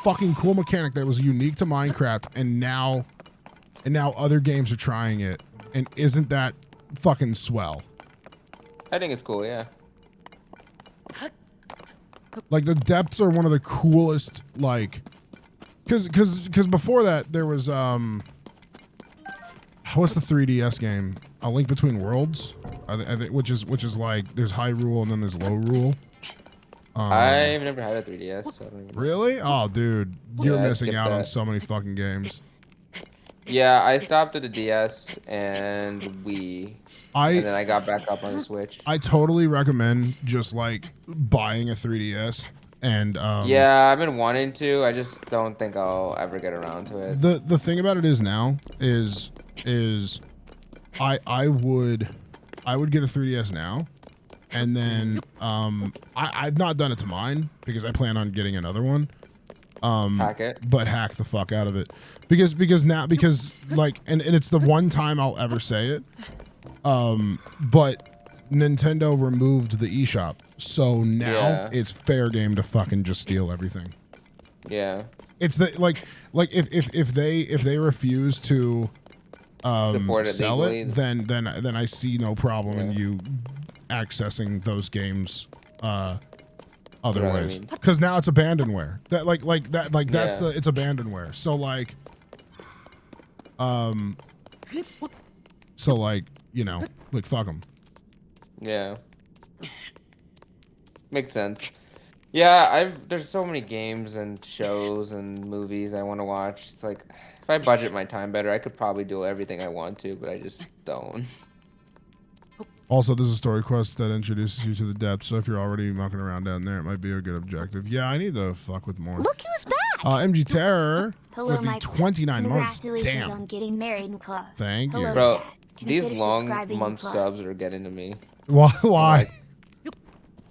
fucking cool mechanic that was unique to Minecraft, and now other games are trying it, and isn't that fucking swell? I think it's cool, yeah. Like the depths are one of the coolest, like, because before that there was what's the 3DS game? A Link Between Worlds, I think, which is like there's Hyrule and then there's Lorule. I've never had a 3DS. So I don't even know. Really? Oh, dude, you're Yeah, I missing skipped out on that. so many fucking games. Yeah, I stopped at the DS and Wii, and then I got back up on the Switch. I totally recommend just like buying a 3DS and Yeah, I've been wanting to. I just don't think I'll ever get around to it. The thing about it is now is I would get a 3DS now, and then I've not done it to mine because I plan on getting another one. Hack it. But hack the fuck out of it because like and it's the one time I'll ever say it. But Nintendo removed the eShop, so now it's fair game to fucking just steal everything. Yeah. It's the like if they refuse to support it sell legally, it, then I see no problem in you accessing those games other ways, because now it's abandonware. That that's it's abandonware. So like you know, like fuck them. Yeah. Makes sense. Yeah, there's so many games and shows and movies I want to watch. It's like if I budget my time better, I could probably do everything I want to, but I just don't. Also, there's a story quest that introduces you to the depths, so if you're already mucking around down there, it might be a good objective. Yeah, I need to fuck with more. Look who's back! MG Terror Hello, with the 29 months. Congratulations Damn. on getting married in club. Thank you. Bro, Consider these long subscribing month in club. subs are getting to me. Why?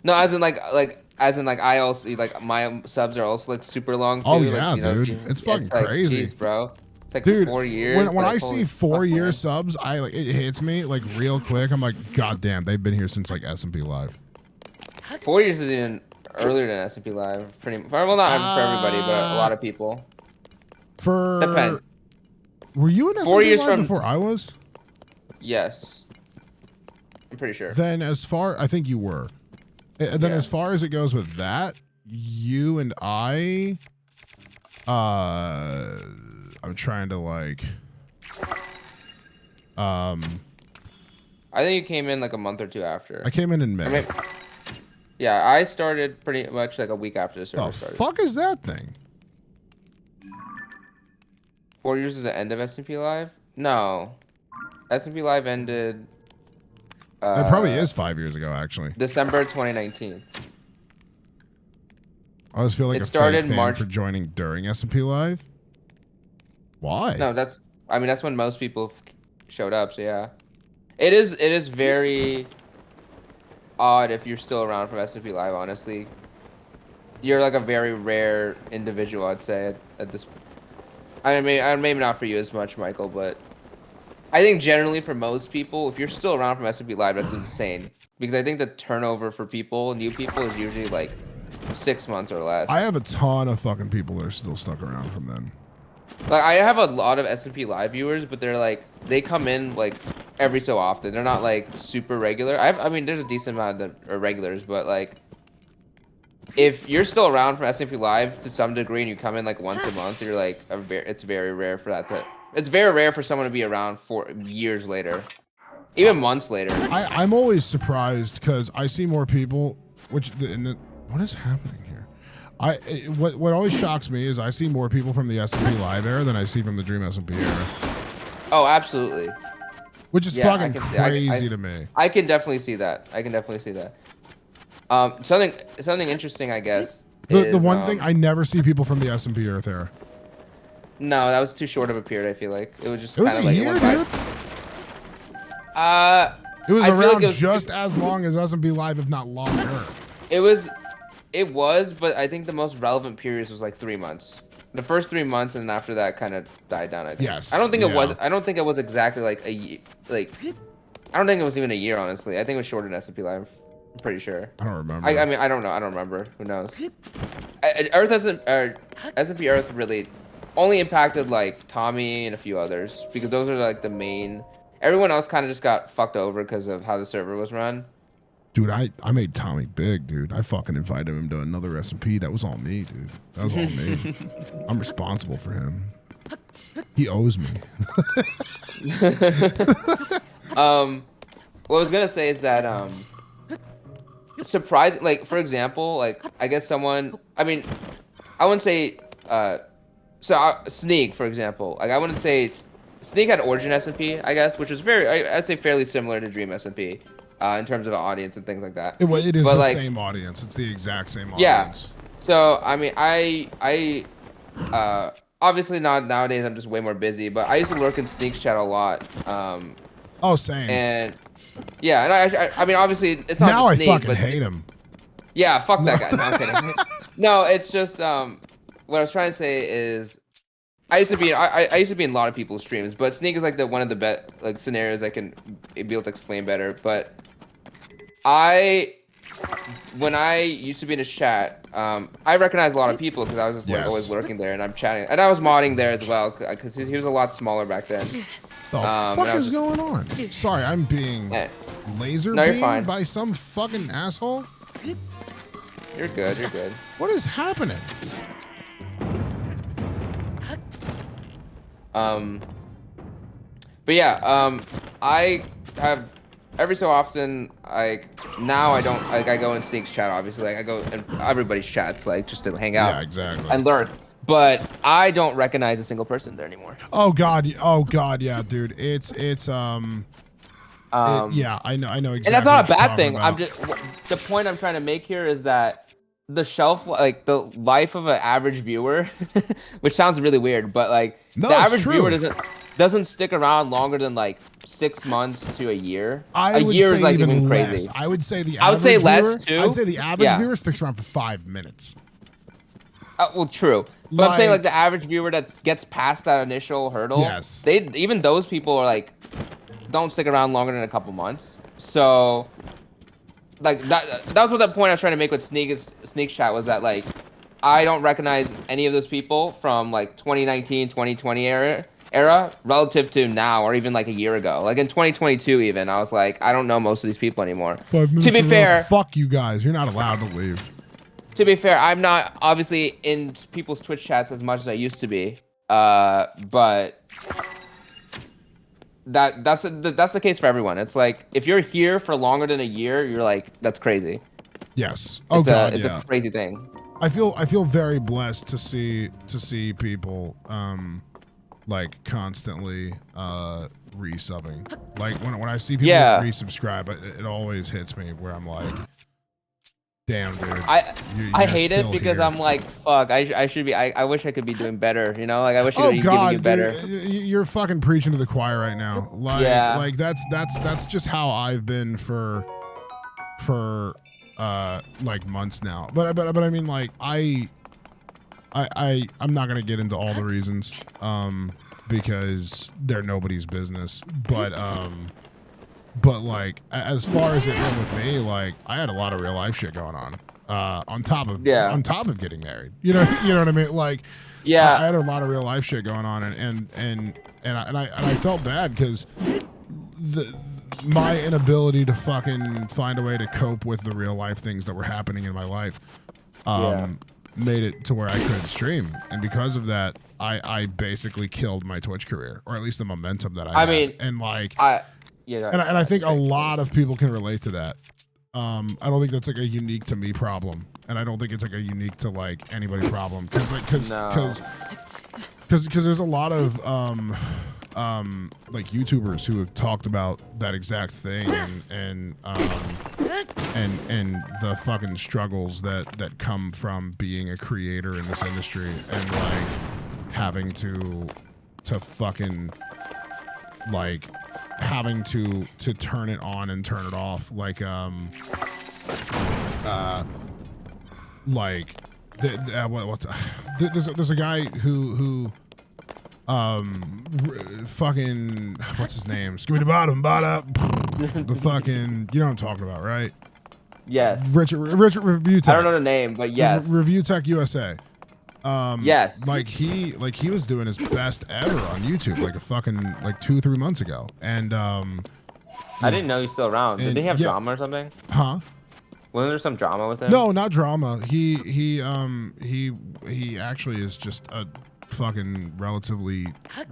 No, as in I also like my subs are also like super long too. Oh like, yeah, you know, dude, it's fucking like, crazy, geez, bro. It's like dude, 4 years. When like, I see 4 year subs, it hits me like real quick. I'm like, god damn, they've been here since like SMP Live. 4 years is even earlier than SMP Live. Well, not for everybody, but a lot of people. Depends. Were you in 4 SMP years Live from before I was? Yes, I'm pretty sure. Then I think you were. And then as far as it goes with that, you and I'm trying to like I think you came in like a month or two after. I came in May. I mean, yeah, I started pretty much like a week after the server started. The fuck is that thing? 4 years is the end of SMP Live? No. SMP Live ended It probably is 5 years ago, actually. December 2019. I always feel like It a started fake fan March for joining during SMP Live. Why? No, that's when most people showed up, so yeah. It is very odd if you're still around from SMP Live, honestly. You're like a very rare individual, I'd say, at this. I mean, maybe not for you as much, Michael, but I think generally for most people, if you're still around from SMP Live, that's insane. Because I think the turnover for people, new people, is usually like 6 months or less. I have a ton of fucking people that are still stuck around from then. Like I have a lot of SMP Live viewers, but they're like they come in like every so often. They're not like super regular. I mean, there's a decent amount that are regulars, but like if you're still around from SMP Live to some degree and you come in like once a month, you're like it's very rare for that to. It's very rare for someone to be around for years later, even months later. I'm always surprised because I see more people. What is happening here? What always shocks me is I see more people from the SMP Live era than I see from the Dream SMP era. Oh, absolutely. Which is fucking crazy to me. I can definitely see that. Something interesting, I guess. The one thing I never see people from the SMP Earth era. No, that was too short of a period. I feel like it was just It was kind of a like year, it went dude. by. It was I feel around like it was just as long as SMP Live, if not longer. It was, but I think the most relevant periods was like 3 months. The first 3 months, and after that, kind of died down. I think. Yes. I don't think it was. I don't think it was exactly like a year. Like, I don't think it was even a year. Honestly, I think it was shorter than SMP Live. I'm pretty sure. I don't remember. I mean, I don't know. I don't remember. Who knows? Earth hasn't, S&P Earth really only impacted like Tommy and a few others because those are like the main. Everyone else kind of just got fucked over because of how the server was run. Dude, I made Tommy big, dude. I fucking invited him to another S&P. That was all me, dude. That was all me. I'm responsible for him. He owes me. What I was gonna say is that surprising, like for example, like I guess someone. I mean, I wouldn't say Sneak, for example. Like I wouldn't say Sneak had Origin SMP, I guess, which is I'd say fairly similar to Dream SMP, in terms of audience and things like that. It is but the like, same audience. It's the exact same yeah. audience. So I mean, I obviously not nowadays. I'm just way more busy. But I used to lurk in Sneak's chat a lot. Oh, same. And yeah, and I mean, obviously it's not now just I Sneak, fucking but hate him. yeah, fuck that guy. No, I'm kidding. No, it's just what I was trying to say is I used to be in a lot of people's streams, but Sneak is like one of the best like scenarios I can be able to explain better. But when I used to be in his chat, I recognized a lot of people because I was just like always lurking there and I'm chatting, and I was modding there as well because he was a lot smaller back then. The fuck is going on? Sorry, I'm being laser beamed by some fucking asshole. You're good. You're good. What is happening? But yeah, I have every so often, like now I don't like I go in Sneak's chat, obviously, like I go in everybody's chats, like just to hang out. Yeah, exactly. And lurk, but I don't recognize a single person there anymore. Oh god, yeah, dude. It's yeah, I know exactly. And that's not a bad thing. I'm just the point I'm trying to make here is that the the life of an average viewer, which sounds really weird, but like the average viewer doesn't stick around longer than like 6 months to a year. A year is like even crazy. I would say the average I would say viewer, less too. I'd say the average viewer sticks around for 5 minutes. Well, true, but I'm saying like the average viewer that gets past that initial hurdle. Yes. Even those people are like don't stick around longer than a couple months. So like that was what the point I was trying to make with Sneak chat was that like I don't recognize any of those people from like 2019 2020 era relative to now or even like a year ago. Like in 2022 even I was like I don't know most of these people anymore. 5 minutes to be fair, fuck you guys, you're not allowed to leave. To be fair, I'm not obviously in people's Twitch chats as much as I used to be, but that's the case for everyone. It's like if you're here for longer than a year, you're like that's crazy. Yes. Oh god, it's a crazy thing. I feel very blessed to see people like constantly resubbing. Like when I see people resubscribe, it always hits me where I'm like, damn, dude. I hate it because here. I'm like, fuck. I should be. I wish I could be doing better. You know, like I wish I could be giving you better. You're fucking preaching to the choir right now. Like that's just how I've been for like months now. But I mean like I'm not gonna get into all the reasons because they're nobody's business. But like as far as it went with me, like I had a lot of real life shit going on top of getting married. You know what I mean? Like I had a lot of real life shit going on, and I felt bad because my inability to fucking find a way to cope with the real life things that were happening in my life made it to where I couldn't stream, and because of that I basically killed my Twitch career, or at least the momentum that I had. And like and I think a lot of people can relate to that. I don't think that's like a unique to me problem, and I don't think it's like a unique to like anybody problem because there's a lot of like YouTubers who have talked about that exact thing and the fucking struggles that come from being a creator in this industry and like having to fucking like having to turn it on and turn it off, like there's a guy who fucking what's his name, Scooby the Bottom the fucking, you know what I'm talking about, right? Yes. Richard Review Tech. I don't know the name, but yes. Review Tech USA. Yes. Like he was doing his best ever on YouTube like a fucking like 2-3 months ago, and I didn't know he's still around. Did they have drama or something? Huh? Wasn't there some drama with him? No, not drama. He actually is just a fucking relatively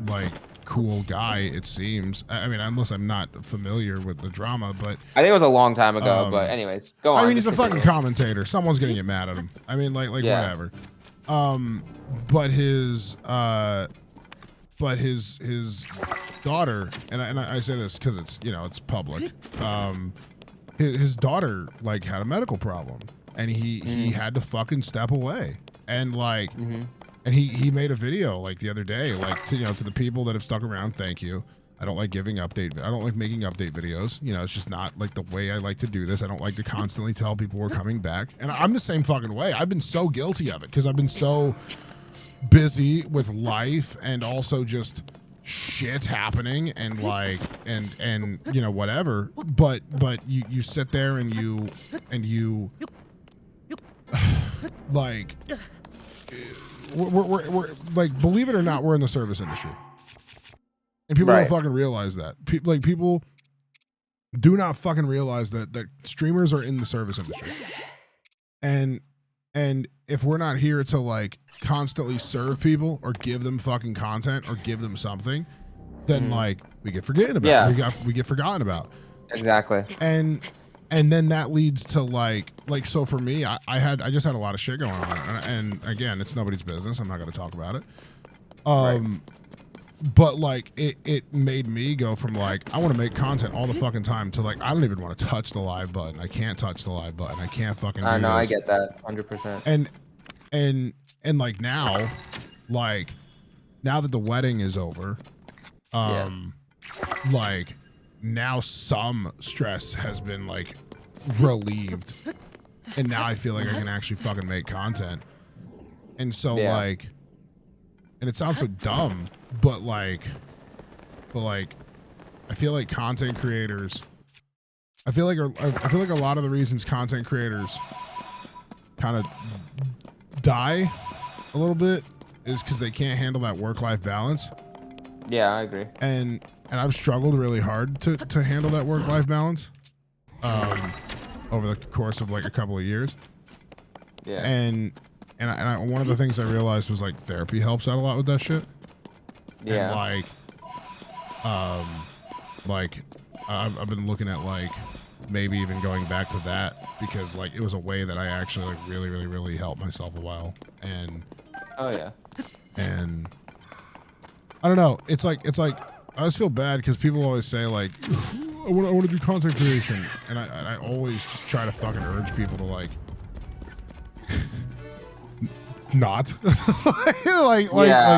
like cool guy, it seems. I mean, unless I'm not familiar with the drama, but I think it was a long time ago. But anyways, go on. I mean, he's a fucking commentator. Someone's gonna get mad at him. I mean, like whatever. But his daughter, and I say this because it's it's public. His daughter like had a medical problem, and he had to fucking step away, and like. And he made a video like the other day, like to the people that have stuck around. Thank you. I don't like making update videos. It's just not like the way I like to do this. I don't like to constantly tell people we're coming back. And I'm the same fucking way. I've been so guilty of it because I've been so busy with life and also just shit happening and like and whatever. But you sit there and you like. We're like, believe it or not, we're in the service industry, and people don't fucking realize that. People do not fucking realize that streamers are in the service industry, and if we're not here to like constantly serve people or give them fucking content or give them something, then like we get forgotten about. We get forgotten about. Exactly. And then that leads to like so for me, I just had a lot of shit going on, and again, it's nobody's business. I'm not going to talk about it. But like it made me go from like I want to make content all the fucking time to like I don't even want to touch the live button. I can't touch the live button. I can't fucking. I know. I get that 100%. And like now that the wedding is over, like. Now some stress has been like relieved, and now I feel like I can actually fucking make content. And so like, and it sounds so dumb, but like I feel like content creators, I feel like a lot of the reasons content creators kind of die a little bit is because they can't handle that work-life balance. Yeah, I agree. And I've struggled really hard to handle that work-life balance over the course of like a couple of years. Yeah. And one of the things I realized was like therapy helps out a lot with that shit. Yeah. And like I've been looking at like maybe even going back to that because like it was a way that I actually like really helped myself a while. And oh yeah. And I don't know. It's like I always feel bad because people always say like, I want to do content creation, and I always just try to fucking urge people to like, not like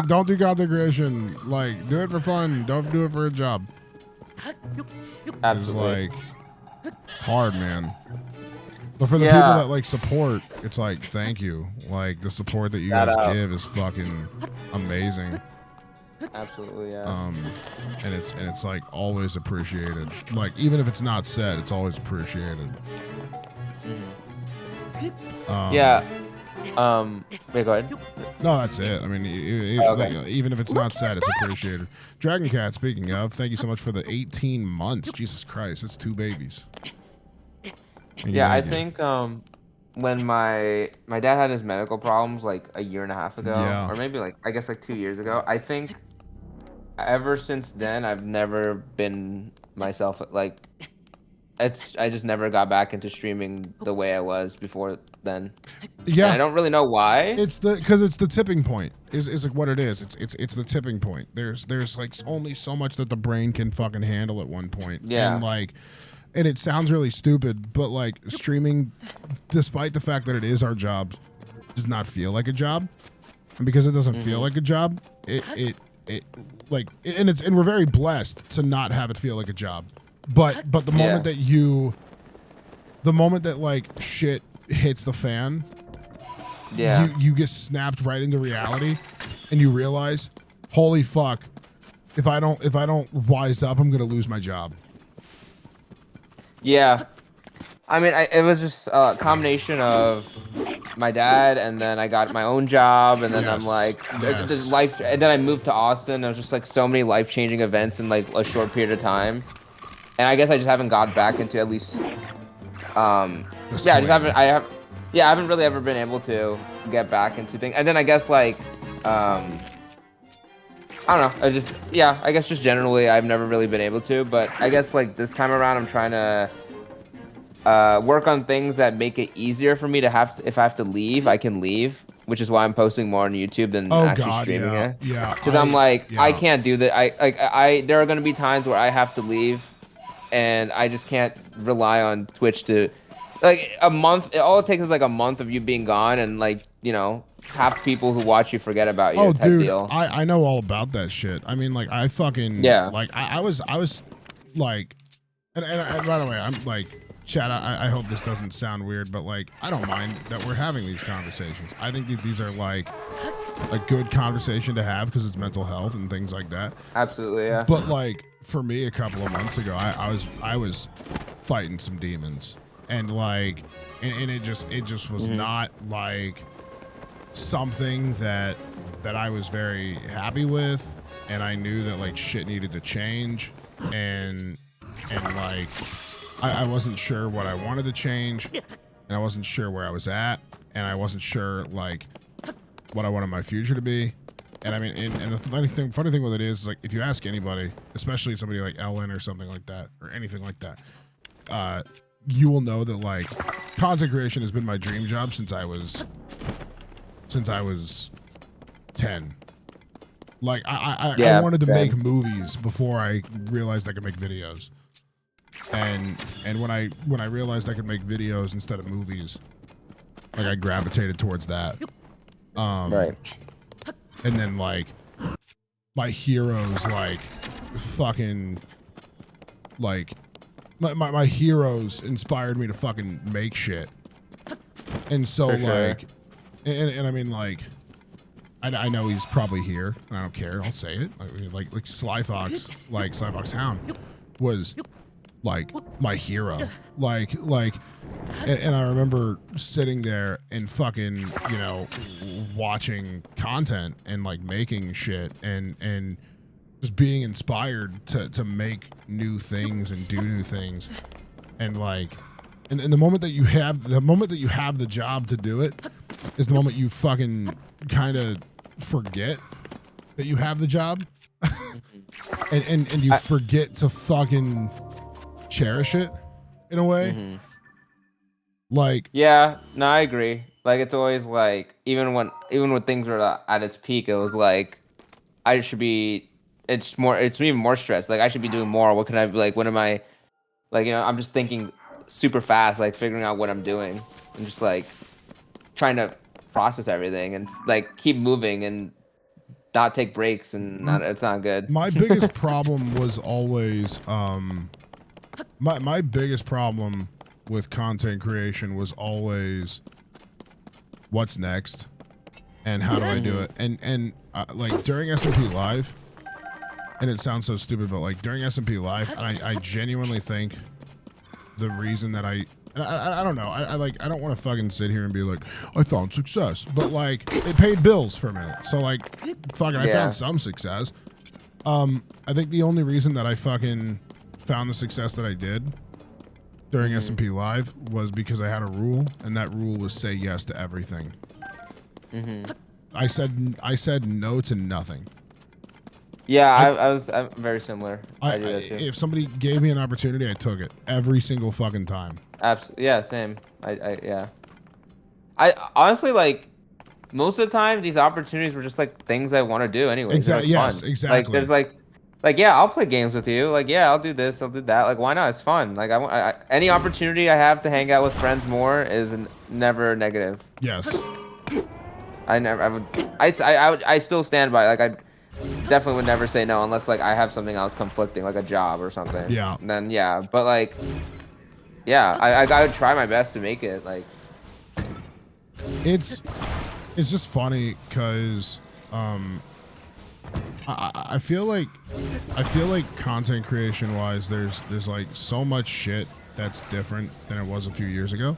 don't do content creation. Like do it for fun. Don't do it for a job. Absolutely. It's like it's hard, man. But for the people that like support, it's like thank you. Like the support that you guys give is fucking amazing. Absolutely, yeah. And it's like always appreciated. Like even if it's not said, it's always appreciated. Yeah. Wait, go ahead. No, that's it. I mean, even if it's not said, it's appreciated. Dragon Cat, speaking of, thank you so much for the 18 months. Jesus Christ, that's 2 babies. Yeah, I think when my dad had his medical problems like a year and a half ago, or maybe like I guess like 2 years ago, I think ever since then I've never been myself. Like I just never got back into streaming the way I was before then. Yeah, and I don't really know why. It's because it's the tipping point. Is like what it is. It's the tipping point. There's like only so much that the brain can fucking handle at one point. Yeah, and like. And it sounds really stupid, but like streaming, despite the fact that it is our job, does not feel like a job. And because it doesn't feel like a job, and we're very blessed to not have it feel like a job. But the moment the moment that like shit hits the fan, you get snapped right into reality, and you realize, holy fuck, if I don't wise up, I'm gonna lose my job. Yeah, I mean, it was just a combination of my dad, and then I got my own job, and then I'm Yes, like, the yes. life, and then I moved to Austin. It was just like so many life-changing events in like a short period of time, and I guess I just haven't got back into at least, The yeah, I just swing. yeah, I haven't really ever been able to get back into things, and then I guess like, I don't know, yeah, I guess just generally I've never really been able to, but I guess like this time around I'm trying to work on things that make it easier for me to if I have to leave, I can leave, which is why I'm posting more on YouTube than Oh actually God, streaming yeah, it. yeah. Because I'm like, I Yeah. can't do that. There are gonna be times where I have to leave, and I just can't rely on Twitch to, like, a month. All it takes is like a month of you being gone, and like, half the people who watch you forget about you Oh, type dude, deal. I know all about that shit. I mean, like, I fucking Yeah. like I was like, and by the way, I'm like, Chad. I hope this doesn't sound weird, but like, I don't mind that we're having these conversations. I think that these are like a good conversation to have because it's mental health and things like that. Absolutely, yeah. But like for me, a couple of months ago, I was fighting some demons, and like, and it just was not like something that I was very happy with, and I knew that like shit needed to change, and like I wasn't sure what I wanted to change, and I wasn't sure where I was at, and I wasn't sure like what I wanted my future to be. And I mean, and the funny thing with it is like, if you ask anybody, especially somebody like Ellen or something like that, or anything like that, you will know that like content creation has been my dream job since I was 10. Like I wanted to make movies before I realized I could make videos. And when I realized I could make videos instead of movies, like I gravitated towards that. Right. And then like my heroes like fucking like my heroes inspired me to fucking make shit. And so like and I mean like I know he's probably here. I don't care. I'll say it. Like Sly Fox Hound was like my hero. Like and I remember sitting there and fucking, watching content and like making shit and just being inspired to make new things and do new things. And like and the moment that you have the job to do it is the moment you fucking kind of forget that you have the job. and you forget to fucking cherish it in a way. Like, yeah, no, I agree. Like, it's always like, even when things were at its peak, it was like, it's even more stress. Like, I should be doing more. What can I, like, what am I, like, I'm just thinking super fast, like figuring out what I'm doing and just like trying to process everything and like keep moving and not take breaks, and it's not good. My biggest problem was always my biggest problem with content creation was always what's next and how do I do it. And like during SMP Live, and it sounds so stupid, but like during SMP Live, I genuinely think the reason that I don't know. I don't want to fucking sit here and be like, I found success, but like it paid bills for a minute. So like, fucking, I found some success. I think the only reason that I fucking found the success that I did during SMP Live was because I had a rule, and that rule was say yes to everything. I said no to nothing. Yeah, I'm very similar. I do that too. If somebody gave me an opportunity, I took it every single fucking time. Absolutely, yeah, same. Yeah. I honestly, like, most of the time these opportunities were just like things I want to do anyway. Exactly. Like, Yes. fun. Exactly. Like, there's like, yeah, I'll play games with you. Like, yeah, I'll do this, I'll do that. Like, why not? It's fun. Like, any opportunity I have to hang out with friends more is never negative. Yes. I still stand by it. Like, I definitely would never say no unless like I have something else conflicting, like a job or something. Yeah. And then yeah, but like, yeah, I gotta try my best to make it. Like, it's just funny because I feel like content creation wise, there's like so much shit that's different than it was a few years ago.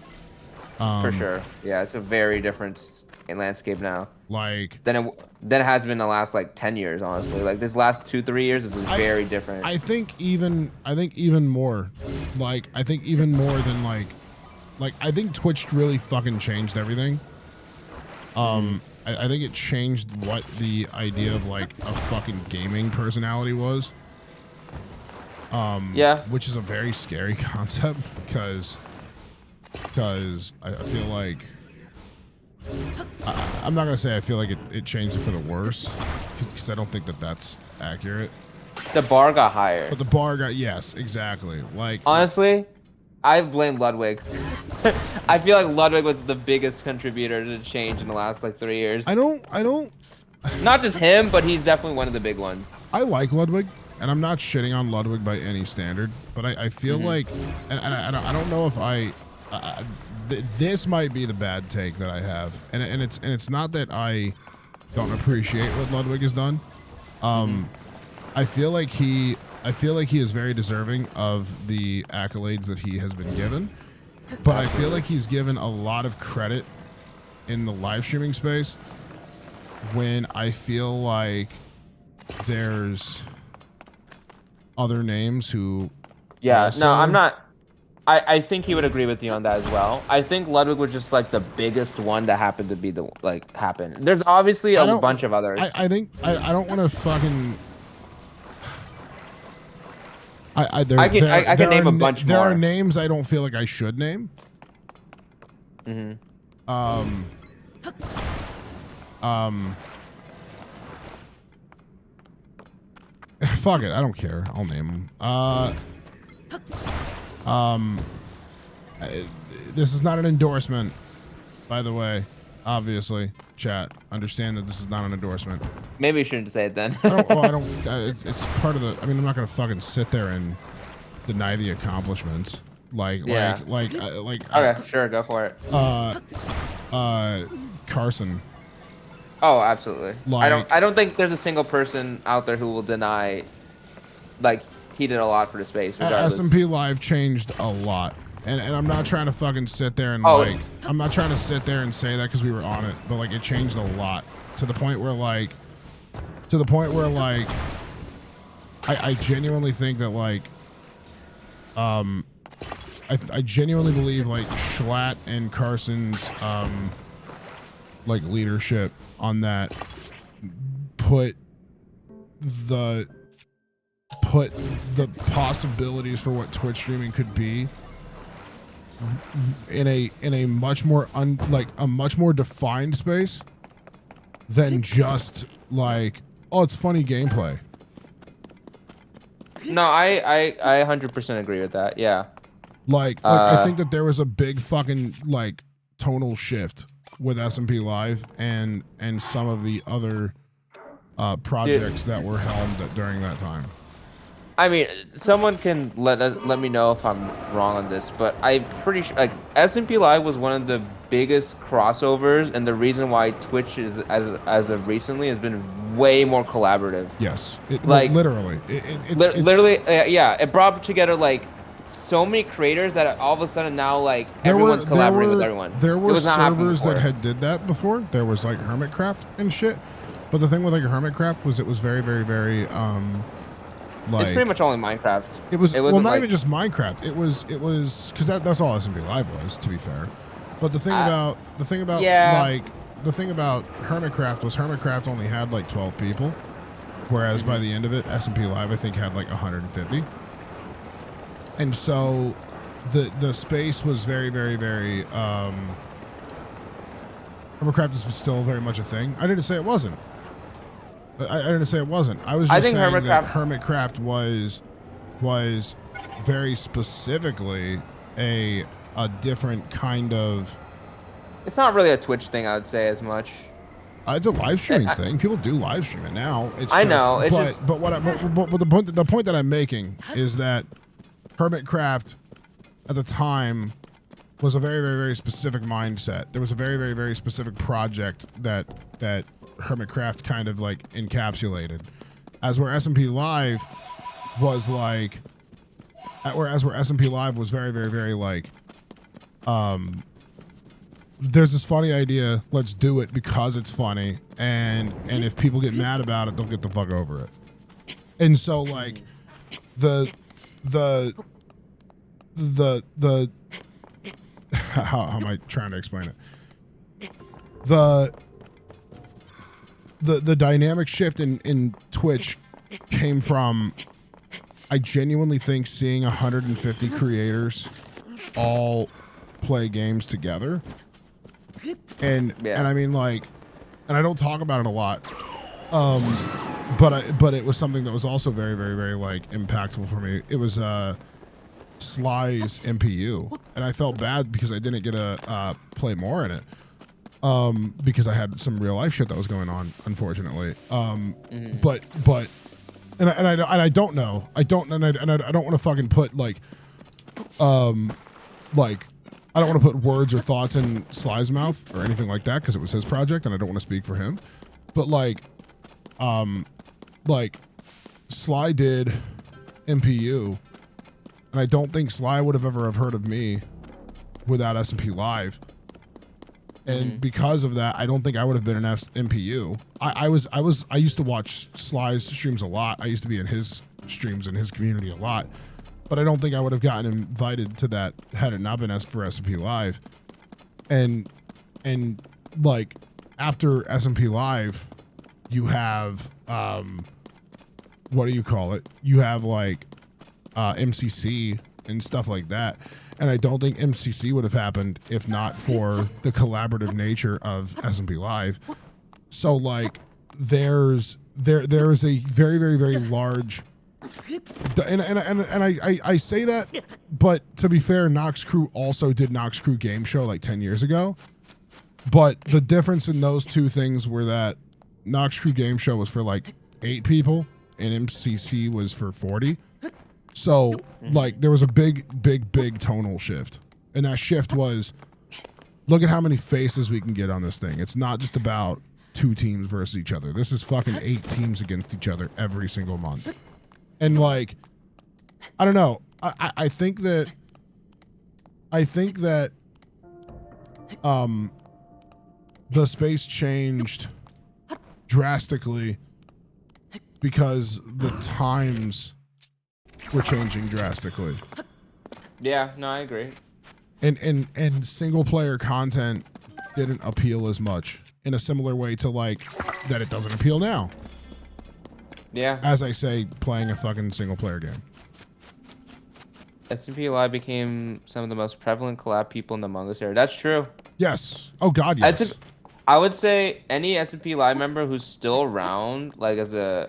For sure. Yeah, it's a very different landscape now Like than it has been the last like 10 years, honestly. Like this last 2-3 years is very different. I think even more. Like I think even more than like I think Twitch really fucking changed everything. I think it changed what the idea of like a fucking gaming personality was. Yeah. Which is a very scary concept because I feel like I'm not gonna say I feel like it changed it for the worse because I don't think that that's accurate. The bar got higher. But the bar got, yes, exactly. Like honestly, I blame Ludwig. I feel like Ludwig was the biggest contributor to the change in the last like 3 years. I don't. Not just him, but he's definitely one of the big ones. I like Ludwig, and I'm not shitting on Ludwig by any standard, but I feel like, and I don't know if this might be the bad take that I have, and it's not that I don't appreciate what Ludwig has done. I feel like he is very deserving of the accolades that he has been given, but I feel like he's given a lot of credit in the live streaming space when I feel like there's other names who also, I'm not. I think he would agree with you on that as well. I think Ludwig was just like the biggest one that happened to be happen. There's obviously a bunch of others. I think I don't want to fucking. I can name a bunch more. There are names I don't feel like I should name. Fuck it, I don't care. I'll name them. This is not an endorsement, by the way. Obviously, chat. Understand that this is not an endorsement. Maybe you shouldn't say it then. It's part of the. I mean, I'm not gonna fucking sit there and deny the accomplishments. Okay, sure, go for it. Carson. Oh, absolutely. I don't think there's a single person out there who will deny, like, he did a lot for the space. Regardless. SMP Live changed a lot, and I'm not trying to fucking sit there and I'm not trying to sit there and say that because we were on it, but like it changed a lot to the point where I genuinely think that like I genuinely believe like Schlatt and Carson's like leadership on that put the possibilities for what Twitch streaming could be in a much more a much more defined space than just like, oh, it's funny gameplay. No, I 100% agree with that. Yeah. Like I think that there was a big fucking like tonal shift with SMP Live and some of the other projects that were helmed during that time. I mean, someone can let me know if I'm wrong on this, but I'm pretty sure like SMP Live was one of the biggest crossovers, and the reason why Twitch is as of recently has been way more collaborative. Yes, literally, it brought together like so many creators that all of a sudden now like everyone's collaborating with everyone. There were servers that had did that before. There was like Hermitcraft and shit, but the thing with like Hermitcraft was it was very very very like, it's pretty much only Minecraft. It was well, not even just Minecraft. It was because that's all SMP Live was, to be fair. But the thing about Hermitcraft was Hermitcraft only had like 12 people, whereas by the end of it, SMP Live I think had like 150. And so the space was very very very Hermitcraft is still very much a thing. I didn't say it wasn't. I didn't say it wasn't. I was just saying that Hermitcraft was very specifically a different kind of. It's not really a Twitch thing, I would say, as much. It's a live streaming thing. People do live stream it now. But the point that I'm making is that Hermitcraft at the time was a very very very specific mindset. There was a very very very specific project that Hermitcraft kind of like encapsulated, as where SMP Live was like whereas where SMP Live was very, very, very like, there's this funny idea, let's do it because it's funny, and if people get mad about it, they'll get the fuck over it. And so like the how am I trying to explain it? The dynamic shift in Twitch came from, I genuinely think, seeing 150 creators all play games together. And I mean, like, and I don't talk about it a lot, but it was something that was also very, very, very like impactful for me. It was Sly's MPU, and I felt bad because I didn't get to play more in it, because I had some real life shit that was going on, unfortunately. But and I don't know, I don't want to fucking put like I don't want to put words or thoughts in Sly's mouth or anything like that because it was his project and I don't want to speak for him. But like Sly did MPU, and I don't think Sly would have ever have heard of me without SMP Live. And because of that, I don't think I would have been an MPU. I used to watch Sly's streams a lot. I used to be in his streams in his community a lot. But I don't think I would have gotten invited to that had it not been for SMP Live. And like after SMP Live, you have what do you call it? You have like MCC and stuff like that. And I don't think MCC would have happened if not for the collaborative nature of SMP Live. So like there is a very, very, very large, and I say that, but to be fair, Nox Crew also did Nox Crew Game Show like 10 years ago. But the difference in those two things were that Nox Crew Game Show was for like 8 people and MCC was for 40. So like there was a big tonal shift. And that shift was, look at how many faces we can get on this thing. It's not just about 2 teams versus each other. This is fucking 8 teams against each other every single month. And like, I don't know. I think that the space changed drastically because the times were changing drastically. Yeah, no, I agree. And single player content didn't appeal as much in a similar way to like that it doesn't appeal now. Yeah. As I say, playing a fucking single player game. SMP Live became some of the most prevalent collab people in the Among Us era. That's true. Yes. Oh God, yes. I would say any SMP Live member who's still around, like as a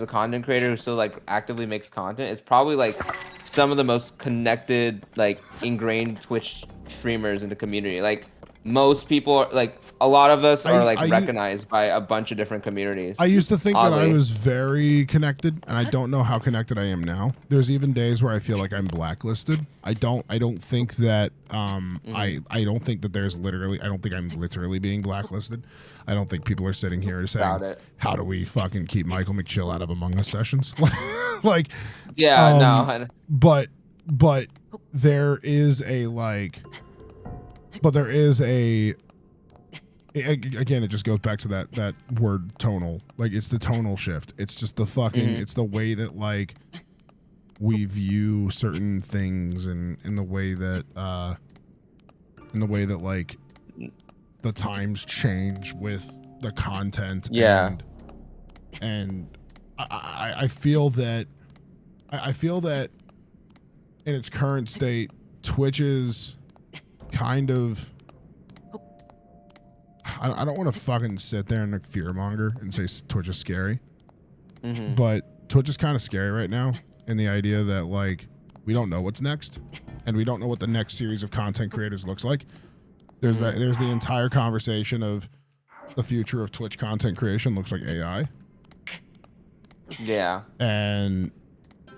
content creator who still like actively makes content, is probably like some of the most connected, like ingrained Twitch streamers in the community. Like most people are like, a lot of us are recognized by a bunch of different communities. I used to think that I was very connected, and I don't know how connected I am now. There's even days where I feel like I'm blacklisted. I don't think that I don't think that there's literally, I don't think I'm literally being blacklisted. I don't think people are sitting here saying, how do we fucking keep Michael McChill out of Among Us sessions? Like, yeah, no. But there is a like, again, it just goes back to that word tonal. Like, it's the tonal shift. It's just the fucking, it's the way that like we view certain things, and in the way that like the times change with the content. Yeah. And I feel that in its current state, Twitch is kind of, I don't want to fucking sit there and fearmonger and say Twitch is scary, but Twitch is kind of scary right now, in the idea that like we don't know what's next, and we don't know what the next series of content creators looks like. There's the entire conversation of the future of Twitch content creation looks like AI. Yeah. And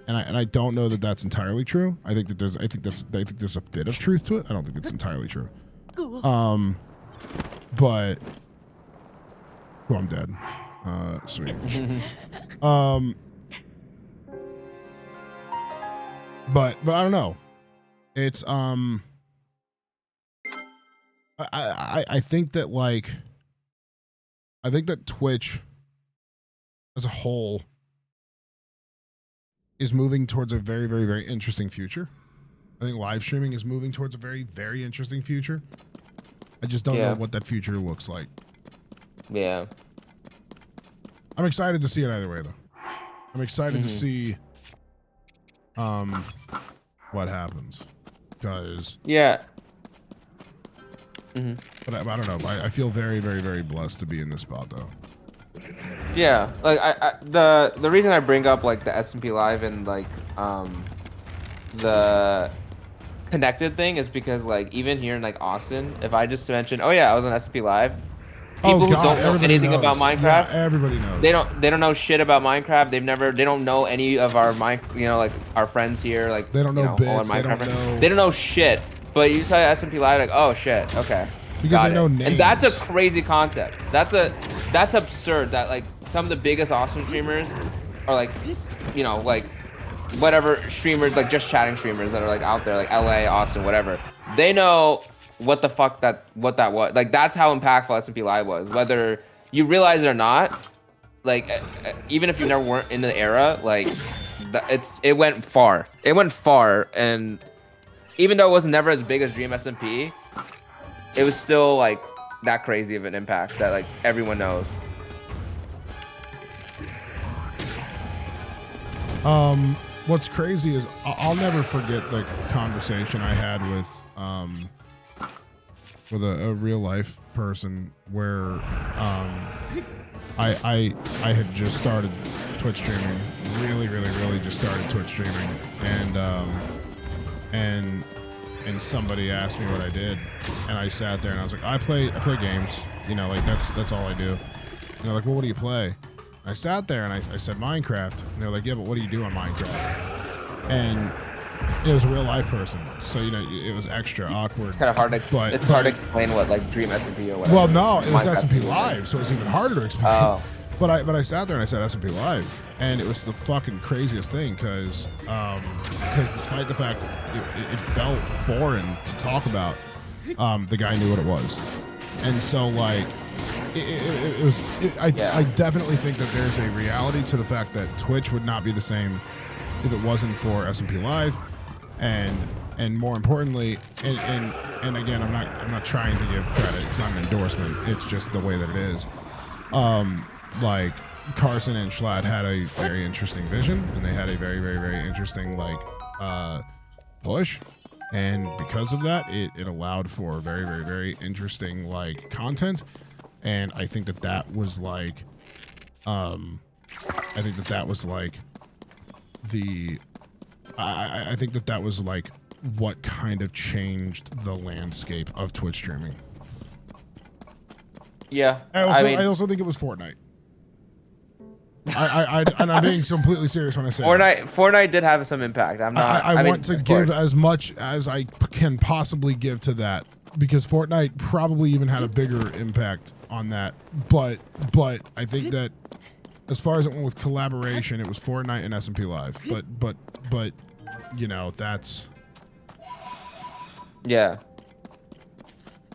I don't know that that's entirely true. I think there's a bit of truth to it. I don't think it's entirely true. But I'm dead. Sweet. but I don't know. It's I think that like I think that Twitch as a whole is moving towards a very, very, very interesting future. I think live streaming is moving towards a very, very interesting future. I just don't know what that future looks like. Yeah. I'm excited to see it either way, though. I'm excited to see what happens, because yeah. But I don't know. I feel very, very, very blessed to be in this spot, though. Yeah, like the reason I bring up like the SMP Live and like the connected thing is because like even here in like Austin, if I just mention, oh yeah, I was on SMP Live, people who don't know anything about Minecraft, yeah, everybody knows. They don't know shit about Minecraft. They don't know any of our like our friends here, like they don't know bits, all our Minecraft they don't know shit. But you say SMP Live, like, oh shit, okay. Because they know names. And that's a crazy concept. That's absurd that like some of the biggest Austin streamers are like, like whatever streamers, like just chatting streamers that are like out there, like LA, Austin, whatever. They know what the fuck what that was. Like that's how impactful SMP Live was. Whether you realize it or not, like even if you never weren't in the era, like it went far. It went far, and even though it was never as big as Dream SMP, it was still like that crazy of an impact that like everyone knows. What's crazy is I'll never forget the conversation I had with a real life person where I had just started Twitch streaming, really just started Twitch streaming, and somebody asked me what I did, and I sat there and I was like, I play games, like that's all I do. And they're like, well, what do you play? And I sat there and I said Minecraft, and they're like, yeah, but what do you do on Minecraft? And it was a real life person, so it was extra awkward. It's kind of hard to hard to explain what like Dream SMP or whatever. Well, no, it was SMP Live, so it's even harder to explain. Oh. But I sat there and I said SMP Live, and it was the fucking craziest thing because despite the fact it felt foreign to talk about, the guy knew what it was, and so like it was. I definitely think that there's a reality to the fact that Twitch would not be the same if it wasn't for SMP Live, and more importantly, and again, I'm not trying to give credit. It's not an endorsement. It's just the way that it is. Like Carson and Schlatt had a very interesting vision, and they had a very, very, very interesting like push, and because of that, it allowed for very, very, very interesting like content, and I think that was like, I think that was like I think that was like what kind of changed the landscape of Twitch streaming. Yeah, I also think it was Fortnite. And I'm being completely serious when I say Fortnite did have some impact. I want to give as much as I can possibly give to that, because Fortnite probably even had a bigger impact on that. But I think that as far as it went with collaboration, it was Fortnite and SMP Live. But that's yeah.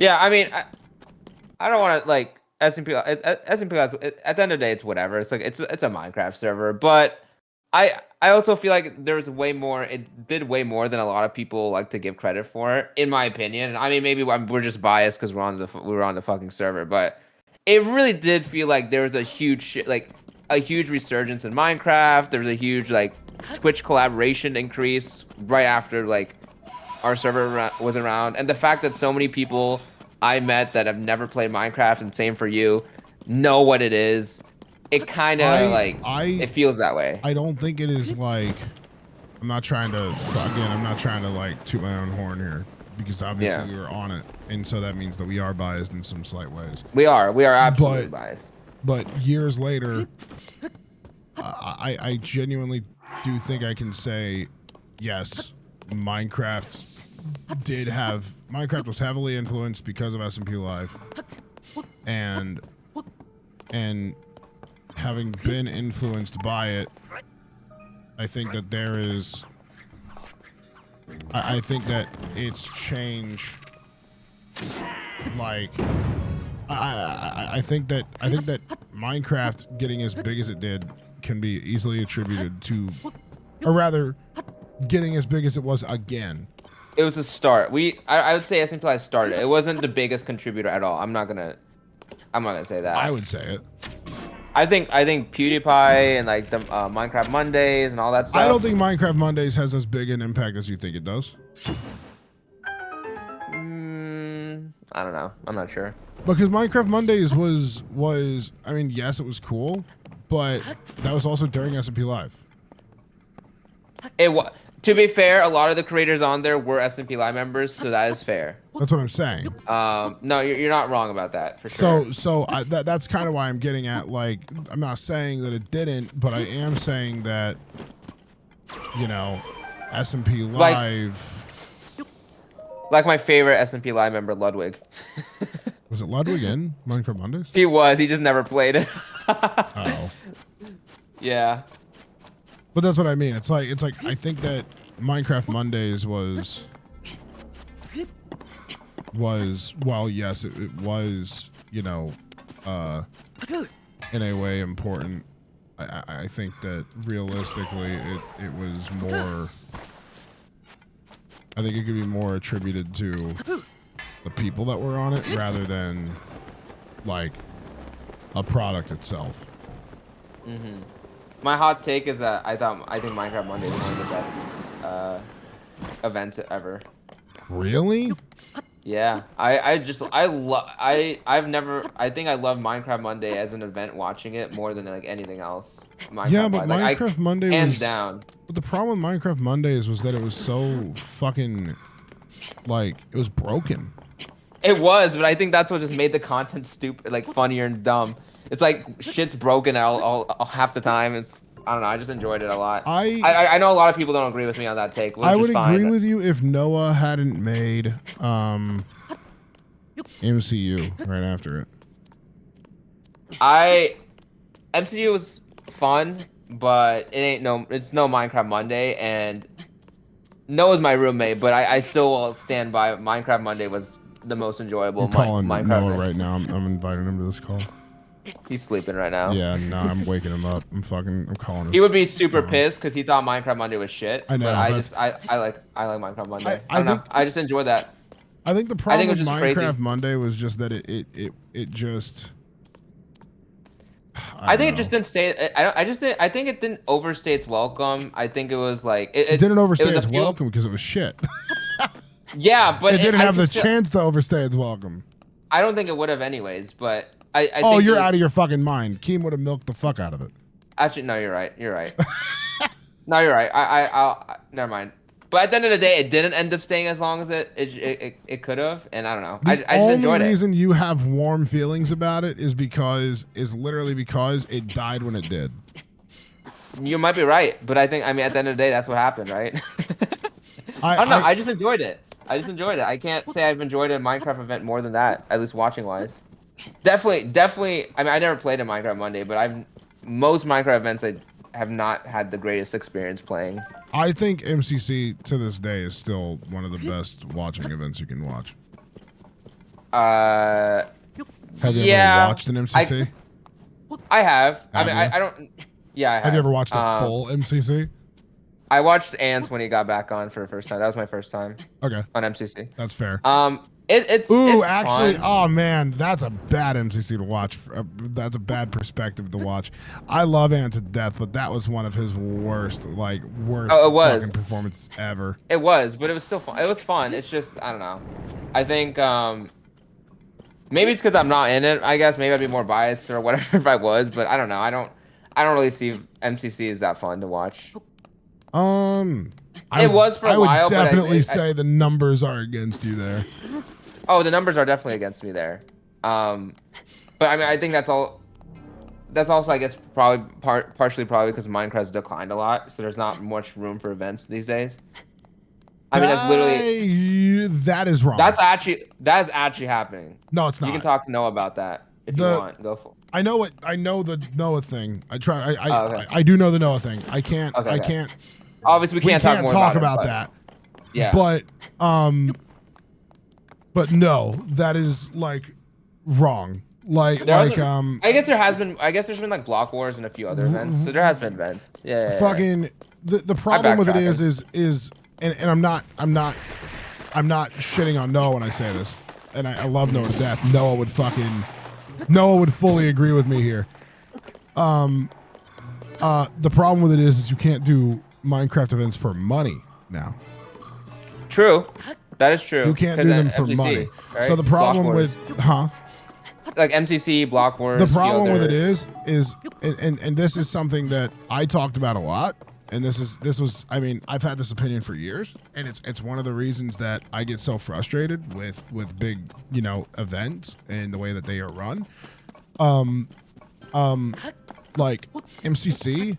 I mean, I don't want to like SMP Live. At the end of the day, it's whatever. It's like it's a Minecraft server, but I also feel like there was way more. It did way more than a lot of people like to give credit for, in my opinion. I mean, maybe we're just biased because we were on the fucking server, but it really did feel like there was a huge resurgence in Minecraft. There was a huge like Twitch collaboration increase right after like our server was around, and the fact that so many people I met that have never played Minecraft, and same for you, know what it is. It kind of it feels that way. I don't think it is like, I'm not trying to like toot my own horn here, because obviously we were on it, and so that means that we are biased in some slight ways. We are absolutely biased. But years later, I genuinely do think I can say, yes, Minecraft was heavily influenced because of SMP Live, and having been influenced by it, I think that there is I think that its change, like, I think that Minecraft getting as big as it did can be easily attributed to, or rather, getting as big as it was again. It was a start. I would say SMP Live started. It wasn't the biggest contributor at all. I'm not gonna say that. I would say it. I think PewDiePie and like the Minecraft Mondays and all that stuff. I don't think Minecraft Mondays has as big an impact as you think it does. I don't know. I'm not sure. Because Minecraft Mondays was I mean, yes, it was cool, but that was also during SMP Live. To be fair, a lot of the creators on there were SMP Live members, so that is fair. That's what I'm saying. No, you're not wrong about that for sure. So that's kind of why I'm getting at. Like, I'm not saying that it didn't, but I am saying that, you know, SMP Live. Like my favorite SMP Live member, Ludwig. Was it Ludwig in Minecraft Mondays? He was. He just never played it. Oh. Yeah. But that's what I mean. It's like I think that Minecraft Mondays was while yes it was, you know, in a way important. I think that realistically it was more. I think it could be more attributed to the people that were on it rather than like a product itself. Mm-hmm. My hot take is that I think Minecraft Monday is one of the best events ever. Really? Yeah, I think I love Minecraft Monday as an event, watching it more than like anything else. Yeah, but Minecraft Monday was hands down. But the problem with Minecraft Mondays was that it was so fucking, like, it was broken. It was, but I think that's what just made the content stupid, like funnier and dumb. It's like shit's broken all half the time. I don't know. I just enjoyed it a lot. I know a lot of people don't agree with me on that take. I would agree with you if Noah hadn't made MCU right after it. MCU was fun, but it's no Minecraft Monday, and Noah's my roommate, but I still will stand by Minecraft Monday was the most enjoyable. You're calling Minecraft Noah right now. I'm inviting him to this call. He's sleeping right now. Yeah, no, I'm waking him up. I'm calling him. He would be super pissed because he thought Minecraft Monday was shit. I know. But I like Minecraft Monday. I think, I just enjoy that. I think the problem with Minecraft crazy. Monday was just that it just. I think it just didn't stay. I think it didn't overstay its welcome. I think it was like it didn't overstay its welcome because it was shit. Yeah, but it didn't have the chance to overstay its welcome. I don't think it would have anyways, but I oh, think you're out of your fucking mind. Keem would have milked the fuck out of it. Actually, no, you're right. You're right. No, you're right. I'll never mind. But at the end of the day, it didn't end up staying as long as it could have, and I don't know. I just enjoyed it. The only reason you have warm feelings about it is literally because it died when it did. You might be right, but I mean, at the end of the day, that's what happened, right? I don't know. I just enjoyed it. I can't say I've enjoyed a Minecraft event more than that, at least watching wise. Definitely. I mean, I never played a Minecraft Monday, but most Minecraft events I have not had the greatest experience playing. I think MCC to this day is still one of the best watching events you can watch. Have you ever watched an MCC? I have. I mean, I don't. Yeah, I have. Have you ever watched a full MCC? I watched Ants when he got back on for the first time. That was my first time. Okay. On MCC. That's fair. It's actually, fun. Oh man, that's a bad MCC to watch. That's a bad perspective to watch. I love Ant to death, but that was one of his worst fucking performances ever. It was, but it was still fun. It was fun. It's just, I don't know. I think maybe it's because I'm not in it. I guess maybe I'd be more biased or whatever if I was, but I don't know. I don't really see MCC as that fun to watch. It was for a while. I would definitely say the numbers are against you there. Oh, the numbers are definitely against me there. But I mean, I think that's all. That's also, I guess, probably partially because Minecraft's declined a lot, so there's not much room for events these days. I mean, that's literally. That is wrong. That is actually happening. No, it's not. You can talk to Noah about that if you want. Go for it. I know the Noah thing. I okay. I do know the Noah thing. I can't. Okay. I can't. Obviously, we can't talk more about that. Yeah. But no, that is like wrong. Like There like hasn't- I guess there has been. I guess there's been like block wars and a few other events. So there has been events. Yeah. fucking the problem with it backtracking. is and I'm not shitting on Noah when I say this, and I love Noah to death. Noah would fully agree with me here. The problem with it is you can't do Minecraft events for money now. True. That is true. You can't do them for MCC, money. right? So the problem Block with Wars. Like MCC, Block Wars. the problem other... with it is and this is something that I talked about a lot, and this was I mean, I've had this opinion for years, and it's one of the reasons that I get so frustrated with big, you know, events and the way that they are run. Like MCC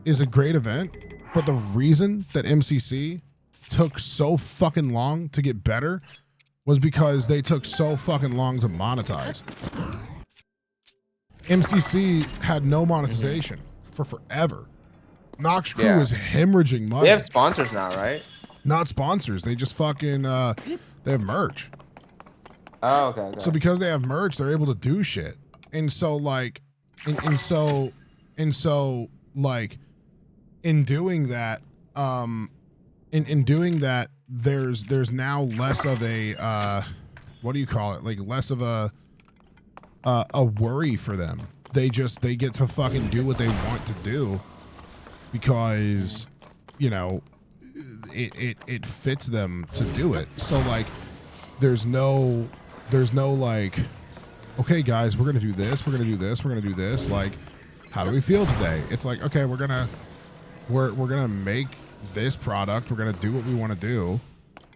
is a great event, but the reason that MCC took so fucking long to get better was because they took so fucking long to monetize. MCC had no monetization for forever. Nox Crew is hemorrhaging money. They have sponsors now, right? Not sponsors. They just fucking they have merch. Oh, okay. So because they have merch, they're able to do shit. And so like and so like in doing that, in doing that, there's now less of a what do you call it? Like less of a worry for them. They get to fucking do what they want to do because, you know, it fits them to do it. So like there's no like, okay guys, we're gonna do this, we're gonna do this, we're gonna do this. Like, how do we feel today? It's like, okay, we're gonna make this product, we're gonna do what we want to do,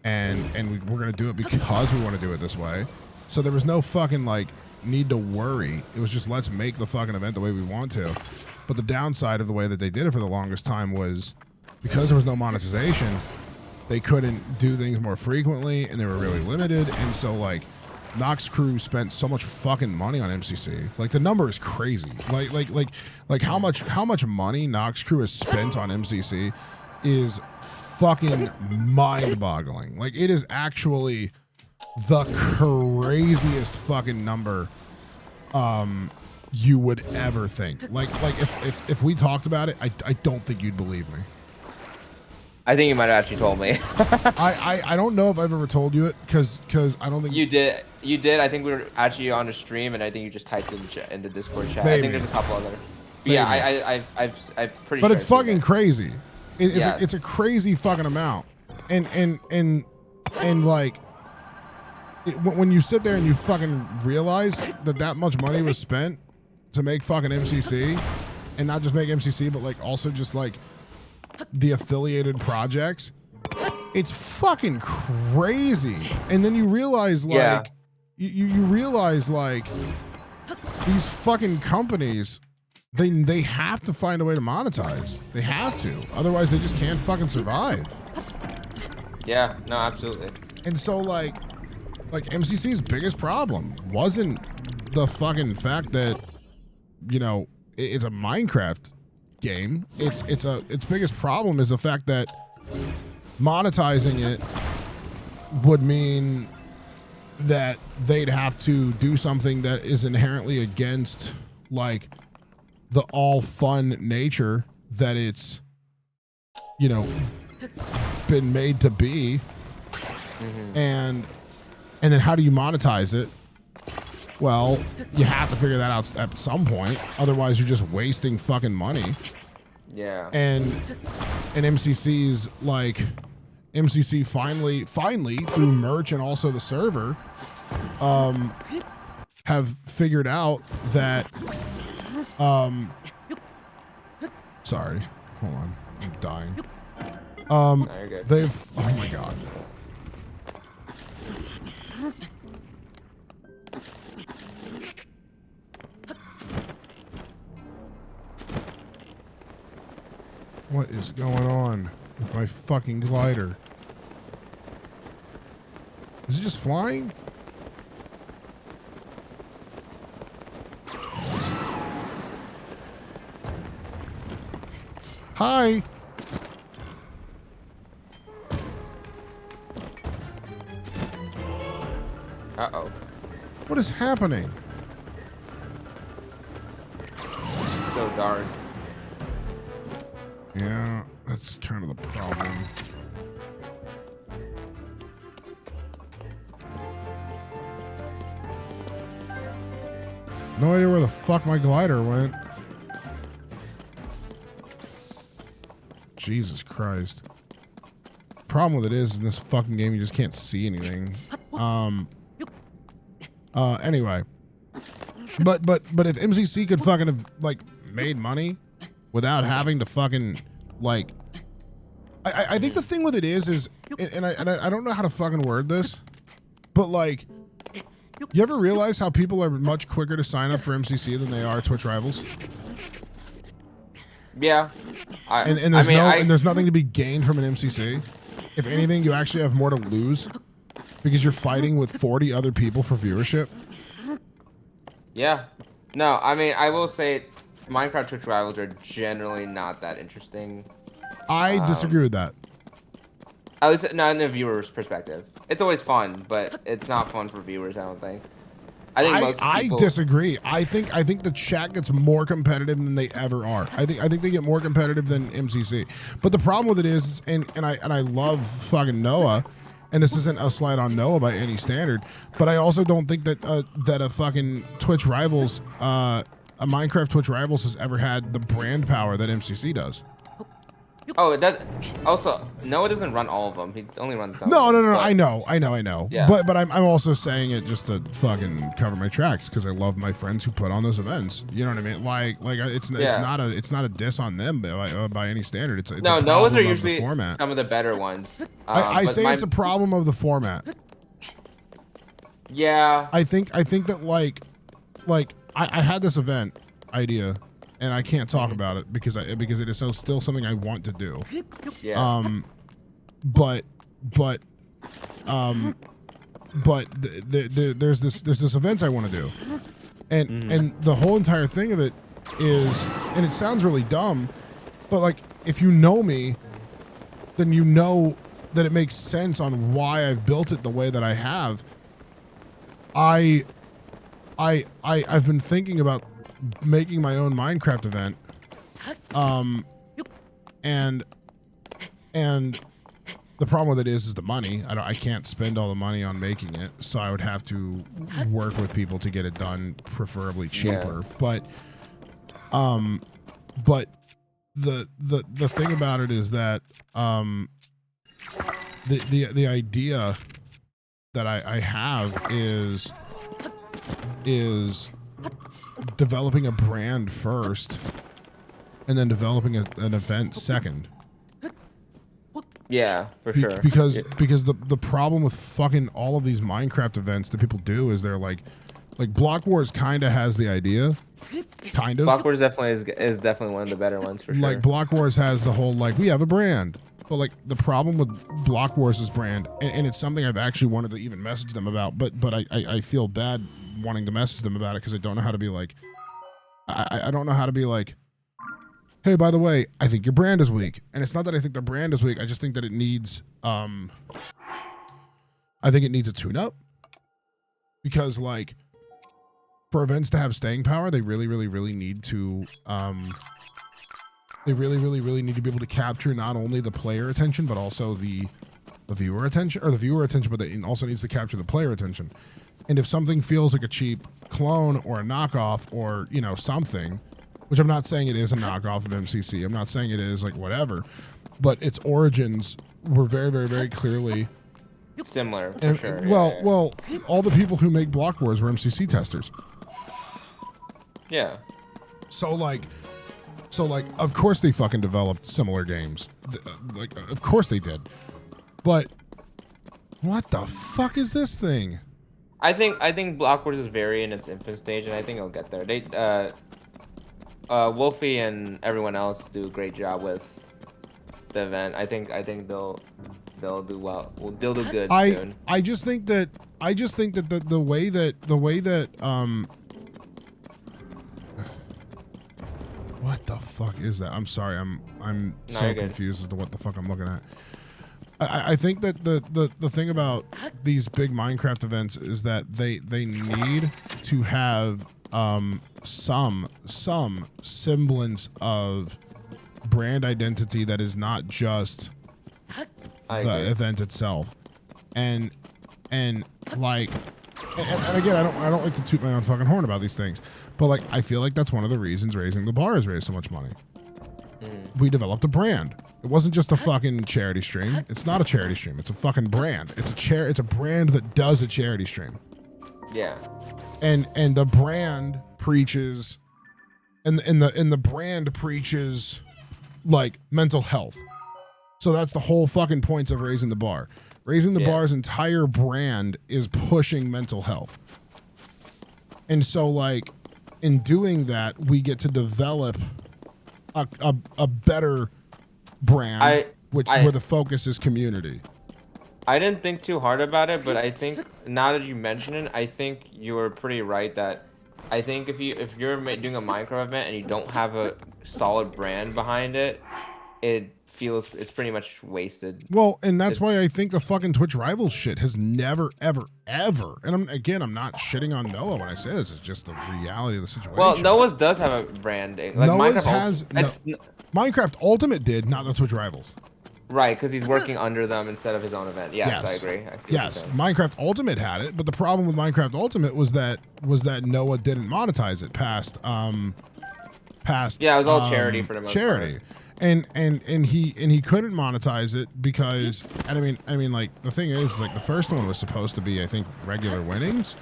and we're gonna do it because we want to do it this way. So there was no fucking like need to worry. It was just, let's make the fucking event the way we want to. But the downside of the way that they did it for the longest time was because there was no monetization, they couldn't do things more frequently, and they were really limited. And so like Nox Crew spent so much fucking money on MCC. Like the number is crazy. Like how much money Nox Crew has spent on MCC is fucking mind-boggling. Like it is actually the craziest fucking number you would ever think. Like if we talked about it, I don't think you'd believe me. I think you might have actually told me. I don't know if I've ever told you it because I don't think you did. You did. I think we were actually on a stream, and I think you just typed in the Discord chat. Maybe. I think there's a couple other. Yeah, I've pretty. But sure it's fucking crazy. Yeah. It's a crazy fucking amount, and like when you sit there and you fucking realize that much money was spent to make fucking MCC, and not just make MCC, but like also just like the affiliated projects, it's fucking crazy. And then you realize like you realize like these fucking companies, they have to find a way to monetize. They have to, otherwise they just can't fucking survive. Yeah, no, absolutely. And so like MCC's biggest problem wasn't the fucking fact that, you know, it's a Minecraft game. Its biggest problem is the fact that monetizing it would mean that they'd have to do something that is inherently against like the all fun nature that it's, you know, been made to be. Mm-hmm. And then how do you monetize it? Well, you have to figure that out at some point. Otherwise, you're just wasting fucking money. Yeah. And MCC's like MCC finally through merch and also the server, have figured out that sorry, hold on, I'm dying. No, you're good. They've oh my god. What is going on with my fucking glider? Is it just flying? Hi. What is happening? So dark. Yeah, that's kind of the problem. No idea where the fuck my glider went. Jesus Christ. Problem with it is in this fucking game you just can't see anything. Anyway. But if MCC could fucking have like made money without having to fucking like I think the thing with it is and I don't know how to fucking word this, but like you ever realize how people are much quicker to sign up for MCC than they are Twitch Rivals? Yeah. And there's nothing to be gained from an MCC. If anything, you actually have more to lose because you're fighting with 40 other people for viewership. Yeah. No, I mean, I will say Minecraft Twitch Rivals are generally not that interesting. I disagree with that. At least not in a viewer's perspective. It's always fun, but it's not fun for viewers, I don't think. I think most people... I disagree. I think the chat gets more competitive than they ever are. I think they get more competitive than MCC. But the problem with it is, and I love fucking Noah, and this isn't a slight on Noah by any standard, but I also don't think that that a fucking Twitch Rivals, a Minecraft Twitch Rivals has ever had the brand power that MCC does. Oh, it does. Also, Noah doesn't run all of them. He only runs some. No. I know. Yeah. But I'm also saying it just to fucking cover my tracks because I love my friends who put on those events. You know what I mean? Like it's not a diss on them by any standard. It's no, a Noah's are problem of the usually format. some of the better ones. I say it's a problem of the format. Yeah. I think that like I had this event idea. And I can't talk about it because it is still something I want to do. Yeah. There's this event I want to do, and the whole entire thing of it is, and it sounds really dumb, but like if you know me, then you know that it makes sense on why I've built it the way that I have. I've been thinking about making my own Minecraft event, and the problem with it is the money. I can't spend all the money on making it, so I would have to work with people to get it done, preferably cheaper. Yeah. But the thing about it is that the idea that I have is developing a brand first and then developing an event second. Yeah, for sure. Because the problem with fucking all of these Minecraft events that people do is they're like Block Wars kind of has the idea. Kind of. Block Wars definitely is definitely one of the better ones for sure. Like Block Wars has the whole like we have a brand. But like the problem with Block Wars' brand, and it's something I've actually wanted to even message them about, but I feel bad wanting to message them about it because I don't know how to be like, I don't know how to be like, hey, by the way, I think your brand is weak. And it's not that I think the brand is weak. I just think that it needs, I think it needs a tune-up. Because like, for events to have staying power, they really, really, really need to, they really, really, really need to be able to capture not only the player attention, but also the viewer attention, or the viewer attention, but it also needs to capture the player attention. And if something feels like a cheap clone or a knockoff or, you know, something, which I'm not saying it is a knockoff of MCC. I'm not saying it is like whatever, but its origins were very, very, very clearly similar. For and, sure. Well, all the people who make Block Wars were MCC testers. Yeah. So like, of course they fucking developed similar games. Like, of course they did. But what the fuck is this thing? I think Block Wars is very in its infant stage, and I think it'll get there. They, Wolfie and everyone else do a great job with the event. I think they'll do well. They'll do good soon. I just think that the way that what the fuck is that? I'm sorry. I'm so confused as to what the fuck I'm looking at. I think that the thing about these big Minecraft events is that they need to have some semblance of brand identity that is not just the event itself, and like and again, I don't like to toot my own fucking horn about these things, but like I feel like that's one of the reasons Raising the Bar has raised so much money. We developed a brand. It wasn't just a fucking charity stream. It's not a charity stream. It's a fucking brand. It's a brand that does a charity stream. Yeah. And the brand preaches, and the brand preaches like mental health. So that's the whole fucking point of Raising the Bar. Raising the Bar's entire brand is pushing mental health. And so like in doing that, we get to develop a better brand, where the focus is community. I didn't think too hard about it, but I think now that you mention it, I think you were pretty right that I think if you're doing a Minecraft event and you don't have a solid brand behind it, it's pretty much wasted. Well, and that's why I think the fucking Twitch Rivals shit has never, ever, ever. And I'm not shitting on Noah when I say this. It's just the reality of the situation. Well, Noah's does have a branding. Like Noah's Minecraft Minecraft Ultimate did, not the Twitch Rivals. Right, because he's working under them instead of his own event. Yes. I agree. Yes, Minecraft Ultimate had it, but the problem with Minecraft Ultimate was that Noah didn't monetize it past. Yeah, it was all charity for the most charity. part. And he couldn't monetize it because I mean like the thing is like the first one was supposed to be I think regular winnings.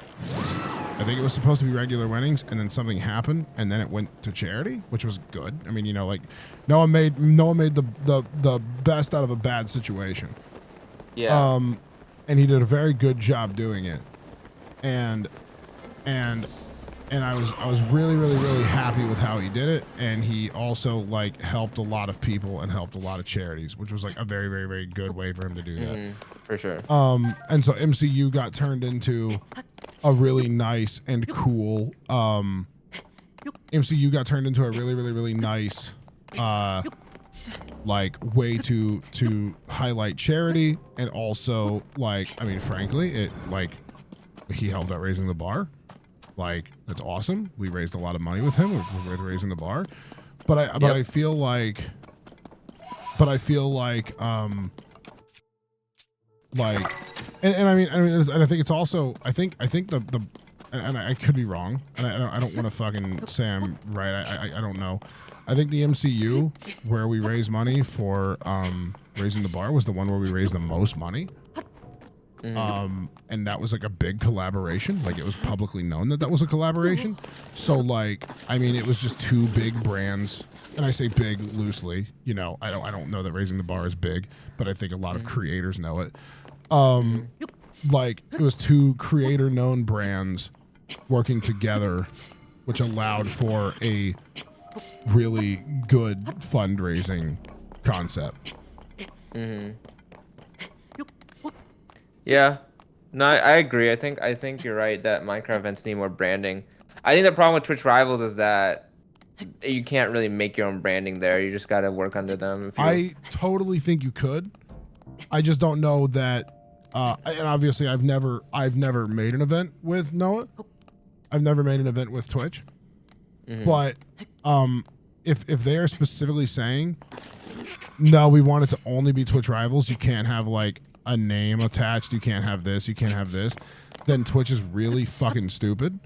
I think it was supposed to be regular winnings, and then something happened, and then it went to charity, which was good. I mean, you know, like Noah made the best out of a bad situation. Yeah. And he did a very good job doing it, and I was really happy with how he did it, and he also like helped a lot of people and helped a lot of charities, which was like a very good way for him to do that. For sure. And so MCU got turned into a really nice and cool MCU got turned into a really nice like way to highlight charity, and also like I mean frankly it like he helped out Raising the Bar. Like that's awesome. We raised a lot of money with him with Raising the Bar, but I feel like and I think it's also I think the and I could be wrong, and I don't want to fucking say I'm right. I don't know. I think the MCU where we raised money for Raising the Bar was the one where we raised the most money. And that was like a big collaboration. Like it was publicly known that was a collaboration. So like, I mean, it was just two big brands, and I say big loosely. You know, I don't know that Raising the Bar is big, but I think a lot of creators know it. Like it was two creator known brands working together, which allowed for a really good fundraising concept. Yeah, no, I agree. I think you're right that Minecraft events need more branding. I think the problem with Twitch Rivals is that you can't really make your own branding there. You just got to work under them. I totally think you could. I just don't know that. And obviously, I've never made an event with Noah. I've never made an event with Twitch. But if they are specifically saying, no, we want it to only be Twitch Rivals, you can't have like a name attached, you can't have this, you can't have this, then Twitch is really fucking stupid.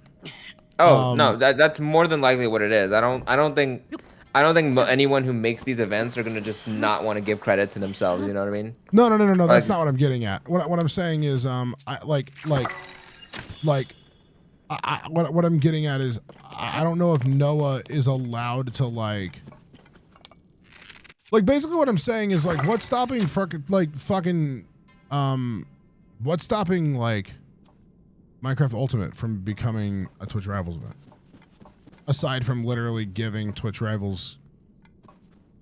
Oh no, that's more than likely what it is. I don't think anyone who makes these events are gonna just not want to give credit to themselves. You know what I mean? No. That's not what I'm getting at. What I'm saying is, what I'm getting at is, I don't know if Noah is allowed to like basically what I'm saying is like, what's stopping what's stopping like Minecraft Ultimate from becoming a Twitch Rivals event? Aside from literally giving Twitch Rivals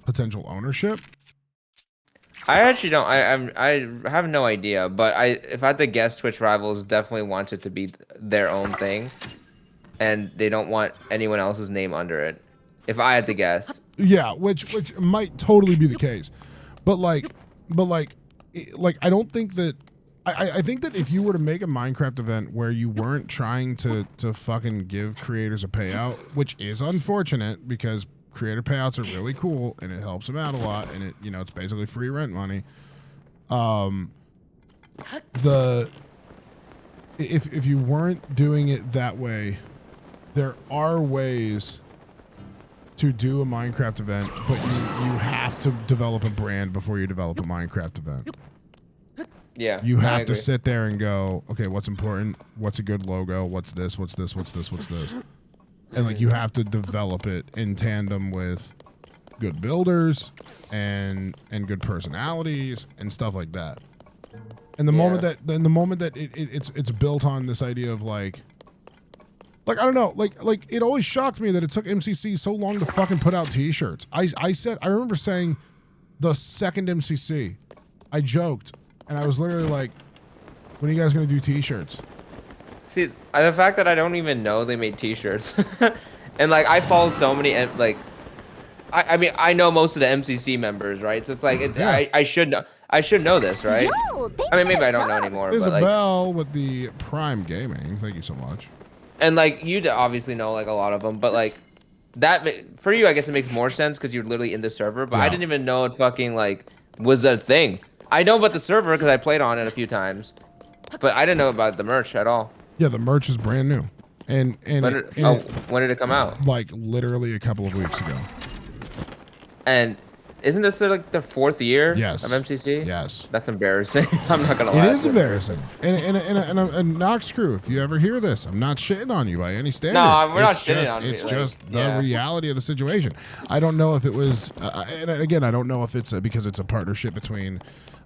potential ownership? I actually don't. I have no idea, but if I had to guess, Twitch Rivals definitely wants it to be their own thing, and they don't want anyone else's name under it. If I had to guess. Yeah, which might totally be the case, but like I don't think that I think that if you were to make a Minecraft event where you weren't trying to fucking give creators a payout, which is unfortunate because creator payouts are really cool and it helps them out a lot, and it, you know, it's basically free rent money. If you weren't doing it that way, there are ways to do a Minecraft event, but you have to develop a brand before you develop a Minecraft event. Yeah. You have to sit there and go, okay, what's important? What's a good logo? What's this? What's this? What's this? What's this? And like you have to develop it in tandem with good builders and good personalities and stuff like that. And the moment that it's built on this idea of like I don't know, like it always shocked me that it took MCC so long to fucking put out t-shirts. I remember saying the second MCC, I joked and I was literally like, when are you guys gonna do t-shirts? See, the fact that I don't even know they made t-shirts, and like I followed so many, like, I mean I know most of the MCC members, right? So it's like I should know. I should know this, right? Yo, I mean, maybe I don't know anymore. Isabel, but like, with the Prime Gaming, thank you so much. and like you obviously know like a lot of them, but like that for you, I guess it makes more sense because you're literally in the server. But I didn't even know it fucking like was a thing. I know about the server because I played on it a few times, but I didn't know about the merch at all. Yeah, the merch is brand new, and when did it come out? Like literally a couple of weeks ago. And isn't this like the fourth year Yes. of MCC? Yes. That's embarrassing. I'm not gonna lie. It is embarrassing. And Nox Crew, if you ever hear this, I'm not shitting on you by any standard. No, we're not shitting on you. It's just the reality of the situation. I don't know if it was, and again, I don't know if it's because it's a partnership between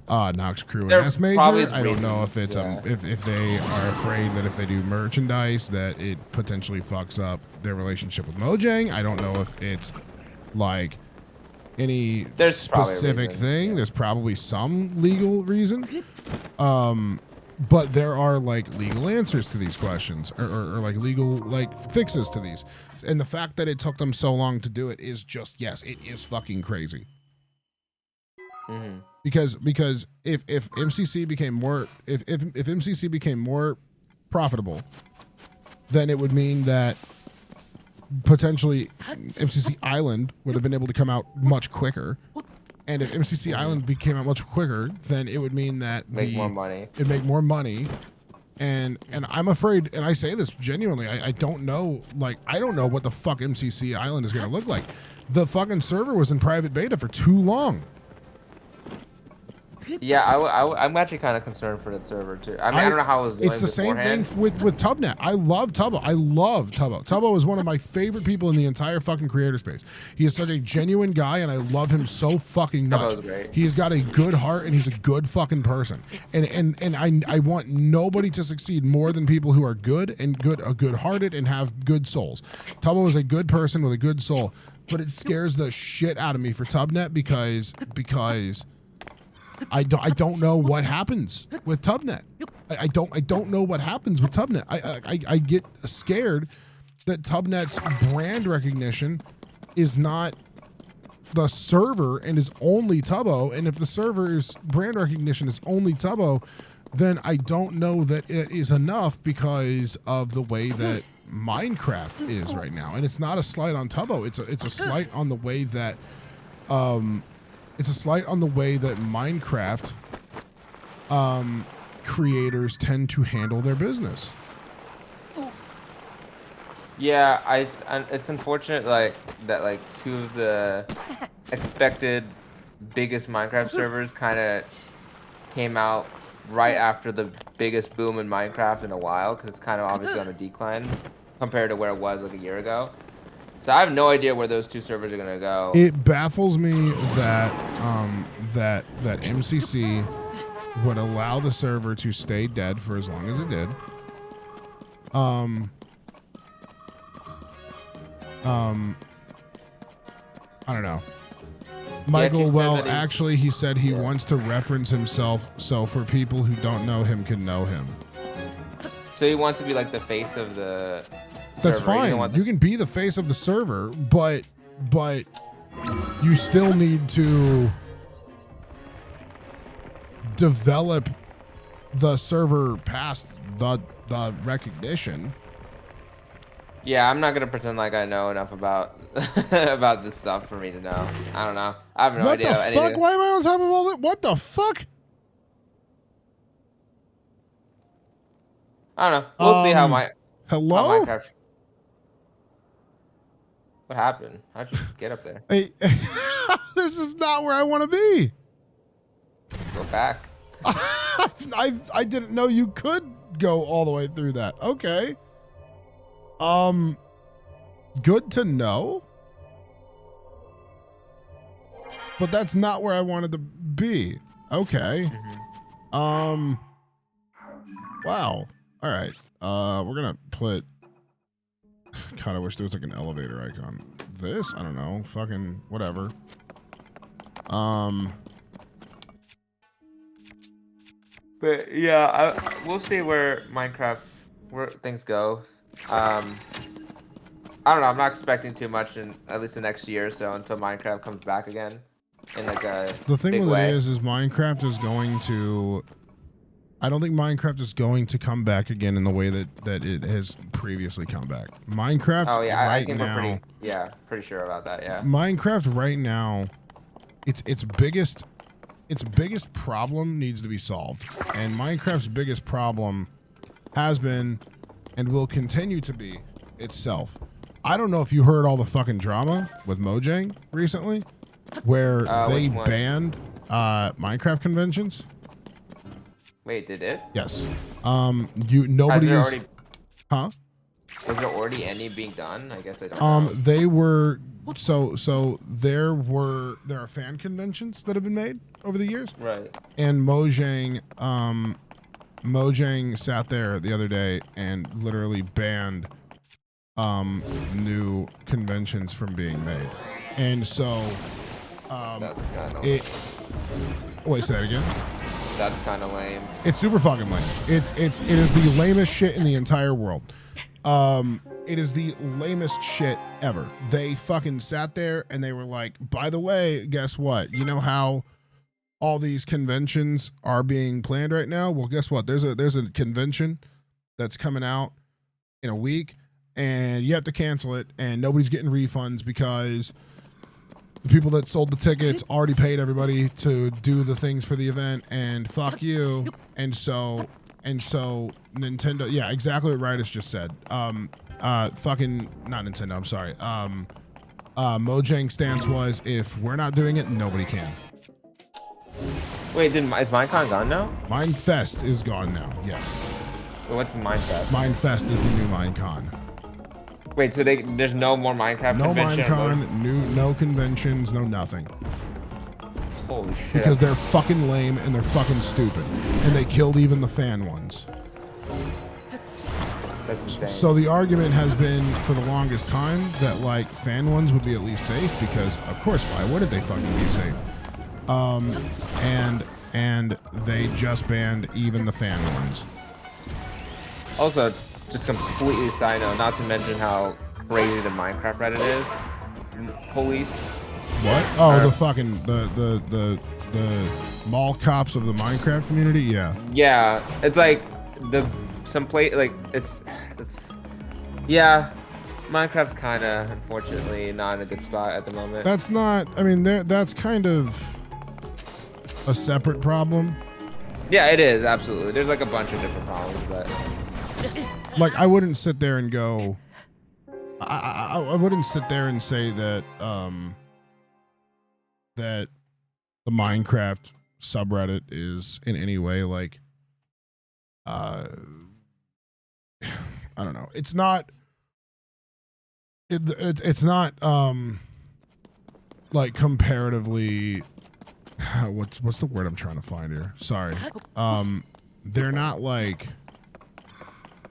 Nox Crew and S Major. I don't know if it's if they are afraid that if they do merchandise that it potentially fucks up their relationship with Mojang. I don't know if it's like any specific thing. Yeah. There's probably some legal reason. But there are like legal answers to these questions or like legal like fixes to these. And the fact that it took them so long to do it is just, yes, it is fucking crazy. Mm-hmm. Because if MCC became more if MCC became more profitable, then it would mean that potentially MCC Island would have been able to come out much quicker. And if MCC Island became out much quicker, then it would mean that it'd make more money. And I'm afraid, and I say this genuinely, I don't know, like, I don't know what the fuck MCC Island is going to look like. The fucking server was in private beta for too long. Yeah, I'm actually kind of concerned for that server too. I mean, I don't know how it was doing. It's the same thing with Tubnet. I love Tubbo. I love Tubbo. Tubbo is one of my favorite people in the entire fucking creator space. He is such a genuine guy, and I love him so fucking much. Tubbo's great. He has got a good heart, and he's a good fucking person. And I want nobody to succeed more than people who are good and good-hearted and have good souls. Tubbo is a good person with a good soul, but it scares the shit out of me for Tubnet because I don't know what happens with Tubnet. I don't know what happens with Tubnet. I get scared that Tubnet's brand recognition is not the server and is only Tubbo. And if the server's brand recognition is only Tubbo, then I don't know that it is enough because of the way that Minecraft is right now. And it's not a slight on Tubbo. It's a slight on the way that it's a slight on the way that Minecraft creators tend to handle their business. Yeah, it's unfortunate that two of the expected biggest Minecraft servers kind of came out right after the biggest boom in Minecraft in a while, because it's kind of obviously on a decline compared to where it was like a year ago. So I have no idea where those two servers are gonna go. It baffles me that that MCC would allow the server to stay dead for as long as it did. I don't know. Michael, well, actually, he said he wants to reference himself, so for people who don't know him can know him. So he wants to be like the face of the That's server. fine. You can be the face of the server, but you still need to develop the server past the recognition. Yeah, I'm not gonna pretend like I know enough about about this stuff for me to know. I don't know. I have no idea. What the fuck? Why am I on top of all that? What the fuck? I don't know. We'll see how my hello. How Minecraft. What happened? How'd you get up there? Hey, this is not where I want to be. Go back. I didn't know you could go all the way through that. Okay. Good to know. But that's not where I wanted to be. Okay. Wow. All right. We're gonna put. God, I wish there was like an elevator icon. This, I don't know. Fucking whatever. But yeah, we'll see where things go. I don't know. I'm not expecting too much in at least the next year or so until Minecraft comes back again in like a the thing big with way. it is Minecraft is going to. I don't think Minecraft is going to come back again in the way that it has previously come back. Minecraft. Oh yeah, right I think now, we're pretty sure about that. Yeah. Minecraft right now, its biggest problem needs to be solved, and Minecraft's biggest problem has been and will continue to be itself. I don't know if you heard all the fucking drama with Mojang recently, where they banned Minecraft conventions. Wait, did it? Yes. Nobody is. Already, huh? Was there already any being done? I guess I don't know. They were. So there are fan conventions that have been made over the years. Right. And Mojang sat there the other day and literally banned new conventions from being made. And so That's kind of. Wait, say that again. That's kind of lame. It's super fucking lame. It is the lamest shit in the entire world. It is the lamest shit ever. They fucking sat there and they were like, by the way, guess what? You know how all these conventions are being planned right now? Well, guess what? There's a convention that's coming out in a week and you have to cancel it and nobody's getting refunds because the people that sold the tickets already paid everybody to do the things for the event and fuck you. And so Nintendo, yeah, exactly what Rydish just said. Fucking not Nintendo, I'm sorry. Mojang's stance was if we're not doing it, nobody can. Wait, is Minecon gone now? Minefest is gone now, yes. Wait, what's Minecraft? Minefest is the new Minecon. Wait, so there's no more Minecraft No convention? Minecon, no conventions, no nothing. Holy shit. Because they're fucking lame and they're fucking stupid. And they killed even the fan ones. That's insane. So the argument has been for the longest time that like fan ones would be at least safe because of course why wouldn't they fucking be safe? And they just banned even the fan ones. Also, just completely side note, not to mention how crazy the Minecraft Reddit is. Police. What? Oh, the fucking the mall cops of the Minecraft community. Yeah. Yeah, it's like yeah. Minecraft's kind of unfortunately not in a good spot at the moment. That's not. I mean, that's kind of a separate problem. Yeah, it is absolutely. There's like a bunch of different problems, but like I wouldn't sit there and go. I wouldn't sit there and say that that the Minecraft subreddit is in any way like I don't know. It's not. It's not like comparatively. What's the word I'm trying to find here? Sorry. They're not like.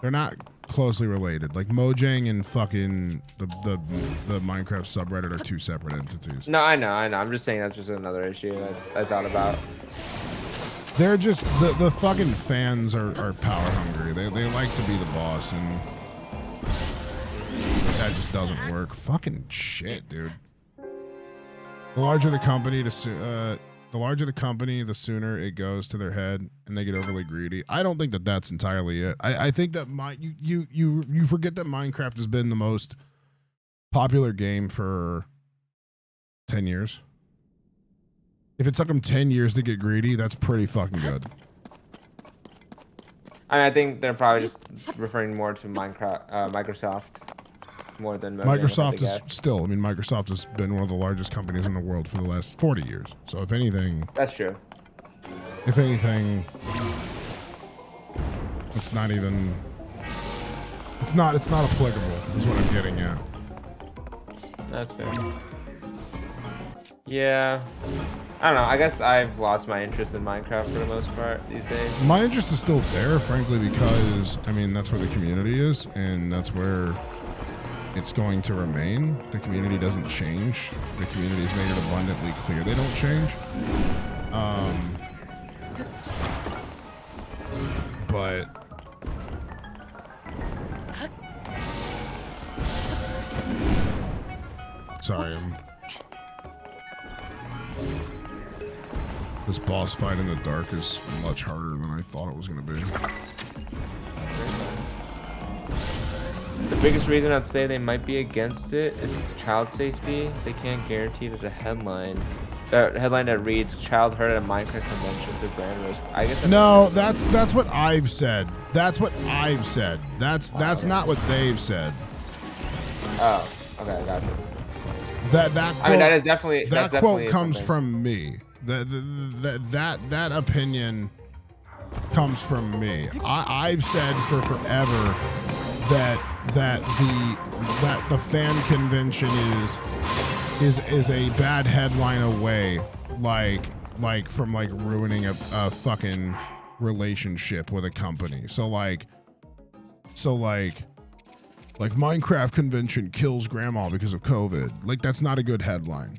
They're not closely related. Like Mojang and fucking the Minecraft subreddit are two separate entities. no, I know. I'm just saying that's just another issue I thought about. They're just the fucking fans are power hungry. They like to be the boss and that just doesn't work. Fucking shit, dude. The larger the company, the the larger the company, the sooner it goes to their head and they get overly greedy. I don't think that that's entirely it. I think that you forget that Minecraft has been the most popular game for 10 years. If it took them 10 years to get greedy, that's pretty fucking good. I mean, I think they're probably just referring more to Microsoft more than Mojang, Microsoft is still, I mean, Microsoft has been one of the largest companies in the world for the last 40 years. So if anything, that's true. If anything, it's not even, it's not applicable is what I'm getting at. That's fair. Yeah. I don't know. I guess I've lost my interest in Minecraft for the most part these days. My interest is still there, frankly, because, I mean, that's where the community is, and that's where it's going to remain. The community doesn't change. The community has made it abundantly clear they don't change. But sorry, this boss fight in the dark is much harder than I thought it was going to be. The biggest reason I'd say they might be against it is child safety. They can't guarantee that the headline that reads "Child hurt at a Minecraft convention to grand risk." I guess. No, that's what I've said. That's what I've said. That's not what they've said. Oh, okay, gotcha. That quote, I mean, that is definitely that quote definitely comes from me. That opinion comes from me. I've said for forever that the fan convention is a bad headline away, like from ruining a fucking relationship with a company. So Minecraft convention kills grandma because of COVID. Like, that's not a good headline.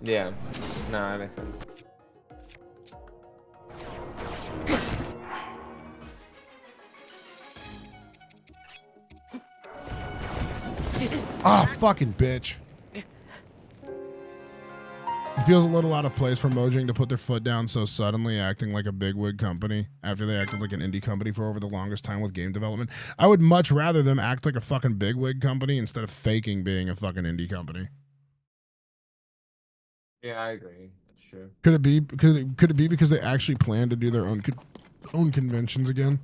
Yeah, no, that makes sense. Ah, fucking bitch. It feels a little out of place for Mojang to put their foot down so suddenly, acting like a bigwig company after they acted like an indie company for over the longest time with game development. I would much rather them act like a fucking bigwig company instead of faking being a fucking indie company. Yeah, I agree. That's true. Could it be because they actually plan to do their own conventions again?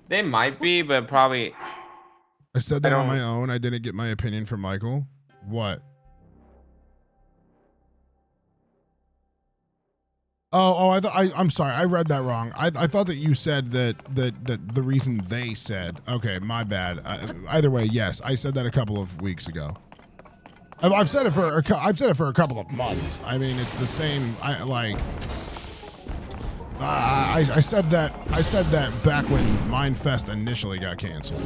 They might be, but probably. I said that on my own. I didn't get my opinion from Michael. What? I'm sorry. I read that wrong. I thought that you said that the reason they said. Okay, my bad. Either way, yes, I said that a couple of weeks ago. I've said it for a couple of months. I mean, it's the same. I said that back when Minefest initially got canceled.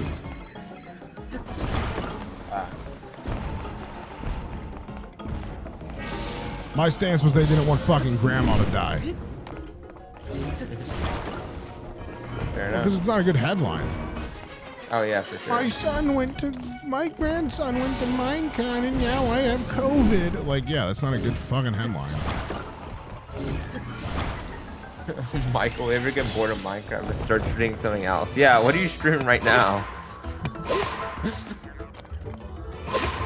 My stance was they didn't want fucking grandma to die. Fair enough. Because it's not a good headline. Oh yeah, for sure. My grandson went to Minecon and now I have COVID. Like, yeah, that's not a good fucking headline. Michael, ever get bored of Minecraft and start streaming something else? Yeah, what are you streaming right now?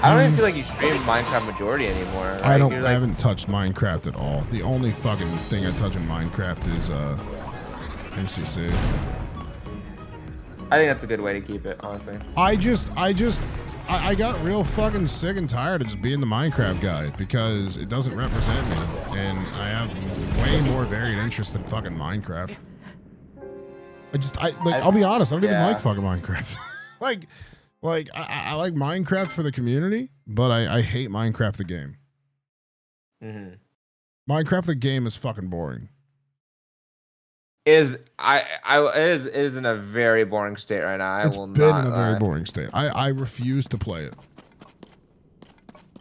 I don't even feel like you stream Minecraft majority anymore. Right? I haven't touched Minecraft at all. The only fucking thing I touch in Minecraft is MCC. I think that's a good way to keep it, honestly. I got real fucking sick and tired of just being the Minecraft guy because it doesn't represent me, and I have way more varied interests than fucking Minecraft. I'll be honest, I don't even like fucking Minecraft. I like Minecraft for the community, but I hate Minecraft the game. Mm-hmm. Minecraft the game is fucking boring. It is in a very boring state right now. It's been in a very boring state. I refuse to play it.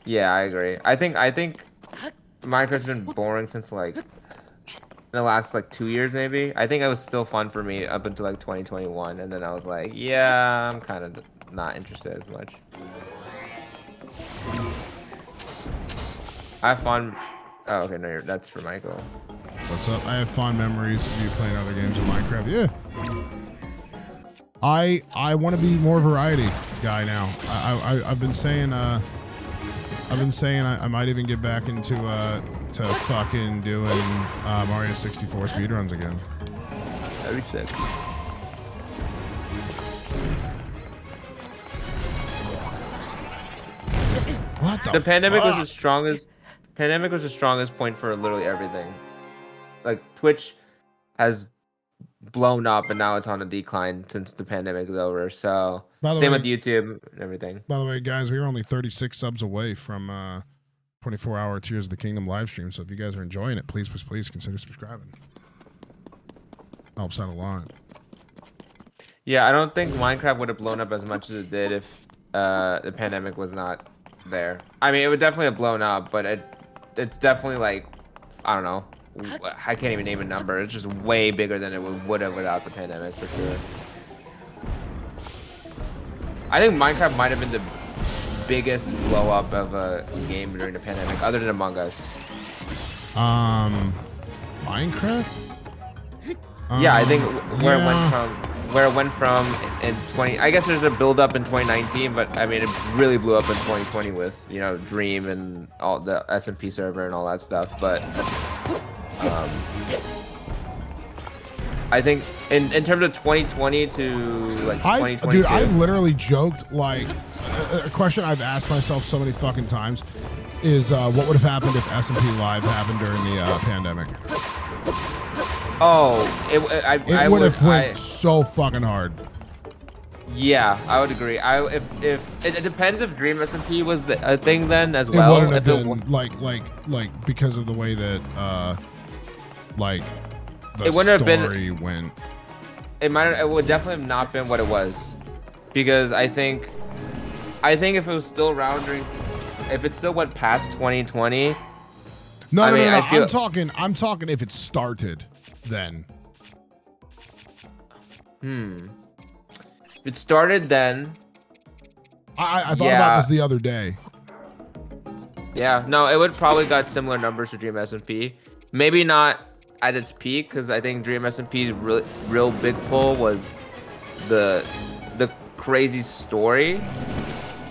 Yeah, I agree. I think Minecraft's been boring since like the last 2 years maybe. I think it was still fun for me up until 2021, and then I was like, yeah, I'm kind of not interested as much. I have fun. Oh, okay, no, that's for Michael. What's up? I have fond memories of you playing other games of Minecraft. Yeah. I want to be more variety guy now. I've been saying I might even get back into to fucking doing Mario 64 speedruns again. That'd be sick. What the pandemic was the strongest. Pandemic was the strongest point for literally everything. Like Twitch has blown up and now it's on a decline since the pandemic is over. So same with YouTube and everything. By the way, guys, we are only 36 subs away from 24-hour Tears of the Kingdom live stream. So if you guys are enjoying it, please consider subscribing. Helps out a lot. Yeah, I don't think Minecraft would have blown up as much as it did if the pandemic was not there. I mean, it would definitely have blown up, but it's definitely like, I don't know. I can't even name a number. It's just way bigger than it would have without the pandemic, for sure. I think Minecraft might have been the biggest blow up of a game during the pandemic, other than Among Us. Minecraft? Yeah, I think where it went from in 20. I guess there's a build up in 2019, but I mean it really blew up in 2020 with Dream and all the SMP server and all that stuff. But I think in terms of 2020 to like 2022, dude, I've literally joked like a question I've asked myself so many fucking times is what would have happened if SMP Live happened during the pandemic. Oh, it would have went so fucking hard. Yeah, I would agree. If it depends if Dream SMP was a thing then as well. It wouldn't have been like because of the way that like the story went. It would definitely have not been what it was, because I think if it was still around if it still went past 2020. No, I'm talking if it started then. If it started then. I thought about this the other day. Yeah, no, it would probably got similar numbers to Dream SMP. Maybe not at its peak, because I think Dream SMP's real big pull was the crazy story.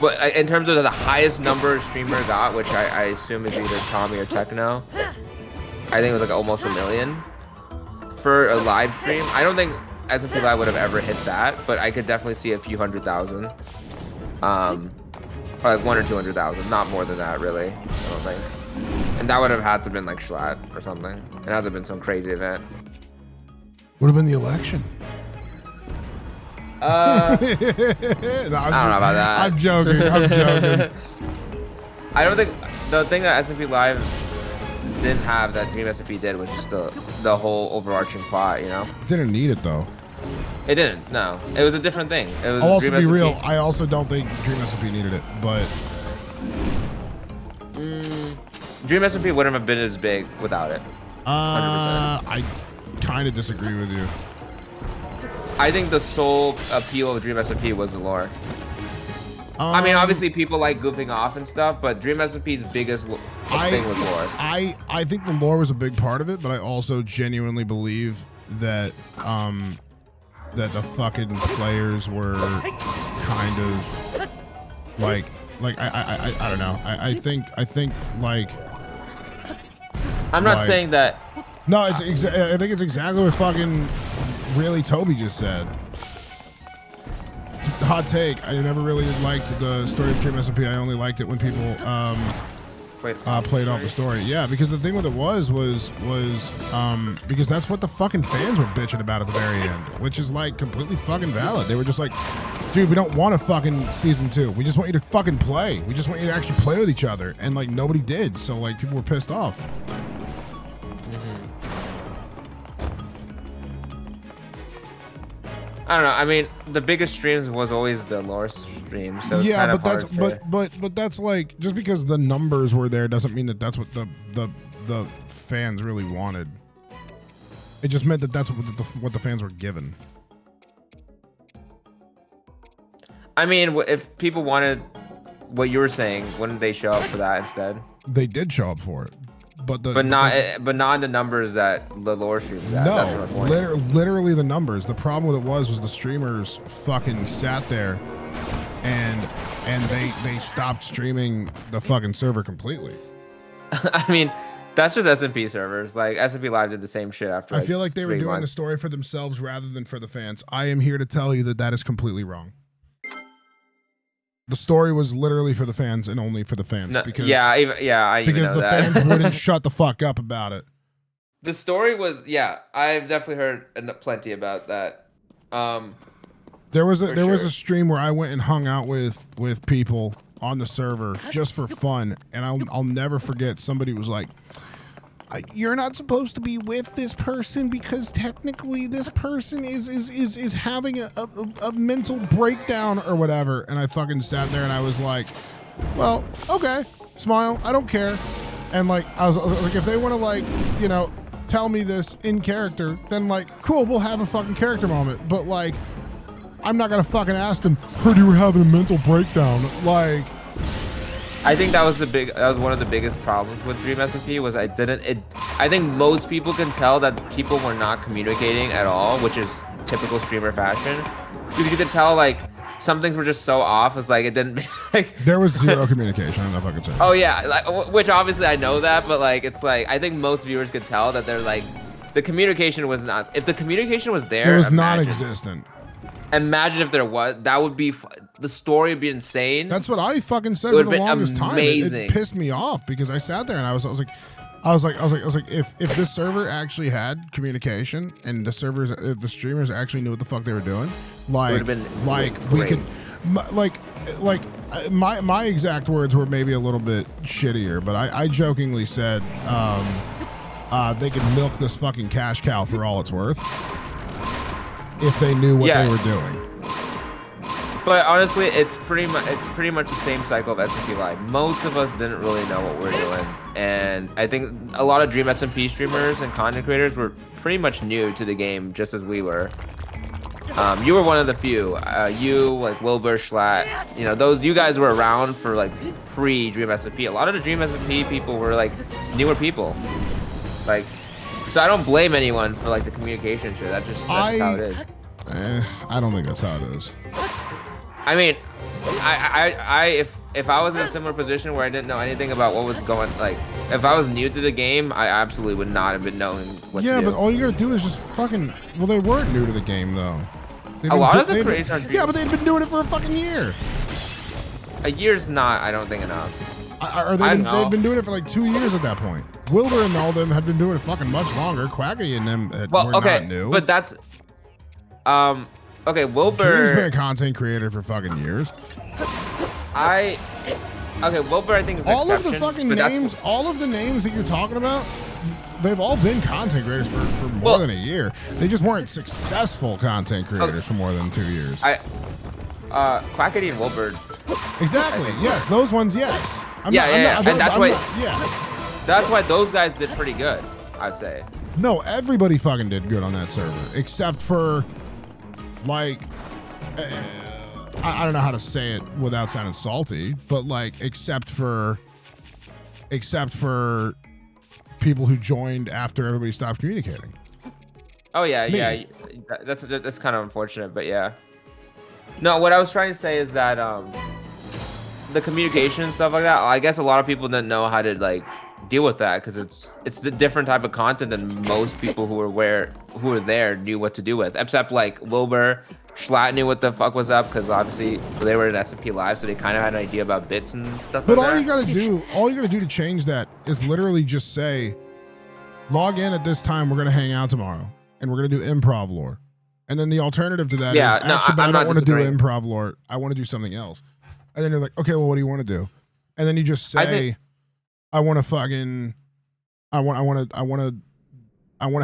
But in terms of the highest number a streamer got, which I assume is either Tommy or Techno, I think it was like almost 1 million for a live stream. I don't think SMP Live would have ever hit that, but I could definitely see a few 100,000. Probably like 100,000 or 200,000, not more than that, really. I don't think. And that would have had to been like Schlatt or something. It had to have been some crazy event. Would have been the election. No, I don't know about that. I'm joking. I don't think the thing that SMP Live didn't have that Dream SMP did was just the whole overarching plot, Didn't need it though. It didn't. No, it was a different thing. It was. I'll also be real. I also don't think Dream SMP needed it, but Dream SMP wouldn't have been as big without it. 100%. I kind of disagree with you. I think the sole appeal of Dream SMP was the lore. I mean, obviously people like goofing off and stuff, but Dream SMP's biggest thing was lore. I think the lore was a big part of it, but I also genuinely believe that that the fucking players were kind of like I don't know. I think like I'm not saying that. No, I think it's exactly what fucking really Toby just said. Hot take. I never really liked the story of Dream SMP. I only liked it when people played off the story. Yeah, because the thing with it was because that's what the fucking fans were bitching about at the very end, which is like completely fucking valid. They were just like, dude, we don't want a fucking season 2. We just want you to fucking play. We just want you to actually play with each other. And like nobody did. So like people were pissed off. I don't know. I mean, the biggest streams was always the lore stream, so it's kind of hard but that's like, just because the numbers were there doesn't mean that that's what the fans really wanted. It just meant that that's what the fans were given. I mean, if people wanted what you were saying, wouldn't they show up for that instead? They did show up for it, but not in the numbers that the lore streams at. No, literally the numbers. The problem with it was the streamers fucking sat there, and they stopped streaming the fucking server completely. I mean, that's just SMP servers. Like SMP Live did the same shit after. I feel like they were doing the story for themselves rather than for the fans. I am here to tell you that is completely wrong. The story was literally for the fans and only for the fans. No, because because the fans wouldn't shut the fuck up about it. The story was I've definitely heard plenty about that. There was a stream where I went and hung out with people on the server just for fun, and I'll never forget. Somebody was like, "You're not supposed to be with this person because technically this person is having a mental breakdown or whatever." And I fucking sat there and I was like, "Well, okay, smile. I don't care." And like I was like, if they want to like tell me this in character, then like cool, we'll have a fucking character moment. But like, I'm not gonna fucking ask them, "Heard you were having a mental breakdown." Like, I think that was one of the biggest problems with Dream SMP was I think most people can tell that people were not communicating at all, which is typical streamer fashion. Because you could tell like some things were just so off. It's like it didn't like there was zero communication. I don't know if I could say. Oh yeah, like, which obviously I know that, but like it's like I think most viewers could tell that they're like the communication was not. If the communication was there, it was non-existent. Imagine if there was. That would be the story would be insane. That's what I fucking said for the longest time. It pissed me off because I sat there and I was like, if this server actually had communication and if the streamers actually knew what the fuck they were doing, my exact words were maybe a little bit shittier, but I jokingly said they could milk this fucking cash cow for all it's worth if they knew what they were doing. But honestly, it's pretty much the same cycle of SMP Live. Most of us didn't really know what we're doing, and I think a lot of Dream SMP streamers and content creators were pretty much new to the game, just as we were. You were one of the few. You, like Wilbur, Schlatt, you guys were around for like pre-Dream SMP. A lot of the Dream SMP people were like newer people, like. So I don't blame anyone for like the communication shit. That's how it is. I don't think that's how it is. I mean, if I was in a similar position where I didn't know anything about what was going, like if I was new to the game, I absolutely would not have been knowing what to do. Yeah, but all you gotta do is just fucking. Well, they weren't new to the game though. A lot of the creators on Dream. Yeah, but they've been doing it for a fucking year. A year's not, I don't think, enough. They've been doing it for like 2 years at that point. Wilbur and all them have been doing it fucking much longer. Quackity and them were not new. But that's okay. Wilbur. Dream's been a content creator for fucking years. Wilbur I think is an all exception, of the fucking names. All of the names that you're talking about, they've all been content creators for more than a year. They just weren't successful content creators for more than 2 years. Quackity and Wilbur. Exactly. Yes, those ones. Yes. That's why those guys did pretty good, I'd say. No, everybody fucking did good on that server, except for, like, I don't know how to say it without sounding salty, but like, except for people who joined after everybody stopped communicating. Oh yeah. That's kind of unfortunate, but yeah. No, what I was trying to say is that the communication and stuff like that, I guess a lot of people didn't know how to like deal with that because it's the different type of content than most people who were there knew what to do with, except like Wilbur. Schlatt knew what the fuck was up because obviously they were in SMP Live, so they kind of had an idea about bits and stuff. But like all you gotta do to change that is literally just say, log in at this time. We're gonna hang out tomorrow, and we're gonna do improv lore. And then the alternative to that is, actually, but I don't want to do improv lore. I want to do something else. And then they're like, okay, well, what do you want to do? And then you just say, I want to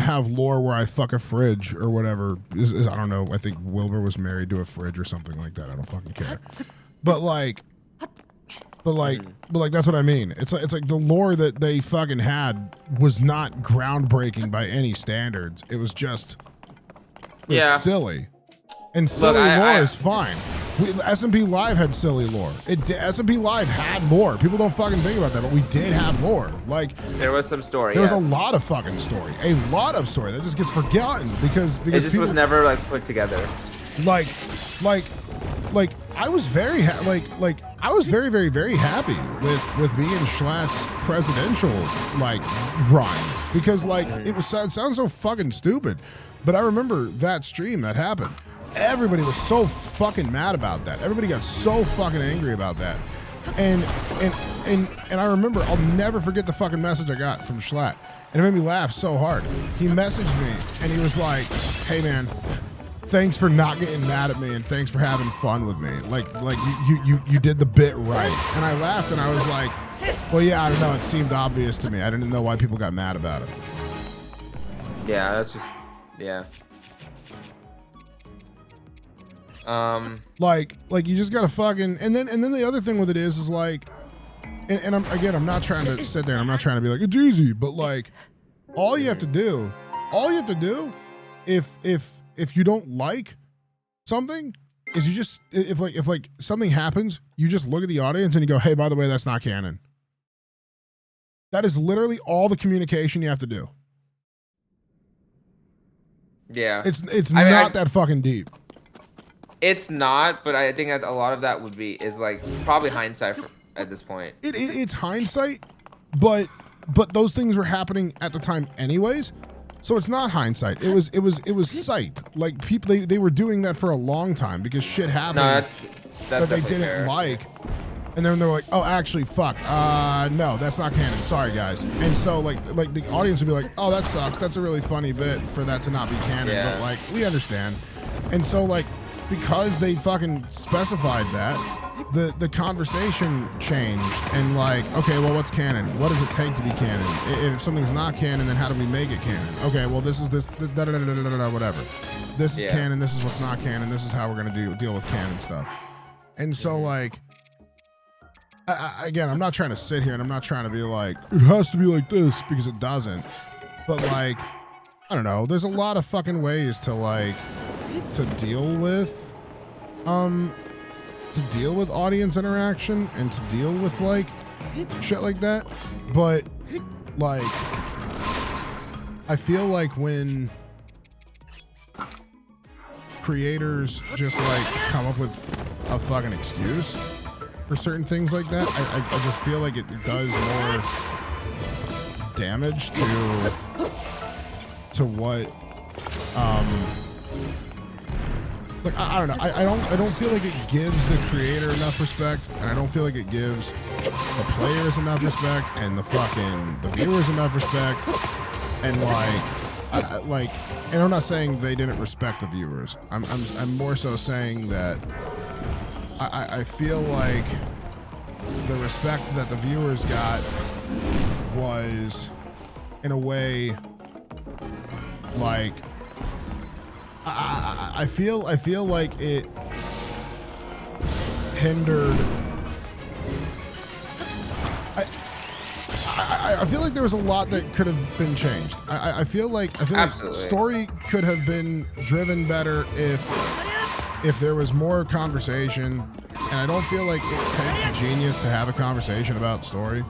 have lore where I fuck a fridge or whatever. I don't know. I think Wilbur was married to a fridge or something like that. I don't fucking care. But that's what I mean. It's like the lore that they fucking had was not groundbreaking by any standards. It was just silly. And silly lore is fine. SMP Live had silly lore. SMP Live had lore. People don't fucking think about that, but we did have lore. Like there was some story. There was a lot of fucking story. A lot of story that just gets forgotten because it just people, was never like put together. Like I was very I was very very happy with being Schlatt's presidential like run because like it sounds so fucking stupid, but I remember that stream that happened. Everybody was so fucking mad about that. Everybody got so fucking angry about that. And I remember, I'll never forget the fucking message I got from Schlatt. And it made me laugh so hard. He messaged me and he was like, "Hey man, thanks for not getting mad at me and thanks for having fun with me. Like you did the bit right." And I laughed and I was like, "Well, yeah, I don't know. It seemed obvious to me. I didn't know why people got mad about it." Yeah, that's just yeah. Like you just gotta fucking and then the other thing with it is like and I'm not trying to sit there and I'm not trying to be like it's easy, but like all you have to do if you don't like something is you just if like something happens, you just look at the audience and you go, "Hey, by the way, that's not canon." That is literally all the communication you have to do. Yeah. It's not that fucking deep. It's not, but I think that a lot of that is like probably hindsight at this point. It's hindsight, but those things were happening at the time anyways, so it's not hindsight. It was sight. Like people they were doing that for a long time because shit happened that's that they didn't fair. like, and then they're like, "Oh, actually, fuck, no, that's not canon. Sorry, guys." And so like the audience would be like, "Oh, that sucks. That's a really funny bit for that to not be canon." Yeah. But like we understand, and so like. Because they fucking specified that, the conversation changed and like, okay, well, what's canon? What does it take to be canon? If something's not canon, then how do we make it canon? Okay, well, this is whatever. This is canon. This is what's not canon. This is how we're gonna deal with canon stuff. And so like, again, I'm not trying to sit here and I'm not trying to be like it has to be like this because it doesn't. But like, I don't know. There's a lot of fucking ways to like. To deal with audience interaction and to deal with like shit like that, but like I feel like when creators just like come up with a fucking excuse for certain things like that, I just feel like it does more damage to what like I don't know. I don't feel like it gives the creator enough respect, and I don't feel like it gives the players enough respect, and the viewers enough respect, and and I'm not saying they didn't respect the viewers. I'm more so saying that I feel like the respect that the viewers got was in a way like. I feel like it hindered. I feel like there was a lot that could have been changed. I feel like story could have been driven better if there was more conversation, and I don't feel like it takes a genius to have a conversation about story.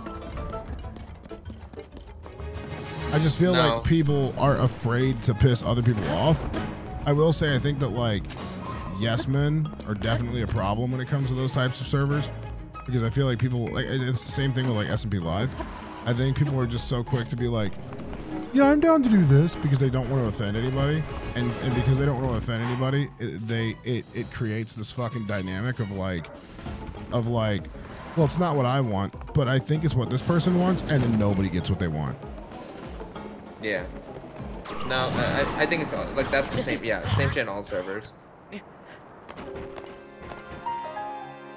I just feel like people are afraid to piss other people off. I will say I think that like yes men are definitely a problem when it comes to those types of servers because I feel like people like it's the same thing with like SMP Live. I think people are just so quick to be like, yeah, I'm down to do this because they don't want to offend anybody, and because they don't want to offend anybody, it creates this fucking dynamic of like, well, it's not what I want, but I think it's what this person wants, and then nobody gets what they want. Yeah. No, I think it's like that's the same. Yeah, same shit on all servers.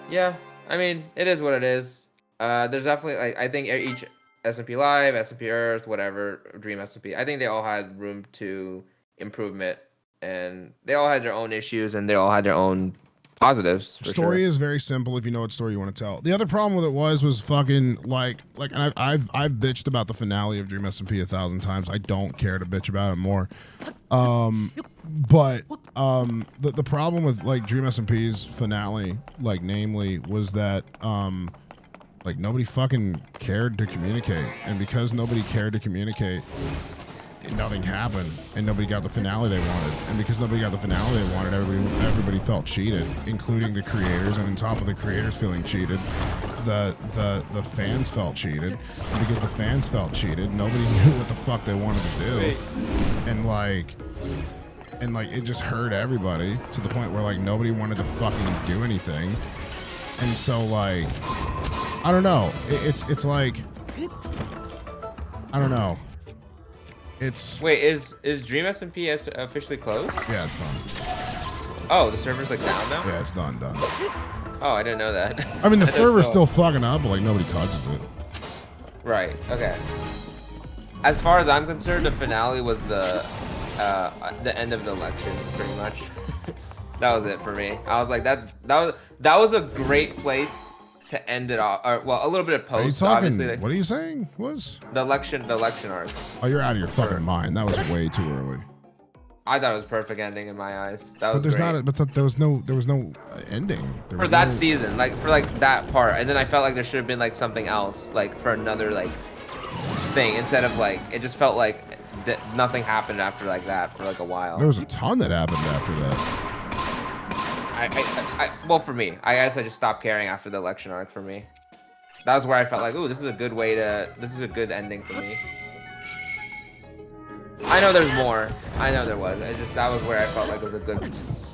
Yeah, I mean, it is what it is. There's definitely like I think each SMP Live, SMP Earth, whatever, Dream SMP, I think they all had room to improvement, and they all had their own issues, and they all had their own positives. For Story sure. is very simple if you know what story you want to tell. The other problem with it was fucking and I've bitched about the finale of Dream SMP 1,000 times. I don't care to bitch about it more. But the problem with like Dream SMP's finale, like namely, was that like nobody fucking cared to communicate, and because nobody cared to communicate, nothing happened, and nobody got the finale they wanted. And because nobody got the finale they wanted, everybody felt cheated, including the creators. And on top of the creators feeling cheated, the fans felt cheated. And because the fans felt cheated, nobody knew what the fuck they wanted to do. And like it just hurt everybody to the point where like nobody wanted to fucking do anything. And so like I don't know. It's like I don't know. It's Wait, is Dream SMP officially closed? Yeah, it's done. Oh, the server's like down now? Yeah, it's done. Oh, I didn't know that. I mean, the server's still fucking up, but like nobody touches it. Right. Okay. As far as I'm concerned, the finale was the end of the elections, pretty much. That was it for me. I was like that was a great place to end it off. Or, well, a little bit of post. Are you talking, obviously. Like, what are you saying? Was the election arc? Oh, you're out of your fucking mind. That was way too early. I thought it was a perfect ending in my eyes. That But was there's great. not. There was no ending. There For was that no- season, like for like that part, and then I felt like there should have been like something else, like for another like thing, instead of like it just felt like nothing happened after like that for like a while. There was a ton that happened after that. Well, for me, I guess I just stopped caring after the election arc. For me, that was where I felt like, ooh, this is a good ending for me. I know there's more. I know there was. It's just that was where I felt like it was a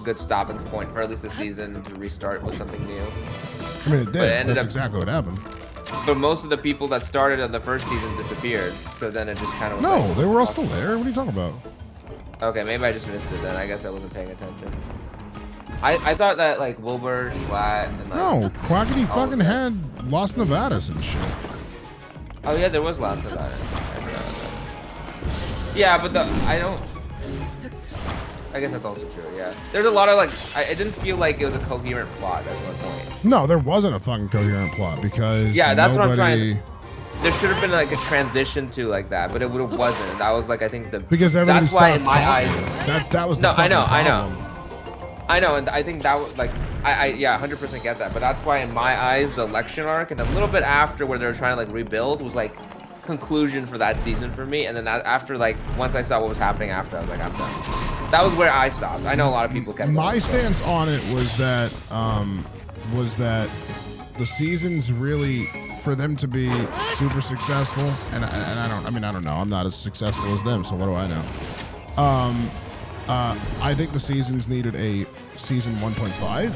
good stopping point for at least a season to restart with something new. I mean, it But did. it ended That's up- exactly what happened. But most of the people that started on the first season disappeared, so then it just kind of was No, like, they were all still there. What are you talking about? Okay, maybe I just missed it then. I guess I wasn't paying attention. I thought that like Wilbur, Schlatt, and like No, Quackity all of fucking them. had Las Nevadas and shit. Oh yeah, there was lots of that. I forgot about that. Yeah, but I guess that's also true. Yeah, there's a lot of like it didn't feel like it was a coherent plot. That's my point. No, there wasn't a fucking coherent plot because Yeah, that's what I'm trying nobody- There should have been like a transition to like that, but it wasn't. That was like I think the Because everybody that's why stopped in my talking. eyes. That was the No, I know, fucking I know. problem. I know, and I think that was like, yeah, 100% get that. But that's why, in my eyes, the election arc and a little bit after where they were trying to like rebuild was like conclusion for that season for me. And then after like once I saw what was happening after, I was like, I'm done. That was where I stopped. I know a lot of people kept. My going, stance on it was that the seasons really, for them to be super successful, and I don't know. I'm not as successful as them, so what do I know? I think the seasons needed a season 1.5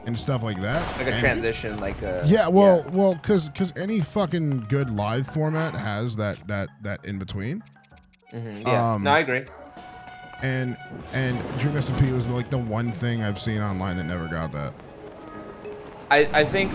and stuff like that. like a And- transition, like a. Yeah, well, because any fucking good live format has that in between. Yeah. No, I agree. And Dream SMP was like the one thing I've seen online that never got that. I think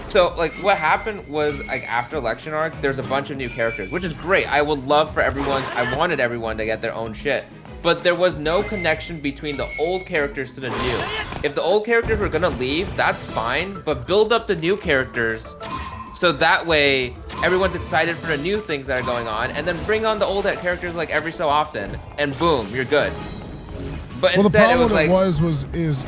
so. Like what happened was like after election arc, there's a bunch of new characters, which is great. I would love for everyone. I wanted everyone to get their own shit, but there was no connection between the old characters to the new. If the old characters were gonna leave, that's fine, but build up the new characters, so that way everyone's excited for the new things that are going on, and then bring on the old characters like every so often, and boom, you're good. But Well, the instead, it problem was like. is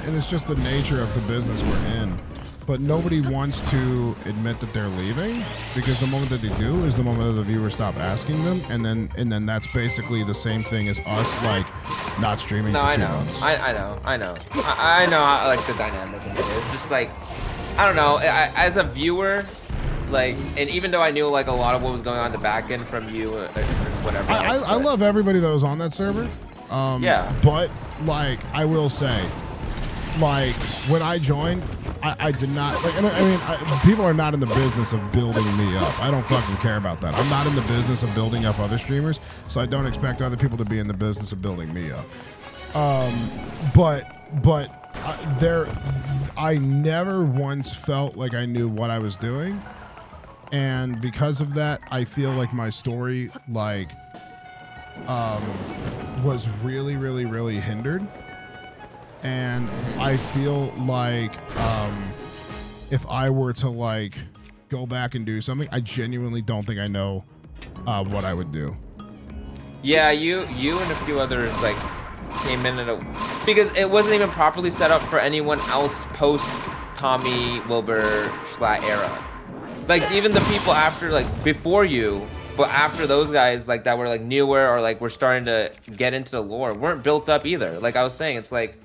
and it's just the nature of the business we're in. But nobody wants to admit that they're leaving, because the moment that they do is the moment that the viewers stop asking them, and then that's basically the same thing as us like not streaming No, for I 2 know. months. I know. I know how, like the dynamic of it is. Just like, I don't know. As a viewer, like, and even though I knew like a lot of what was going on in the back end from you, or whatever. else, I but- love everybody that was on that server. Yeah. But like I will say, like when I joined, I did not like. I mean, people are not in the business of building me up. I don't fucking care about that. I'm not in the business of building up other streamers, so I don't expect other people to be in the business of building me up. But I never once felt like I knew what I was doing, and because of that, I feel like my story was really hindered. and I feel like if I were to like go back and do something, I genuinely don't think I know what I would do. Yeah, you and a few others like came in because it wasn't even properly set up for anyone else post Tommy Wilbur Schlatt era. Like even the people after, like before you, but after those guys like that were like newer or like were starting to get into the lore weren't built up either. Like I was saying, it's like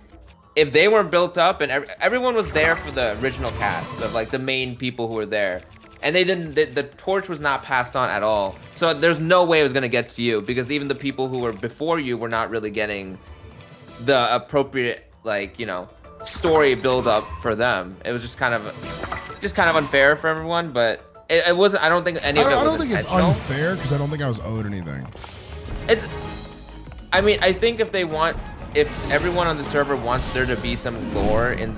if they weren't built up and everyone was there for the original cast of like the main people who were there, and they didn't, the torch was not passed on at all. So there's no way it was gonna get to you because even the people who were before you were not really getting the appropriate like, you know, story build up for them. It was just kind of unfair for everyone, but it wasn't. I don't think any of it was I don't think it's intentional. unfair because I don't think I was owed anything. It's. I mean, I think if everyone on the server wants there to be some lore in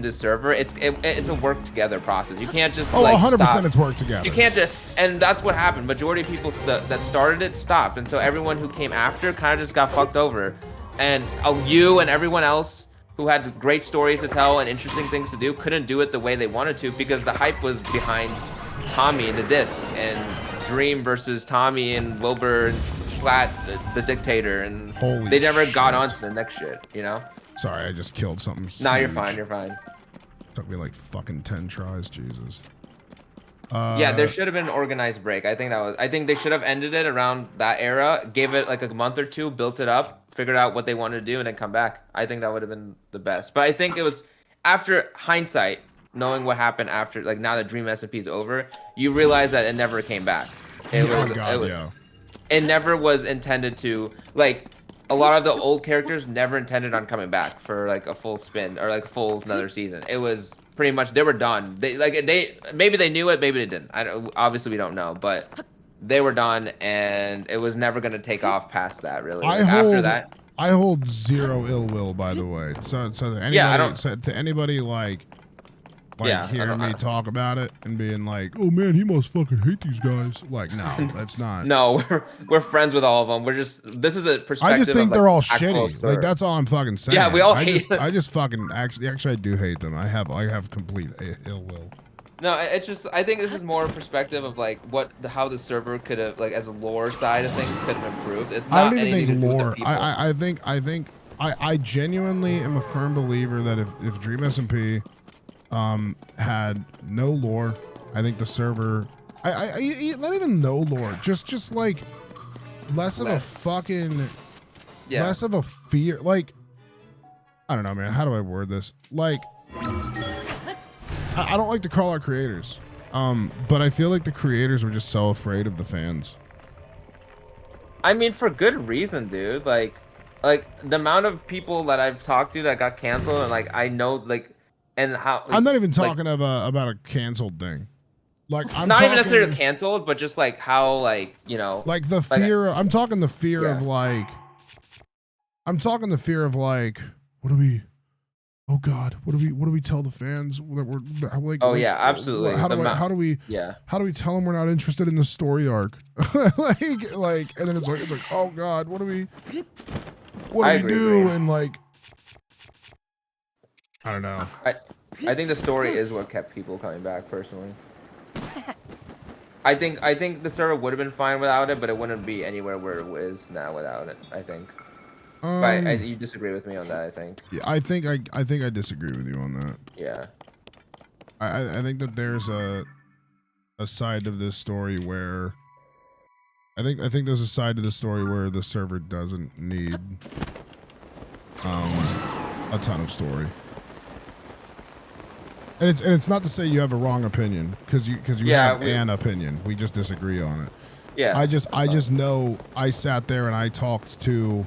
the server, it's a work together process. You can't just 100% it's work together. You can't just, and that's what happened. Majority of people that started it stopped, and so everyone who came after kind of just got fucked over, and you and everyone else who had great stories to tell and interesting things to do couldn't do it the way they wanted to because the hype was behind Tommy and the discs and Dream versus Tommy and Wilbur and Schlatt, the dictator, and they never got on to the next shit, you know? Sorry, I just killed something. Nah, you're fine, you're fine. Took me like fucking 10 tries, Jesus. Yeah, there should have been an organized break. I think they should have ended it around that era, gave it like a month or two, built it up, figured out what they wanted to do, and then come back. I think that would have been the best. But I think it was after hindsight, knowing what happened after, like now that Dream SMP is over, you realize that it never came back. It never was intended to, like, a lot of the old characters never intended on coming back for like a full spin or like full another season. It was pretty much they were done. They maybe they knew it, maybe they didn't. Obviously we don't know, but they were done, and it was never gonna take off past that. Really, after that, I hold zero ill will. By the way, so that anybody, to anybody like hearing me talk about it and being like, oh man, he must fucking hate these guys. Like, no, that's not. No, we're friends with all of them. This is a perspective. I just think of, they're like, all shitty. Like, that's all I'm fucking saying. Yeah, we all hate them. I just fucking actually I do hate them. I have complete ill will. No, it's just, I think this is more a perspective of like how the server could have, like, as a lore side of things could have improved. It's not I don't even think lore. I genuinely am a firm believer that if Dream SMP had no lore, I think the server, not even no lore, just like less of a fucking, less of a fear. Like, I don't know, man. How do I word this? Like, I don't like to call out creators, but I feel like the creators were just so afraid of the fans. I mean, for good reason, dude. Like the amount of people that I've talked to that got canceled, and like I know, like, and how. Like, I'm not even talking about a canceled thing. Like, I'm not talking, even necessarily canceled, but just like how, like, you know, like the fear. I'm talking the fear of like. I'm talking the fear of like, what do we? Oh God, what do we tell the fans that we're like? Oh yeah, absolutely. How do we tell them we're not interested in the story arc? like, and then it's like, oh God, what do we do? And like, I don't know. I think the story is what kept people coming back. Personally, I think the server would have been fine without it, but it wouldn't be anywhere where it is now without it. I think. But you disagree with me on that, I think. Yeah, I think I disagree with you on that. Yeah. I think that there's a side of this story where I think there's a side to the story where the server doesn't need a ton of story. And it's not to say you have a wrong opinion, because you have an opinion. We just disagree on it. Yeah. I just know I sat there and I talked to,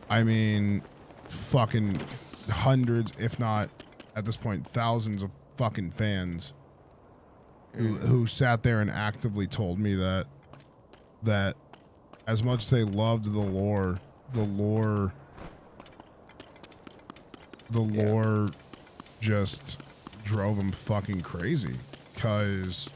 I mean, fucking hundreds, if not at this point thousands of fucking fans who sat there and actively told me that as much as they loved the lore just drove them fucking crazy, because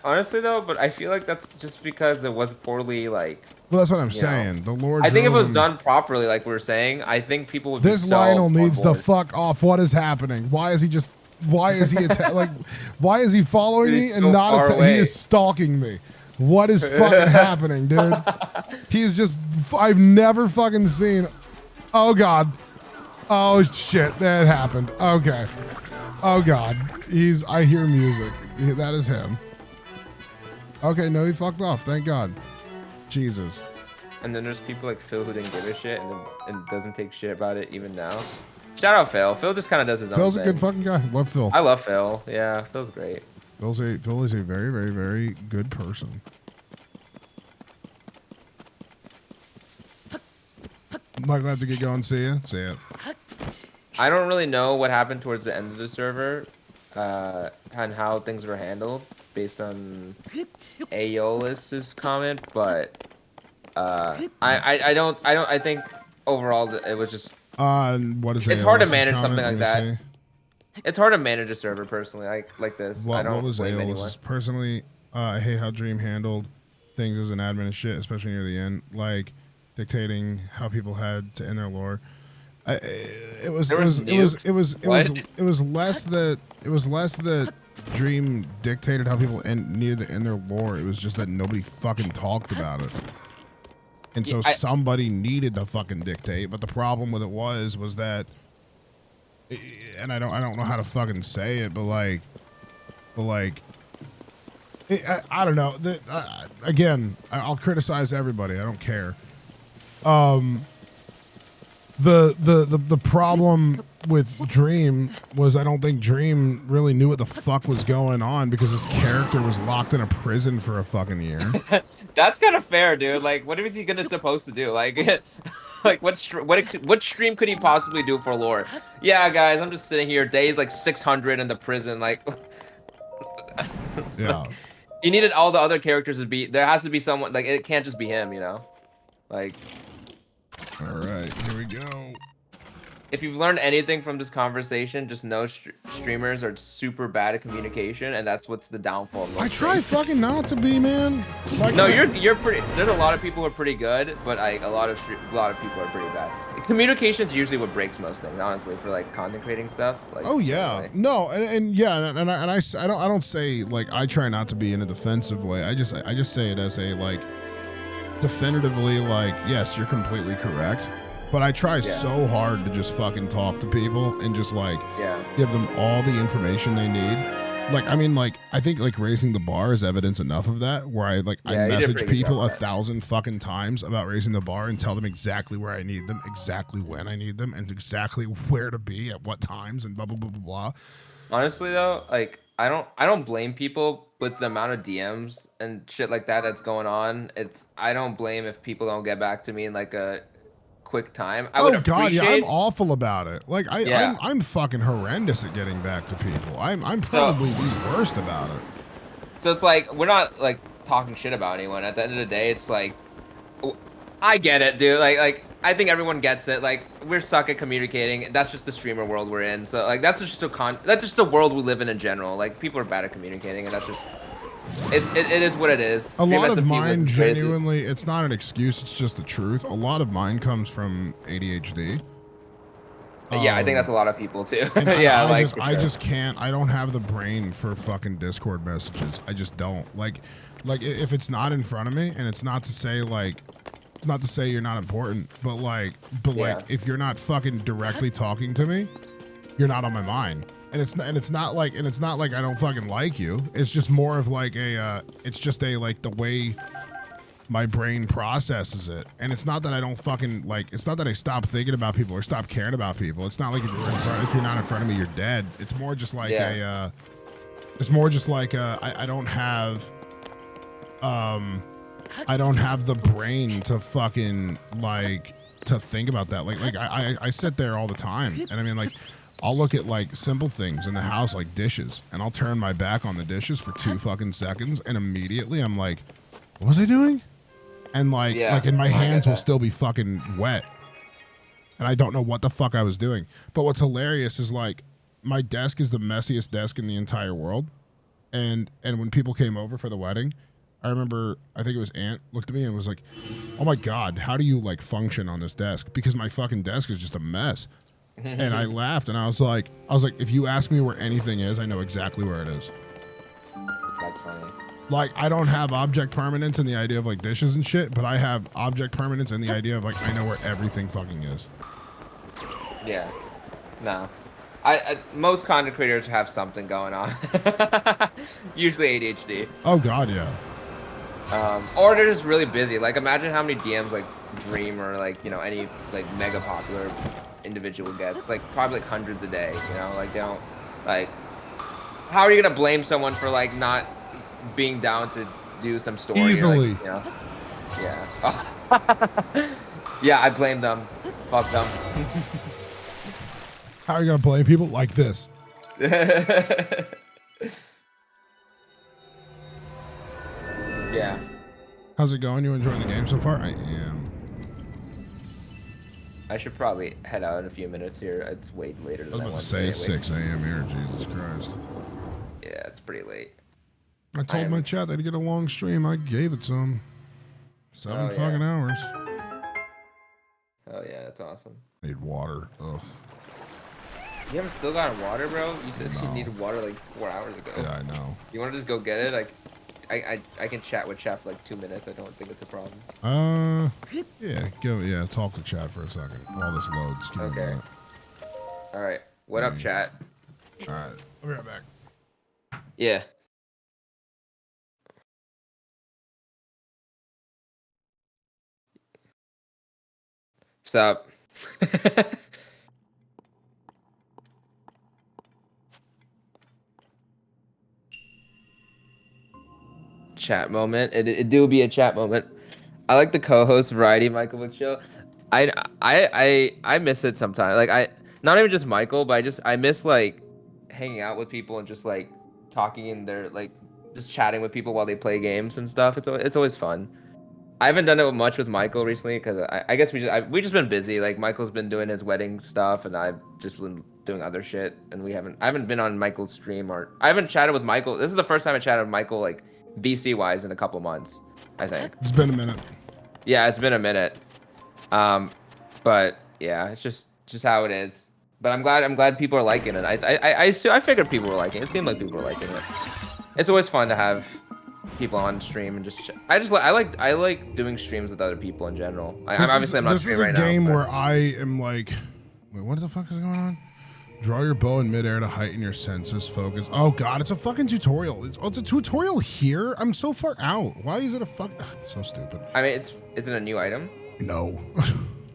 Honestly though, but I feel like that's just because it was poorly like. Well, that's what I'm You know. saying. The Lord. I think if it drove was him. done properly, like we were saying, I think people would be This so Lionel on needs to board. fuck off. What is happening? Why is he just? Why is he like? Why is he following Dude, me he's and so not? far He away. is stalking me. What is fucking happening, dude? He's just. I've never fucking seen. Oh god. Oh shit. That happened. Okay. Oh god. I hear music. That is him. Okay. No, he fucked off. Thank God. Jesus. And then there's people like Phil who didn't give a shit and doesn't take shit about it even now. Shout out Phil. Phil just kind of does his own Phil's thing. a good fucking guy. Love Phil. I love Phil. Yeah, Phil's great. Phil is a very, very, very good person. Michael, I have to get going. See ya. See ya. I don't really know what happened towards the end of the server, and how things were handled based on Aeolus's comment, but I think overall it was just. What is It's hard to Aeolus's manage comment? something like Let me that. see. It's hard to manage a server personally, like this. I What don't was blame anyone. Aeolus's? Personally, I hate how Dream handled things as an admin and shit, especially near the end, like dictating how people had to end their lore. It was less that Dream dictated how people needed to end their lore. It was just that nobody fucking talked about it. And so somebody needed to fucking dictate, but the problem with it was that, and I don't know how to fucking say it, but like, I don't know. Again, I'll criticize everybody. I don't care. The problem with Dream was I don't think Dream really knew what the fuck was going on because his character was locked in a prison for a fucking year. That's kind of fair, dude. Like, what is he supposed to do? Like, like what stream could he possibly do for lore? Yeah, guys, I'm just sitting here, day like 600 in the prison. Like, Yeah. he needed all the other characters to be. There has to be someone. Like, it can't just be him, you know. Like. All right, here we go. If you've learned anything from this conversation, just know streamers are super bad at communication, and that's what's the downfall of most I try streams. fucking not to be, man. Like, No, you're pretty. There's a lot of people who are pretty good, but like a lot of people are pretty bad. Communication's usually what breaks most things, honestly, for like content creating stuff. Like, oh yeah, anyway. no, and yeah, and I don't say like I try not to be in a defensive way. I just say it as a like definitively like yes, you're completely correct. But I try so hard to just fucking talk to people and just like give them all the information they need. Like, I mean, like, I think like raising the bar is evidence enough of that, where I message people 1,000 fucking times about raising the bar and tell them exactly where I need them, exactly when I need them, and exactly where to be at what times and blah blah blah blah blah. Honestly though, like I don't blame people with the amount of DMs and shit like that that's going on. I don't blame if people don't get back to me in like a quick time. I would appreciate... I'm awful about it. Like I'm fucking horrendous at getting back to people. I'm probably the worst about it. So it's like we're not like talking shit about anyone. At the end of the day, it's like I get it, dude. Like I think everyone gets it. Like we're suck at communicating. That's just the streamer world we're in. So like that's just the world we live in general. Like people are bad at communicating, and that's just it is what it is. A lot of mine genuinely, it's not an excuse, it's just the truth. A lot of mine comes from ADHD. Yeah, I think that's a lot of people too. Yeah, I just can't. I don't have the brain for fucking Discord messages. I just don't. Like if it's not in front of me, and it's not to say like, it's not to say you're not important, but like if you're not fucking directly talking to me, you're not on my mind. And it's not like I don't fucking like you. It's just more of like it's just like the way my brain processes it. And it's not that I don't fucking like, it's not that I stop thinking about people or stop caring about people. It's not like if you're not in front of me, you're dead. It's more just like I don't have the brain to fucking like to think about that. Like I sit there all the time, and I mean like I'll look at like simple things in the house like dishes, and I'll turn my back on the dishes for 2 fucking seconds, and immediately I'm like, what was I doing? And like and my hands will still be fucking wet, and I don't know what the fuck I was doing. But what's hilarious is like my desk is the messiest desk in the entire world, And when people came over for the wedding, I remember, I think it was Aunt looked at me and was like, "Oh my God, how do you like function on this desk? Because my fucking desk is just a mess." And I laughed and I was like, if you ask me where anything is, I know exactly where it is. That's funny. Like, I don't have object permanence in the idea of like dishes and shit, but I have object permanence in the idea of like I know where everything fucking is. Yeah. No. Most content creators have something going on. Usually ADHD. Oh God, yeah. Or they're just really busy. Like, imagine how many DMs like Dream or like, you know, any like mega popular individual gets. Like probably like hundreds a day, you know? Like they don't like, how are you gonna blame someone for like not being down to do some story? Easily. Like, you know? Yeah. Yeah, I blame them. Fuck them. How are you gonna blame people like this? Yeah. How's it going? You enjoying the game so far? I am. I should probably head out in a few minutes here. It's way later than I was I about want to to say it's stay awake. 6 a.m. here. Jesus Christ. Yeah, it's pretty late. I told my chat they'd get a long stream. I gave it to them. 7 fucking hours. Oh yeah, that's awesome. Need water. Ugh. You haven't still gotten water, bro? You said No. you needed water like 4 hours ago. Yeah, I know. You want to just go get it? Like, I can chat with chat for like 2 minutes. I don't think it's a problem. Yeah, talk to chat for a second while this loads. Give me a Okay. minute. All right. What up, chat? All right. I'll be right back. Yeah. Sup? Chat moment. It do be a chat moment. I like the co-host variety Michael Vick show. I miss it sometimes. Like not even just Michael, but I miss like hanging out with people and just like talking in their like just chatting with people while they play games and stuff. It's always fun. I haven't done it much with Michael recently because I guess we just been busy. Like Michael's been doing his wedding stuff and I've just been doing other shit and I haven't been on Michael's stream or I haven't chatted with Michael. This is the first time I chatted with Michael like VC wise in a couple months, I think. It's been a minute. Yeah, it's been a minute. But yeah, it's just how it is. But I'm glad people are liking it. I figured people were liking it. It seemed like people were liking it. It's always fun to have people on stream and just I like doing streams with other people in general. I'm not streaming right now. This is a game where I am like, wait, what the fuck is going on? Draw your bow in midair to heighten your senses. Focus. Oh God, it's a fucking tutorial. It's a tutorial here. I'm so far out. Why is it a fuck? So stupid. I mean, it's a new item. No.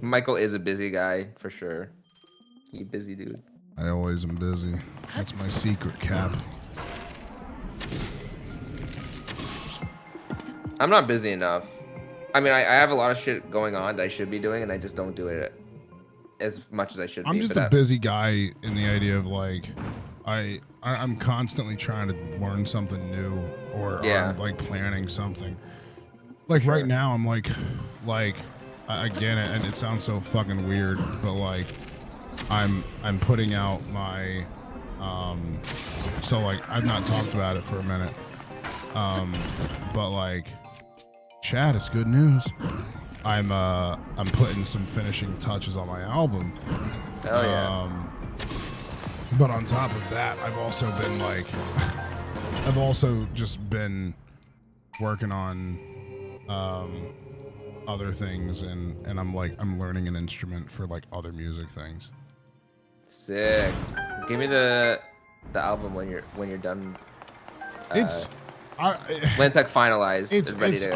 Michael is a busy guy for sure. He busy dude. I always am busy. That's my secret, Cap. I'm not busy enough. I mean, I have a lot of shit going on that I should be doing, and I just don't do it as much as I should. I'm just a busy guy in the idea of like, I'm constantly trying to learn something new, or I'm like planning something. Like right now, I'm like, I get it, and it sounds so fucking weird, but like, I'm putting out my, so like I've not talked about it for a minute, but like, chat, it's good news. I'm putting some finishing touches on my album. Oh yeah. But on top of that, I've also been like, I've also just been working on other things, and I'm learning an instrument for like other music things. Sick. Give me the album when you're done. When it's like finalized, it's ready to go.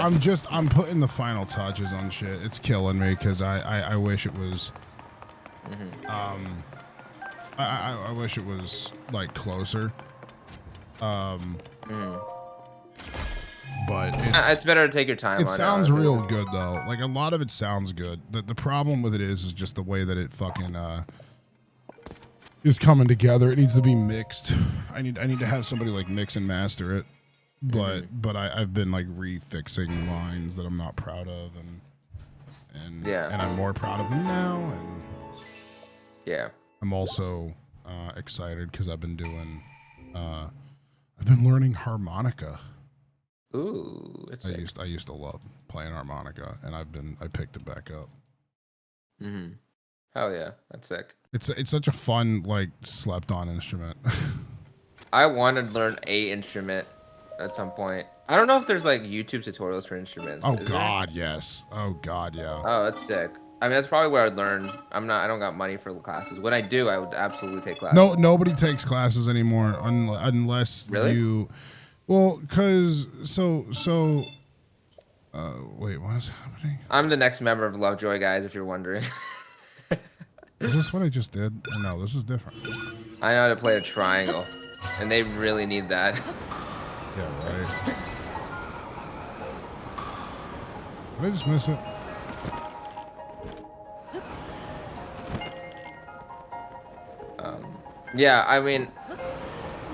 I'm putting the final touches on shit. It's killing me because I wish it was I wish it was like closer. But it's better to take your time. It sounds real good though. Like a lot of it sounds good. The problem with it is just the way that it fucking is coming together. It needs to be mixed. I need to have somebody like mix and master it. But I've been like refixing lines that I'm not proud of, and I'm more proud of them now, and yeah, I'm also excited because I've been doing I've been learning harmonica. Ooh, it's sick. I used to love playing harmonica, and I picked it back up. Mm-hmm. Hell yeah, that's sick. It's such a fun, like, slept on instrument. I want to learn a instrument at some point. I don't know if there's like YouTube tutorials for instruments. Oh Is God, there? yes. Oh God, yeah. Oh, that's sick. I mean, that's probably where I'd learn. I don't got money for classes. When I do, I would absolutely take classes. No, nobody takes classes anymore unless Really? you. Well, cause wait, what is happening? I'm the next member of Lovejoy, guys, if you're wondering. Is this what I just did? Or no, this is different. I know how to play a triangle, and they really need that. Yeah, right. Did I just miss it? Yeah, I mean,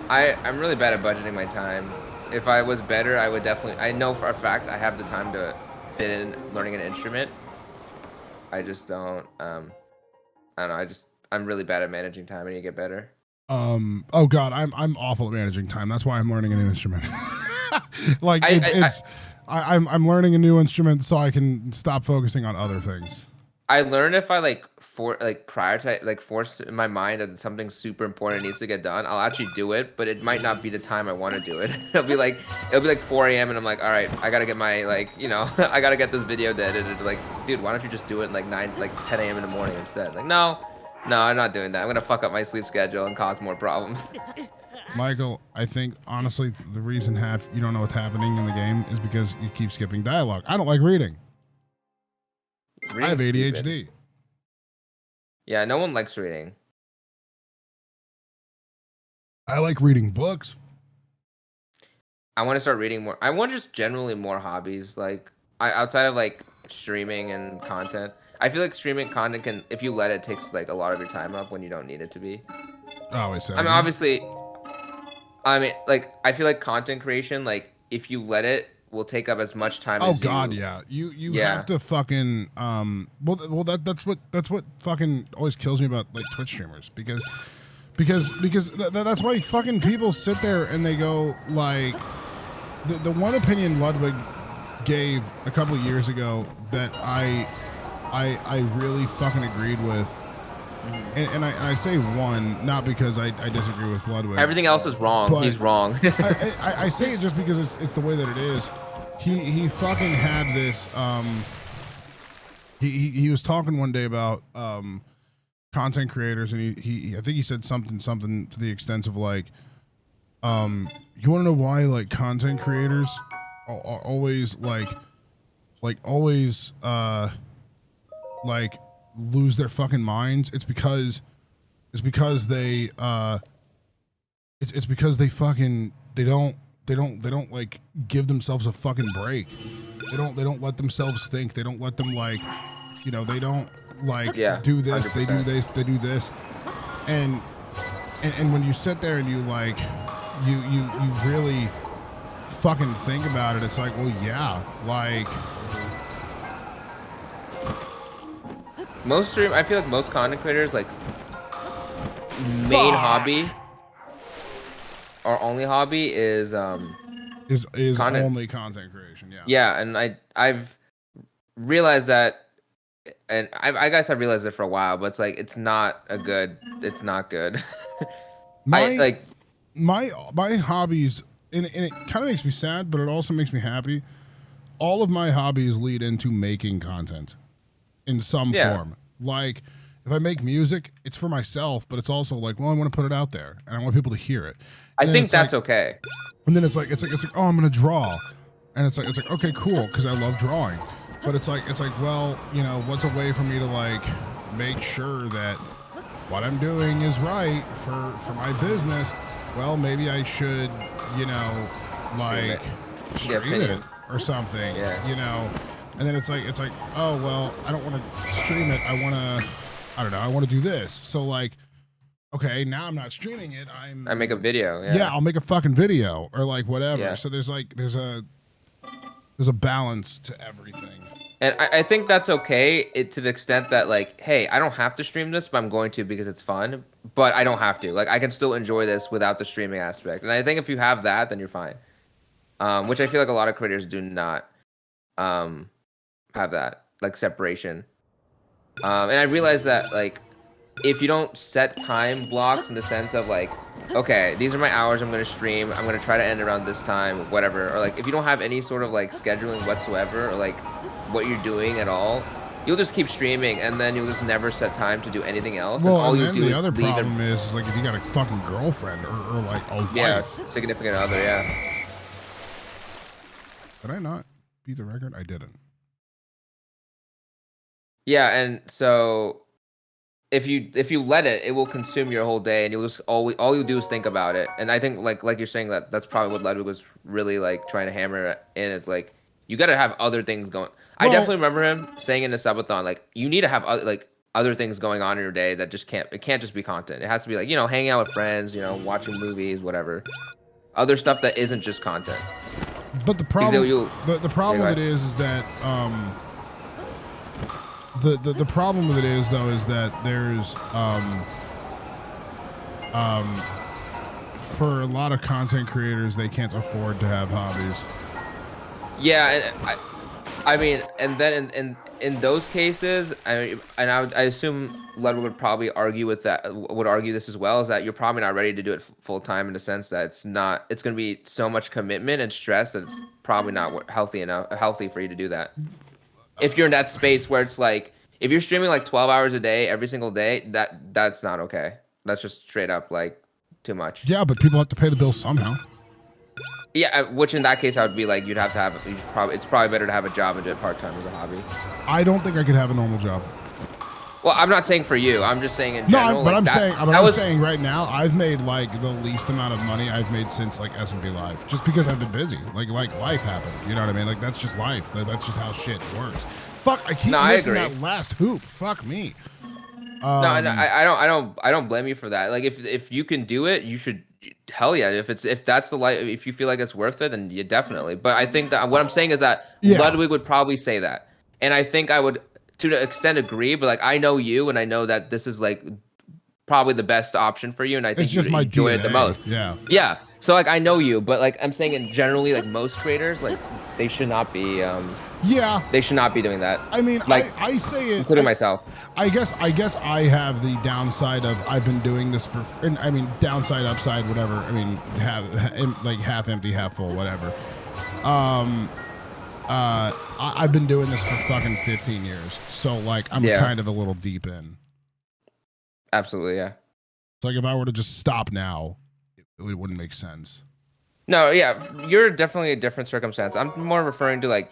I'm really bad at budgeting my time. If I was better, I would definitely. I know for a fact I have the time to fit in learning an instrument. I just don't. I don't know. I'm really bad at managing time. I need to get better. Oh God, I'm awful at managing time. That's why I'm learning a new instrument. Like I'm learning a new instrument so I can stop focusing on other things. I learned if I prioritize, force in my mind that something super important needs to get done, I'll actually do it, but it might not be the time I want to do it. it'll be like 4 a.m. and I'm like, all right, I gotta get my I gotta get this video edited. Like, dude, why don't you just do it at 10 a.m. in the morning instead? Like, no, I'm not doing that. I'm gonna fuck up my sleep schedule and cause more problems. Michael, I think honestly the reason half you don't know what's happening in the game is because you keep skipping dialogue. I don't like reading. I have ADHD. Stupid. Yeah, no one likes reading. I like reading books. I want to start reading more. I want just generally more hobbies, outside of streaming and content. I feel like streaming content can, if you let it, takes a lot of your time up when you don't need it to be. Oh, wait, sorry. I mean, obviously, I feel like content creation, if you let it, will take up as much time as God, you. yeah. You have to fucking that's what fucking always kills me about Twitch streamers because that's why fucking people sit there and they go the one opinion Ludwig gave a couple of years ago that I really fucking agreed with. And I say one, not because I disagree with Ludwig. Everything else is wrong. He's wrong. I say it just because it's the way that it is. He fucking had this. He was talking one day about content creators, and he I think he said something to the extent of you want to know why content creators are always always lose their fucking minds. It's because they it's because they fucking they don't give themselves a fucking break. They don't let themselves think. They don't let them they don't do this. 100%. They do this. They do this. And when you sit there and you you really fucking think about it, it's well, yeah, I feel like most content creators main hobby or only hobby is content. Only content creation. Yeah. Yeah, and I've realized that, and I guess I've realized it for a while, but it's not good. My hobbies, and it kind of makes me sad, but it also makes me happy. All of my hobbies lead into making content in some form. If I make music, it's for myself, but it's also well, I want to put it out there and I want people to hear it. I think that's okay. And then it's like, oh, I'm gonna draw, and it's like, okay, cool, because I love drawing. But it's like, well, what's a way for me to make sure that what I'm doing is right for my business? Well, maybe I should, stream it or something. Yeah. And then it's like, oh well, I don't want to stream it. I want to do this. So okay, now I'm not streaming it. I make a video. Yeah, I'll make a fucking video or whatever. Yeah. So there's a balance to everything. And I think that's okay to the extent that like, hey, I don't have to stream this, but I'm going to because it's fun. But I don't have to. Like, I can still enjoy this without the streaming aspect. And I think if you have that, then you're fine. Which I feel like a lot of creators do not have that like separation. And I realize that like if you don't set time blocks in the sense of like, okay, these are my hours I'm going to stream, I'm going to try to end around this time, whatever, or like if you don't have any sort of like scheduling whatsoever or like what you're doing at all, you'll just keep streaming and then you'll just never set time to do anything else. Well, and all and you then do the is other leave problem is like if you got a fucking girlfriend or like a wife. significant other, yeah. Did I not beat the record? I didn't. Yeah, and so if you let it, it will consume your whole day, and you'll just all you do is think about it. And I think like you're saying that's probably what Ludwig was really like trying to hammer in. Is like you got to have other things going. I definitely remember him saying in the subathon like you need to have other things going on in your day that just can't just be content. It has to be like hanging out with friends, watching movies, whatever. Other stuff that isn't just content. But the problem the problem with it is that the problem with it is though is that there's for a lot of content creators they can't afford to have hobbies. Yeah, and I mean, and then in those cases, I assume Ludwig would probably argue with that. Would argue this as well, is that you're probably not ready to do it full time in the sense that it's going to be so much commitment and stress that it's probably not healthy for you to do that. If you're in that space where it's like, if you're streaming like 12 hours a day every single day, that's not okay. That's just straight up like too much. Yeah, but people have to pay the bills somehow. Yeah, which in that case I would be like, it's probably better to have a job and do it part time as a hobby. I don't think I could have a normal job. Well, I'm not saying for you. I'm just saying in general. No, but I'm saying right now I've made like the least amount of money I've made since like SMP Live, just because I've been busy. Like life happened. You know what I mean? Like that's just life. That's just how shit works. Fuck, I keep missing that last hoop. Fuck me. No, I don't blame you for that. Like if you can do it, you should. Hell yeah! If that's the life, if you feel like it's worth it, then you definitely. But I think that what I'm saying is that Ludwig would probably say that, and I think I would to an extent agree. But like I know you, and I know that this is like probably the best option for you, and I think you enjoy it the most. Yeah. Yeah. So like I know you, but like I'm saying in generally like most creators like they should not be. Yeah. They should not be doing that. I mean, like I say it, including myself. I guess I have the downside of I've been doing this for. And I mean, downside, upside, whatever. I mean, like half empty, half full, whatever. I've been doing this for fucking 15 years, so like I'm kind of a little deep in. Absolutely, yeah. So like if I were to just stop now, it wouldn't make sense. No, yeah, you're definitely a different circumstance. I'm more referring to like,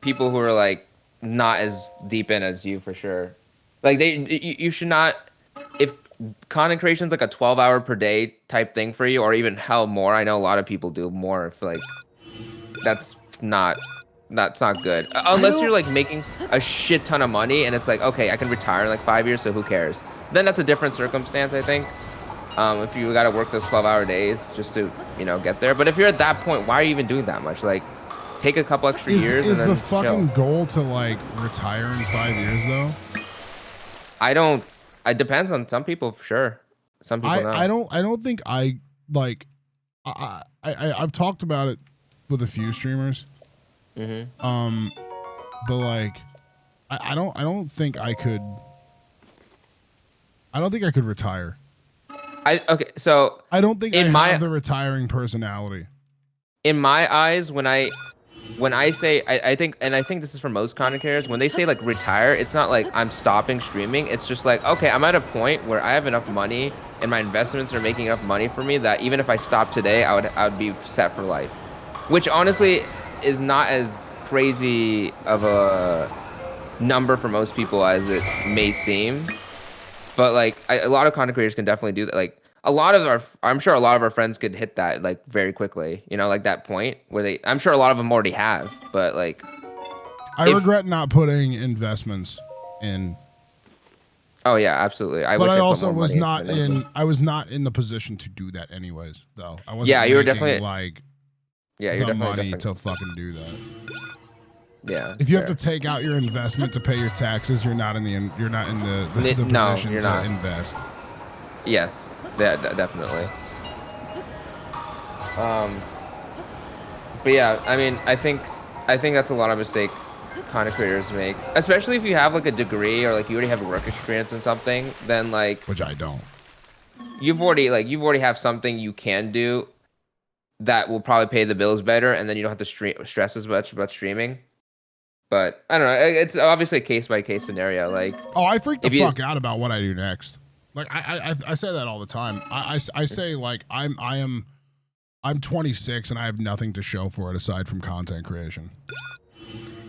people who are like not as deep in as you for sure. Like you should not, if content creation is like a 12-hour per day type thing for you, or even hell more. I know a lot of people do more. If like, that's not good. Unless you're like making a shit ton of money and it's like, okay, I can retire in like 5 years, so who cares? Then that's a different circumstance, I think. If you got to work those 12-hour days just to, get there. But if you're at that point, why are you even doing that much? Like, take a couple extra years. Is and then the fucking goal to like retire in 5 years though? I don't. It depends on some people for sure. Some people know. I don't think I like. I've talked about it with a few streamers. Mm-hmm. But like, I don't think I could. I don't think I could retire. So I don't think I have the retiring personality. In my eyes, when I say I think this is for most content creators, when they say like retire, it's not like I'm stopping streaming. It's just like, okay, I'm at a point where I have enough money and my investments are making enough money for me that even if I stop today, I would be set for life. Which honestly is not as crazy of a number for most people as it may seem. But like a lot of content creators can definitely do that. Like I'm sure a lot of our friends could hit that like very quickly. Like that point where I'm sure a lot of them already have. But like, I regret not putting investments in. Oh yeah, absolutely. I was not in the position to do that anyways, though. I wasn't. Yeah, you were definitely like. Yeah, you're the definitely money to fucking do that. Yeah. If you have fair. to take out your investment to pay your taxes, you're not in the No, position you're to not. invest. Yes, definitely. But yeah, I mean, I think that's a lot of mistake content creators make, especially if you have like a degree or like you already have work experience in something. Then like, Which I don't. you've already have something you can do that will probably pay the bills better, and then you don't have to stress as much about streaming. But I don't know. It's obviously a case by case scenario. Like, Oh, I freak the if you, fuck out about what I do next. Like I say that all the time. I say like I'm 26 and I have nothing to show for it aside from content creation.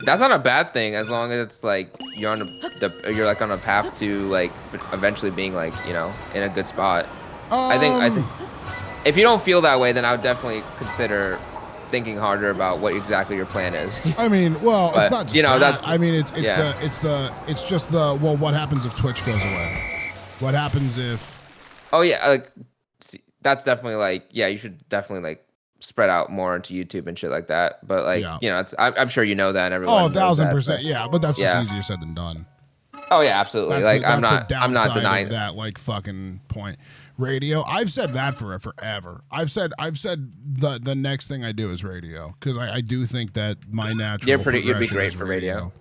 that's not a bad thing as long as it's like you're on you're like on a path to like eventually being like, you know, in a good spot. I think if you don't feel that way, then I would definitely consider thinking harder about what exactly your plan is. I mean, well, But, it's not just you know, that. that's- I mean, it's yeah. it's just the well, what happens if Twitch goes away? What happens if Oh yeah, like see, that's definitely like, yeah, you should definitely like spread out more into YouTube and shit like that. But like, Yeah. you know, I'm sure you know that and everyone Oh, knows that, 1,000%. but- Yeah, but that's yeah. just easier said than done. Oh yeah, absolutely. That's Like the, I'm that's the not downside denying of that like fucking point. Radio. I've said that for forever. I've said the next thing I do is radio because I do think that my natural you'd be progression great is for radio.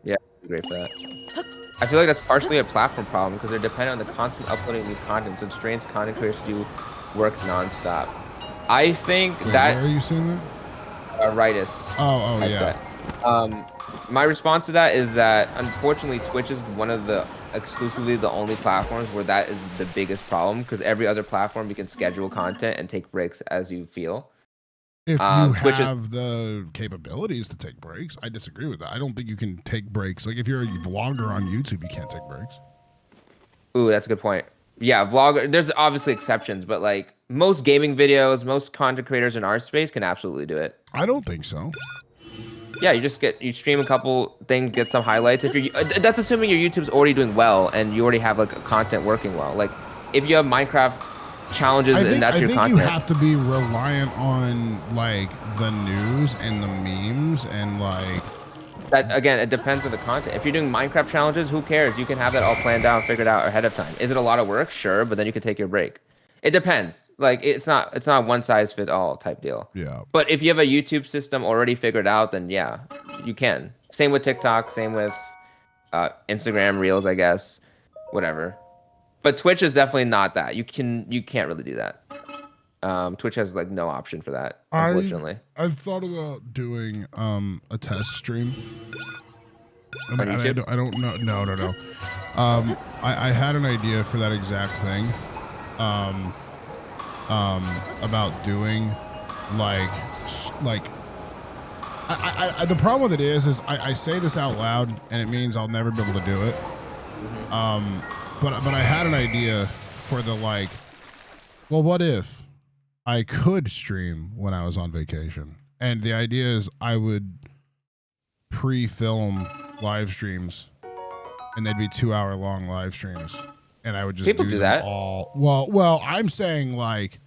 Yeah, you'd be great for that. I feel like that's partially a platform problem because they're dependent on the constant uploading new content, so it strains content creators to do work nonstop. I think Wait, that where are you seeing that? Ritus. Oh like yeah. that. My response to that is that unfortunately Twitch is one of the exclusively the only platforms where that is the biggest problem because every other platform you can schedule content and take breaks as you feel. If you Twitch have the capabilities to take breaks, I disagree with that. I don't think you can take breaks. Like if you're a vlogger on YouTube, you can't take breaks. Ooh, that's a good point. Yeah, vlogger. There's obviously exceptions, but like most gaming videos, most content creators in our space can absolutely do it. I don't think so. Yeah, you stream a couple things, get some highlights. If you that's assuming your YouTube's already doing well and you already have like content working well. Like if you have Minecraft challenges and that's your content. You have to be reliant on like the news and the memes and like that again, it depends on the content. If you're doing Minecraft challenges, who cares? You can have that all planned out, figured out ahead of time. Is it a lot of work? Sure, but then you can take your break. It depends. Like it's not one size fit all type deal. Yeah. But if you have a YouTube system already figured out, then yeah, you can. Same with TikTok, same with Instagram Reels, I guess, whatever. But Twitch is definitely not that. You can't really do that. Twitch has like no option for that, unfortunately. I've thought about doing a test stream. On YouTube? I don't know. No. I had an idea for that exact thing. About doing like I the problem with it is I say this out loud and it means I'll never be able to do it. But I had an idea for the like, well, what if I could stream when I was on vacation? And the idea is I would pre-film live streams and they'd be 2-hour long live streams. And I would just People do them that. all. Well, I'm saying like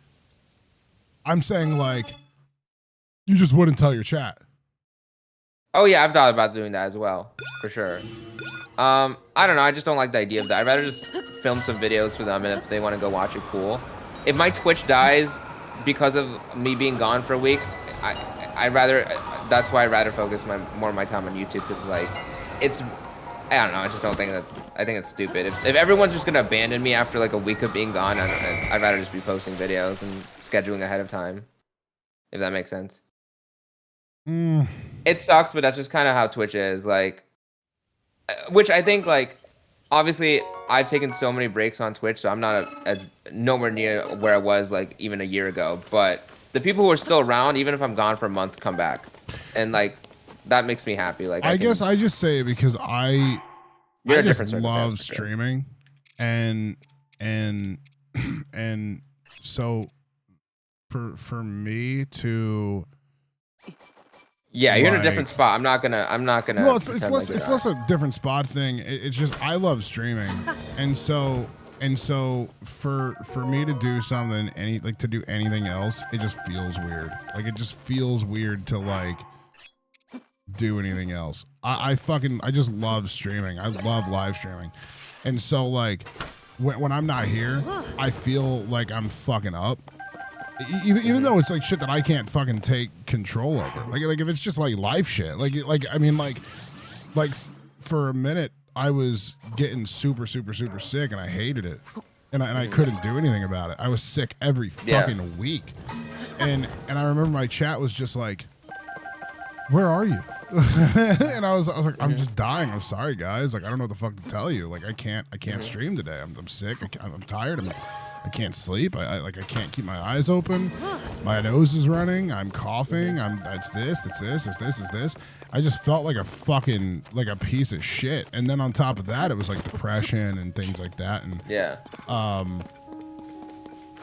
you just wouldn't tell your chat. Oh yeah, I've thought about doing that as well, for sure. I don't know. I just don't like the idea of that. I'd rather just film some videos for them, and if they want to go watch it, cool. If my Twitch dies because of me being gone for a week, I rather. That's why I'd rather focus more of my time on YouTube because like, it's. I don't know. I just don't think that. I think it's stupid. If everyone's just gonna abandon me after like a week of being gone, I'd rather just be posting videos and scheduling ahead of time. If that makes sense. It sucks, but that's just kind of how Twitch is. Like, which I think like, obviously I've taken so many breaks on Twitch, so I'm not as nowhere near where I was like even a year ago. But the people who are still around, even if I'm gone for a month, come back, and like that makes me happy. Like I guess I just say it because I just love streaming, and so for me to. Yeah, you're in a different spot. I'm not gonna. Well, it's less a different spot thing. It's just I love streaming, and so for me to do something to do anything else, it just feels weird. Like it just feels weird to like do anything else. I just love streaming. I love live streaming. And so like when I'm not here, I feel like I'm fucking up. Even though it's like shit that I can't fucking take control over. Like if it's just like life shit. Like I mean like for a minute I was getting super sick and I hated it. And I couldn't do anything about it. I was sick every fucking week. And I remember my chat was just like, where are you? And I was like, I'm just dying. I'm sorry, guys. Like, I don't know what the fuck to tell you. Like, I can't stream today. I'm sick. I'm tired. I can't sleep. I can't keep my eyes open. My nose is running. I'm coughing. It's this. I just felt like a fucking, like a piece of shit. And then on top of that, it was like depression and things like that. And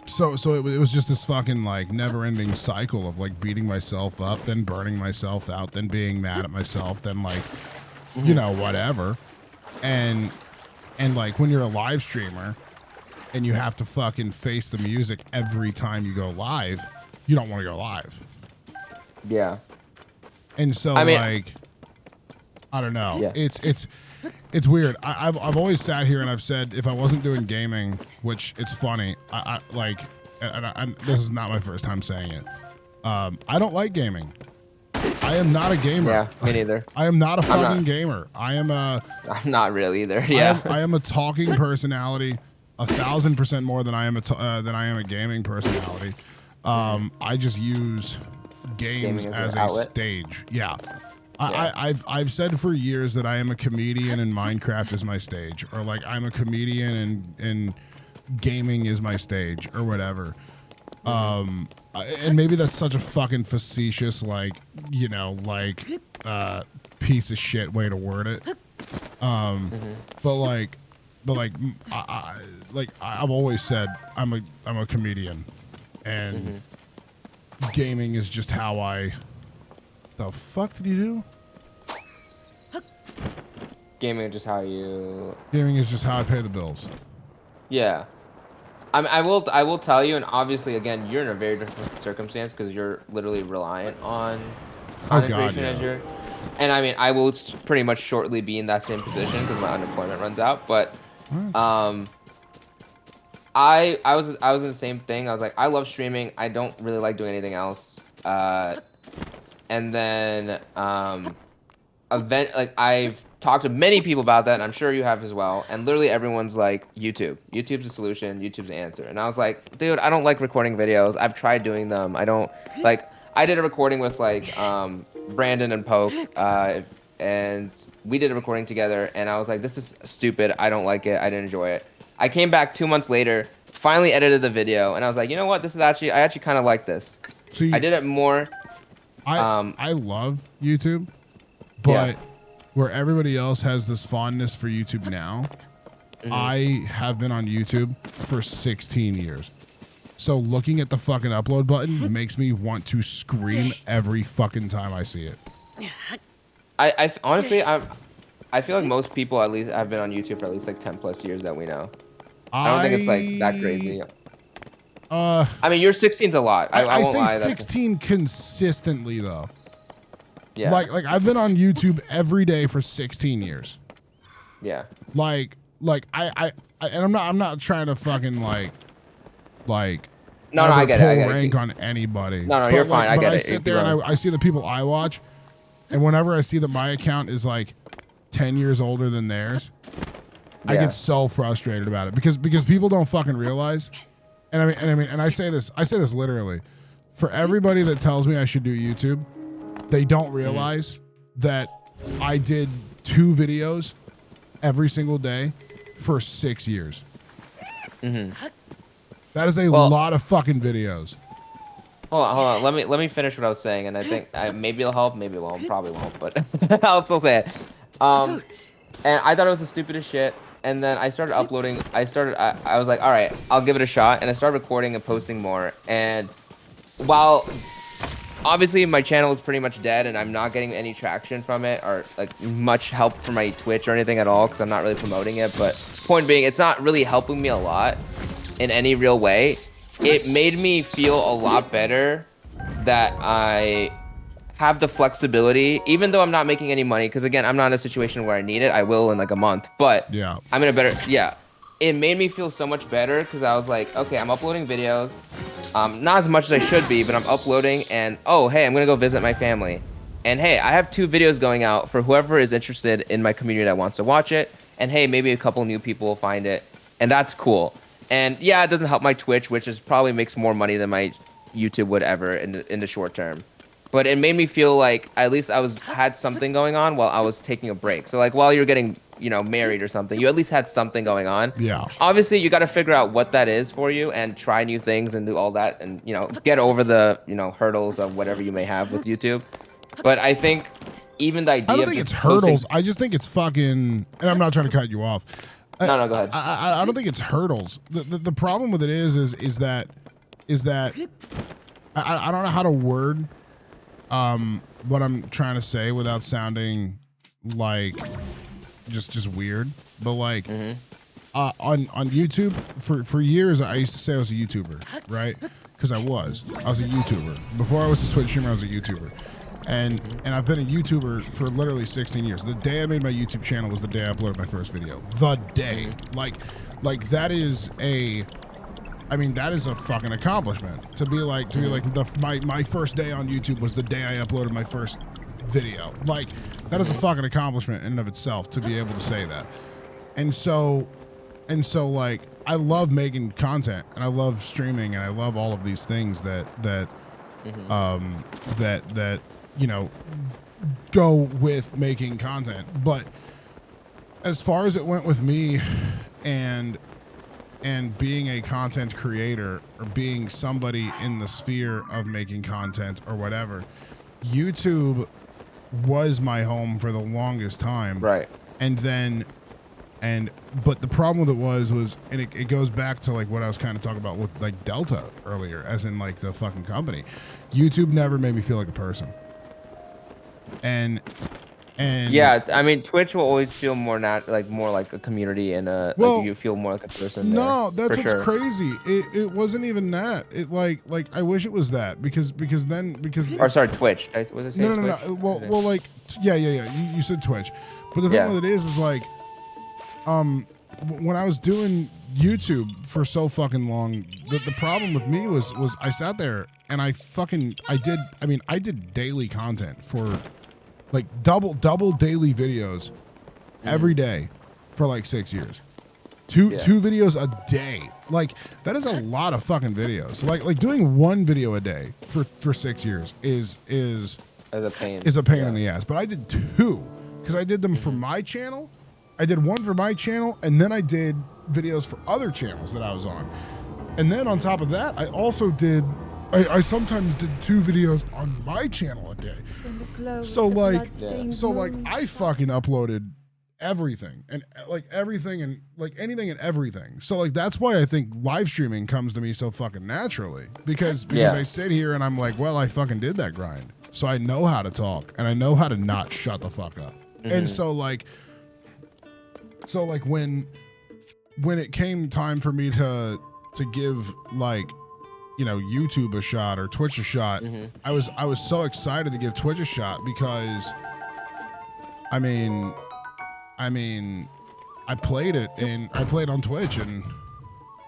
so it was just this fucking like never-ending cycle of like beating myself up, then burning myself out, then being mad at myself, then like you know, whatever. And like when you're a live streamer and you have to fucking face the music every time you go live, you don't want to go live. Yeah. And so I mean, like I don't know. Yeah. It's weird. I've always sat here and I've said if I wasn't doing gaming, which it's funny, I like, and this is not my first time saying it. I don't like gaming. I am not a gamer. Yeah, me neither. I am not a fucking gamer. I'm not really either. Yeah. I am a talking personality, 1,000% more than I am a gaming personality. I just use games as a stage. Yeah. I've said for years that I am a comedian and Minecraft is my stage, or like I'm a comedian and gaming is my stage, or whatever. And maybe that's such a fucking facetious, like, you know, like piece of shit way to word it. But I've always said I'm a comedian, and gaming is just how I. The fuck did you do? Gaming is just how you. Gaming is just how I pay the bills. Yeah, I will tell you, and obviously, again, you're in a very different circumstance because you're literally reliant on content creation as your. And I mean, I will pretty much shortly be in that same position because my unemployment runs out. But, I was in the same thing. I was like, I love streaming. I don't really like doing anything else. And then I've talked to many people about that, and I'm sure you have as well. And literally everyone's like, YouTube. YouTube's the solution. YouTube's the answer. And I was like, dude, I don't like recording videos. I've tried doing them. I don't like. I did a recording with like Brandon and Poke, and we did a recording together. And I was like, this is stupid. I don't like it. I didn't enjoy it. I came back 2 months later, finally edited the video, and I was like, you know what? I actually kind of like this. So I did it more. I love YouTube, but where everybody else has this fondness for YouTube now, I have been on YouTube for 16 years. So looking at the fucking upload button makes me want to scream every fucking time I see it. I honestly, I feel like most people at least have been on YouTube for at least like 10 plus years that we know. I don't think it's like that crazy. I mean, you're 16's a lot. I won't lie. 16 consistently though. Yeah. Like I've been on YouTube every day for 16 years. Yeah. Like I and I'm not trying to fucking like no, I get it. Rank on anybody. No, you're fine. I get it. I sit there and I see the people I watch, and whenever I see that my account is like 10 years older than theirs, I get so frustrated about it because people don't fucking realize. And I say this literally. For everybody that tells me I should do YouTube, they don't realize that I did 2 videos every single day for 6 years. That is a lot of fucking videos. Hold on. Let me finish what I was saying, and I think maybe it'll help, maybe it won't, probably won't, but I'll still say it. And I thought it was the stupidest shit. And then I started uploading. I was like, all right, I'll give it a shot. And I started recording and posting more. And while obviously my channel is pretty much dead and I'm not getting any traction from it or like much help from my Twitch or anything at all because I'm not really promoting it. But point being, it's not really helping me a lot in any real way. It made me feel a lot better that I have the flexibility, even though I'm not making any money, because again, I'm not in a situation where I need it. I will in like a month, but Yeah. I'm in a better, yeah. It made me feel so much better because I was like, okay, I'm uploading videos, not as much as I should be, but I'm uploading, and oh, hey, I'm gonna go visit my family, and hey, I have 2 videos going out for whoever is interested in my community that wants to watch it, and hey, maybe a couple new people will find it, and that's cool. And yeah, it doesn't help my Twitch, which is probably makes more money than my YouTube would ever in the short term. But it made me feel like at least I had something going on while I was taking a break. So like while you're getting, you know, married or something, you at least had something going on. Yeah. Obviously, you got to figure out what that is for you and try new things and do all that and, you know, get over the, you know, hurdles of whatever you may have with YouTube. But I think even the idea I don't of think just it's hurdles. posting- I just think it's fucking. And I'm not trying to cut you off. No, go ahead. I don't think it's hurdles. The problem with it is that I don't know how to word what I'm trying to say without sounding like just weird. But like on YouTube for years I used to say I was a YouTuber, right? Because I was a YouTuber before I was a Twitch streamer. I was a YouTuber. And I've been a YouTuber for literally 16 years. The day I made my YouTube channel was the day I uploaded my first video. The day. Like that is a I mean, that is a fucking accomplishment. To be like my first day on YouTube was the day I uploaded my first video. Like that is a fucking accomplishment in and of itself to be able to say that. And so like I love making content and I love streaming and I love all of these things that you know, go with making content. But as far as it went with me and being a content creator or being somebody in the sphere of making content or whatever, YouTube was my home for the longest time. Right. But the problem with it was and it goes back to like what I was kind of talking about with like Delta earlier, as in like the fucking company. YouTube never made me feel like a person. And yeah, I mean, Twitch will always feel more more like a community and like you feel more like a person. No, there, that's what's sure. crazy. It wasn't even that. It like I wish it was that because Or sorry, Twitch. Was it say no. Twitch? Well, like yeah. You said Twitch, but the thing with it is like, when I was doing YouTube for so fucking long, the problem with me was I sat there and I did daily content for like double daily videos every day for like 6 years. Two videos a day. Like that is a lot of fucking videos. Like doing one video a day for 6 years is a pain in the ass. But I did 2 because I did them for my channel. I did one for my channel and then I did videos for other channels that I was on. And then on top of that, I also did I sometimes did 2 videos on my channel a day. So like I fucking uploaded everything and like everything and like anything and everything. So like that's why I think live streaming comes to me so fucking naturally because I sit here and I'm like, well, I fucking did that grind. So I know how to talk and I know how to not shut the fuck up. And so like when it came time for me to give like, you know, YouTube a shot or Twitch a shot, I was so excited to give Twitch a shot because I mean I played it and I played on Twitch and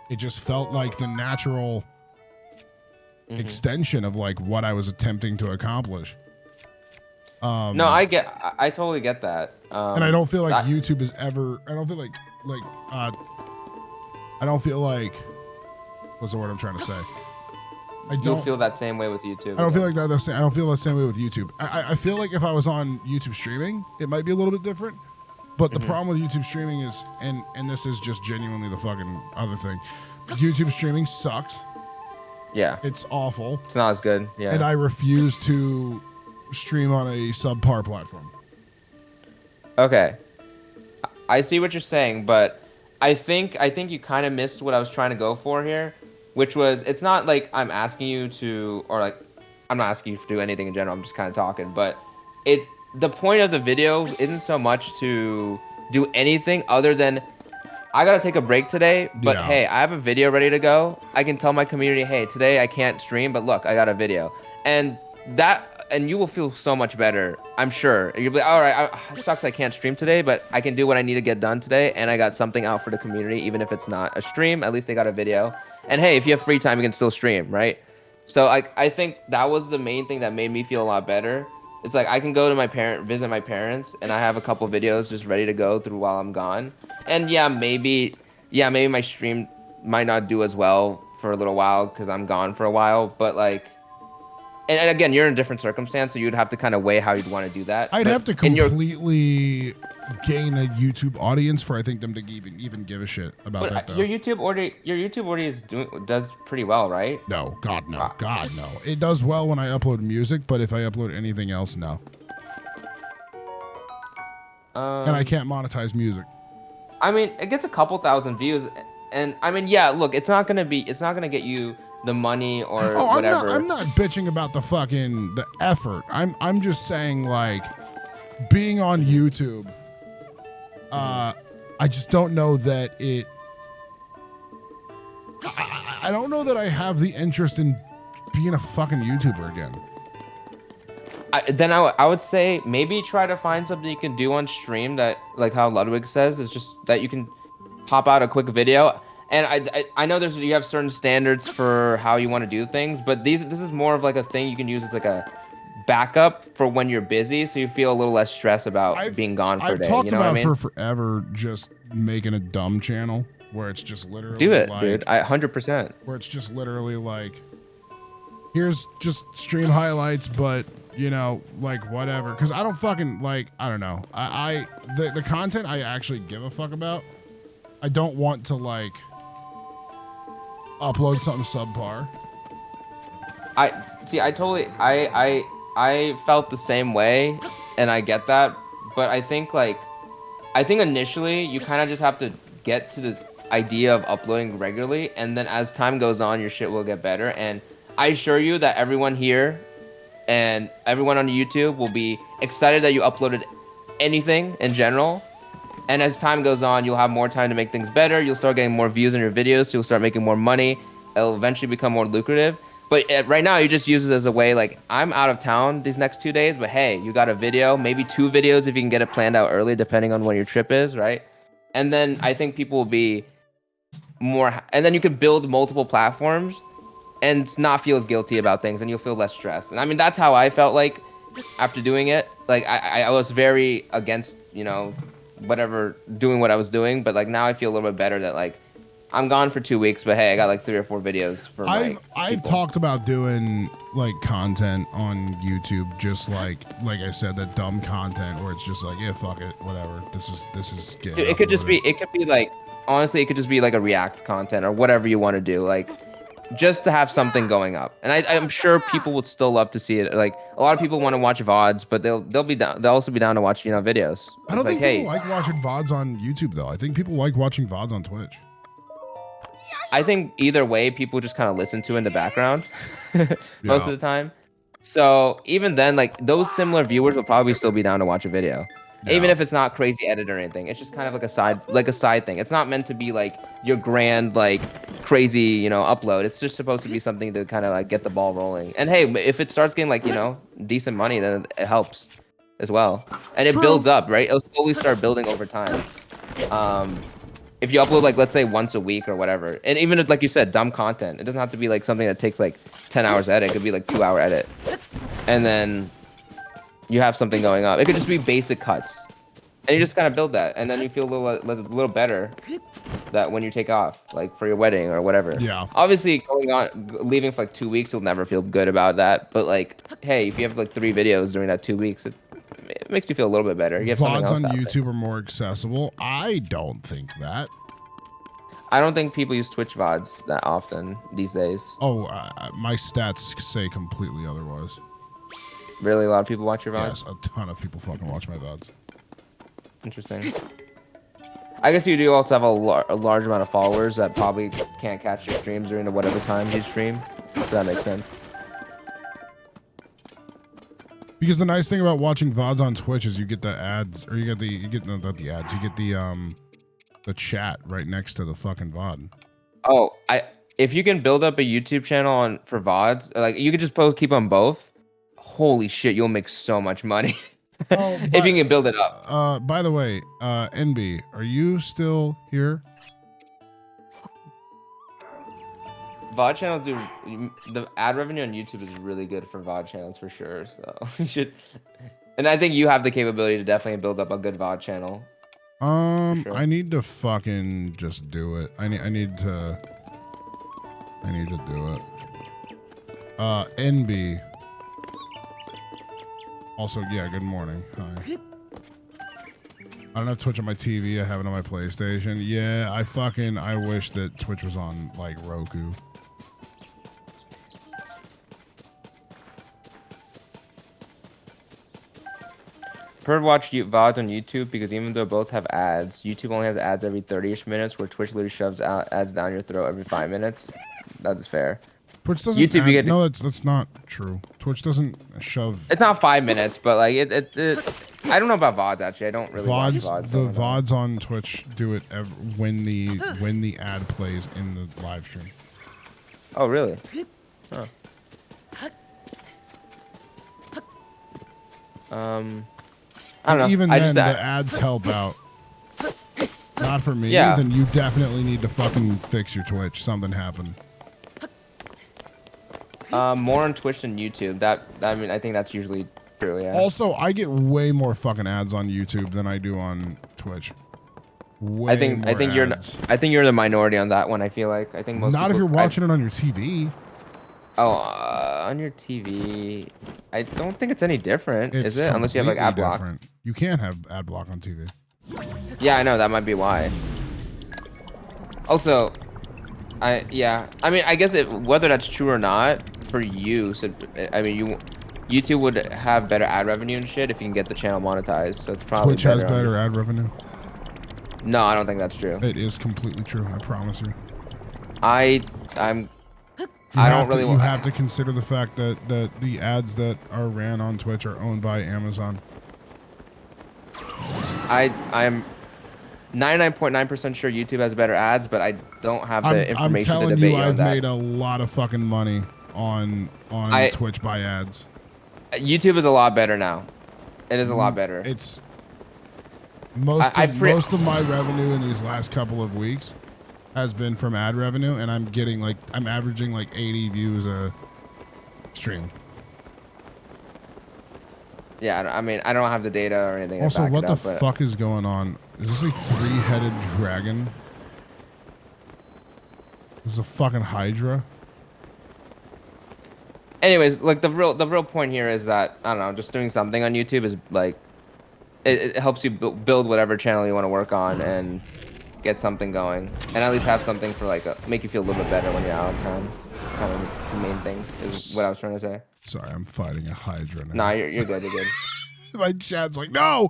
it just felt like the natural extension of like what I was attempting to accomplish. No, I totally get that. And I don't feel like YouTube is ever. I don't feel like I don't feel like. What's the word I'm trying to say? I don't feel that same way with YouTube. I don't feel like that. I don't feel that same way with YouTube. I feel like if I was on YouTube streaming, it might be a little bit different. But the problem with YouTube streaming is, and this is just genuinely the fucking other thing, YouTube streaming sucks. Yeah. It's awful. It's not as good. Yeah. And I refuse to stream on a subpar platform. Okay. I see what you're saying, but I think you kind of missed what I was trying to go for here, which was it's not like I'm asking you to, or like I'm not asking you to do anything in general. I'm just kind of talking, but the point of the video isn't so much to do anything other than I gotta take a break today, but hey, I have a video ready to go. I can tell my community, hey, today I can't stream, but look, I got a video. And that and you will feel so much better. I'm sure. You'll be all right. Sucks I can't stream today, but I can do what I need to get done today, and I got something out for the community, even if it's not a stream. At least they got a video. And hey, if you have free time, you can still stream, right? So I think that was the main thing that made me feel a lot better. It's like I can go to visit my parents, and I have a couple videos just ready to go through while I'm gone. And yeah, maybe my stream might not do as well for a little while because I'm gone for a while, but like. And again, you're in a different circumstance, so you'd have to kind of weigh how you'd want to do that. I'd have to completely gain a YouTube audience for I think them to even give a shit about that. Though. Your YouTube audience does pretty well, right? No, God no, God no. It does well when I upload music, but if I upload anything else, no. And I can't monetize music. I mean, it gets a couple thousand views, and I mean, yeah. Look, it's not gonna get you the money or whatever. I'm not bitching about the effort. I'm just saying like being on YouTube. I just don't know that it. I don't know that I have the interest in being a fucking YouTuber again. I would say maybe try to find something you can do on stream that, like how Ludwig says, is just that you can pop out a quick video. And I know you have certain standards for how you want to do things, but this is more of like a thing you can use as like a backup for when you're busy, so you feel a little less stress about being gone for a day. I've talked you know about what I mean? for forever just making a dumb channel where it's just literally do it, like, dude. 100%. Where it's just literally like, here's just stream highlights, but you know, like whatever. Because I don't fucking like. I don't know. The content I actually give a fuck about. I don't want to like upload something subpar. I felt the same way, and I get that, but I think initially you kind of just have to get to the idea of uploading regularly, and then as time goes on, your shit will get better. And I assure you that everyone here and everyone on YouTube will be excited that you uploaded anything in general. And as time goes on, you'll have more time to make things better. You'll start getting more views on your videos, so you'll start making more money. It'll eventually become more lucrative. But right now, you just use it as a way, like, I'm out of town these next 2 days, but hey, you got a video, maybe 2 videos if you can get it planned out early, depending on when your trip is, right? And then I think people will be more, and then you can build multiple platforms and not feel as guilty about things, and you'll feel less stressed. And I mean, that's how I felt like after doing it. Like, I was very against, whatever, doing what I was doing, but like now I feel a little bit better that like I'm gone for 2 weeks, but hey, I got like 3 or 4 videos for I've talked about doing like content on YouTube, just like I said, that dumb content where it's just like, yeah, fuck it, whatever. This is good. It could be like, honestly, it could just be like a React content or whatever you want to do, like just to have something going up. And I'm sure people would still love to see it. Like a lot of people want to watch VODs, but they'll be down. They'll also be down to watch videos. I don't think people like watching VODs on YouTube though. I think people like watching VODs on Twitch. I think either way, people just kind of listen to in the background most of the time. So even then, like those similar viewers will probably still be down to watch a video. Even if it's not crazy edit or anything. It's just kind of like a side thing. It's not meant to be like your grand, like crazy, upload. It's just supposed to be something to kind of like get the ball rolling. And hey, if it starts getting like, decent money, then it helps as well. And it builds up, right? It'll slowly start building over time. If you upload like, let's say once a week or whatever, and even if, like you said, dumb content, it doesn't have to be like something that takes like 10 hours edit. It could be like 2-hour edit. And then you have something going up. It could just be basic cuts, and you just kind of build that, and then you feel a little better that when you take off, like for your wedding or whatever. Yeah. Obviously, leaving for like 2 weeks, you'll never feel good about that. But like, hey, if you have like 3 videos during that 2 weeks, it makes you feel a little bit better. You have VODs on YouTube are more accessible. I don't think that. I don't think people use Twitch VODs that often these days. Oh, my stats say completely otherwise. Really? A lot of people watch your VODs? Yes, a ton of people fucking watch my VODs. Interesting. I guess you do also have a large amount of followers that probably can't catch your streams during whatever time you stream. So that makes sense. Because the nice thing about watching VODs on Twitch is you get the ads, or you get the chat right next to the fucking VOD. Oh, if you can build up a YouTube channel for VODs, like you could just keep on both. holy shit, you'll make so much money Oh, if you can build it up. By the way, NB, are you still here? VOD channels do the ad revenue on YouTube is really good for VOD channels for sure. So you should, and I think you have the capability to definitely build up a good VOD channel. Sure. I need to fucking just do it. I need to do it. NB. Also, yeah, good morning. Hi. I don't have Twitch on my TV. I have it on my PlayStation. Yeah, I wish that Twitch was on, like, Roku. Prefer to watch VODs on YouTube because even though both have ads, YouTube only has ads every 30-ish minutes, where Twitch literally shoves out ads down your throat every 5 minutes. That's fair. Twitch doesn't. YouTube, you get no, that's not true. Twitch doesn't shove. It's not 5 minutes, but like it I don't know about VODs actually. I don't really watch VODs. The VODs on Twitch do it when the ad plays in the live stream. Oh really? Huh. I don't know. Even then, the ads help out. Not for me. Yeah. Then you definitely need to fucking fix your Twitch. Something happened. More on Twitch than YouTube. I think that's usually true. Yeah. Also, I get way more fucking ads on YouTube than I do on Twitch. I think you're the minority on that one. I feel like I think most. Not if you're watching it on your TV. Oh, on your TV, I don't think it's any different, is it? Unless you have like ad block. Different. You can't have ad block on TV. Yeah, I know that might be why. Also, I mean, I guess whether that's true or not for you, so I mean, YouTube would have better ad revenue and shit if you can get the channel monetized. So it's probably Twitch has better ad revenue. No, I don't think that's true. It is completely true. I promise you. I don't really. You have to consider the fact that the ads that are ran on Twitch are owned by Amazon. I'm 99.9% sure YouTube has better ads, but I don't have the information I'm to telling debate you, on I've that. made a lot of fucking money on Twitch by ads. YouTube is a lot better now. It is a lot better. It's most of my revenue in these last couple of weeks has been from ad revenue, and I'm averaging like 80 views a stream. Yeah, I mean, I don't have the data or anything. Also, what the fuck is going on? Is this a three-headed dragon? This is a fucking Hydra. Anyways, like the real point here is that I don't know, just doing something on YouTube is like it helps you build whatever channel you want to work on and get something going, and at least have something for like make you feel a little bit better when you're out of town. Kind of the main thing is what I was trying to say. Sorry, I'm fighting a Hydra now. Nah, you're good. You're good. My chat's like, no.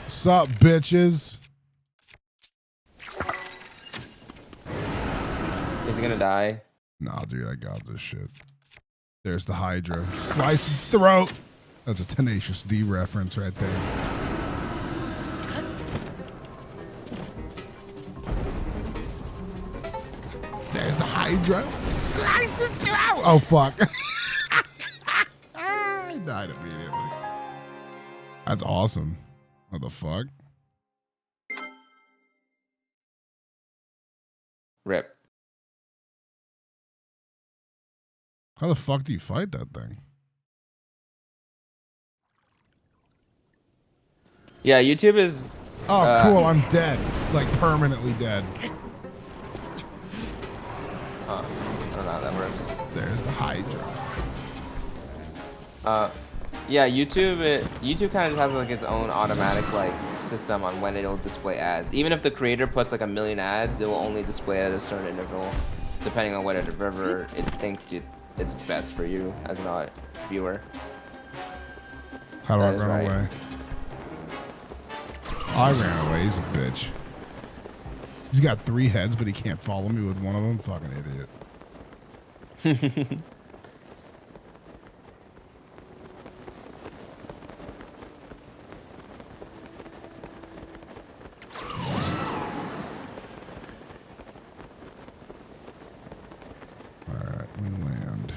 Sup, bitches? Is he gonna die? Nah, dude, I got this shit. There's the Hydra. Slice its throat. That's a Tenacious D reference right there. There's the Hydra. Slice its throat. Oh, fuck. I died immediately. That's awesome. What the fuck? Rip. How the fuck do you fight that thing? Yeah, YouTube is. Oh, cool. I'm dead. Like, permanently dead. I don't know how that works. There's the Hydra. Yeah, YouTube kind of has like its own automatic like system on when it'll display ads. Even if the creator puts like 1 million ads, it will only display at a certain interval, depending on whatever it thinks it's best for you as a viewer. How do I run away? I ran away. He's a bitch. He's got 3 heads, but he can't follow me with one of them. Fucking idiot. Alright, we land.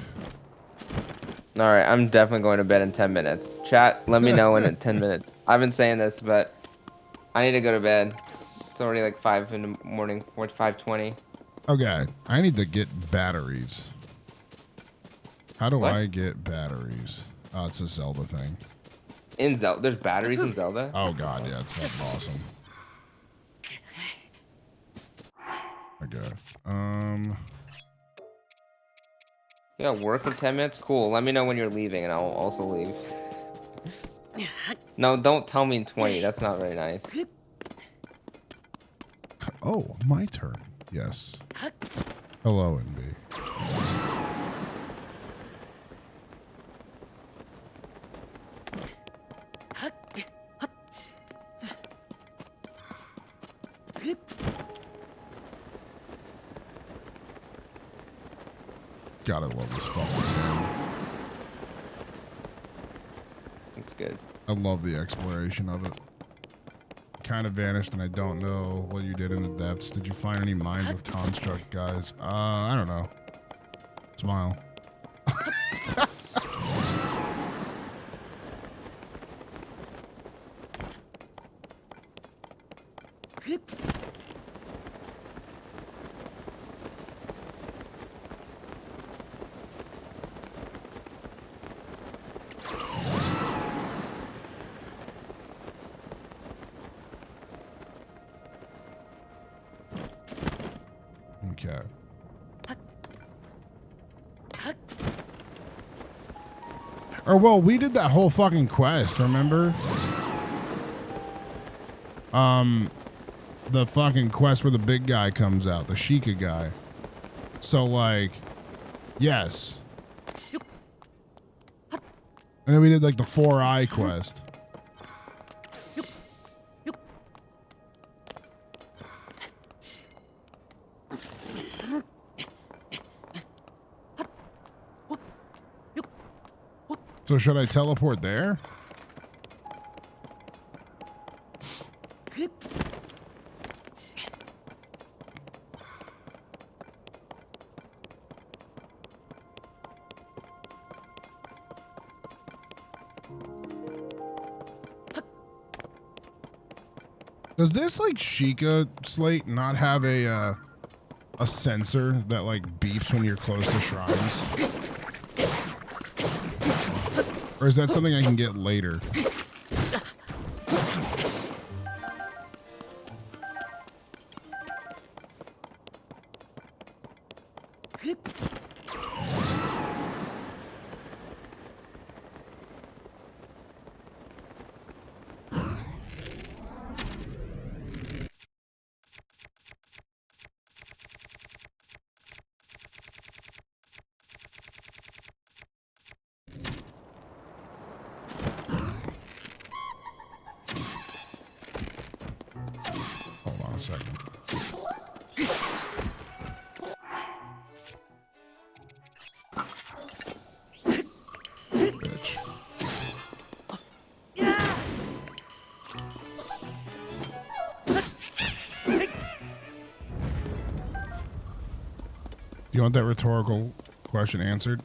All right, I'm definitely going to bed in 10 minutes. Chat, let me know in 10 minutes. I've been saying this, but I need to go to bed. It's already like 5 in the morning, or 5:20. Okay, I need to get batteries. How do What? I get batteries? Oh, it's a Zelda thing. In Zelda, there's batteries in Zelda? Oh god, yeah, it's fucking awesome. Okay. Yeah, work in 10 minutes? Cool. Let me know when you're leaving and I'll also leave. No, don't tell me in 20. That's not very nice. Oh, my turn. Yes. Hello, NB. Gotta love this fucking game. It's good. I love the exploration of it. Kind of vanished and I don't know what you did in the depths. Did you find any mines with construct, guys? I don't know. Smile. Okay. Or well, we did that whole fucking quest, remember? The fucking quest where the big guy comes out, the Sheikah guy. So like, yes. And then we did like the 4-eye quest. So should I teleport there? Does this like Sheikah slate not have a sensor that like beeps when you're close to shrines? Or is that something I can get later? Hold on a second. Bitch. You want that rhetorical question answered?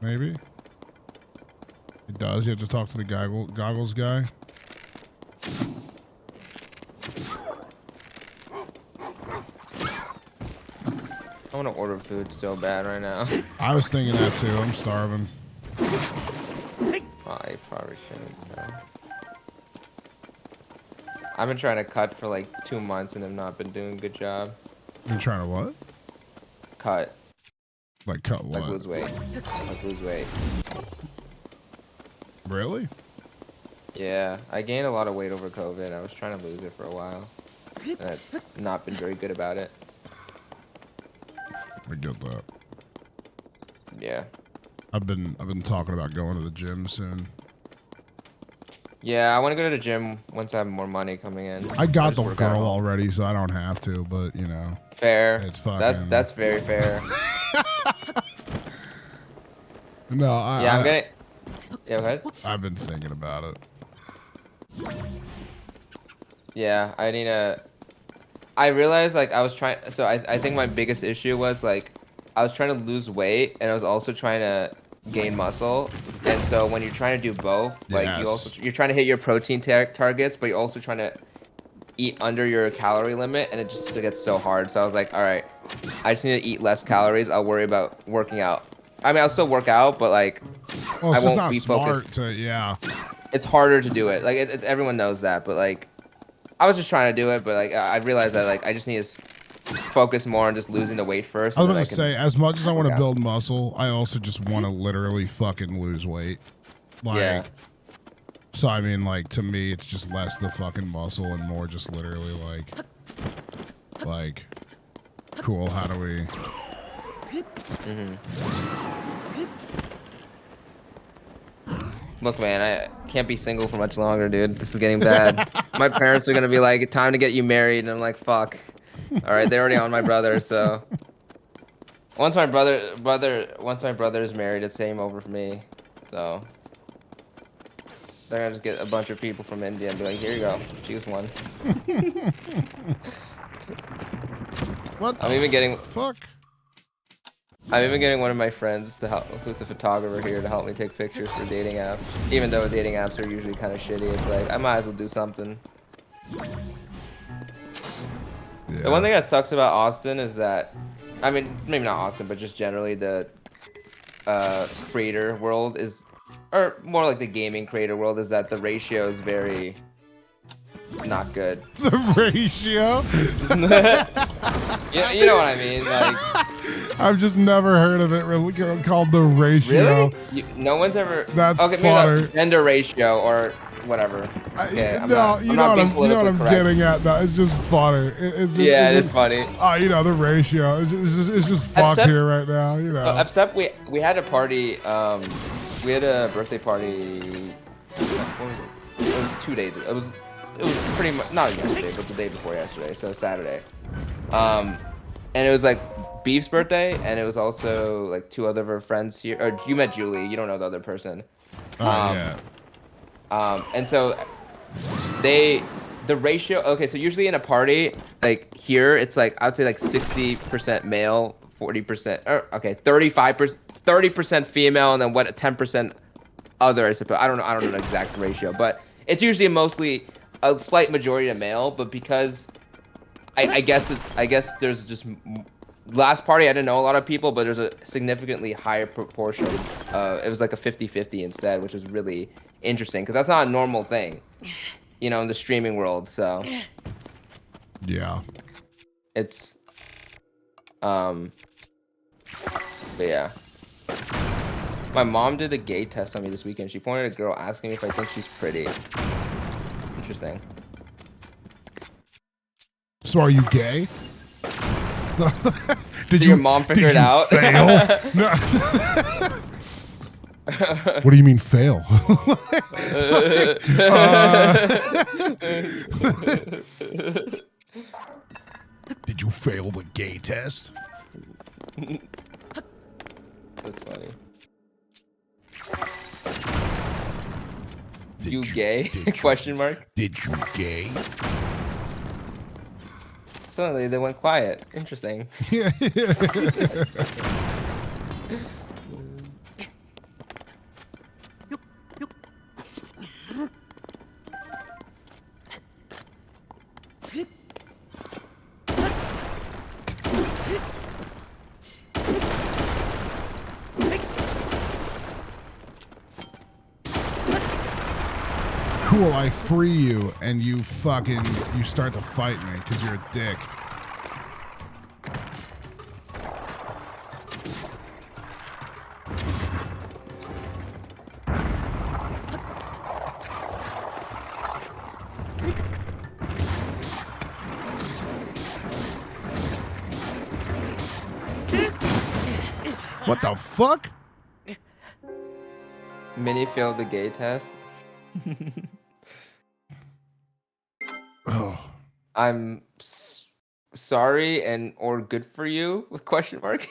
Maybe. It does. You have to talk to the goggles guy. I want to order food so bad right now. I was thinking that too. I'm starving. I probably shouldn't. Though. I've been trying to cut for like 2 months and have not been doing a good job. You trying to what? Cut. Like cut what? Like lose weight. Like lose weight. Really? Yeah, I gained a lot of weight over COVID. I was trying to lose it for a while. And I've not been very good about it. I get that. Yeah. I've been talking about going to the gym soon. Yeah, I want to go to the gym once I have more money coming in. I got just the work out. girl already, so I don't have to. But you know, Fair. it's fucking. That's very fair. No, I'm gonna. Yeah, go ahead. I've been thinking about it. Yeah, I need a. I realized like I was trying. So I think my biggest issue was like, I was trying to lose weight and I was also trying to gain muscle. And so when you're trying to do both, like you're trying to hit your protein targets, but you're also trying to eat under your calorie limit, and it just gets so hard. So I was like, all right, I just need to eat less calories. I'll worry about working out. I mean, I'll still work out, but like, well, it's I just won't not be smart focused. to, yeah. It's harder to do it. Like everyone knows that, but like, I was just trying to do it, but like, I realized that like I just need to focus more on just losing the weight first. I was going to say, as much as I want to build muscle, I also just want to Mm-hmm. literally fucking lose weight. Like, yeah. So I mean, like, to me, it's just less the fucking muscle and more just literally like, cool. How do we? Look, man, I can't be single for much longer, dude. This is getting bad. My parents are gonna be like, "Time to get you married," and I'm like, "Fuck." All right, they're already on my brother, so once my brother is married, it's game over for me. So they're gonna just get a bunch of people from India and be like, "Here you go, choose one." What? I'm even getting fuck. I'm even getting one of my friends to help, who's a photographer here, to help me take pictures for dating apps. Even though dating apps are usually kind of shitty, it's like I might as well do something. Yeah. The one thing that sucks about Austin is that, I mean, maybe not Austin, but just generally the creator world is, or more like the gaming creator world, is that the ratio is very not good. The ratio? Yeah, you know what I mean. Like, I've just never heard of it really called the ratio. really? No one's ever. That's okay, maybe fodder. not gender ratio or whatever. Okay, You know what I'm getting at. Though it's just fodder. It's just, yeah, it's it's funny. Oh, you know the ratio. It's just fucked here right now. You know. Except we had a party. We had a birthday party. What was it? It was 2 days ago. It was pretty much not yesterday, but the day before yesterday. So Saturday. And it was like Beef's birthday, and it was also like 2 other of her friends here. Or you met Julie. You don't know the other person. Yeah. And so the ratio. Okay, so usually in a party like here, it's like I'd say like 60% male, 40%, or okay, 35%, 30% female, and then 10% other. I suppose I don't know the exact ratio, but it's usually mostly a slight majority of male. But because I guess there's just last party I didn't know a lot of people, but there's a significantly higher proportion. It was like a 50-50 instead, which was really interesting because that's not a normal thing, you know, in the streaming world. So yeah, it's but yeah. My mom did a gay test on me this weekend. She pointed at a girl asking me if I think she's pretty. Interesting. So are you gay? Did your mom figure it out? Fail? No. What do you mean fail? Did you fail the gay test? That's funny. You gay? Question mark. Did you gay? Suddenly they went quiet. Interesting. Yeah. Cool, I free you, and you start to fight me because you're a dick. What the fuck? Minnie failed the gay test. Oh. I'm sorry and or good for you with question mark.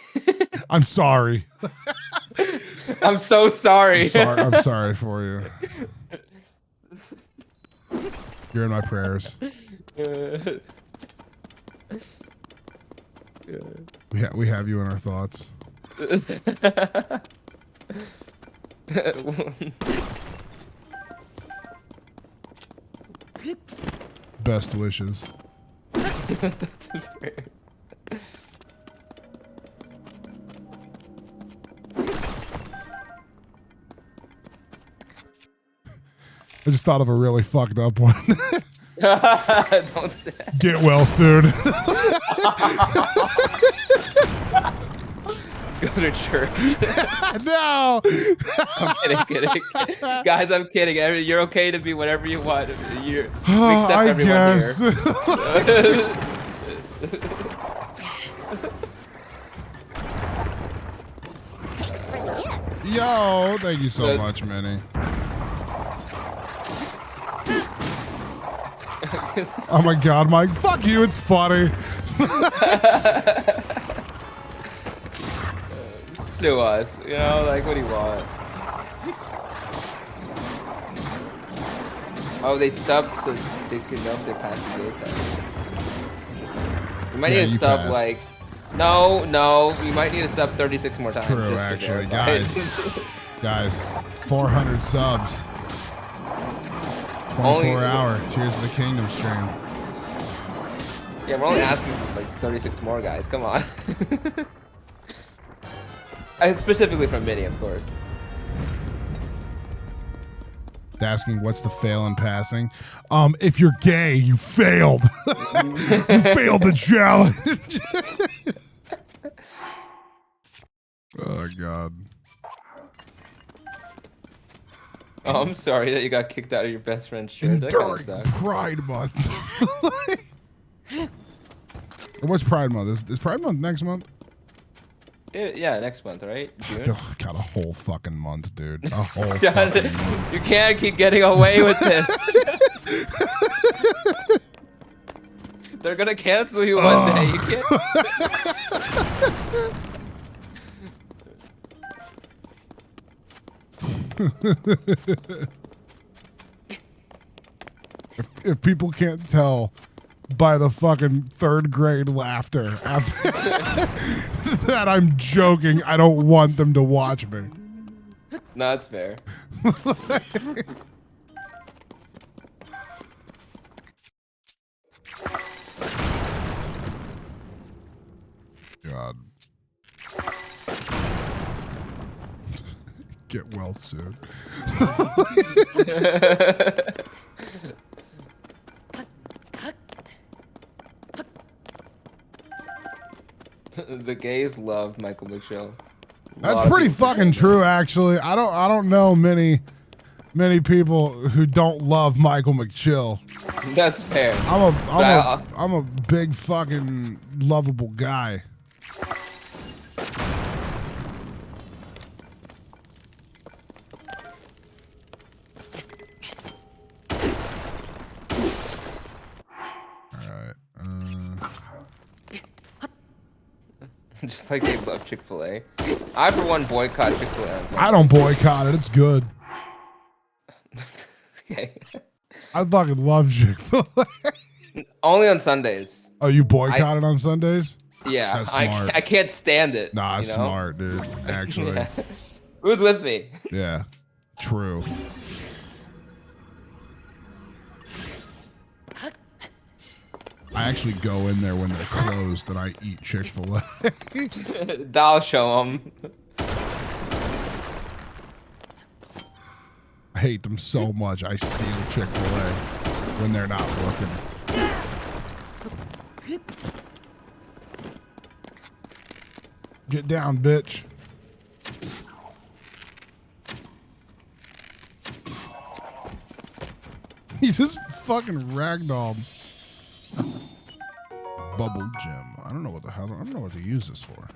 I'm sorry. I'm so sorry. I'm sorry for you. You're in my prayers. We have you in our thoughts. Best wishes. That's fair. I just thought of a really fucked up one. Don't say that. Get well soon. Go to church. No. I'm kidding. Guys, I'm kidding. You're okay to be whatever you want. We accept I everyone guess. here. Thanks for the gift. Yo, thank you so much, Minnie. Oh my god, Mike. Fuck you, it's funny. Sue us. You know, like, what do you want? Oh, they subbed so they could know if they passed the gate test. You might Yeah, need to you sub, passed. like... No, you might need to sub 36 more times. True, just actually, to verify it. guys. 400 subs. 24 Only- hour Tears of the Kingdom stream. Yeah, we're only asking for like 36 more guys. Come on. Specifically from Minnie, of course. Asking what's the fail in passing. If you're gay, you failed. You failed the challenge. Oh god. Oh, I'm sorry that you got kicked out of your best friend's shirt. That kind During of sucks. Pride Month. What's Pride Month? Is Pride Month next month? Yeah, next month, right? June? Oh, got a whole fucking month, dude. A whole God, fucking month. you can't keep getting away with this. They're gonna cancel you one day. You can't. If people can't tell by the fucking third grade laughter after that I'm joking, I don't want them to watch me. No, that's fair. God. Get well soon. The gays love Michael McShill. That's pretty fucking true, actually. I don't know many people who don't love Michael McChill. That's fair. I'm a big fucking lovable guy. Just like they love Chick-fil-A. I, for one, boycott Chick-fil-A on Sundays. I don't boycott it. It's good. Okay. I fucking love Chick-fil-A. Only on Sundays. Oh, you boycott it on Sundays? Yeah, That's smart. I can't stand it. Nah, you know? smart, dude. Actually. Yeah. Who's with me? Yeah. True. I actually go in there when they're closed and I eat Chick-fil-A. I'll show them. I hate them so much. I steal Chick-fil-A when they're not looking. Get down, bitch. He just fucking ragdolled. Bubble gem. I don't know what the hell. I don't know what to use this for.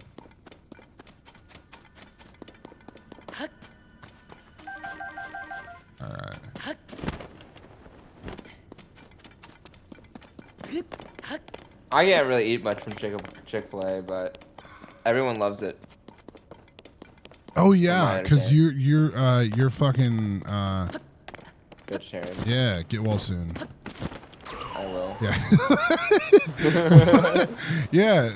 All right. I can't really eat much from Chick-fil-A, but everyone loves it. Oh yeah, because understanding. you're fucking Vegetarian. yeah. Get well soon. I will. Yeah. Yeah,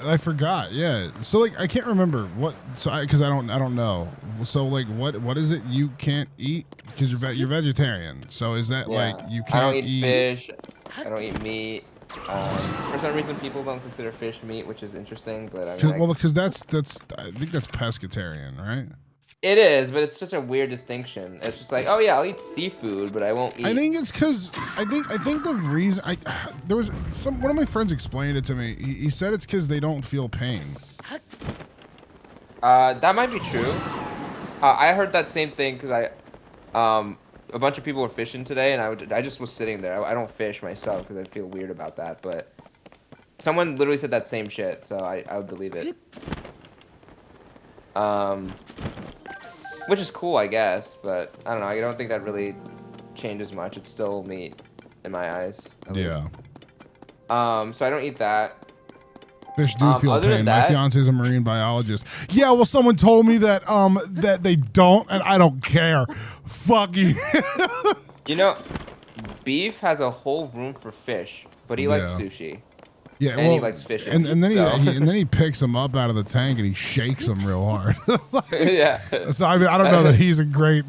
I forgot. Yeah. So like I can't remember what cuz I don't know. So like what is it you can't eat cuz you're vegetarian. So is that like Yeah. you I don't can't eat fish. I don't eat meat. For some reason, people don't consider fish meat, which is interesting. But I mean, well cuz that's I think that's pescatarian, right? it is, but it's such a weird distinction. It's just like, oh yeah, I'll eat seafood, but I won't eat. I think it's cuz I think the reason there was one of my friends explained it to me. He said it's cuz they don't feel pain. That might be true. I heard that same thing because a bunch of people were fishing today, and I just was sitting there. I don't fish myself because I feel weird about that, but someone literally said that same shit, so I would believe it. Which is cool, I guess, but I don't know. I don't think that really changes much. It's still meat in my eyes. Yeah. So I don't eat that. Fish do feel other than pain. My that- fiance is a marine biologist. Yeah, well, someone told me that that they don't, and I don't care. Fuck you. You know, beef has a whole room for fish, but he likes Yeah. sushi. Yeah, And well, he likes fish and and then meat, so. and then he picks them up out of the tank and he shakes them real hard. Yeah. So I mean, I don't know that he's a great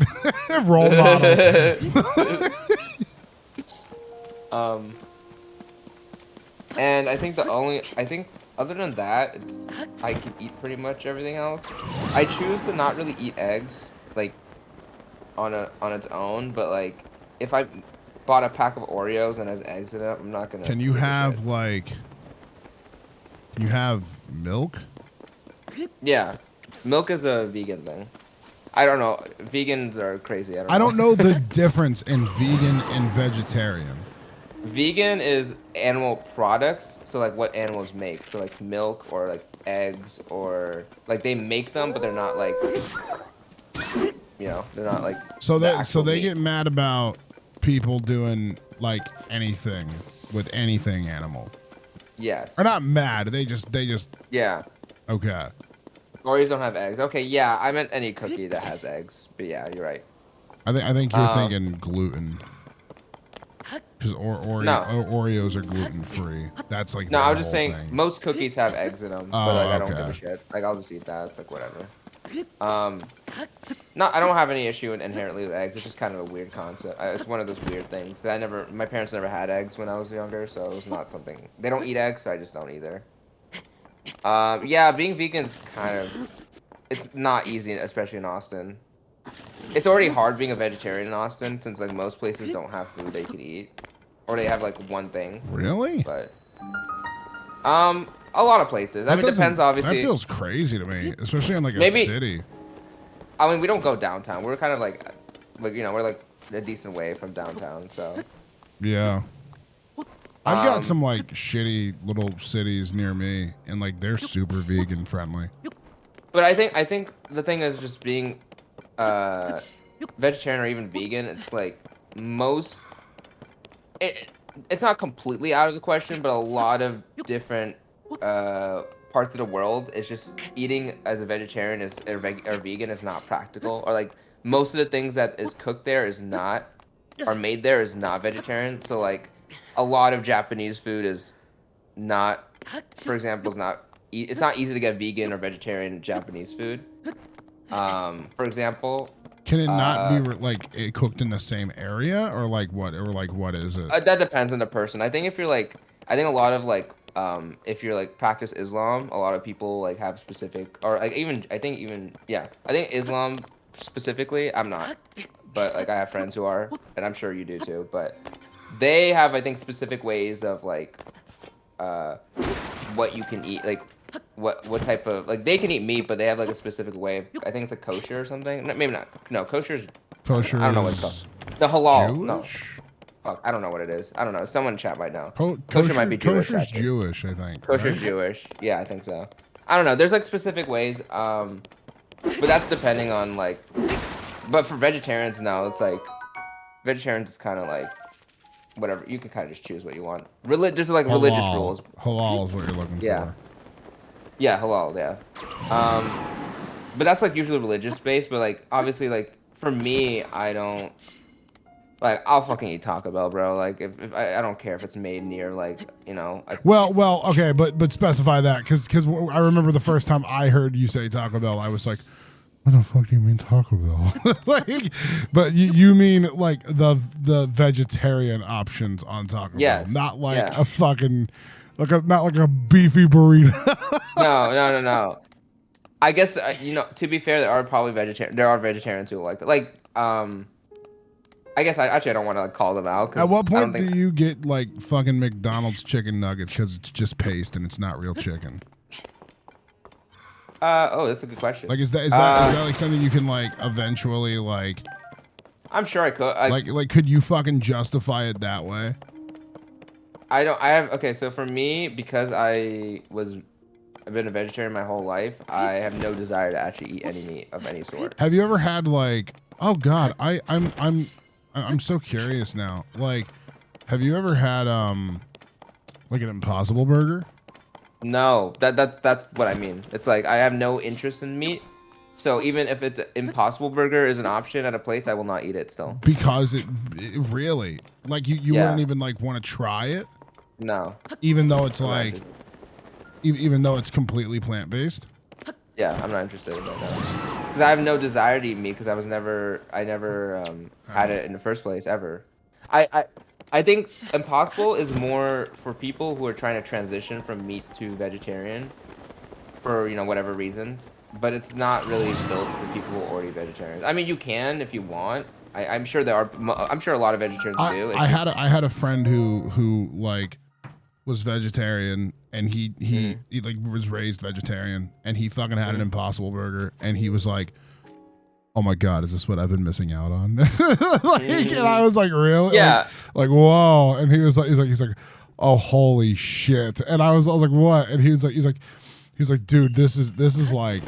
role model. And I think other than that, I can eat pretty much everything else. I choose to not really eat eggs like on its own, but like if I bought a pack of Oreos and has eggs in it, I'm not gonna. Can you give a have shit. like? Can you have milk? Yeah, milk is a vegan thing. I don't know. Vegans are crazy. I don't know the difference in vegan and vegetarian. Vegan is animal products, so like what animals make, so like milk or like eggs or like they make them, but they're not like, they're not like. So the they actual meat. get mad about people doing like anything with anything animal. Yes. Or not mad. They just Yeah. okay. Oreos don't have eggs. Okay, yeah, I meant any cookie that has eggs. But yeah, you're right. I think you're thinking gluten. Because No. Oreos are gluten free. That's like No, the I was just whole saying thing. most cookies have eggs in them, Oh, but like I don't give okay. a shit. Like I'll just eat that. It's like whatever. No, I don't have any issue inherently with eggs. It's just kind of a weird concept. It's one of those weird things. 'Cause my parents never had eggs when I was younger, so it was not something. They don't eat eggs, so I just don't either. Yeah, being vegan's kind of, it's not easy, especially in Austin. It's already hard being a vegetarian in Austin since like most places don't have food they could eat, or they have like one thing. Really? But a lot of places. I mean, it depends obviously. That feels crazy to me, especially in like a Maybe- city. I mean, we don't go downtown. We're kind of like we're like a decent way from downtown, so. Yeah. I've got Um, some like shitty little cities near me, and like they're super vegan friendly. But I think the thing is just being vegetarian or even vegan. It's like it's not completely out of the question, but a lot of different parts of the world is just eating as a vegetarian or vegan is not practical, or like most of the things that is cooked there is not, or made there is not vegetarian. So like a lot of Japanese food is not, for example, it's not easy to get vegan or vegetarian Japanese food. For example, Can it not be cooked in the same area, or like what is it? that depends on the person. I think I think a lot of like if you're like practice Islam, a lot of people like have specific, or like I think Islam specifically, I'm not, but like I have friends who are, and I'm sure you do too, but they have, I think, specific ways of like what you can eat, like what type of, like they can eat meat, but they have like a specific way of, I think it's a kosher or something. Maybe not. No, kosher is, Kosher. I don't know what it's called. The halal. No. Jewish? Fuck, I don't know what it is. I don't know. Someone in chat might know. Kosher might be Jewish, Kosher's actually. Jewish, I think. Kosher's right? Jewish. Yeah, I think so. I don't know. There's like specific ways. But that's depending on like. But for vegetarians, no. It's like vegetarians is kind of like whatever. You can kind of just choose what you want. There's like religious Halal. rules. Halal is what you're looking Yeah. for. Yeah, halal. Yeah. But that's like usually religious based. But like obviously like for me, I don't. Like, I'll fucking eat Taco Bell, bro. Like, if I don't care if it's made near, like, you know. Well, okay, but specify that because I remember the first time I heard you say Taco Bell, I was like, what the fuck do you mean Taco Bell? Like, but you mean like the vegetarian options on Taco Yes, Bell, not like yeah. a fucking not like a beefy burrito. No. I guess you know. To be fair, there are probably vegetarian. There are vegetarians who like that. Like, I guess I don't want to like, call them out. 'Cause At what I don't point think, do you get like fucking McDonald's chicken nuggets because it's just paste and it's not real chicken? oh, that's a good question. Like, is that is that like something you can like eventually like I'm sure I could. like could you fucking justify it that way? I don't. I have. Okay, so for me, because I've been a vegetarian my whole life. I have no desire to actually eat any meat of any sort. Have you ever had like, oh god, I'm so curious now. Like, have you ever had like an Impossible Burger? No, that's what I mean. It's like I have no interest in meat. So even if it's Impossible Burger is an option at a place, I will not eat it still. Because it really like you Yeah. wouldn't even like want to try it, No. even though it's like Imagine. even though it's completely plant based. Yeah, I'm not interested in that. No. 'Cause I have no desire to eat meat because I never had it in the first place ever. I think Impossible is more for people who are trying to transition from meat to vegetarian for, you know, whatever reason. But it's not really built for people who are already vegetarians. I mean, you can if you want. I'm sure there are. I'm sure a lot of vegetarians do. It's I just- had a friend who like was vegetarian and he like was raised vegetarian and he fucking had an Impossible Burger and he was like, oh my god, is this what I've been missing out on? Like, and I was like, really? Yeah. Like whoa. And he's like, oh holy shit. And I was like, what? And he's like, dude, this is like,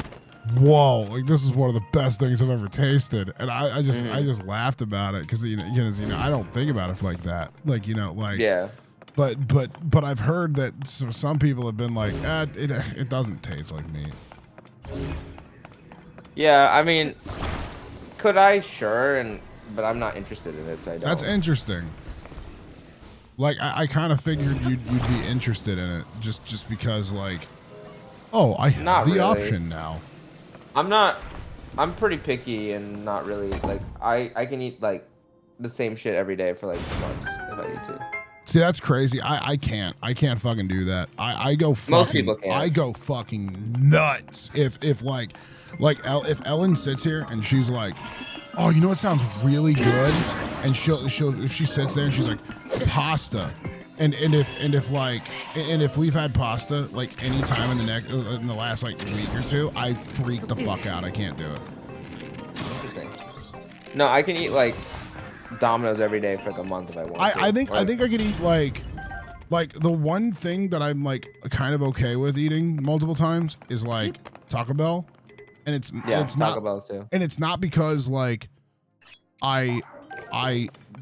whoa, like this is one of the best things I've ever tasted. And I just laughed about it because you know I don't think about it like that. Like, you know, like Yeah. But I've heard that some people have been like, it doesn't taste like meat. Yeah. I mean, could I? Sure. But I'm not interested in it, so I don't. That's interesting. Like I kind of figured you'd be interested in it just because like, oh, I have Not the really. option now. I'm pretty picky and not really like I can eat like the same shit every day for like months if I need to. See, that's crazy. I can't fucking do that. I go fucking, Most people can't. I go fucking nuts if if Ellen sits here and she's like, oh, you know what sounds really good, and she'll if she sits there and she's like, pasta, and if we've had pasta like any time in the last like week or two, I freak the fuck out. I can't do it. Interesting. No, I can eat like Domino's every day for like a month if I want to. I think Or, I could eat like the one thing that I'm like kind of okay with eating multiple times is like Taco Bell, and it's Taco not Bell too. and it's not because like I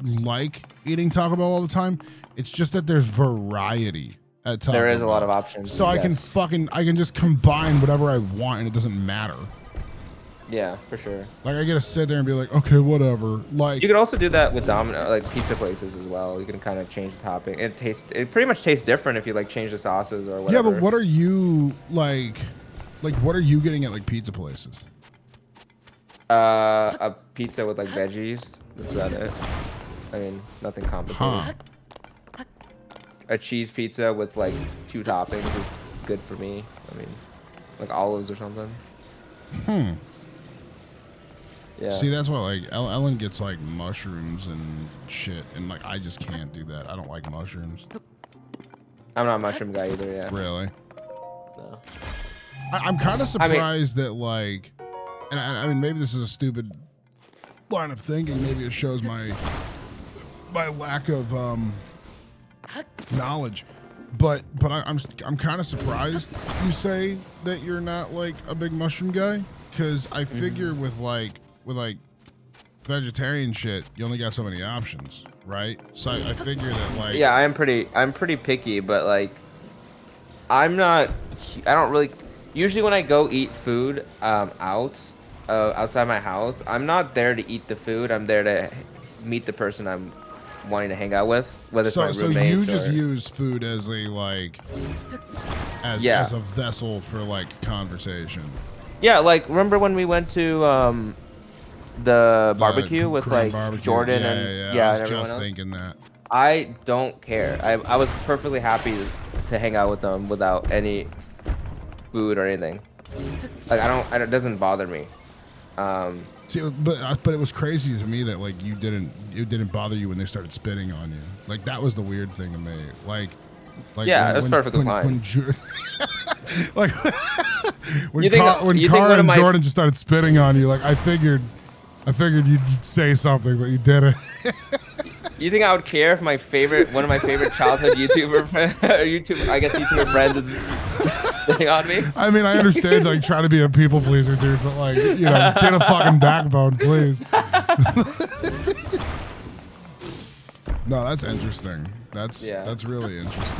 like eating Taco Bell all the time. It's just that there's variety at Taco Bell. There is a lot of options. So I can just combine whatever I want and it doesn't matter. Yeah, for sure. Like I get to sit there and be like, okay, whatever. Like You can also do that with Domino, like pizza places as well. You can kind of change the topping. It pretty much tastes different if you like change the sauces or whatever. yeah, but what are you like what are you getting at like pizza places? A pizza with like veggies. That's about it. I mean, nothing complicated. Huh. A cheese pizza with like 2 toppings is good for me. I mean, like olives or something. Yeah. See, that's why like Ellen gets like mushrooms and shit, and like I just can't do that. I don't like mushrooms. I'm not a mushroom guy either. Yeah. Really. No. I'm kind of surprised that like, and I mean maybe this is a stupid line of thinking. Maybe it shows my lack of knowledge, but I'm kind of surprised you say that you're not like a big mushroom guy, because I figure with like vegetarian shit you only got so many options, right? So I figure that like Yeah, I'm pretty picky, but like I don't really usually when I go eat food outside my house, I'm not there to eat the food. I'm there to meet the person I'm wanting to hang out with, whether it's my So roommates you just or... use food as a like as Yeah. as a vessel for like conversation. Yeah, like remember when we went to the barbecue with Korean like barbecue. Jordan yeah, and yeah, yeah, I and was everyone just else? thinking that. I don't care. I was perfectly happy to hang out with them without any food or anything. Like it doesn't bother me. See, but it was crazy to me that like it didn't bother you when they started spitting on you. Like that was the weird thing to me. Like Yeah, that's perfectly fine. Like when You think- when you think Cara one of and my- Jordan just started spitting on you, like I figured you'd say something, but you didn't. You think I would care if one of my favorite childhood YouTuber friends is spitting on me? I mean, I understand like trying to be a people pleaser, dude, but like get a fucking backbone, please. No, that's interesting. That's really interesting.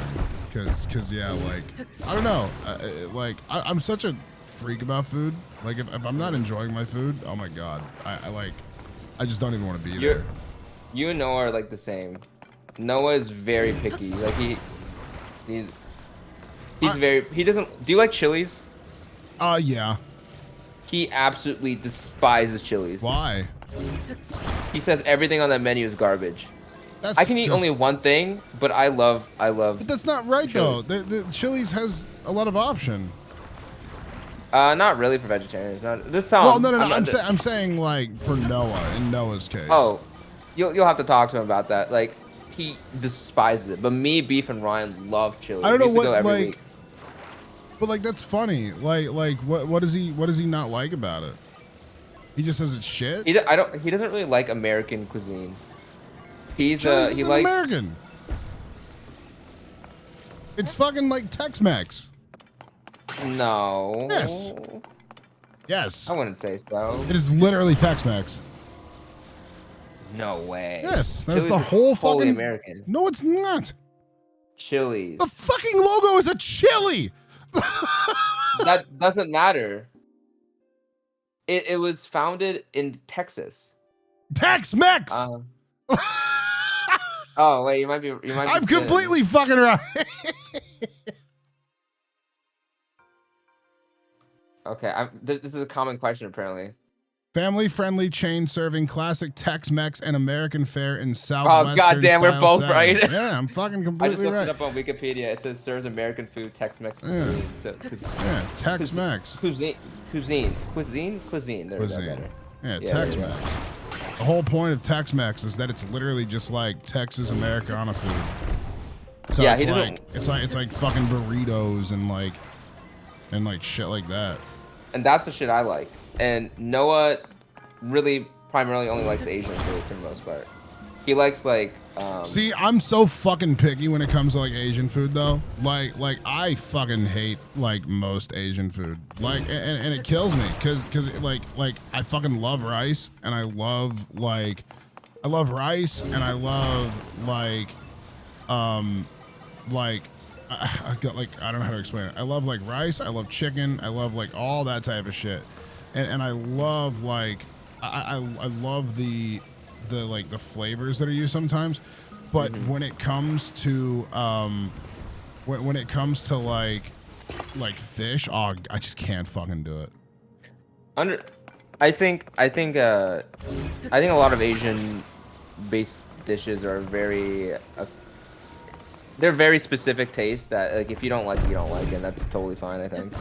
Cause yeah, like I don't know, I'm such a freak about food. Like if I'm not enjoying my food, oh my god, I just don't even want to be there. You and Noah are like the same. Noah is very picky. Like he's he doesn't. Do you like chilies? Yeah. He absolutely despises chilies. Why? He says everything on that menu is garbage. That's I can eat just- only one thing, but I love. But that's not right Chili's. though. The Chili's has a lot of option. Not really for vegetarians. Not this sounds. Well, no. I'm not- I'm saying like for Noah, in Noah's case. Oh, you'll have to talk to him about that. Like he despises it, but me, Beef, and Ryan love chili. I don't know We used to go what every like. week. But like that's funny. Like what does he not like about it? He just says it's shit. He doesn't really like American cuisine. He Chili's isn't likes. American. It's fucking like Tex-Mex. No. Yes. Yes. I wouldn't say so. It is literally Tex-Mex. No way. Yes, that's Chili's the is whole fully fucking. American. No, it's not. Chili's. The fucking logo is a chili. That doesn't matter. It was founded in Texas. Tex-Mex. Oh wait, you might be. I'm completely fucking right. Okay, this is a common question apparently. Family-friendly chain serving classic Tex-Mex and American fare in Southwestern. Oh goddamn, we're style both setting. right. Yeah, I'm fucking I just completely looked right. it up on Wikipedia. It says serves American food, Tex-Mex cuisine. So, Yeah, Tex-Mex. Cuisine. There we go, better. Yeah, Yeah, there you Tex-Mex. The whole point of Tex-Mex is that it's literally just like Texas Americana food. So Yeah, it's he like doesn't- it's like fucking burritos and like shit like that. And that's the shit I like. And Noah really primarily only likes Asian food for the most part. He likes like See, I'm so fucking picky when it comes to like Asian food though. Like I fucking hate like most Asian food. Like and it kills me cuz like I fucking love rice and I love rice and I love I got like I don't know how to explain it. I love like rice, I love chicken, I love like all that type of shit. And I love like I love the like the flavors that are used sometimes, but when it comes to when it comes to like fish, oh, I just can't fucking do it. I think a lot of Asian based dishes are they're very specific tastes that like if you don't like it, you don't like it, and that's totally fine, I think.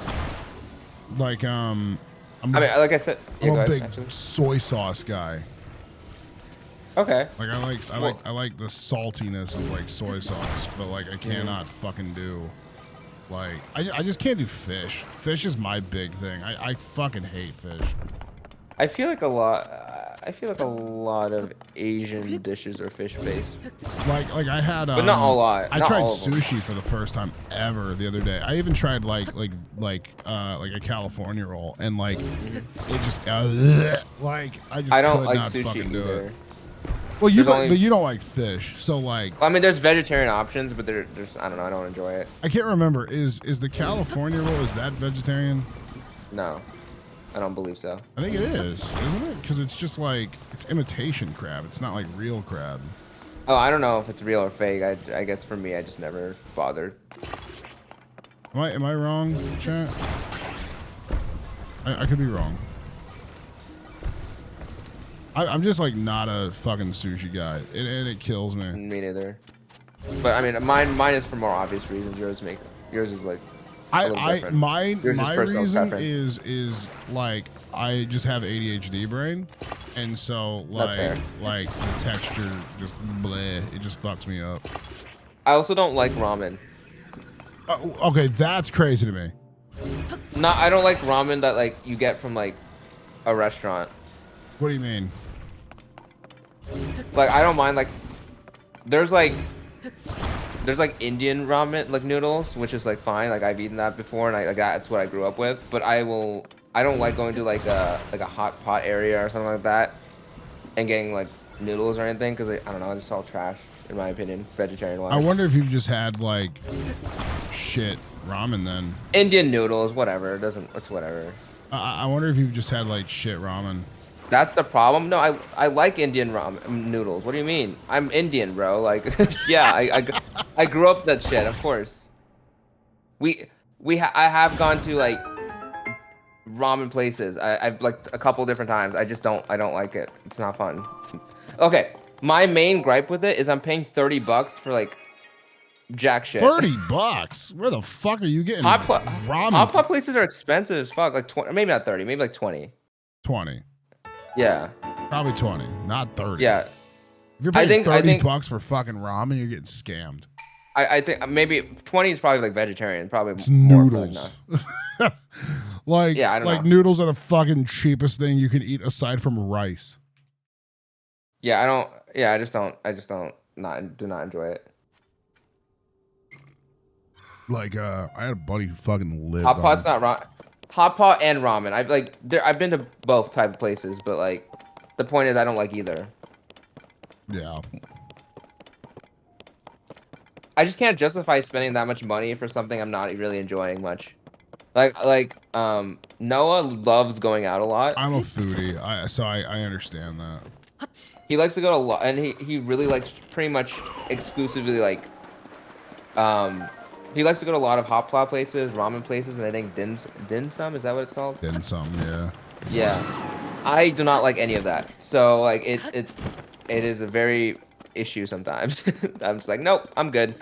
Like I mean, like I said, yeah, I'm go a ahead, big actually. soy sauce guy. Okay. Like I like the saltiness of like soy sauce, but like I cannot fucking do like I just can't do fish. Fish is my big thing. I fucking hate fish. I feel like a lot of Asian dishes are fish based. Like I had But not a lot. I Not tried all of them. sushi for the first time ever the other day. I even tried like a California roll and like it just like I just I don't could like not sushi fucking do either. it. Well, you There's only- but you don't like fish, so like I mean, there's vegetarian options, but there's I don't know. I don't enjoy it. I can't remember is the California roll, is that vegetarian? No. I don't believe so. I think it is, isn't it? Because it's just like it's imitation crab. It's not like real crab. Oh, I don't know if it's real or fake. I guess for me, I just never bothered. Am I wrong, chat? I could be wrong. I'm just like not a fucking sushi guy, and it kills me. Me neither. But I mean, mine is for more obvious reasons. Yours is like. My personal reason preference. is like I just have ADHD brain, and so fair. like the texture just bleh, it just fucks me up. I also don't like ramen. Okay, that's crazy to me. I don't like ramen that like you get from like a restaurant. What do you mean? Like I don't mind like there's like Indian ramen like noodles, which is like fine. Like I've eaten that before, and that's what I grew up with. But I don't like going to like a hot pot area or something like that, and getting like noodles or anything because I don't know, it's just all trash in my opinion, vegetarian wise. I wonder if you've just had like shit ramen then. Indian noodles, whatever. It's whatever. I wonder if you've just had like shit ramen. That's the problem. No, I like Indian ramen noodles. What do you mean? I'm Indian, bro. Like, yeah, I grew up with that shit. Of course. I have gone to like ramen places. I've like a couple different times. I don't like it. It's not fun. Okay, my main gripe with it is I'm paying $30 for like jack shit. $30? Where the fuck are you getting ramen? Hot pot places are expensive as fuck. Like 20, maybe not 30, maybe like 20. 20. Yeah. Probably 20, not 30. Yeah. If you're paying I think $30 for fucking ramen, you're getting scammed. I think maybe 20 is probably like vegetarian. Probably it's more noodles. Like, yeah, I don't know. Noodles are the fucking cheapest thing you can eat aside from rice. Yeah, I don't. Yeah, I just don't do not enjoy it. Like, I had a buddy who fucking lived. Hot pot's not wrong. Hot pot and ramen. I've been to both type of places, but like, the point is I don't like either. Yeah. I just can't justify spending that much money for something I'm not really enjoying much. Like Noah loves going out a lot. I'm a foodie, so I understand that. He likes to go to a lot, and he really likes pretty much exclusively like he likes to go to a lot of hot pot places, ramen places, and I think dim sum, is that what it's called? Dim sum, yeah. Yeah. I do not like any of that. So like it is a very issue sometimes. I'm just like, nope, I'm good.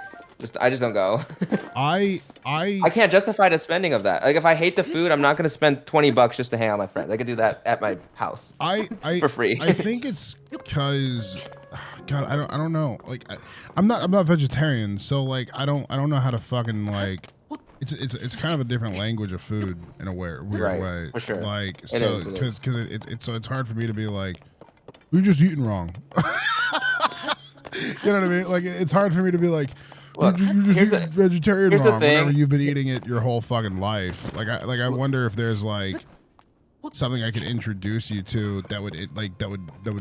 I just don't go. I can't justify the spending of that. Like if I hate the food, I'm not gonna spend $20 just to hang out with my friends. I could do that at my house. For free. I think it's because God, I don't know. Like I'm not vegetarian, so like I don't know how to fucking like it's kind of a different language of food in a weird way. For sure. Like It so is. because it's hard for me to be like you're just eating wrong. You know what I mean? Like it's hard for me to be like Look, you're just eating vegetarian here's the wrong whenever thing. you've been eating it your whole fucking life. I wonder if there's like something I could introduce you to that would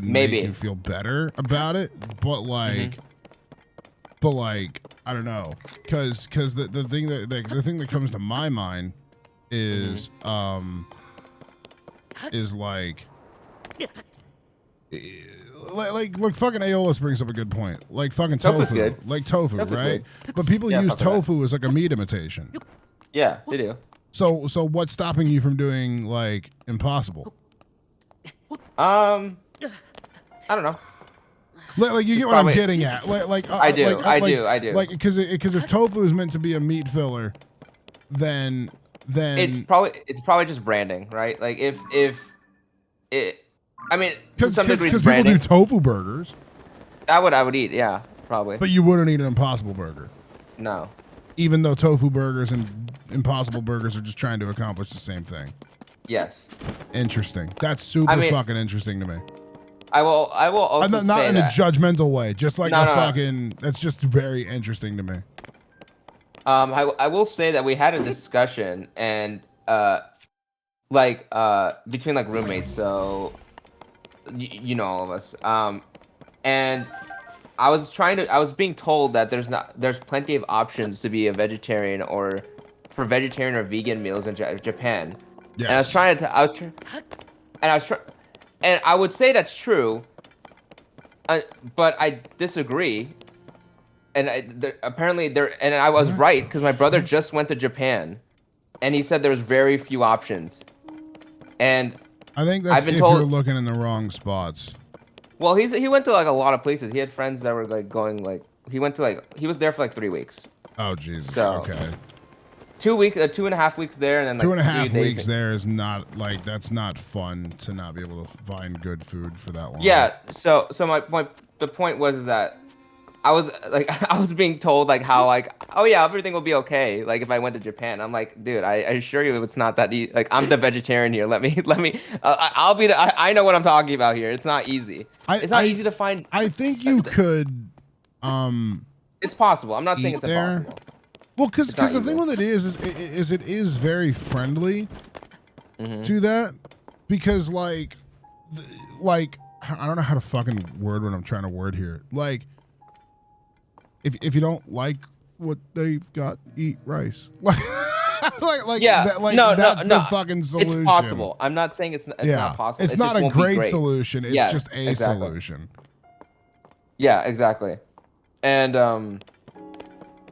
make you feel better about it. But like I don't know, because the thing that comes to my mind is is like fucking Aeolus brings up a good point. Like fucking Tofu's tofu, good. like tofu, Tofu's right? good. But people Yeah, use fuck with that. tofu as like a meat imitation. Yeah, they do. So what's stopping you from doing like Impossible? I don't know. Like you get what I'm getting at. I do. Like because if tofu is meant to be a meat filler, then It's probably just branding, right? Like if it, I mean, to because some degree, it's people branding. do tofu burgers, I would eat, yeah, probably. but you wouldn't eat an Impossible burger, No. even though tofu burgers and Impossible burgers are just trying to accomplish the same thing. Yes. Interesting. That's super fucking interesting to me. I will also Not say in a that. judgmental way, just like No, a no. fucking. That's just very interesting to me. I will say that we had a discussion and between like roommates, so you know all of us. And I was being told that there's plenty of options to be a vegetarian or for vegetarian or vegan meals in Japan. Yes. And I was trying to, and I would say that's true, but I disagree. And apparently and I was right because my brother just went to Japan, and he said there's very few options. And I think that's I've been if told- you're looking in the wrong spots. well, he went to like a lot of places. He had friends that were like going like he went to like he was there for like 3 weeks. Oh Jesus. So, Okay. 2.5 weeks there, and then like 2.5 3 days weeks there is not like that's not fun to not be able to find good food for that long. Yeah. So the point was that I was like I was being told like how like oh yeah everything will be okay like if I went to Japan. I'm like dude I assure you it's not that easy. Like I'm the vegetarian here. Let me I'll be I know what I'm talking about here. It's not easy. It's not easy to find. I think you could. It's possible. I'm not saying Eat it's there. impossible. Well, because not the thing easy. with it is it is very friendly Mm-hmm. to that because like I don't know how to fucking word what I'm trying to word here. Like if you don't like what they've got, eat rice. Like Yeah. No, that's no. the fucking solution. It's possible. I'm not saying it's Yeah, not possible. it's It not just a won't be great solution. It's Yeah, just a exactly. solution. Yeah, exactly. And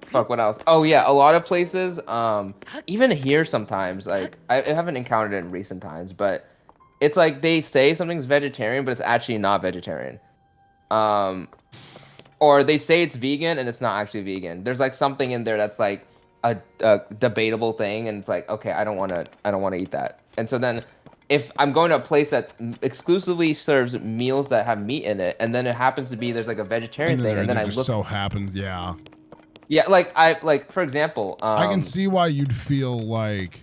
fuck, what else? Oh yeah, a lot of places, even here sometimes, like I haven't encountered it in recent times, but it's like they say something's vegetarian, but it's actually not vegetarian. Or they say it's vegan and it's not actually vegan. There's like something in there that's like a debatable thing, and it's like, okay, I don't want to eat that. And so then if I'm going to a place that exclusively serves meals that have meat in it, and then it happens to be there's like a vegetarian thing, and then I just look, so happens, yeah. yeah, like for example, I can see why you'd feel like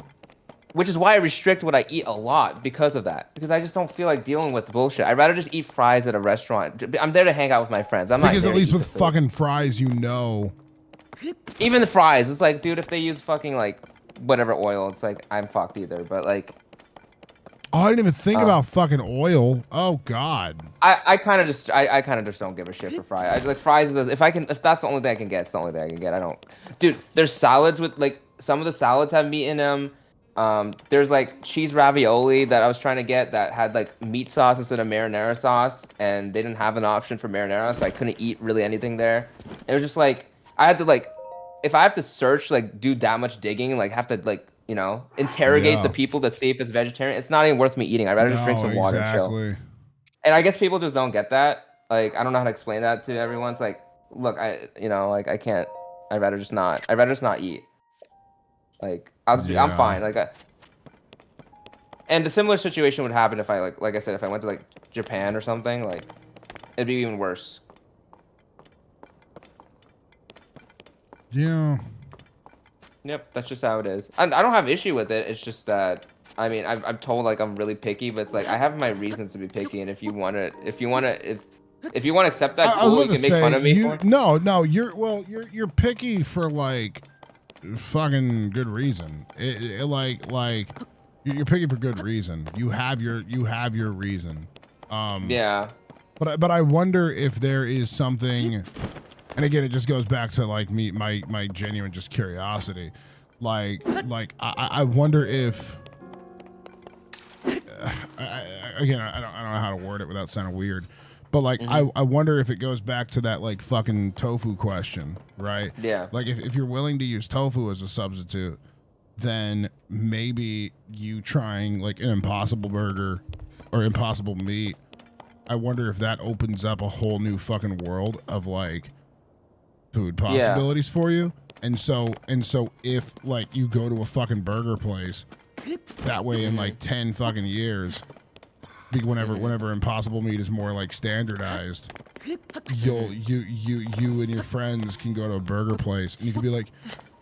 which is why I restrict what I eat a lot because of that. Because I just don't feel like dealing with bullshit. I'd rather just eat fries at a restaurant. I'm there to hang out with my friends. I'm not because there at to least eat with the food. fucking fries, you know. Even the fries, it's like, dude, if they use fucking like whatever oil, it's like I'm fucked either. But like, Oh, I didn't even think about fucking oil. Oh God. I kind of just don't give a shit for fries. I like fries. If that's the only thing I can get, it's the only thing I can get. I don't, dude. There's salads with like some of the salads have meat in them. There's like cheese ravioli that I was trying to get that had like meat sauce instead of marinara sauce, and they didn't have an option for marinara, so I couldn't eat really anything there. It was just like I had to like, if I have to search like do that much digging, like have to like interrogate Yeah. the people to see if it's vegetarian, it's not even worth me eating. I'd rather just drink some water and chill. exactly. And I guess people just don't get that. Like I don't know how to explain that to everyone. It's like, look, I I can't. I'd rather just not eat. Like I'm Yeah. fine. Like and a similar situation would happen if I like I said, if I went to like Japan or something, like it'd be even worse. Yeah. Yep, that's just how it is. I don't have issue with it. It's just that I mean, I'm told like I'm really picky, but it's like I have my reasons to be picky, and if you want to accept that, I was cool, about you to can make fun of me say for it. no. You're picky for like fucking good reason. You're picky for good reason. You have your reason. Yeah. But I wonder if there is something, and again, it just goes back to like my genuine just curiosity. Like I wonder if, again, I don't know how to word it without sounding weird, but like I wonder if it goes back to that like fucking tofu question, right? Yeah. Like if you're willing to use tofu as a substitute, then maybe you trying like an Impossible Burger or Impossible Meat, I wonder if that opens up a whole new fucking world of like food possibilities for you. And so if like you go to a fucking burger place, that way in like 10 fucking years, whenever Impossible Meat is more like standardized, you and your friends can go to a burger place and you can be like,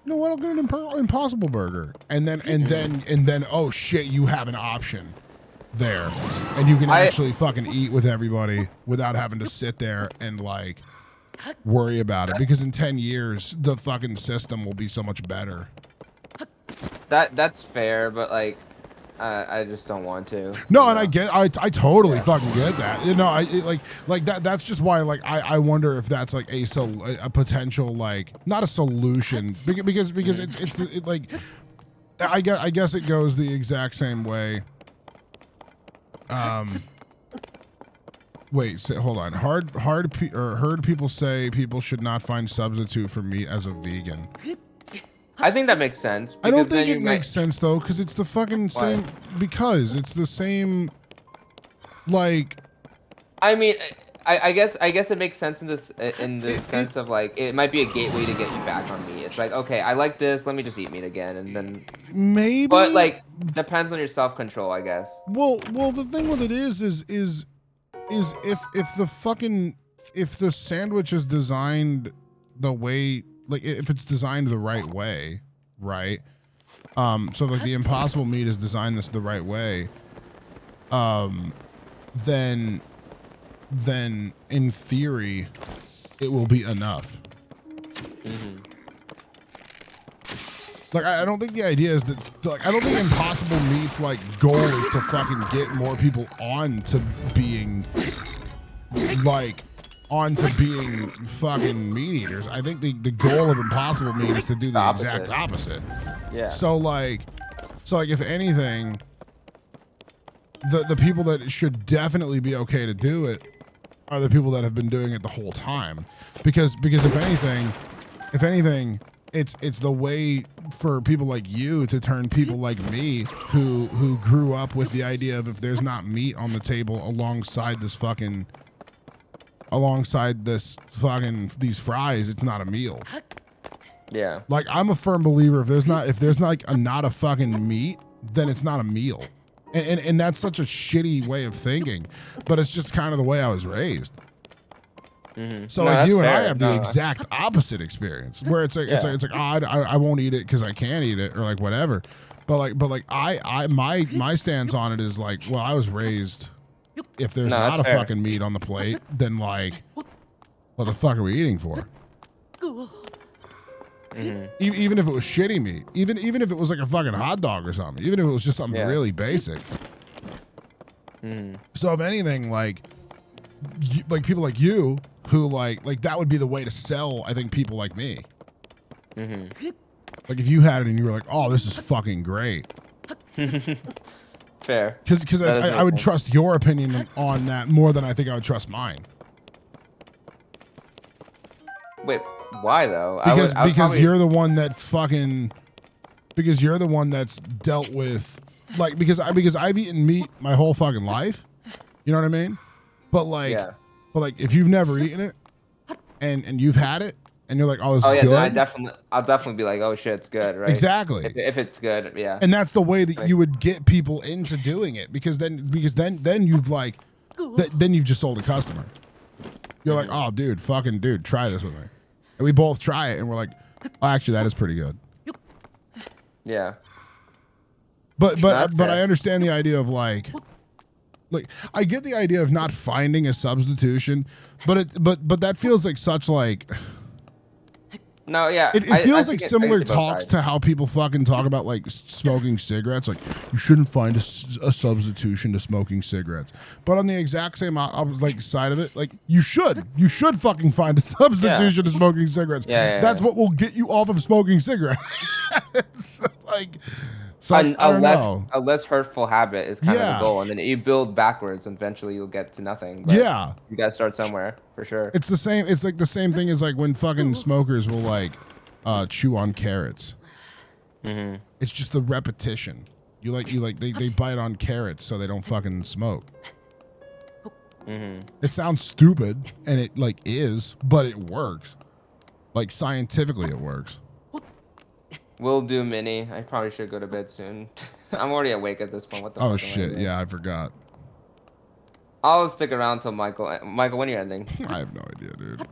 you know what, I'll get an Impossible Burger, and then oh shit, you have an option there, and you can actually fucking eat with everybody without having to sit there and like worry about it, because in 10 years the fucking system will be so much better. That's fair, but like I just don't want to. No, and I totally fucking get that. You know, like that. That's just why like I wonder if that's like a potential like not a solution because it's like I guess it goes the exact same way. Wait, hold on. Heard people say people should not find substitute for meat as a vegan. I think that makes sense. I don't because then think you it might- makes sense though, because it's the fucking same. Because it's the same. Like, I mean, I guess it makes sense in the sense of like it might be a gateway to get you back on meat. It's like, okay, I like this, let me just eat meat again, and then. maybe. But like, depends on your self control, I guess. Well, the thing with it is if the sandwich is designed the way, like if it's designed the right way, right? So like the Impossible meat is designed the right way, then in theory it will be enough. Like I don't think the idea is that, like, I don't think Impossible Meat's like goal is to fucking get more people on to being fucking meat eaters. I think the goal of Impossible Meat is to do the exact opposite. Yeah. So like if anything, the people that should definitely be okay to do it are the people that have been doing it the whole time. Because if anything, it's the way for people like you to turn people like me who grew up with the idea of if there's not meat on the table alongside these these fries, it's not a meal. Yeah. Like I'm a firm believer if there's not not a fucking meat, then it's not a meal. And that's such a shitty way of thinking, but it's just kind of the way I was raised. So No, like that's you and I fair. have the No. exact opposite experience, where it's like oh, I won't eat it because I can't eat it or like whatever. But my stance on it is like, well, I was raised, if there's No, not a that's fair. fucking meat on the plate, then like, what the fuck are we eating for? Even if it was shitty meat, even if it was like a fucking hot dog or something, even if it was just something really basic. So if anything, like people like you who like that would be the way to sell, I think, people like me. Like if you had it and you were like, oh, this is fucking great. Fair. Because That does I make would sense. trust your opinion on that more than I think I would trust mine. Wait, why though? Because I would probably- you're the one that fucking, because you're the one that's dealt with, like, because I've eaten meat my whole fucking life. You know what I mean? But like, Yeah. if you've never eaten it and you've had it and you're like, oh, this Oh is yeah, good. then I'll definitely be like, oh shit, it's good, right? Exactly. If it's good, yeah. And that's the way that you would get people into doing it, because then you've like, then you've just sold a customer. You're like, oh, dude, try this with me. And we both try it and we're like, oh, actually, that is pretty good. Yeah. But That's I fair. understand the idea of like I get the idea of not finding a substitution, but that feels like such like No, yeah. it I feels see like it- I similar see both talks sides. to how people fucking talk about like smoking cigarettes. Like you shouldn't find a substitution to smoking cigarettes. But on the exact same like side of it, like you should fucking find a substitution to smoking cigarettes. Yeah, That's what will get you off of smoking cigarettes. like. So I don't know. A less hurtful habit is kind of Yeah. the goal, and then you build backwards. And eventually, you'll get to nothing. But Yeah. you gotta start somewhere for sure. It's the same. It's like the same thing as like when fucking smokers will like chew on carrots. It's just the repetition. They bite on carrots so they don't fucking smoke. It sounds stupid, and it like is, but it works. Like scientifically, it works. We'll do mini. I probably should go to bed soon. I'm already awake at this point. What the? Oh fuck am I shit! doing? Yeah, I forgot. I'll stick around till Michael. Michael, when are you ending? I have no idea, dude.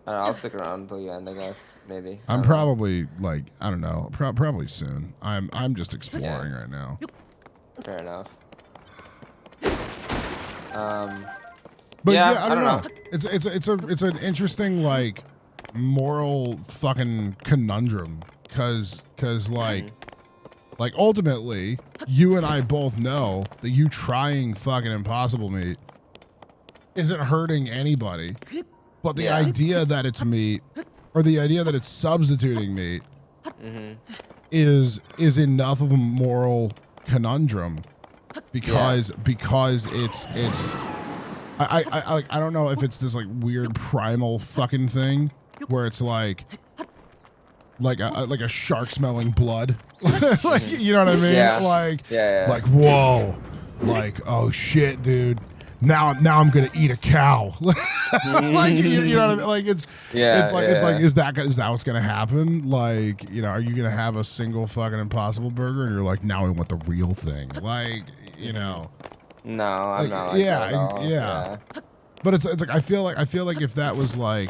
I'll stick around until you end. I guess maybe. I I'm don't know. probably like I don't know. Probably soon. I'm just exploring right now. Fair enough. But Yeah, yeah, I don't know. It's an interesting like moral fucking conundrum, cause like ultimately you and I both know that you trying fucking Impossible Meat isn't hurting anybody, but the idea that it's meat or the idea that it's substituting meat is enough of a moral conundrum because it's I don't know if it's this like weird primal fucking thing where it's like a shark smelling blood. Like, you know what I mean? Yeah. Like whoa. Like, oh shit, dude. Now I'm gonna eat a cow. Like, you know what I mean? Like it's like is that what's gonna happen? Like, you know, are you gonna have a single fucking Impossible Burger and you're like, now I want the real thing? Like, you know. No, I'm Like, not like that at all. yeah. But it's like I feel like if that was like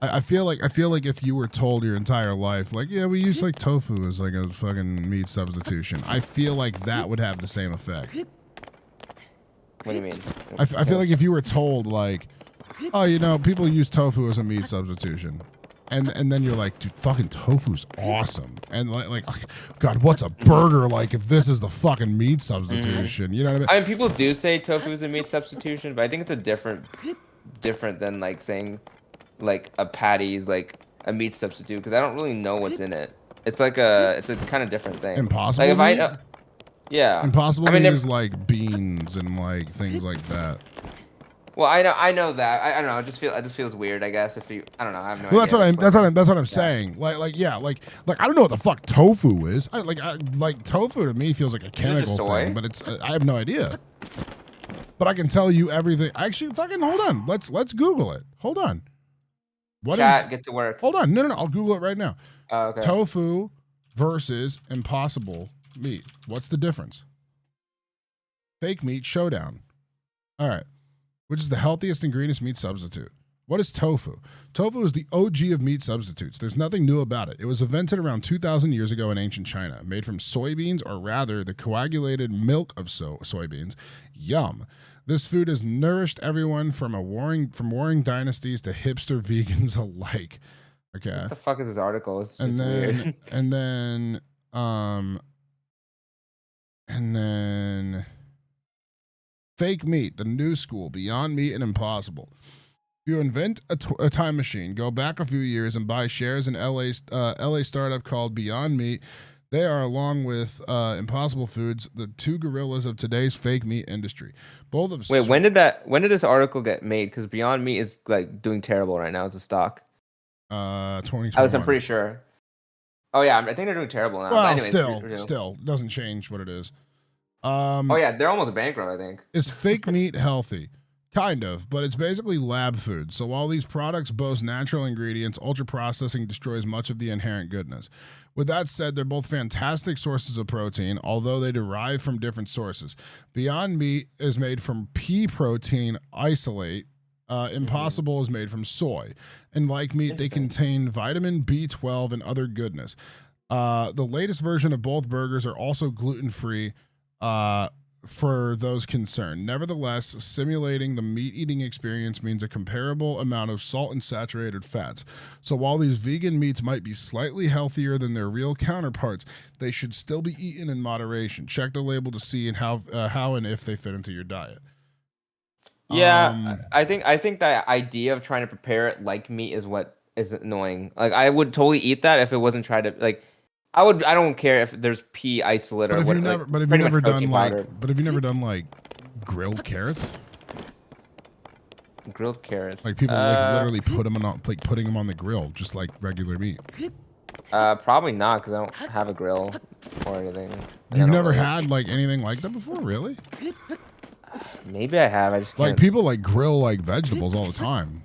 I feel like if you were told your entire life, like, yeah, we use like tofu as like a fucking meat substitution, I feel like that would have the same effect. What do you mean? I feel like if you were told like, oh, you know, people use tofu as a meat substitution, and then you're like, dude, fucking tofu's awesome, and like God, what's a burger like if this is the fucking meat substitution? You know what I mean? I mean, people do say tofu is a meat substitution, but I think it's a different than like saying like a patty is like a meat substitute because I don't really know what's in it. It's like it's a kind of different thing. Impossible Like if meat? yeah. Impossible I mean, meat if- is like beans and like things like that. Well, I know that. I don't know. It just feels weird. I guess if you, I don't know. I have no Well, idea. that's what I'm saying. Like I don't know what the fuck tofu is. Like tofu to me feels like a chemical soy? thing, but it's I have no idea. But I can tell you everything. Actually, fucking hold on. Let's Google it. Hold on. What is? Chat, get to work. Hold on. No. I'll Google it right now. Oh, okay. Tofu versus Impossible meat. What's the difference? Fake meat showdown. All right. Which is the healthiest and greenest meat substitute? What is tofu? Tofu is the OG of meat substitutes. There's nothing new about it. It was invented around 2,000 years ago in ancient China, made from soybeans, or rather, the coagulated milk of soybeans. Yum. This food has nourished everyone from warring dynasties to hipster vegans alike. Okay. What the fuck is this article? It's And weird. and then fake meat, the new school, Beyond Meat and Impossible. If you invent a time machine, go back a few years and buy shares in LA startup called Beyond Meat. They are, along with Impossible Foods, the two gorillas of today's fake meat industry. Both of Wait, when did this article get made? Because Beyond Meat is like doing terrible right now as a stock. 2021. I'm pretty sure. Oh yeah, I think they're doing terrible now. Well, But anyways, still doesn't change what it is. Oh yeah, they're almost bankrupt. I think. Is fake meat healthy? Kind of, but it's basically lab food. So while these products boast natural ingredients, ultra processing destroys much of the inherent goodness. With that said, they're both fantastic sources of protein, although they derive from different sources. Beyond Meat is made from pea protein isolate. Impossible is made from soy. And like meat, they contain vitamin B12 and other goodness. The latest version of both burgers are also gluten-free for those concerned. Nevertheless, simulating the meat-eating experience means a comparable amount of salt and saturated fats. So while these vegan meats might be slightly healthier than their real counterparts, they should still be eaten in moderation. Check the label to see how and if they fit into your diet. Yeah, I think the idea of trying to prepare it like meat is what is annoying. Like I would totally eat that if it wasn't tried to like. I don't care if there's pea isolate or But what. have you never done like grilled carrots? Grilled carrots. Like people like literally putting them on the grill, just like regular meat. Probably not because I don't have a grill or anything. You've never had like anything like that before, really? Maybe I have. I just Like can't. people like grill like vegetables all the time.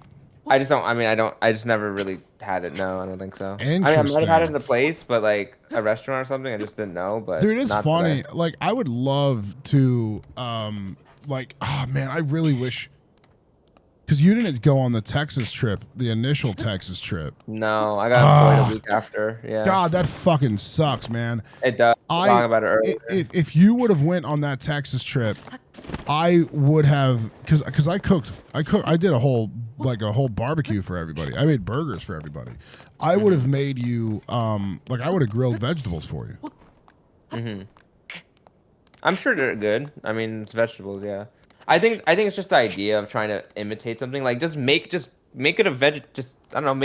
I just don't. I mean, I just never really had it. No, I don't think so. I mean, I might have had it in a place, but like a restaurant or something, I just didn't know. But Dude, it's not funny. today. Like I would love to like, oh man, I really wish, because you didn't go on the Texas trip, the initial Texas trip. No, I got employed a week after. Yeah. God, that fucking sucks, man. It does. Talking about it earlier. If you would have went on that Texas trip, I would have, because I did a whole barbecue for everybody. I made burgers for everybody. I would have made you like I would have grilled vegetables for you. Mm-hmm. I'm sure they're good. I mean, it's vegetables, yeah. I think it's just the idea of trying to imitate something. Like just make it a make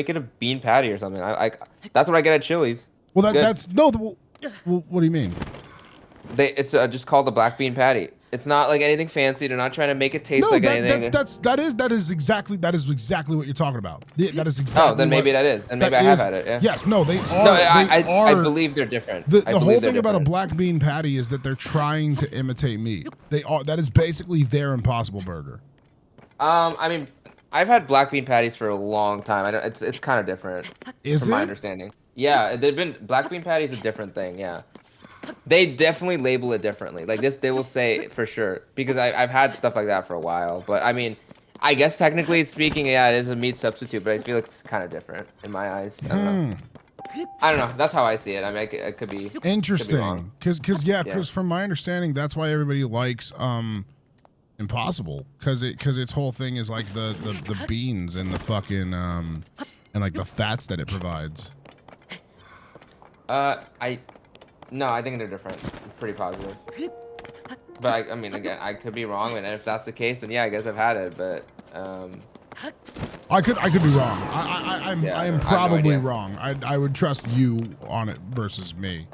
it a bean patty or something. I that's what I get at Chili's. Well, Good. that's no. Well, what do you mean? It's just called the black bean patty. It's not like anything fancy. They're not trying to make it taste No, like anything. that is exactly what you're talking about. That is exactly. Oh, then maybe that is. Then maybe I have had it. Yeah. Yes, no, they are. No, I I believe they're different. The I whole believe they're thing about a different. black bean patty is that they're trying to imitate meat. They are. That is basically their Impossible Burger. I mean, I've had black bean patties for a long time. I don't. It's kind of different. Is from my it? understanding? Yeah, they've been black bean patty is a different thing. Yeah. They definitely label it differently. Like this, they will say for sure because I've had stuff like that for a while. But I mean, I guess technically speaking, yeah, it is a meat substitute. But I feel like it's kind of different in my eyes. I don't know. I don't know. That's how I see it. I mean, it could be Interesting. Because Yeah. from my understanding, that's why everybody likes Impossible because its whole thing is like the beans and the fucking and like the fats that it provides. No, I think they're different. I'm pretty positive. But I mean, again, I could be wrong, and if that's the case, then yeah, I guess I've had it. But I could be wrong. I am Yeah, I have no probably idea. wrong. I would trust you on it versus me.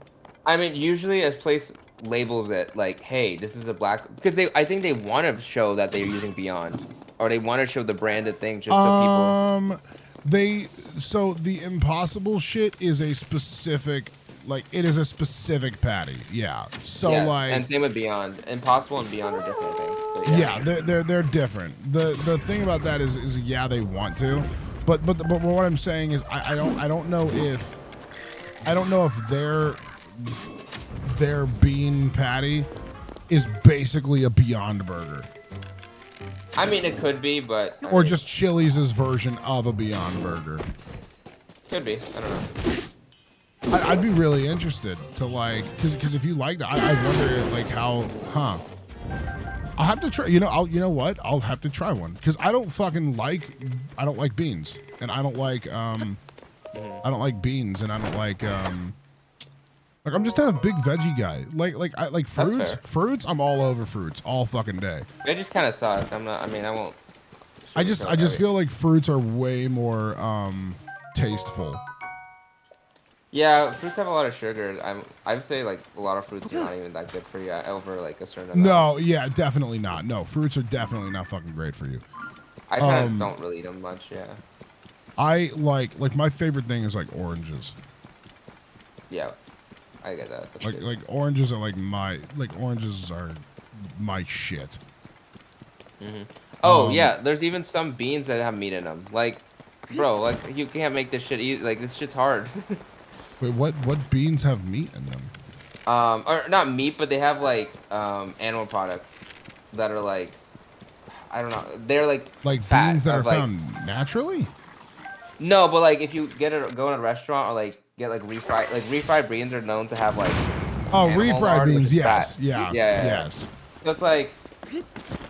I mean, usually as place labels it like, hey, this is a black, because I think they want to show that they're using Beyond, or they want to show the branded thing just so people. So the Impossible shit is a specific, like it is a specific patty. Yeah. So Yes, like, and same with Beyond. Impossible and Beyond are different, I think. But yeah, they're different. The thing about that is yeah, they want to, but what I'm saying is I don't know if their bean patty is basically a Beyond Burger. I mean, it could be, but I Or mean, just Chili's version of a Beyond Burger. could be. I don't know. I'd be really interested to like, because if you like that, I wonder like how, I'll have to try. You know what? I'll have to try one because I don't like beans, and I don't like beans, and I don't like I'm just not a big veggie guy. I like fruits. fair. Fruits, I'm all over fruits all fucking day. They just kind of suck. I'm not. I mean, I won't. I just feel like fruits are way more tasteful. Yeah, fruits have a lot of sugar. I'd say like a lot of fruits are not even that good for you over like a certain amount. No, yeah, definitely not. No, fruits are definitely not fucking great for you. I kind of don't really eat them much. Yeah. I like my favorite thing is like oranges. Yeah, I get that. That's Like good. like oranges are oranges are my shit. Oh yeah, there's even some beans that have meat in them. Like, bro, like you can't make this shit eat. Like this shit's hard. Wait, what beans have meat in them? Or not meat, but they have like animal products that are like, I don't know. They're like fat beans that are of, like- found naturally? No, but like if you go in a restaurant or like get like refried beans are known to have like. Oh, animal refried lard, which beans, is yes. fat. Yeah. Yeah. Yes. So it's like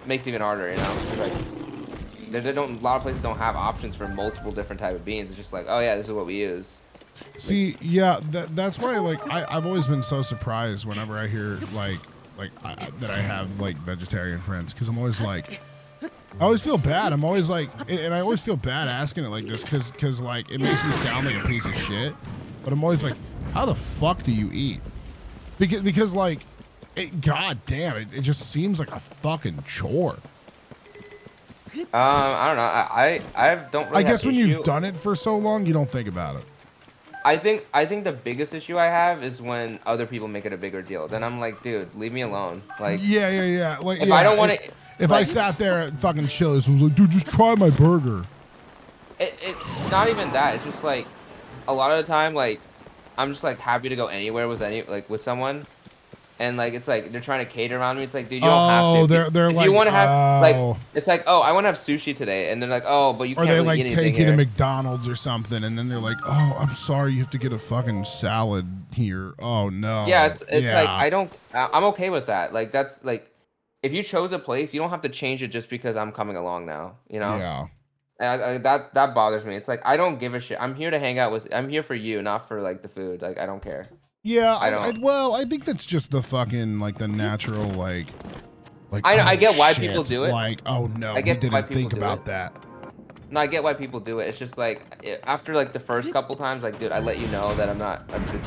makes it even harder, you know. It's like they don't. A lot of places don't have options for multiple different type of beans. It's just like, oh yeah, this is what we use. See, yeah, that's why like I've always been so surprised whenever I hear that I have like vegetarian friends because I'm always like, I always feel bad. I'm always like, and I always feel bad asking it like this because like it makes me sound like a piece of shit. But I'm always like, how the fuck do you eat? Because like, god damn it, it just seems like a fucking chore. I don't know. I don't really. I guess have when issue. you've done it for so long, you don't think about it. I think the biggest issue I have is when other people make it a bigger deal. Then I'm like, dude, leave me alone. Like, Yeah. Like, if yeah, I don't want to, if I sat there at fucking Chili's and was like, dude, just try my burger. it's not even that. It's just like a lot of the time, like I'm just like happy to go anywhere with someone, and like it's like they're trying to cater around me. It's like, dude, you don't have to. they're if like, you want to have like, oh. it's like, oh, I want to have sushi today, and they're like, oh, but you Or can't they really like eat anything take you to here. McDonald's or something, and then they're like, "Oh, I'm sorry, you have to get a fucking salad here." Oh no. Yeah, it's like I'm okay with that. Like that's like, if you chose a place, you don't have to change it just because I'm coming along now. You know. Yeah. And that bothers me. It's like I don't give a shit. I'm here to hang out with. I'm here for you, not for like the food. Like I don't care. Yeah. I don't. Well, I think that's just the fucking like the natural like. I oh, get why shit. people do it. Like, oh no, I we get why didn't people think do about it. that. No, I get why people do it. It's just like after like the first couple times, like, dude, I let you know that it's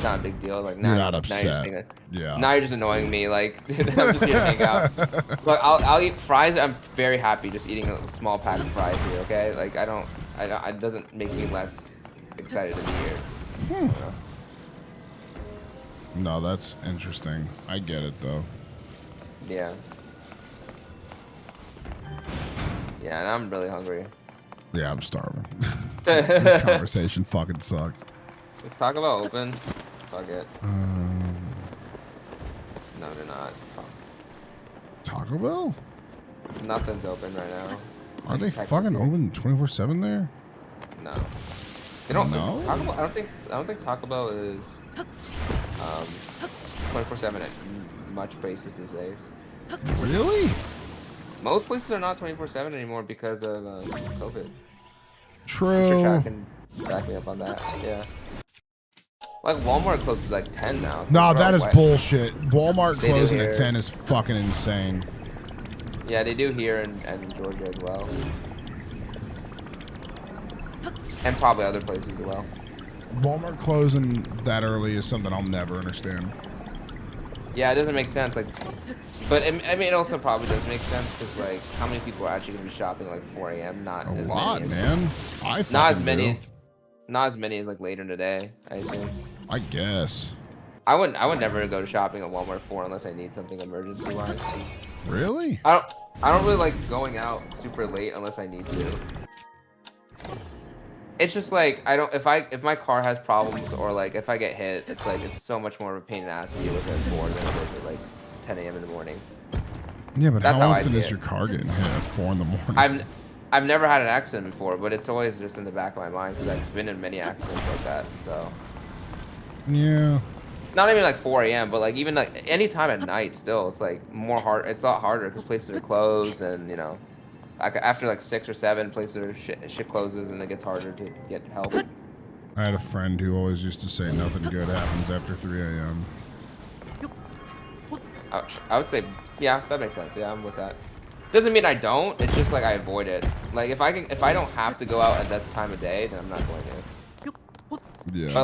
not a big deal. Like now, You're not now you're just upset. thinking, Yeah. now you're just annoying me. Like, dude, I'm just here to hang out. Look, I'll eat fries. I'm very happy just eating a small pack of fries here. Okay, like it doesn't make me less excited to be here. You know? No, that's interesting. I get it though. Yeah. Yeah, and I'm really hungry. Yeah, I'm starving. This conversation fucking sucks. Is Taco Bell open? Fuck it. No, they're not. Fuck. Taco Bell? Nothing's open right now. Are they Texas fucking here. open 24/7 there? No. They don't. No? Taco Bell, I don't think Taco Bell is 24/7 at much places these days. Really? Most places are not 24/7 anymore because of COVID. True. I'm sure Chad can back me up on that. Yeah. Like Walmart closes like 10 now. so No, bro, that is why- bullshit. Walmart They do closing at here. 10 is fucking insane. Yeah, they do here and Georgia as well. And probably other places as well. Walmart closing that early is something I'll never understand. Yeah, it doesn't make sense. Like, but I mean, it also probably does make sense because like, how many people are actually gonna be shopping like 4 a.m.? Not A as lot, many as, man. I fucking Not as many. do. Not as many as like later in the day. I assume. I guess. I would never go to shopping at Walmart 4 unless I need something emergency wise. Really? I don't really like going out super late unless I need to. It's just like if my car has problems or like if I get hit, it's like it's so much more of a pain in the ass to deal with it at 4 than it is at like 10 a.m. in the morning. Yeah, but That's how how I often see is it. your car getting hit at 4 in the morning? I've never had an accident before, but it's always just in the back of my mind because I've been in many accidents like that. So Yeah. not even like 4 a.m., but like even like any time at night, still it's like more hard. It's a lot harder because places are closed and you know. Like after like 6 or 7 places are shit closes and it gets harder to get help. I had a friend who always used to say nothing good happens after 3 a.m. I would say, yeah, that makes sense. Yeah, I'm with that. Doesn't mean I don't. It's just like I avoid it. Like if I don't have to go out at that time of day, then I'm not going to. Yeah. But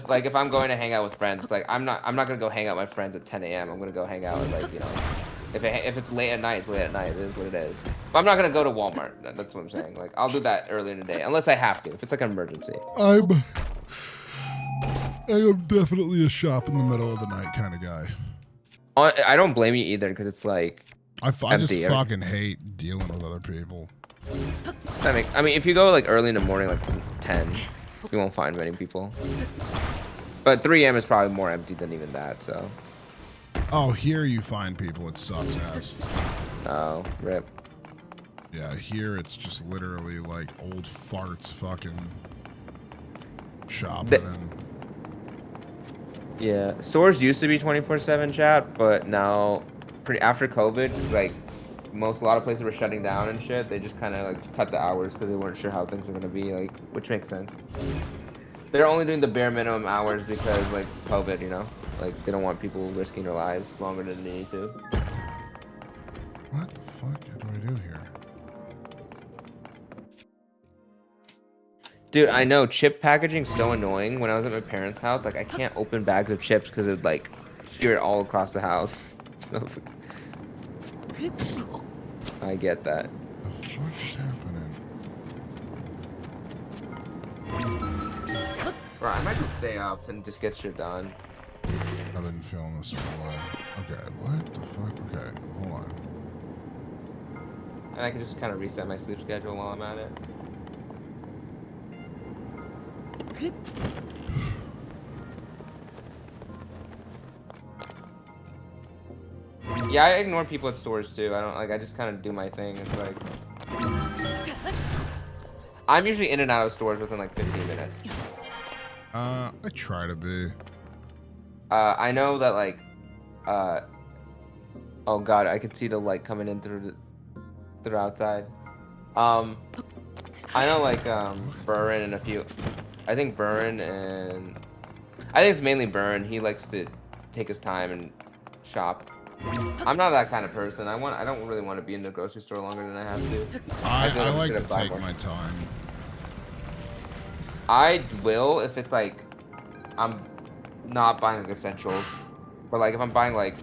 like if I'm going to hang out with friends, it's like I'm not gonna go hang out with my friends at 10 a.m. I'm gonna go hang out at like you know. If it's late at night, it's late at night. It is what it is. But I'm not gonna go to Walmart. That's what I'm saying. Like I'll do that early in the day, unless I have to. If it's like an emergency. I am definitely a shop in the middle of the night kind of guy. I don't blame you either, because it's like I just empty. fucking hate dealing with other people. I mean, if you go like early in the morning, like 10, you won't find many people. But 3 a.m. is probably more empty than even that. So. Oh, here you find people. It sucks ass. Oh, rip. Yeah, here it's just literally like old farts fucking shopping. Yeah, stores used to be 24/7 chat, but now, after COVID, like a lot of places were shutting down and shit. They just kind of like cut the hours because they weren't sure how things were gonna be, like, which makes sense. They're only doing the bare minimum hours because like COVID, you know, like they don't want people risking their lives longer than they need to. What the fuck do I do here? Dude, I know chip packaging's so annoying. When I was at my parents' house, like I can't open bags of chips because it would like hear it all across the house. So I get that. The fuck is happening? Bro, I might just stay up and just get shit done. I've been feeling this all the way. Okay, what the fuck? Okay, hold on. And I can just kind of reset my sleep schedule while I'm at it. Yeah, I ignore people at stores too. I just kind of do my thing. It's like I'm usually in and out of stores within like 15 minutes. I try to be. I know that like oh god, I can see the light coming in through outside. I know like Burren and a few. I think Burren and I think it's mainly Burren. He likes to take his time and shop. I'm not that kind of person. I don't really want to be in the grocery store longer than I have to. I feel like like we to should have take more. my time. I will if it's like I'm not buying like essentials, but like if I'm buying like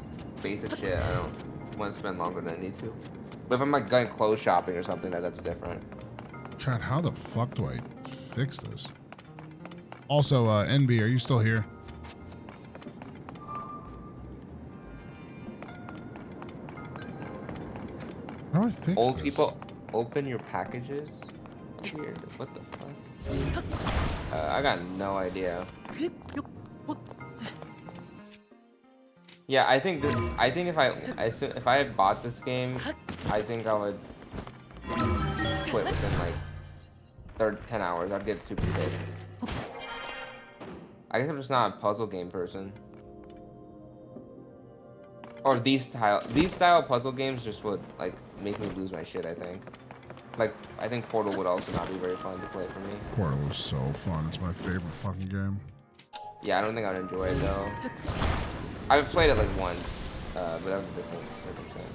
basic shit, I don't want to spend longer than I need to. But if I'm like going clothes shopping or something, that's different. Chat, how the fuck do I fix this? Also, NB, are you still here? How do I fix Old this? people open your packages. Weird. What the fuck? I got no idea. Yeah, I think if I had bought this game, I think I would quit within like 10 hours. I'd get super pissed. I guess I'm just not a puzzle game person. Or these style puzzle games just would like make me lose my shit, I think. Like I think Portal would also not be very fun to play for me. Portal was so fun. It's my favorite fucking game. Yeah, I don't think I'd enjoy it though. I've played it like once, but that was a different circumstance.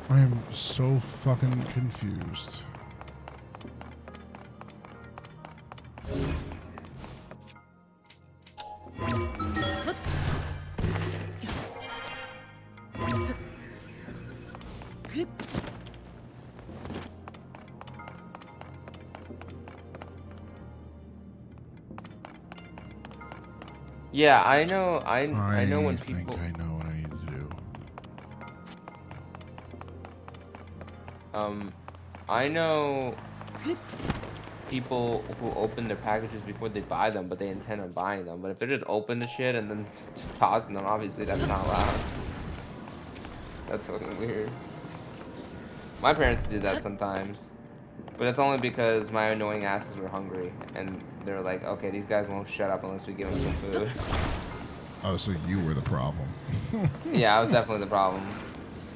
I am so fucking confused. Yeah, I know. I know when I think people. I know what I need to do. I know people who open their packages before they buy them, but they intend on buying them. But if they're just open the shit and then just tossing them, obviously that's not allowed. That's fucking weird. My parents do that sometimes, but that's only because my annoying asses were hungry, and they're like, okay, these guys won't shut up unless we give them some food. Oh, so you were the problem. Yeah, I was definitely the problem.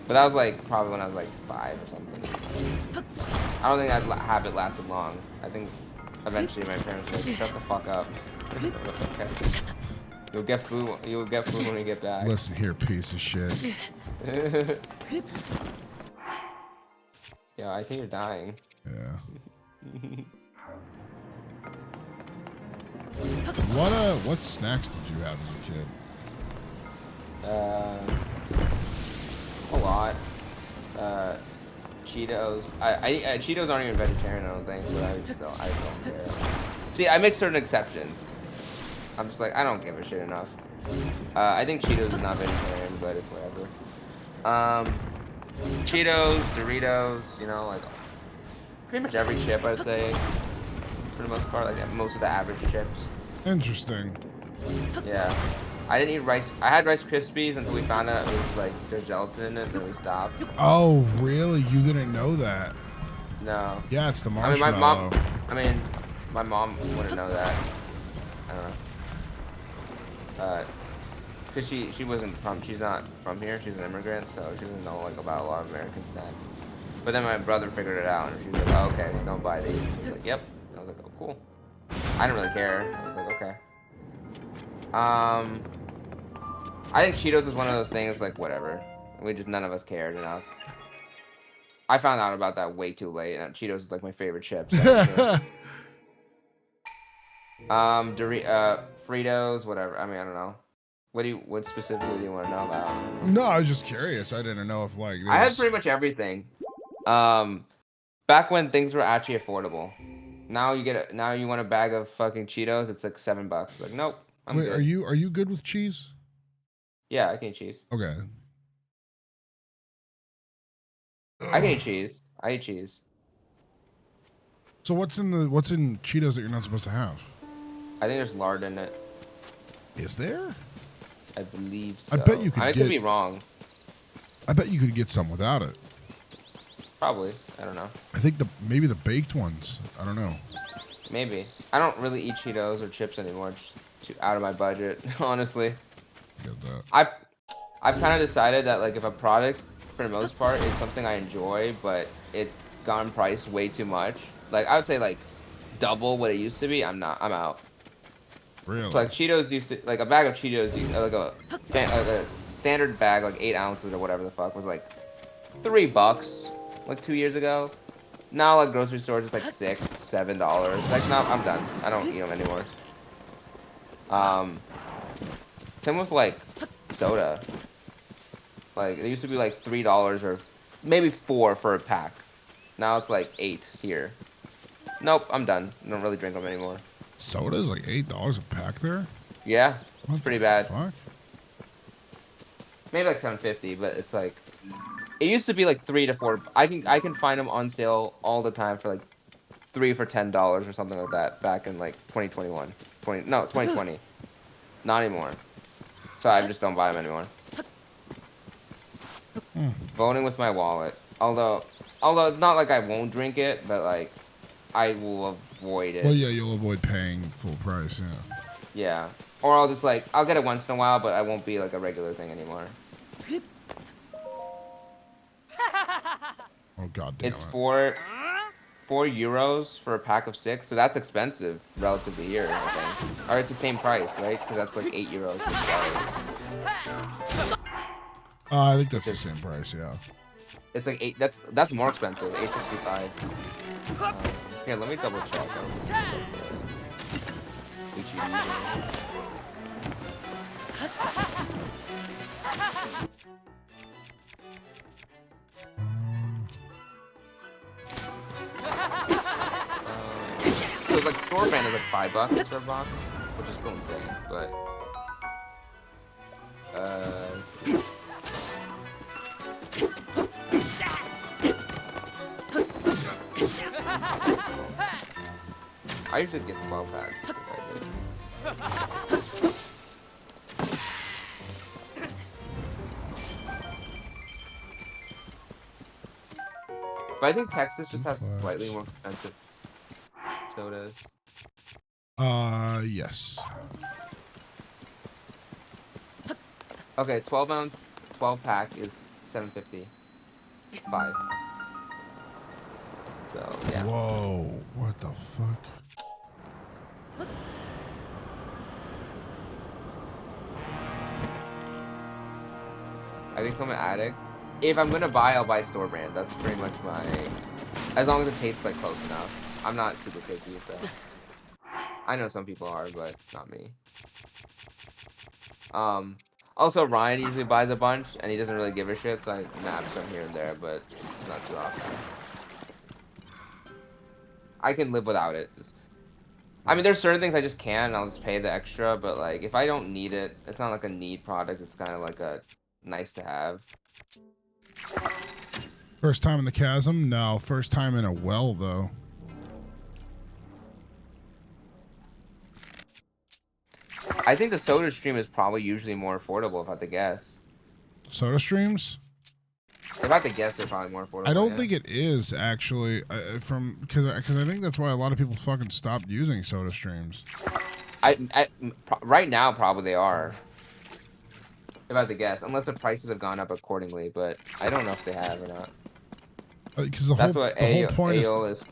But that was like probably when I was like 5 or something. I don't think that habit lasted long. I think eventually my parents were like, shut the fuck up. Okay. You'll get food when you get back. Listen here, piece of shit. Yeah, I think you're dying. Yeah. What snacks did you have as a kid? A lot. Cheetos. Cheetos aren't even vegetarian, I don't think, but I don't care. See, I make certain exceptions. I'm just like, I don't give a shit enough. I think Cheetos is not vegetarian, but it's whatever. Cheetos, Doritos, you know, like pretty much every chip, I'd say, for the most part, like most of the average chips. Interesting. Yeah. I didn't eat rice. I had Rice Krispies until we found out it was like there's gelatin in it, and then we stopped. Oh, really? You didn't know that? No. Yeah, it's the I marshmallow. mean, my mom wouldn't know that. I don't know. Cause she wasn't from. She's not from here. She's an immigrant, so she doesn't know like about a lot of American snacks. But then my brother figured it out, and she was like, oh, "Okay, so don't buy these." I was like, "Yep." I was like, "Oh, cool." I didn't really care. I was like, "Okay." I think Cheetos is one of those things like whatever. None of us cared enough. I found out about that way too late, and Cheetos is like my favorite chip. So Fritos, whatever. I mean, I don't know. What specifically do you want to know about? No, I was just curious. I didn't know if like I had pretty much everything. Back when things were actually affordable. Now you want a bag of fucking Cheetos, it's like $7. Like, nope. Wait, good. are you good with cheese? Yeah, I can eat cheese. Okay. I can eat cheese. I eat cheese. So what's in Cheetos that you're not supposed to have? I think there's lard in it. Is there? I believe so. I bet you could I could be wrong. I bet you could get some without it. Probably. I don't know. I think maybe the baked ones. I don't know. Maybe. I don't really eat Cheetos or chips anymore. It's too out of my budget, honestly. Get that. I've kind of decided that like if a product, for the most part, is something I enjoy, but it's gone priced way too much. Like I would say like double what it used to be. I'm out. Really? So like Cheetos used to like a bag of Cheetos, like a standard bag, like 8 ounces or whatever the fuck, was like $3 like 2 years ago. Now like grocery stores it's like $6-7. Like no, I'm done. I don't eat them anymore. Same with like soda. Like it used to be like $3 or maybe 4 for a pack. Now it's like 8 here. Nope, I'm done. I don't really drink them anymore. Soda's like $8 a pack there. Yeah, What it's pretty the bad. Fuck? Maybe like $7.50, but it's like it used to be like 3 to 4. I can find them on sale all the time for like 3 for $10 or something like that back in like 2021, 2020. Not anymore. So I just don't buy them anymore. Voting with my wallet. Although it's not like I won't drink it, but like I will avoid it. Well, yeah, you'll avoid paying full price. Yeah. Yeah. Or I'll just like I'll get it once in a while, but I won't be like a regular thing anymore. Oh god damn It's it. €4 for a pack of 6, so that's expensive relative to here, I think. Or it's the same price, right? Because that's like €8 per $6. I think that's the same price. Yeah. It's like 8. That's more expensive. $8.65. Here, let me double check. HEB. So like store brand is like $5 for a box, which is still insane, but I usually get 12 packs. If I did. But I think Texas just has slightly more expensive sodas. Yes. Okay, 12 ounce, 12 pack is $7.50. 5. So yeah. Whoa! What the fuck? I become an addict. If I'm gonna buy, I'll buy store brand. That's pretty much my. As long as it tastes like close enough. I'm not super picky, so. I know some people are, but not me. Also, Ryan usually buys a bunch, and he doesn't really give a shit, so I nab some here and there, but not too often. I can live without it. I mean, there's certain things I just can't, and I'll just pay the extra, but like, if I don't need it, it's not like a need product, it's kind of like a nice to have. First time in the chasm? No, first time in a well though. I think the soda stream is probably usually more affordable, if I had to guess. Soda streams? If I had to guess, they're probably more affordable. I don't yeah. think it is actually, because I think that's why a lot of people fucking stopped using soda streams. Right now, probably they are. If I had to guess, unless the prices have gone up accordingly, but I don't know if they have or not. Because That's the what whole point AOL is.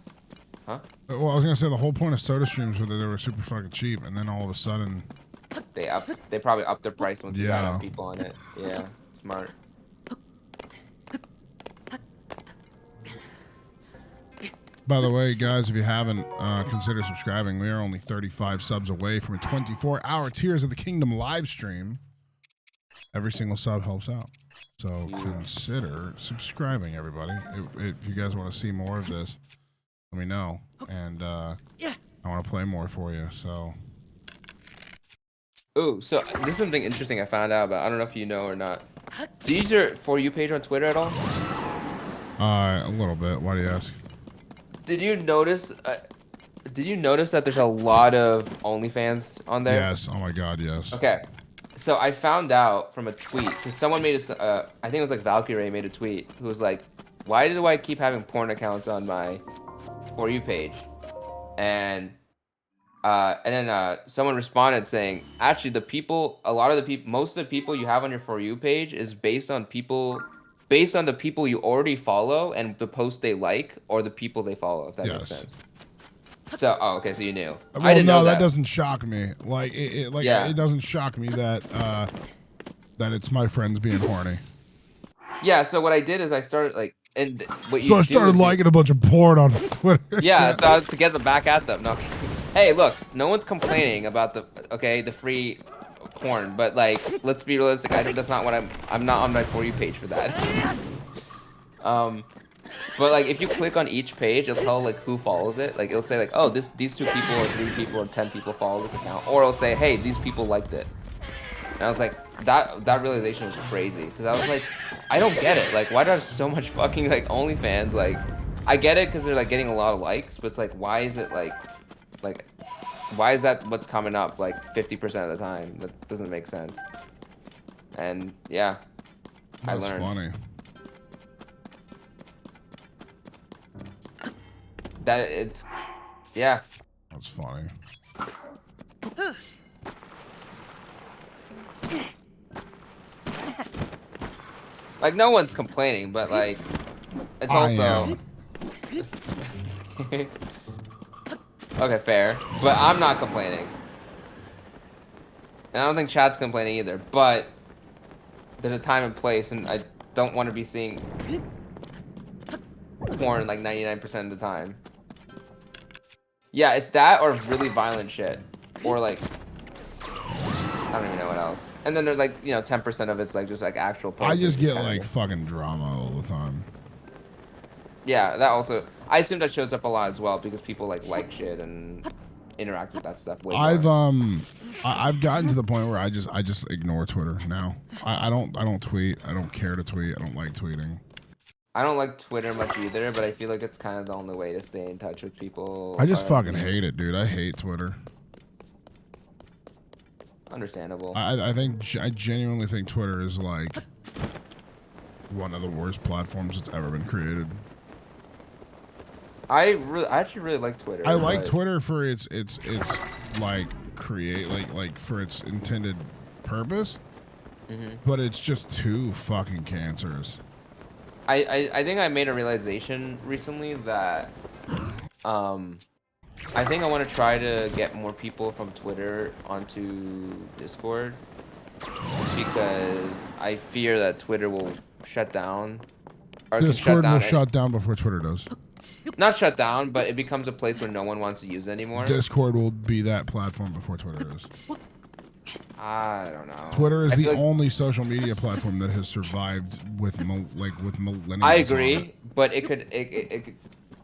Huh? Well, I was gonna say the whole point of soda streams was that they were super fucking cheap, and then all of a sudden, They probably upped their price once you got Yeah. people on it. Yeah, smart. by the way, guys, if you haven't, consider subscribing. We are only 35 subs away from a 24-hour Tears of the Kingdom live stream. Every single sub helps out, so consider subscribing, everybody. If you guys want to see more of this, let me know, and I want to play more for you. So. Ooh, so this is something interesting I found out about. I don't know if you know or not. Do you use your For You page on Twitter at all? A little bit. Why do you ask? Did you notice? Did you notice that there's a lot of OnlyFans on there? Yes. Oh my God. Yes. Okay. So I found out from a tweet because someone made a. I think it was like Valkyrie made a tweet who was like, "Why do I keep having porn accounts on my For You page?" And And then someone responded saying, actually, most of the people you have on your For You page is based on the people you already follow and the post they like or the people they follow, if that makes Yes. sense. So, okay, so you knew. I Well, didn't no, know that that. doesn't shock me. Like, Yeah. it doesn't shock me that that it's my friends being horny. Yeah, so what I did is I started like, and what you So I do started is you- liking a bunch of porn on Twitter. Yeah, so to get them back at them. No, hey, look, no one's complaining about the free porn, but like, let's be realistic. That's not what I'm not on my For You page for that. But like, if you click on each page, it'll tell like who follows it. Like, it'll say like, oh, these 2 people or 3 people or 10 people follow this account, or it'll say, hey, these people liked it. And I was like, that realization was crazy because I was like, I don't get it. Like, why do I have so much fucking like OnlyFans? Like, I get it because they're like getting a lot of likes, but it's like, why is it like, why is that what's coming up like 50% of the time? That doesn't make sense. And yeah, I That's learned funny. that it's, yeah. That's funny. Like, no one's complaining, but like, it's I also. Okay, fair. But I'm not complaining. And I don't think chat's complaining either, but there's a time and place, and I don't want to be seeing porn like 99% of the time. Yeah, it's that or really violent shit. Or like, I don't even know what else. And then there's like, 10% of it's like just like actual posts. I just get kinda- like fucking drama all the time. Yeah, that also. I assume that shows up a lot as well because people like shit and interact with that stuff way more. I've gotten to the point where I just ignore Twitter now. I don't tweet. I don't care to tweet. I don't like tweeting. I don't like Twitter much either, but I feel like it's kind of the only way to stay in touch with people. I just fucking hate it, dude. I hate Twitter. Understandable. I genuinely think Twitter is like one of the worst platforms that's ever been created. I actually really like Twitter. I like but- Twitter for its like for its intended purpose, but it's just too fucking cancerous. I think I made a realization recently that I think I want to try to get more people from Twitter onto Discord because I fear that Twitter will shut down. Or can Discord will any- shut down before Twitter does. Not shut down, but it becomes a place where no one wants to use it anymore. Discord will be that platform before Twitter is. I don't know. Twitter is I the feel like- only social media platform that has survived with millennials. I on agree, it. but it could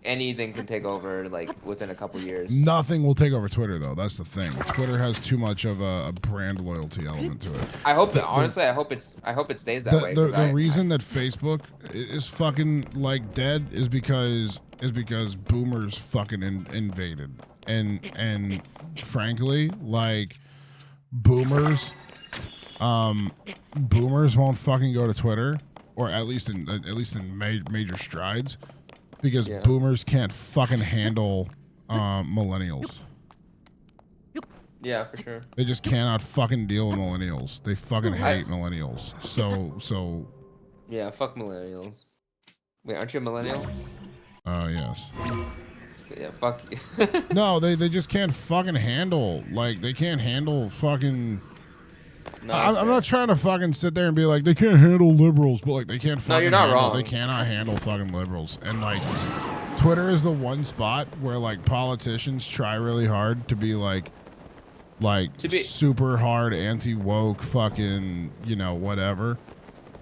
anything can take over like within a couple years. Nothing will take over Twitter though. That's the thing. Twitter has too much of a brand loyalty element to it. I hope that honestly, I hope it stays that way. 'cause The I- reason that Facebook is fucking like dead is because boomers fucking invaded and frankly like boomers won't fucking go to Twitter or at least in major strides because Yeah. boomers can't fucking handle millennials. Yeah, for sure. They just cannot fucking deal with millennials. They fucking hate millennials. So Yeah, fuck millennials. Wait, aren't you a millennial? yes. So, yeah, fuck you. No, they just can't fucking handle. Like, they can't handle fucking. No, I'm not trying to fucking sit there and be like, they can't handle liberals, but like, they can't fucking you're not handle, wrong. They cannot handle fucking liberals. And like, Twitter is the one spot where like politicians try really hard to be like super hard anti-woke fucking, whatever.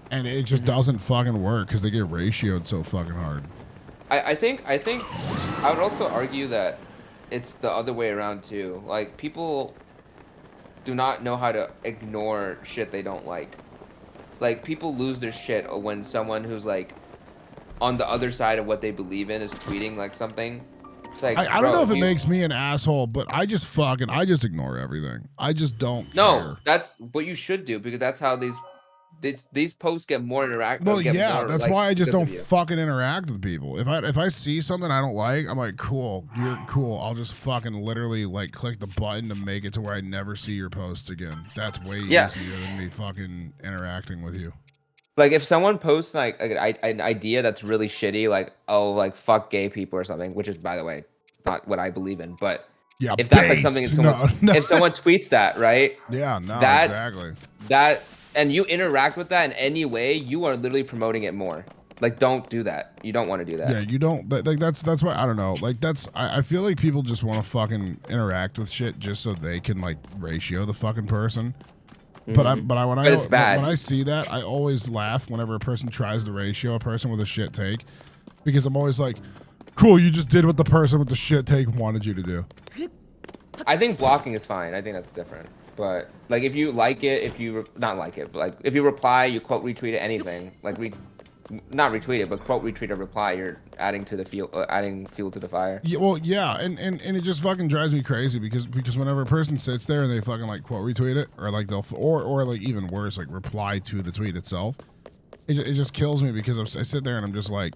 And it just doesn't fucking work because they get ratioed so fucking hard. I think I would also argue that it's the other way around too. Like people do not know how to ignore shit they don't like. Like people lose their shit when someone who's like on the other side of what they believe in is tweeting like something. It's like I don't bro, know if it you- makes me an asshole, but I just ignore everything. I just don't No, care. that's what you should do because that's how these these posts get more interact. Well, get yeah, more, that's like, why I just because don't of you. fucking interact with people. If I see something I don't like, I'm like, cool, you're cool. I'll just fucking literally like click the button to make it to where I never see your posts again. That's way Yeah. easier than me fucking interacting with you. Like if someone posts like an idea that's really shitty, like oh like fuck gay people or something, which is by the way not what I believe in, but Yeah, if that's like something based. that someone No. if someone tweets that, right? Yeah, no, that exactly. that and you interact with that in any way, you are literally promoting it more. Like don't do that. You don't want to do that. Yeah, you don't like that's why I don't know. Like that's I feel like people just want to fucking interact with shit just so they can like ratio the fucking person. But when it's bad. when I see that, I always laugh whenever a person tries to ratio a person with a shit take, because I'm always like, cool, you just did what the person with the shit take wanted you to do. I think blocking is fine. I think that's different. But like if you like it, if you not like it, but like if you reply, you quote retweet it, anything like not retweet it, but quote retweet a reply, you're adding to the adding fuel to the fire. Yeah, well, yeah, and it just fucking drives me crazy because whenever a person sits there and they fucking like quote retweet it, or like they'll or like even worse, like reply to the tweet itself, it just kills me because I sit there and I'm just like,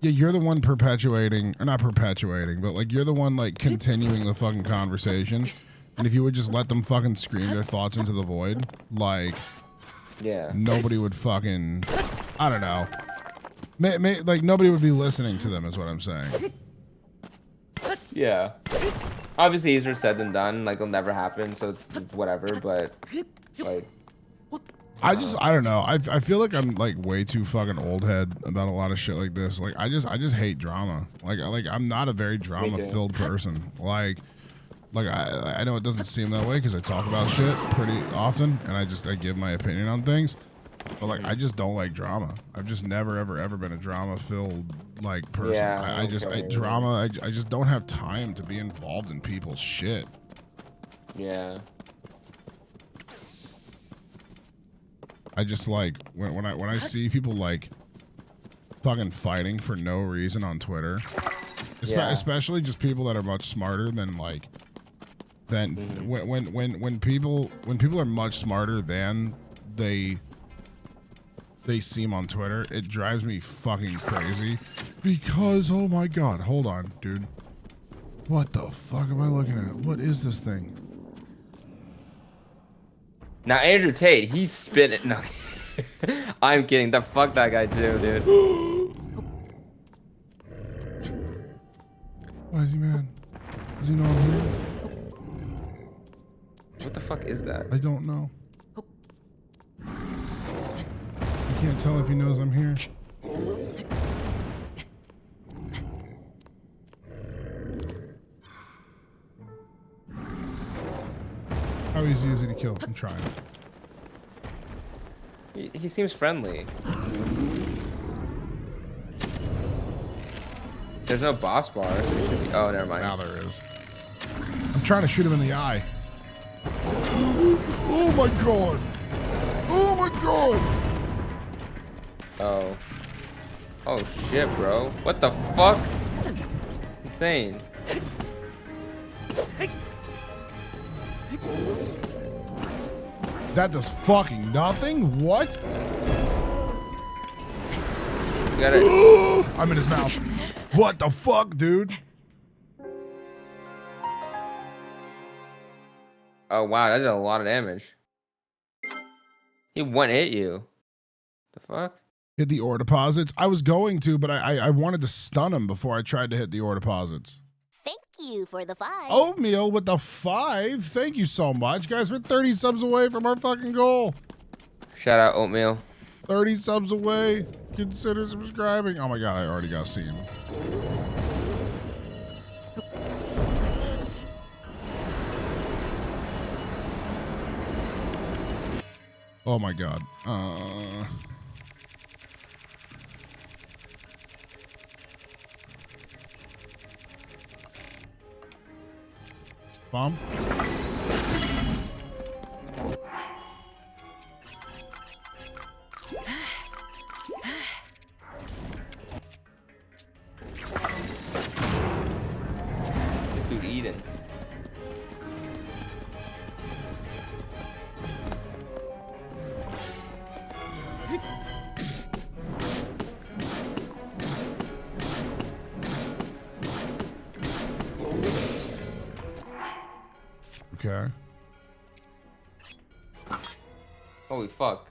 yeah, you're the one perpetuating, or not perpetuating, but like you're the one like continuing the fucking conversation, and if you would just let them fucking scream their thoughts into the void, like. Yeah. Nobody would fucking, I don't know. Like nobody would be listening to them is what I'm saying. Yeah. Obviously easier said than done. Like it'll never happen, so it's whatever. But like, I don't know. I feel like I'm like way too fucking old head about a lot of shit like this. Like I just hate drama. Like I'm not a very drama filled person. Like I know it doesn't seem that way because I talk about shit pretty often and I give my opinion on things. But like I just don't like drama. I've just never ever been a drama filled like person. Yeah, I just don't have time to be involved in people's shit. yeah. I just like when I see people like fucking fighting for no reason on Twitter, especially just people that are much smarter than like when people are much smarter than they seem on Twitter, it drives me fucking crazy because oh my god, hold on, dude. What the fuck am I looking at? What is this thing? Now Andrew Tate, he's spitting. No, I'm kidding. The fuck that guy too, dude. Why is he mad? Does he know I'm here? What the fuck is that? I don't know. I can't tell if he knows I'm here. How easy is he to kill? I'm trying. He seems friendly. There's no boss bar. So it should be, oh, never mind. Now there is. I'm trying to shoot him in the eye. Oh my god! Oh my god! Oh. Oh shit, bro. What the fuck? Insane. That does fucking nothing? What? You gotta. I'm in his mouth. What the fuck, dude? Oh wow, that did a lot of damage. He one hit you. The fuck? Hit the ore deposits? I was going to, but I wanted to stun him before I tried to hit the ore deposits. Thank you for the 5. Oatmeal with the 5. Thank you so much, guys. We're 30 subs away from our fucking goal. Shout out Oatmeal. 30 subs away. Consider subscribing. Oh my god, I already got seen. Oh my god. Bomb? This dude eating. Okay. Holy fuck.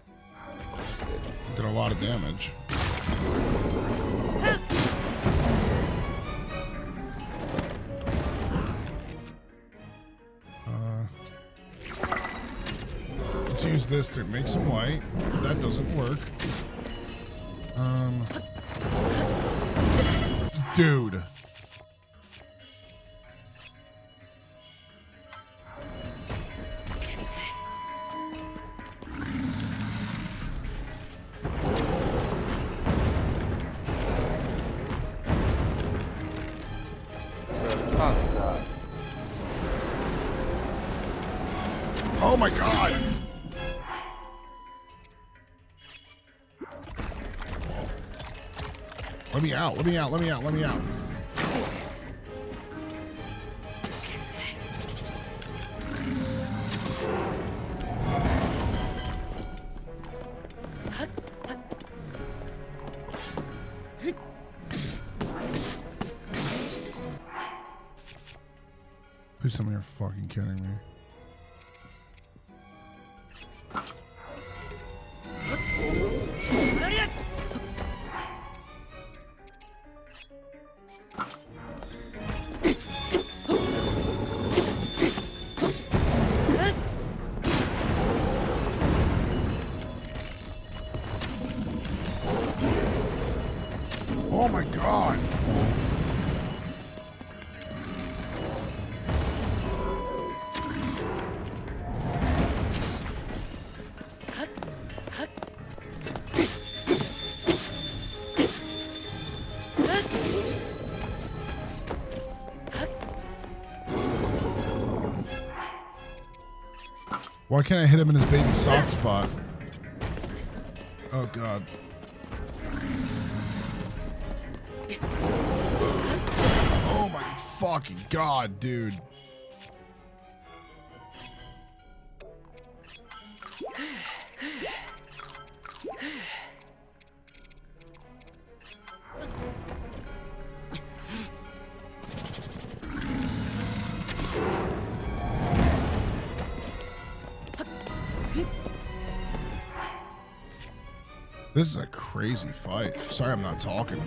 Did a lot of damage. Let's use this to make some light. That doesn't work. Dude. Oh my god! Let me out, let me out, let me out, let me out. Please tell me you're fucking kidding me. Oh my god! Why can't I hit him in his baby soft spot? Oh god. Oh my fucking god, dude. This is a crazy fight. Sorry I'm not talking.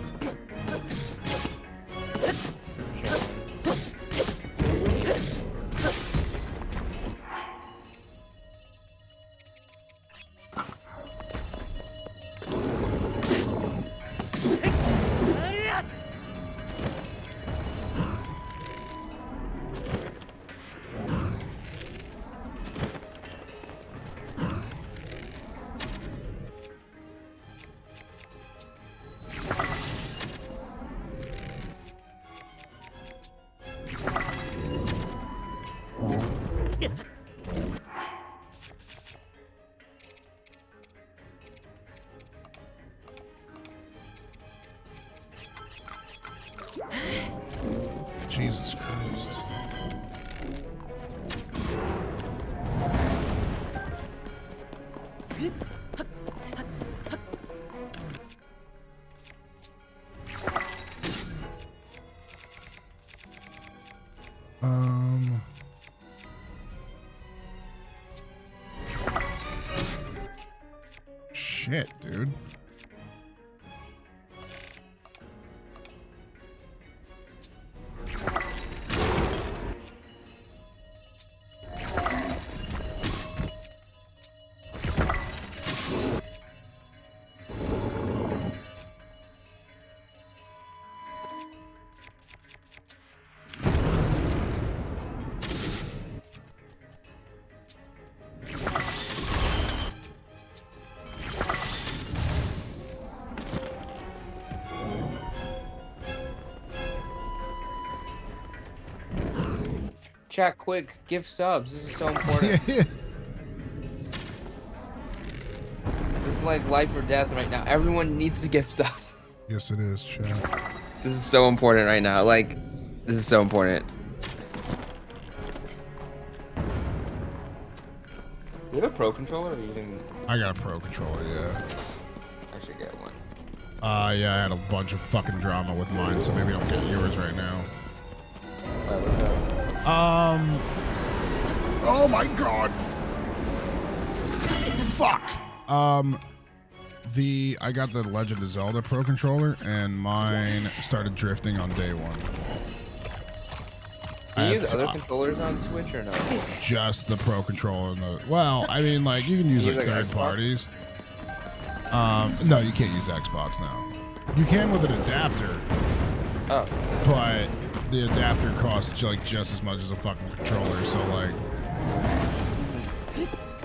Jesus Christ. Shit, dude. Chat quick, give subs. This is so important. Yeah. This is like life or death right now. Everyone needs to give subs. Yes, it is, chat. This is so important right now. Like, this is so important. You have a pro controller or are you using... I got a pro controller, yeah. I should get one. Yeah, I had a bunch of fucking drama with mine, so maybe don't get yours right now. Alright, what's up? Oh my god. Fuck. I got the Legend of Zelda Pro Controller, and mine started drifting on day one. Do you use other controllers on Switch or no? Just the Pro Controller. Well, I mean, like, you can use You like use, like, third Xbox? parties. No, you can't use Xbox now. You can with an adapter, Oh. but the adapter costs like just as much as a fucking controller. So like,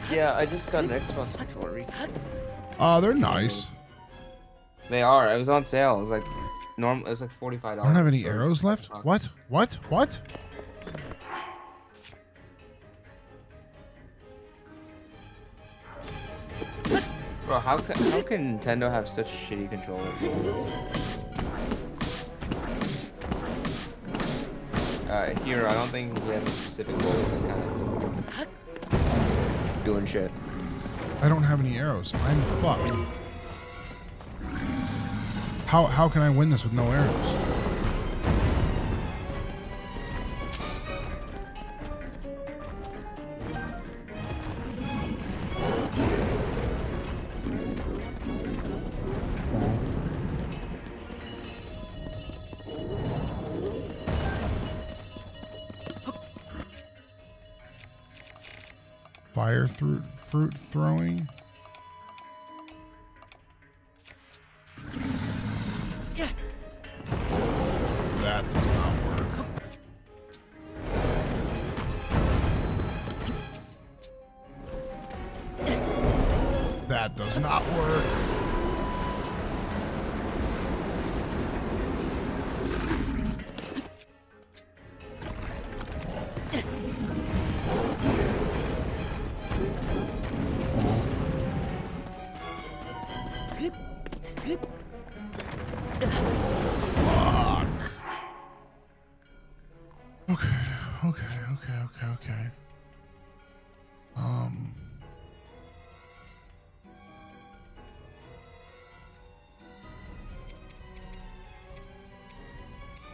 Yeah, I just got an Xbox controller recently. they're nice. They are. It was on sale. It was like normal. It was like $45. I don't have any for arrows left. Xbox. What? What? What? Bro, how can Nintendo have such shitty controllers? Here, I don't think we have a specific goal. Just kind of doing shit. I don't have any arrows. I'm fucked. How can I win this with no arrows? Fire fruit throwing. That does not work. That does not work. Fuck. Okay.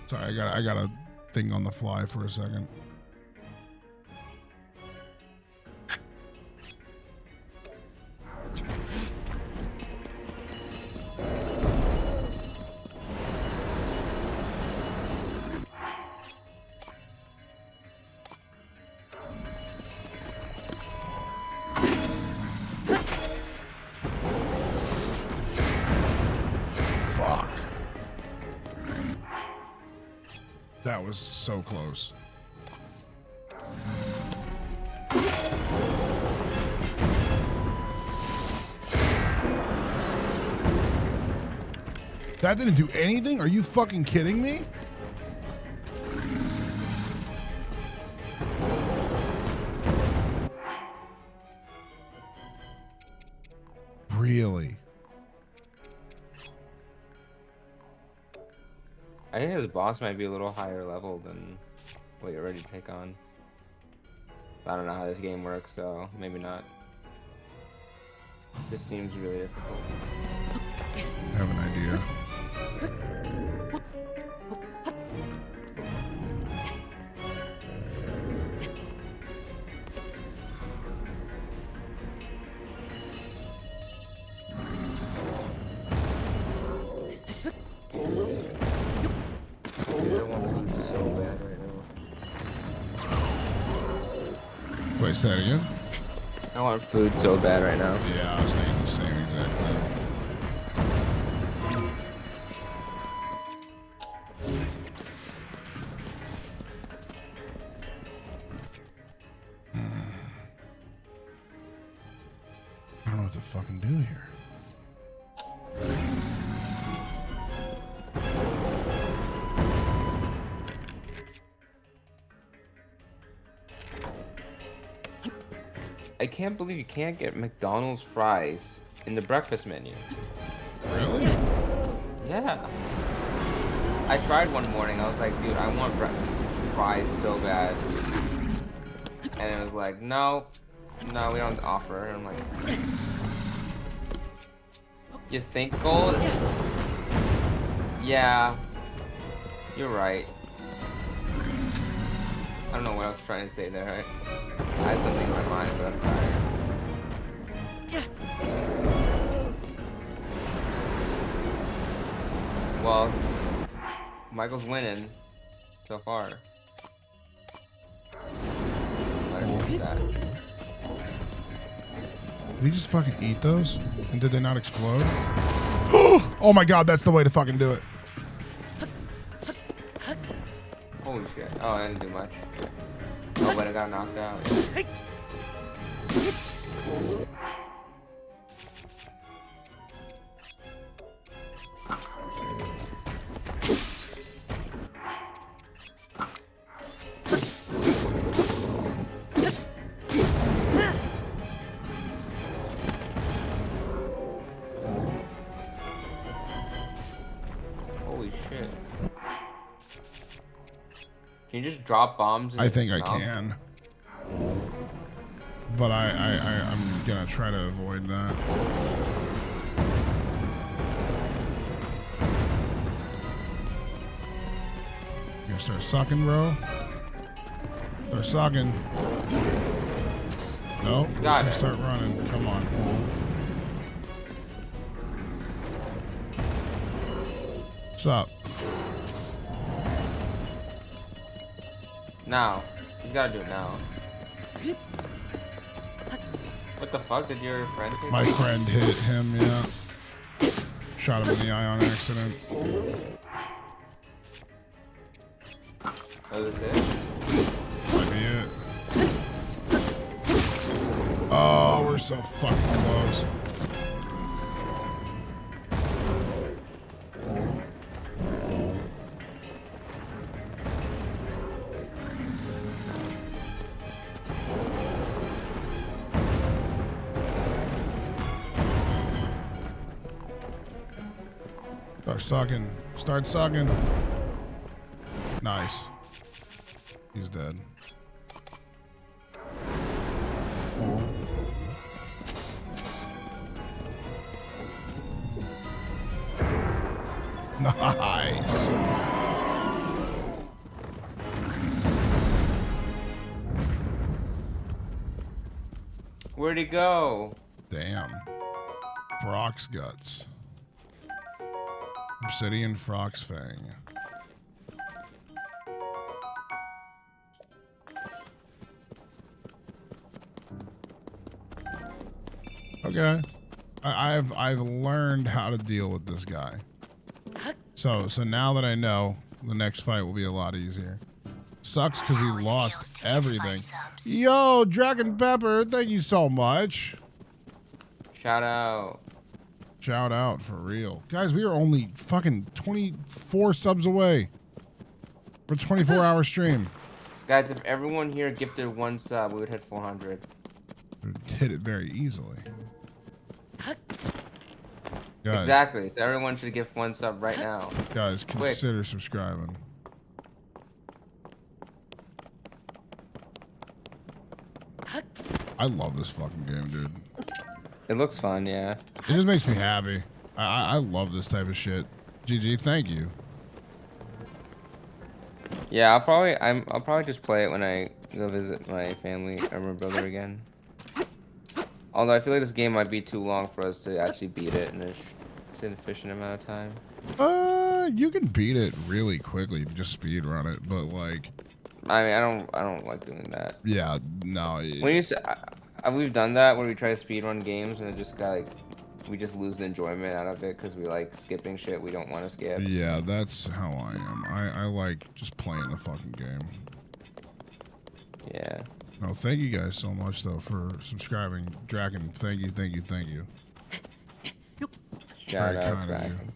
Sorry, I got a thing on the fly for a second. Fuck. That was so close. That didn't do anything? Are you fucking kidding me? Really? I think this boss might be a little higher level than what you're ready to take on. I don't know how this game works, so maybe not. This seems really difficult. I have an idea. I want food so bad right now. Wait, say that again? I want food so bad right now. Yeah, I was thinking the same exact thing. I don't know what to fucking do here. I can't believe you can't get McDonald's fries in the breakfast menu. Really? Yeah. I tried one morning. I was like, dude, I want fries so bad. And it was like, no, we don't offer. And I'm like, you think gold? Yeah, you're right. I don't know what I was trying to say there. I had something in my mind, but I'm tired. Well, Michael's winning so far. Let him do that. Did he just fucking eat those? And did they not explode? Oh my god, that's the way to fucking do it. Holy shit. Oh, I didn't do much. Oh, but I got knocked out. Holy shit. Can you just drop bombs? I think I can. But I'm gonna try to avoid that. You gonna start sucking, bro? Start sucking. Nope. Just Got gonna it. start running. Come on. What's up? Now. You gotta do it now. What the fuck did your friend take? My friend hit him, yeah. Shot him in the eye on accident. Oh, that's it? Might be it. Oh, we're so fucking close. Start sucking. Start sucking. Nice. He's dead. Nice. Where'd he go? Damn. Frog's guts. Obsidian Frog's Fang. Okay. I've learned how to deal with this guy. So now that I know, the next fight will be a lot easier. Sucks because we lost everything. Yo, Dragon Pepper, thank you so much. Shout out. Shout out for real. Guys, we are only fucking 24 subs away for a 24-hour stream. Guys, if everyone here gifted 1 sub, we would hit 400. We'd hit it very easily. Guys, Exactly. So everyone should gift 1 sub right now. guys, consider subscribing. I love this fucking game, dude. It looks fun, yeah. It just makes me happy. I love this type of shit. GG, thank you. Yeah, I'll probably just play it when I go visit my family or my brother again. Although I feel like this game might be too long for us to actually beat it in a sufficient amount of time. You can beat it really quickly if you just speed run it, but like, I mean, I don't like doing that. yeah, no. When you say, we've done that where we try to speedrun games and it just got like, we just lose the enjoyment out of it because we like skipping shit we don't want to skip. Yeah, that's how I am. I like just playing the fucking game. Yeah. No, thank you guys so much though for subscribing. Dragon, thank you, thank you, thank you. Shout Very out, kind of you. Dragon.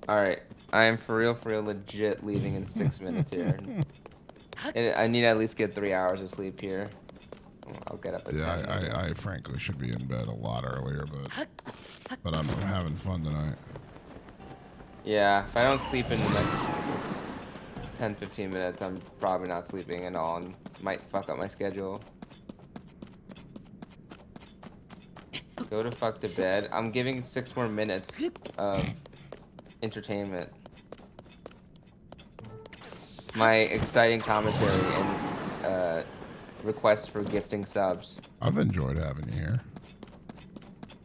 Alright, I am for real, legit leaving in 6 minutes here. And I need to at least get 3 hours of sleep here. I'll get up at 10. Yeah, I frankly should be in bed a lot earlier, but I'm having fun tonight. Yeah, if I don't sleep in the next 10-15 minutes, I'm probably not sleeping at all and might fuck up my schedule. Go to fuck to bed. I'm giving 6 more minutes of entertainment. My exciting commentary and requests for gifting subs. I've enjoyed having you here.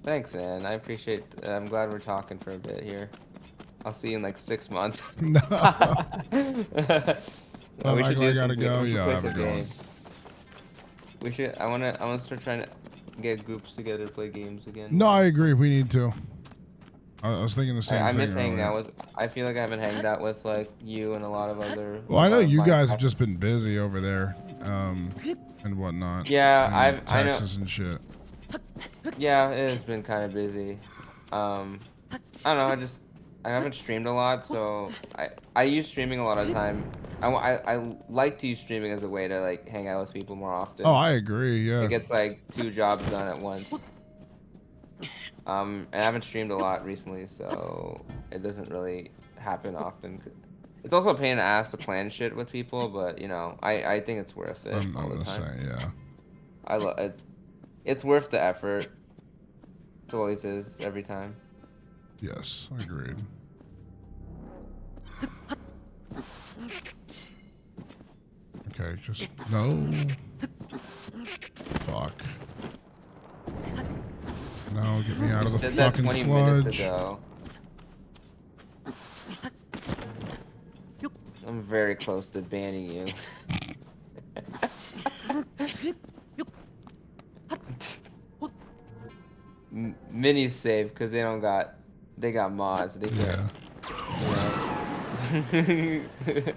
Thanks, man. I appreciate. I'm glad we're talking for a bit here. I'll see you in like 6 months. No. We should do I gotta some. go. We should Yeah, play have a some good one. games. We should. I wanna start trying to get groups together to play games again. No, I agree. We need to. I was thinking the same I thing. miss hanging earlier. out with. I feel like I haven't hanged out with like you and a lot of other. Well, I know you my- guys have just been busy over there, and whatnot. Yeah, and I know. Texas and shit. Yeah, it has been kind of busy. I don't know. I haven't streamed a lot, so I use streaming a lot of the time. I like to use streaming as a way to like hang out with people more often. Oh, I agree. Yeah. It gets like 2 jobs done at once. And I haven't streamed a lot recently, so it doesn't really happen often. It's also a pain in the ass to plan shit with people, but you know, I think it's worth it I'm all the gonna time. say, yeah. I love it. It's worth the effort. It always is every time. Yes, agreed. Okay, just no. Fuck. No, get me out You of the said that fucking 20 minutes sludge. ago. I'm very close to banning you. Minis save because they got mods. They can't. Yeah. You know?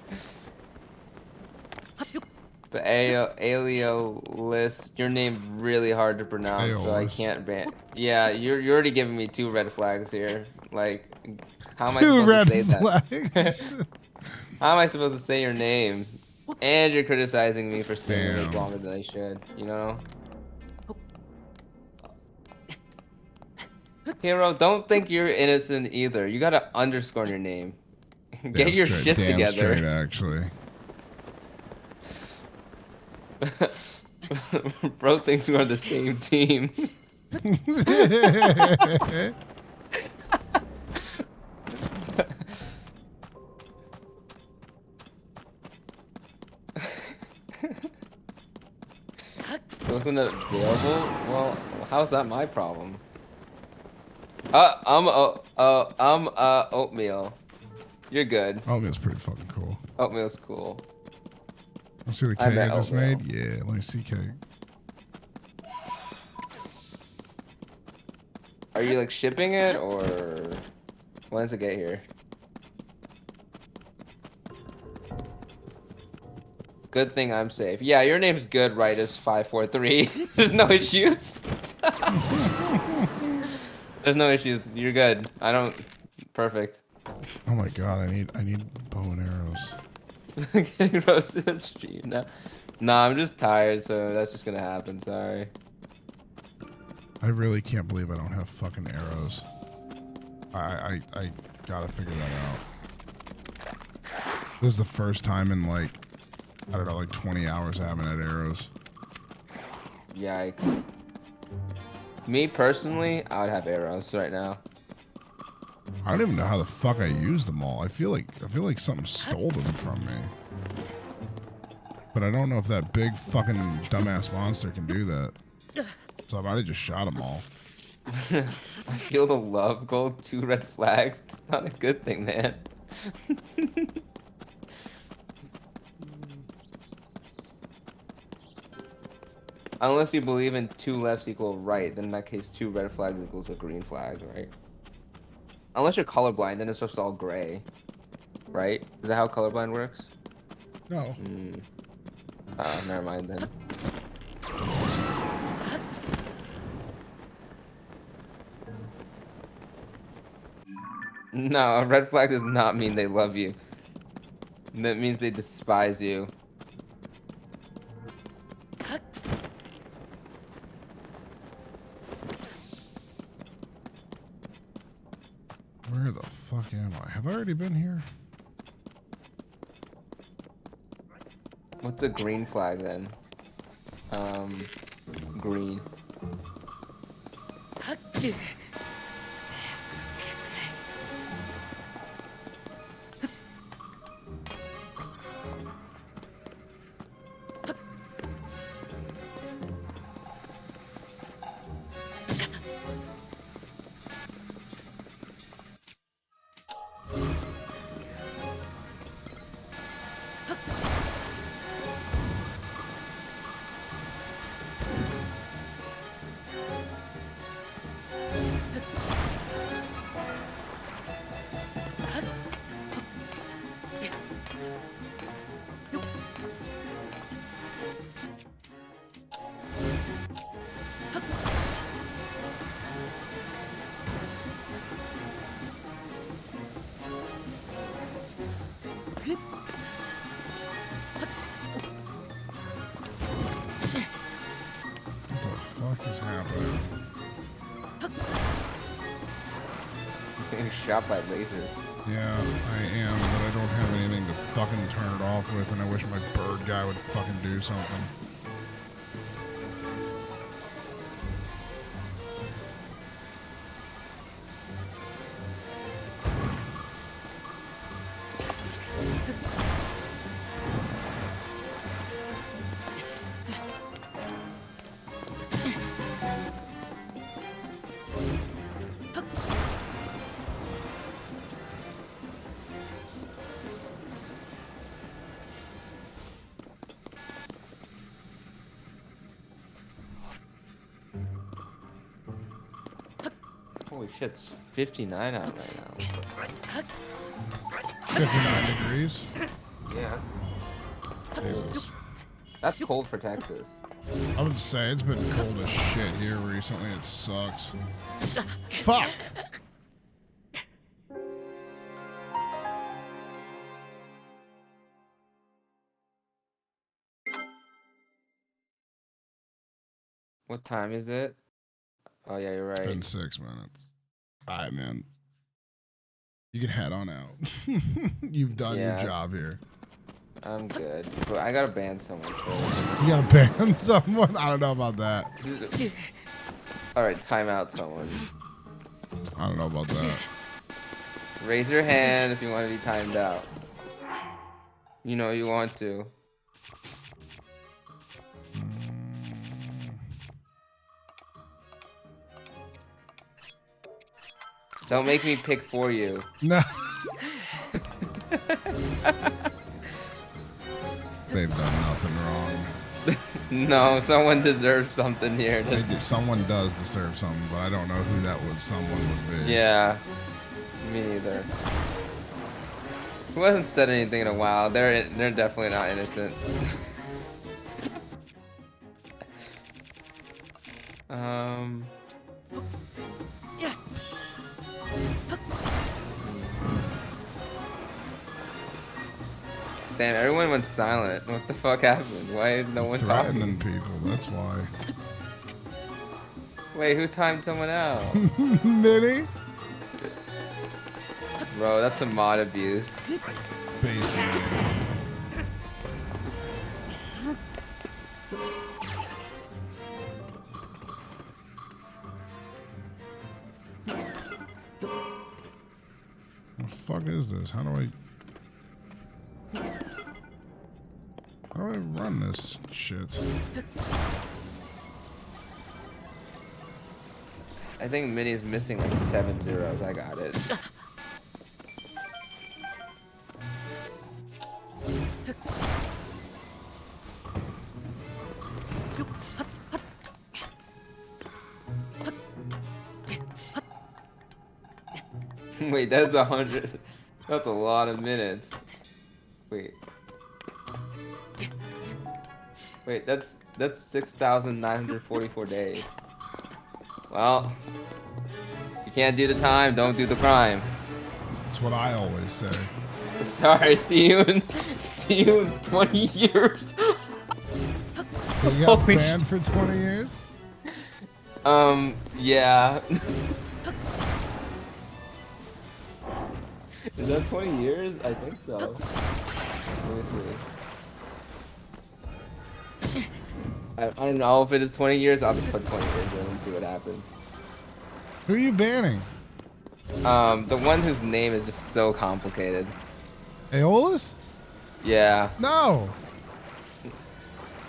But Aelio list your name really hard to pronounce, so I Aeolus. can't ban. Yeah, you're already giving me 2 red flags here. Like, how am I 2 supposed red to say flags. that? How am I supposed to say your name? And you're criticizing me for staying awake Damn. longer than I should. You know? Hero, don't think you're innocent either. You gotta underscore your name. Get Damn your straight, shit damn together. Straight, actually. Bro thinks we are the same team. Wasn't it available? Well, how's that my problem? Oatmeal. You're good. Oatmeal's pretty fucking cool. Oatmeal's cool. Let's see the I cake I, bet just oatmeal. made. Yeah, let me see cake. Are you like shipping it or when does it get here? Good thing I'm safe. Yeah, your name's good, right? Is 543. There's no issues. There's no issues. You're good. I don't. Perfect. Oh my god, I need bow and arrows. Getting roasted on stream now. Nah, I'm just tired, so that's just gonna happen. Sorry. I really can't believe I don't have fucking arrows. I gotta figure that out. This is the first time in like, I don't know, like 20 hours I haven't had arrows. Yikes. Me personally, I would have arrows right now. I don't even know how the fuck I used them all. I feel like something stole them from me. But I don't know if that big fucking dumbass monster can do that. So I might have just shot them all. I feel the love gold, 2 red flags. That's not a good thing, man. Unless you believe in 2 lefts equal right, then in that case 2 red flags equals a green flag, right? Unless you're colorblind, then it's just all gray. Right? Is that how colorblind works? No. Oh, never mind then. No, a red flag does not mean they love you. That means they despise you. Where the fuck am I? Have I already been here? What's a green flag then? Green. What the fuck is happening? Getting shot by lasers. Yeah, I am, but I don't have anything to fucking turn it off with, and I wish my bird guy would fucking do something. Holy shit, it's 59 out right now. 59 degrees? Yeah, Jesus. that's cold for Texas. I would say it's been cold as shit here recently. It sucks. Fuck! What time is it? Oh yeah, you're It's been right. 6 minutes. Alright, man. You can head on out. You've done Yeah, your it's- job here. I'm good. But I gotta ban someone first. You gotta ban someone? I don't know about that. Alright, time out someone. I don't know about that. Raise your hand if you want to be timed out. You know you want to. Don't make me pick for you. No. They've done nothing wrong. No, someone deserves something here. They do. Someone does deserve something, but I don't know who that someone would be. Yeah, me neither. Who hasn't said anything in a while? They're definitely not innocent. Damn, everyone went silent. What the fuck happened? Why is no one Threatening talking? people, that's why. Wait, who timed someone out? Minnie? Bro, that's some mod abuse. Basically. What the fuck is this? How do I run this shit? I think Minnie's missing like 7 zeros. I got it. Wait, that's 100. That's a lot of minutes. Wait. Wait, that's 6,944 days. Well, you can't do the time, don't do the crime. That's what I always say. Sorry, see you in 20 years. You got Holy banned for 20 years? Yeah. Is that 20 years? I think so. Let me see. I don't know if it is 20 years. I'll just put 20 years in and see what happens. Who are you banning? The one whose name is just so complicated. Aeolus? Yeah. No.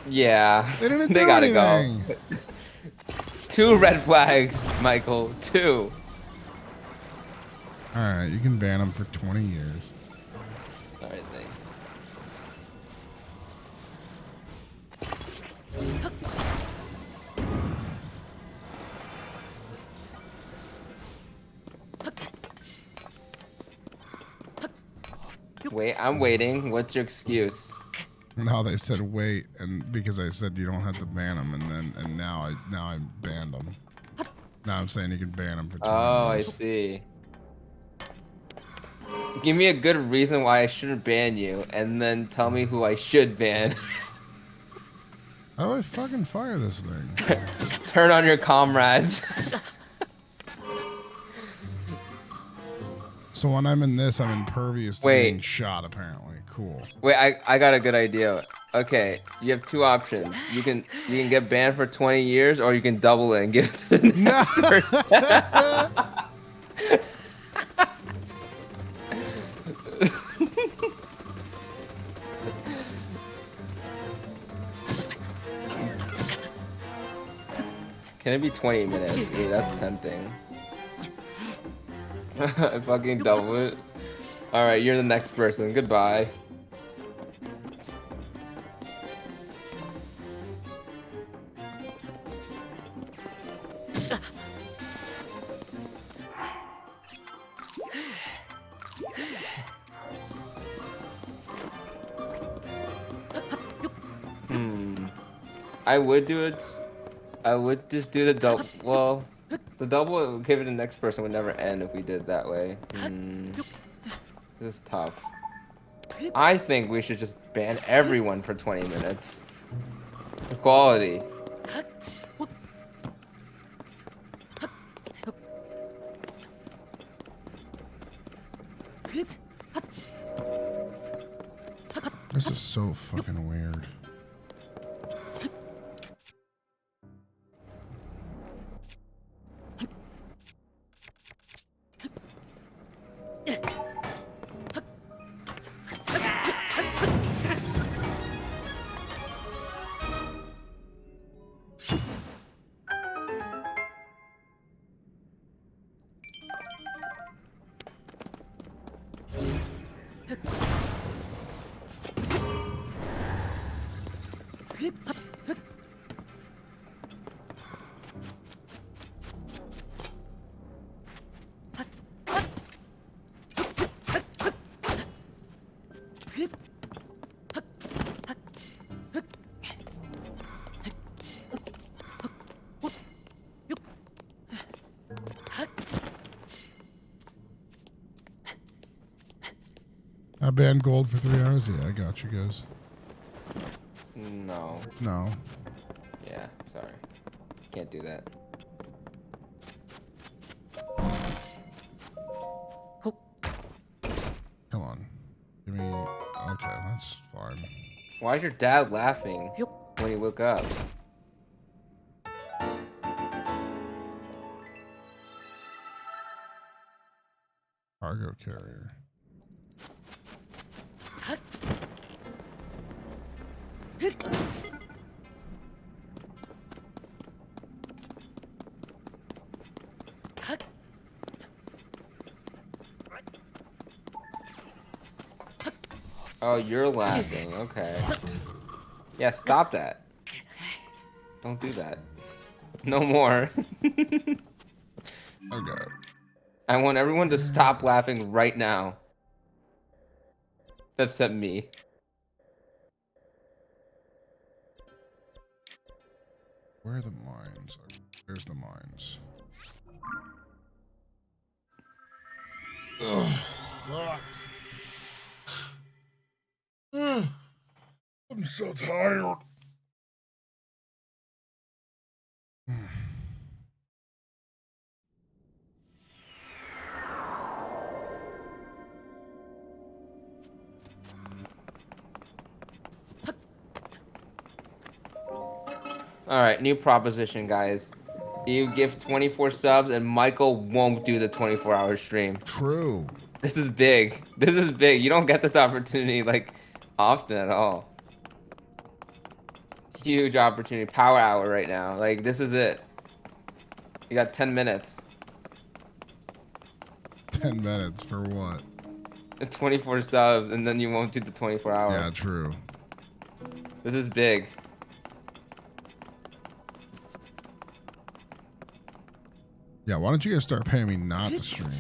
Yeah. They didn't They do gotta anything. go. 2 red flags, Michael. 2. All right, you can ban them for 20 years. Alright, thanks. Wait, I'm waiting. What's your excuse? No, they said wait, and because I said you don't have to ban them, and now I banned them. Now I'm saying you can ban them for 20 Oh, I years. see. Give me a good reason why I shouldn't ban you, and then tell me who I should ban. How do I fucking fire this thing? Turn on your comrades. So when I'm in this, I'm impervious to Wait. being shot. Apparently, cool. Wait, I got a good idea. Okay, you have 2 options. You can get banned for 20 years, or you can double it and give it to the next person. Can it be 20 minutes? Ooh, that's tempting. I fucking double it. Alright, you're the next person. Goodbye. I would do it. I would just do the double. Well, the double give it to the next person would never end if we did it that way. This is tough. I think we should just ban everyone for 20 minutes. Equality. This is so fucking weird. I banned gold for 3 hours. Yeah, I got you guys. No. No. Yeah, sorry. Can't do that. Come on. Give me. Okay, that's fine. Why is your dad laughing when he woke up? Cargo carrier. Oh, you're laughing. Okay. Yeah, stop that. Don't do that. No more. Okay. I want everyone to stop laughing right now. Except me. Where are the mines? There's the mines. Ugh. I'm so tired. Alright, new proposition, guys. You give 24 subs, and Michael won't do the 24-hour stream. True. This is big. This is big. You don't get this opportunity like often at all. Huge opportunity. Power hour right now. Like this is it. You got 10 minutes. 10 minutes for what? 24 subs, and then you won't do the 24 hours. Yeah, true. This is big. Yeah, why don't you guys start paying me not to stream?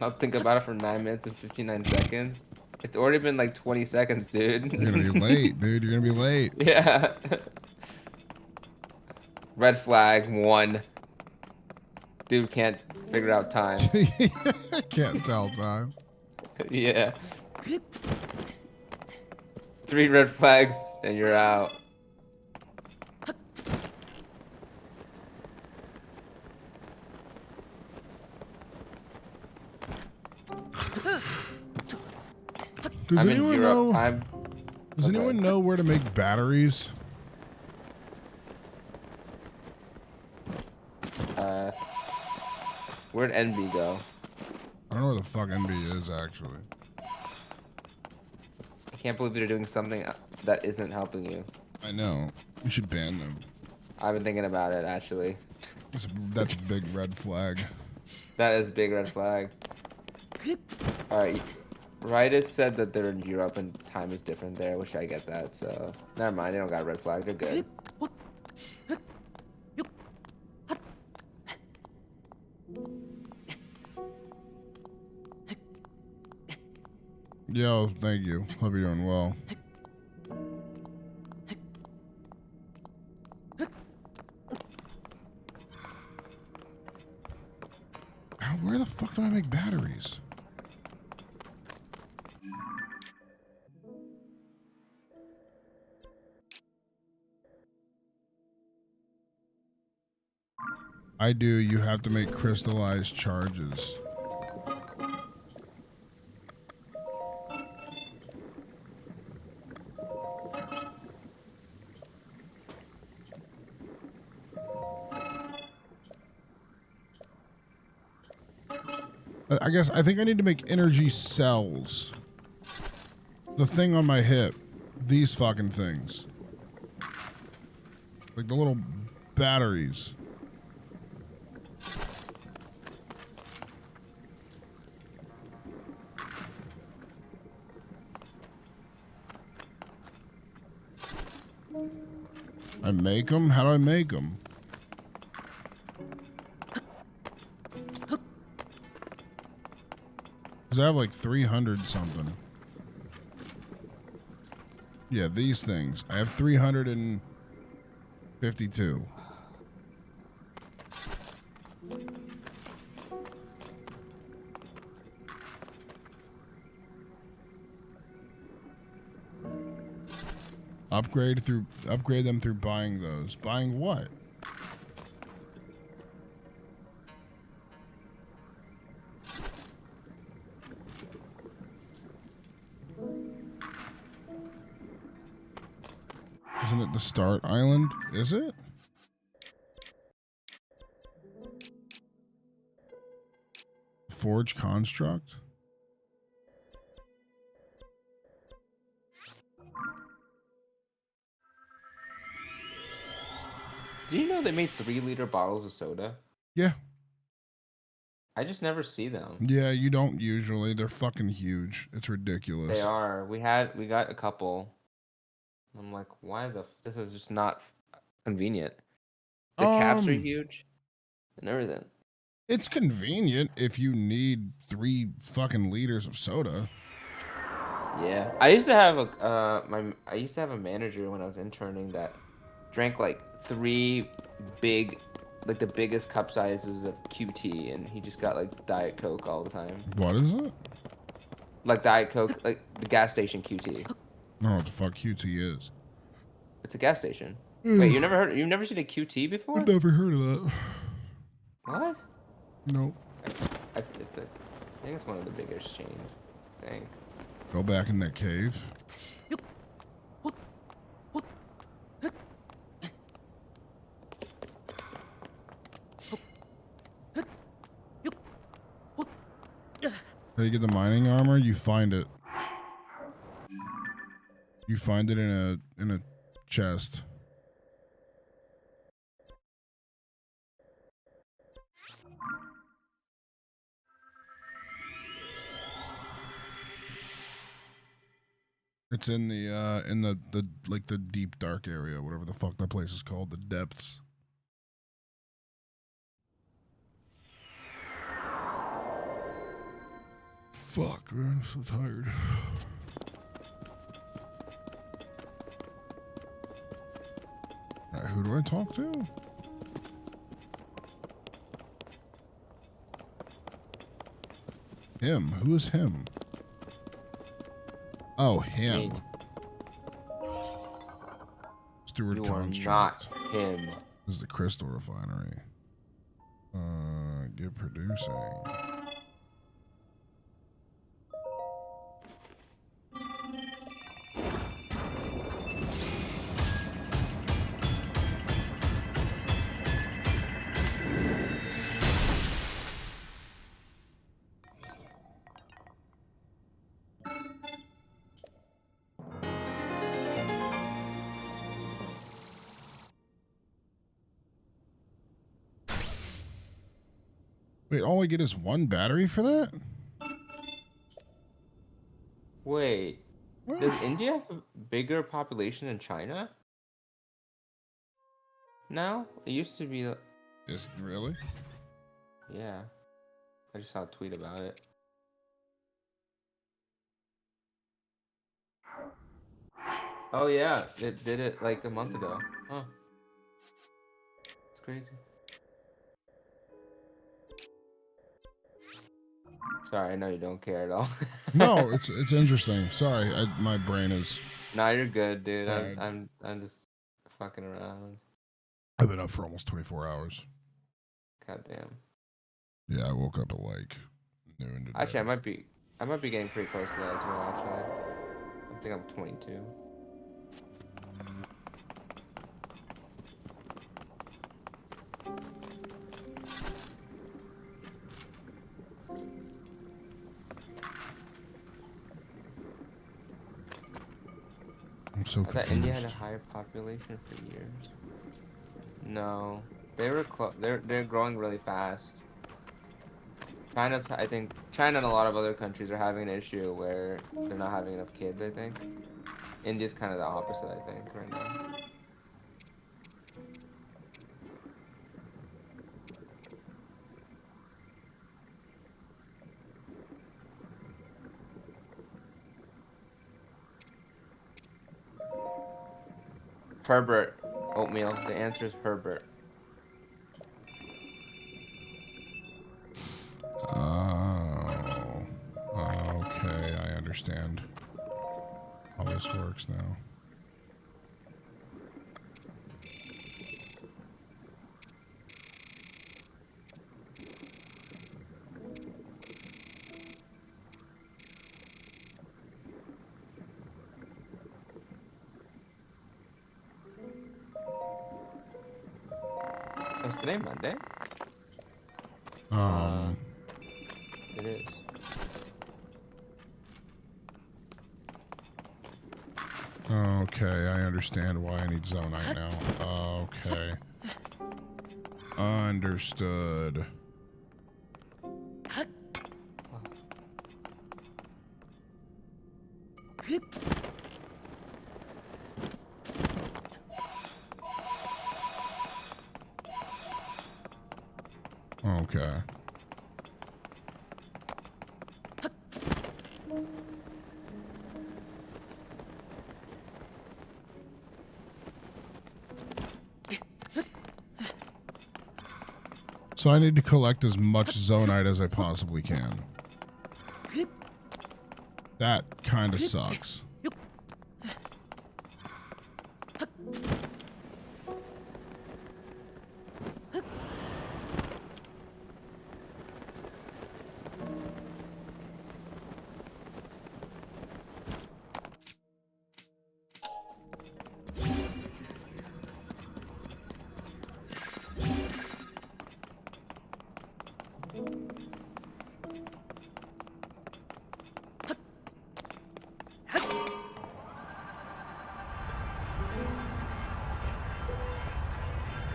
I'll think about it for 9 minutes and 59 seconds. It's already been like 20 seconds, dude. You're gonna be late, dude. You're gonna be late. Yeah. Red flag 1. Dude can't figure out time. Can't tell time. Yeah. 3 red flags and you're out. Does I'm in anyone Europe. know? Does Okay. anyone know where to make batteries? Where'd NB go? I don't know where the fuck NB is actually. I can't believe they're doing something that isn't helping you. I know. We should ban them. I've been thinking about it actually. That's a big red flag. That is a big red flag. Alright. Ritus said that they're in Europe and time is different there, which I get that, so never mind, they don't got a red flag, they're good. Yo, thank you. Hope you're doing well. Where the fuck do I make batteries? I do. You have to make crystallized charges. I think I need to make energy cells. The thing on my hip. These fucking things. Like the little batteries. I make them? How do I make them? Because I have like 300 something. Yeah, these things. I have 352. Upgrade them through buying those. Buying what? Isn't it the start island? Is it? Forge construct? Do you know they made 3-liter bottles of soda? Yeah. I just never see them. Yeah, you don't usually. They're fucking huge. It's ridiculous. They are. We got a couple. I'm like, why this is just not convenient. The caps are huge and everything. It's convenient if you need 3 fucking liters of soda. Yeah. I used to have a manager when I was interning that drank like 3 big, like the biggest cup sizes of QT, and he just got like Diet Coke all the time. What is it? Like Diet Coke, like the gas station QT. I don't know what the fuck QT is. It's a gas station. Wait, you've never seen a QT before? I've never heard of that. What? Nope. I think it's one of the biggest chains. I think. Go back in that cave. How do you get the mining armor? You find it. You find it in a chest. It's in the like the deep dark area, whatever the fuck that place is called, the depths. Fuck, man, I'm so tired. Alright, who do I talk to? Him. Who is him? Oh, him. Me. Steward You are Construct. not him. This is the crystal refinery. Get producing. Wait, all I get is one battery for that? Wait, What? does India have a bigger population than China? No, it used to be. Is really? Yeah, I just saw a tweet about it. Oh yeah, it did it like a month ago. Huh. It's crazy. Sorry, I know you don't care at all. No, it's interesting. Sorry, my brain is. No, you're good, dude. Alright. I'm just fucking around. I've been up for almost 24 hours. God damn. Yeah, I woke up at like noon today. Actually, I might be getting pretty close to that as well. Actually, I think I'm 22. I'm so I thought confused. India had a higher population for years. No, they were they're growing really fast. I think China and a lot of other countries are having an issue where they're not having enough kids. I think India's kind of the opposite. I think right now. Herbert. Oatmeal. The answer is Herbert. Oh. Okay, I understand how this works now. What's today? Monday? It is. Okay, I understand why I need Zonite now. Okay. Understood. Okay. So I need to collect as much Zonite as I possibly can. That kind of sucks.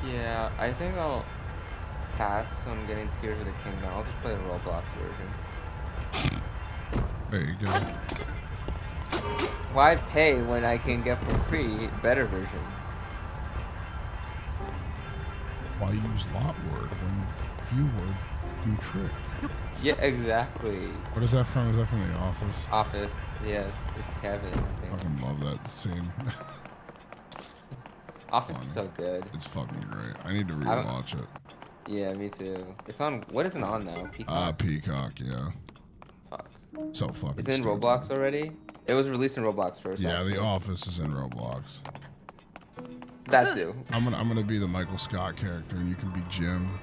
Yeah, I think I'll pass on getting Tears of the Kingdom. I'll just play the Roblox version. There you go. Why pay when I can get for free better version? Why use lot word when few word do trick? Yeah, exactly. What is that from? Is that from The Office? Office, yes, it's Kevin. I I think. fucking love that scene. Office is so good. It's fucking great. I need to I don't- rewatch it. Yeah, me too. It's on. What is it on now? Peacock. Peacock, yeah. Fuck. So fucking Is it in stupid. Roblox already? It was released in Roblox first. Yeah, actually. The Office is in Roblox. That too. I'm gonna be the Michael Scott character, and you can be Jim.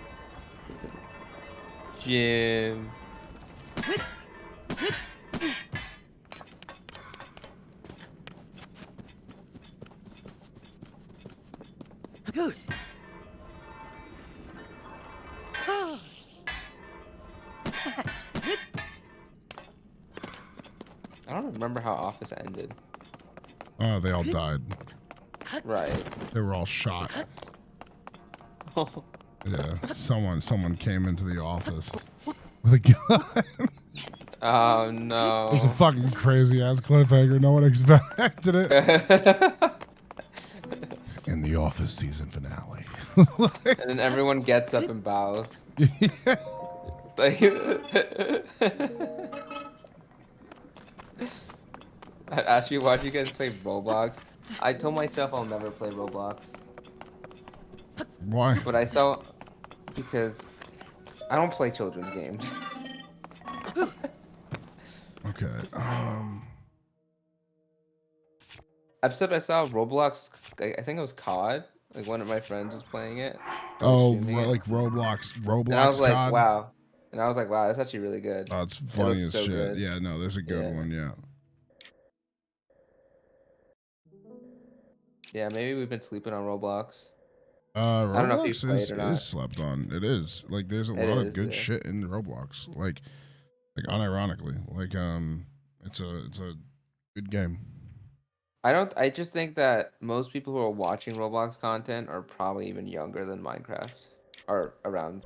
Jim. I don't remember how Office ended. Oh, they all died. Right. They were all shot. Yeah, someone came into the office with a gun. Oh no. It's a fucking crazy ass cliffhanger. No one expected it. In the Office season finale. And then everyone gets up and bows. Like, actually, watch you guys play Roblox. I told myself I'll never play Roblox, Why? but I saw because I don't play children's games. Okay. Except I saw Roblox. I think it was COD. Like one of my friends was playing it. Oh, streaming it. like Roblox. And I was like, COD? wow. And I was like, wow, that's actually really good. Oh, it's funny looks as so shit. good. Yeah, no, there's a good Yeah. one. Yeah. Yeah, maybe we've been sleeping on Roblox. Roblox don't know if you've played is, or not. is slept on. It is. Like, there's a It lot of is, good yeah. shit in Roblox. Like unironically, like it's a good game. I just think that most people who are watching Roblox content are probably even younger than Minecraft, or around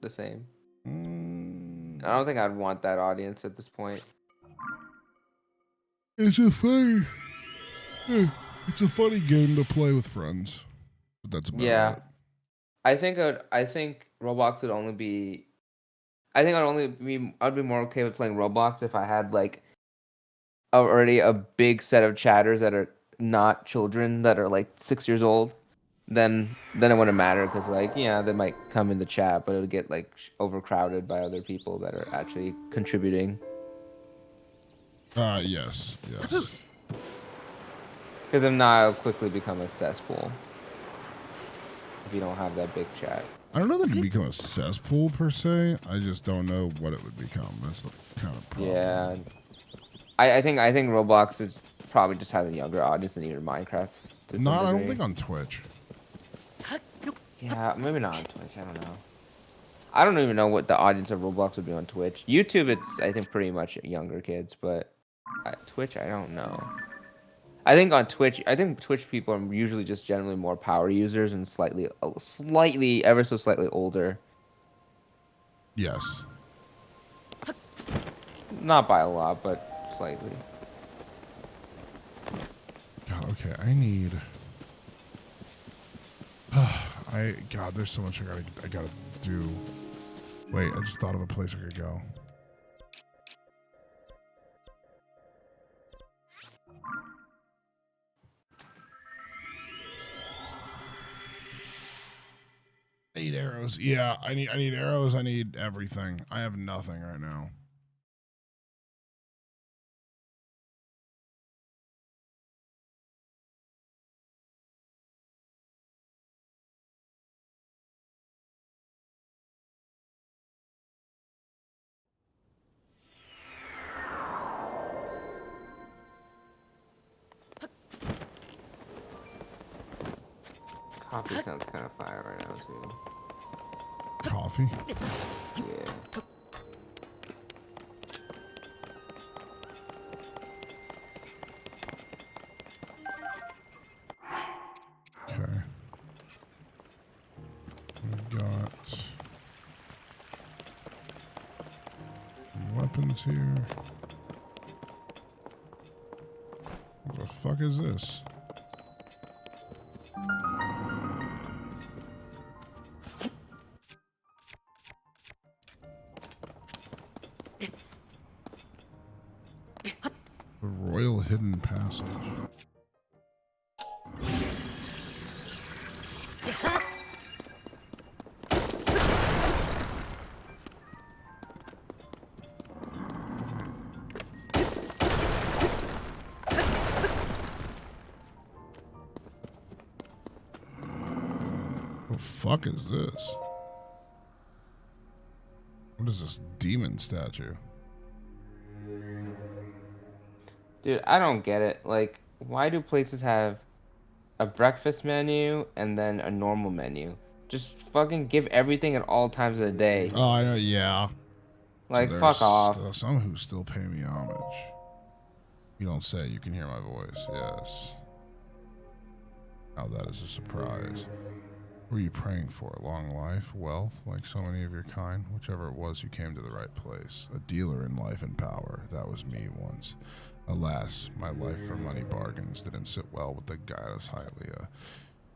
the same. Mm, I don't think I'd want that audience at this point. it's a funny. It's a funny game to play with friends. But that's about Yeah, it. I think Roblox would only be. I think I'd be more okay with playing Roblox if I had like already a big set of chatters that are not children that are like 6 years old. Then it wouldn't matter because like yeah they might come in the chat but it'll get like overcrowded by other people that are actually contributing. Yes. Because if not, it'll quickly become a cesspool if you don't have that big chat. I don't know that it could become a cesspool per se. I just don't know what it would become. That's the kind of problem. Yeah, I think Roblox is probably just has a younger audience than even Minecraft. To some I don't degree. think on Twitch. Yeah, maybe not on Twitch. I don't know. I don't even know what the audience of Roblox would be on Twitch. YouTube, it's I think pretty much younger kids, but Twitch, I don't know. I think on Twitch, Twitch people are usually just generally more power users and slightly, ever so slightly older. Yes. Not by a lot, but slightly. God, okay, I need. God, there's so much I gotta do. Wait, I just thought of a place I could go. I need arrows. Yeah, I need arrows. I need everything. I have nothing right now. Coffee sounds kind of fire right now too. Coffee? Yeah. Okay. happens here? What the fuck is this? The Royal Hidden Passage. The fuck is this? What is this demon statue? Dude, I don't get it. Like, why do places have a breakfast menu and then a normal menu? Just fucking give everything at all times of the day. Oh, I know. Yeah. Like, So fuck there's off. still some who still pay me homage. You don't say. You can hear my voice. Yes. Now that is a surprise. What were you praying for? Long life, wealth, like so many of your kind? Whichever it was, you came to the right place. A dealer in life and power. That was me once. Alas, my life for money bargains didn't sit well with the goddess Hylia.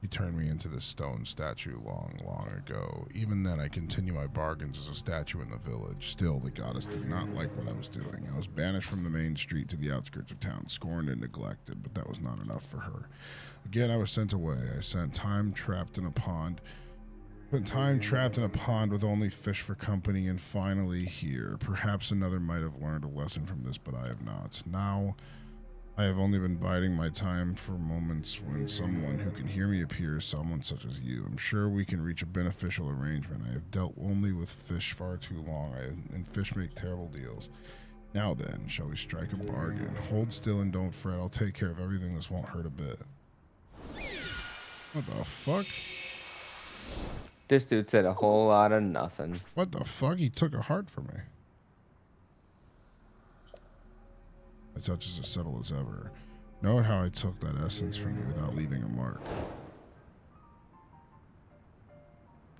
You turned me into this stone statue long, long ago. Even then, I continue my bargains as a statue in the village. Still, the goddess did not like what I was doing. I was banished from the main street to the outskirts of town, scorned and neglected, but that was not enough for her. Again, I was sent away. I spent time trapped in a pond. Spent time trapped in a pond with only fish for company, and finally here. Perhaps another might have learned a lesson from this, but I have not. Now, I have only been biding my time for moments when someone who can hear me appears, someone such as you. I'm sure we can reach a beneficial arrangement. I have dealt only with fish far too long, and fish make terrible deals. Now then, shall we strike a bargain? Hold still and don't fret. I'll take care of everything. This won't hurt a bit. What the fuck? This dude said a whole lot of nothing. What the fuck? He took a heart from me. My touch is as subtle as ever. Note how I took that essence from you without leaving a mark.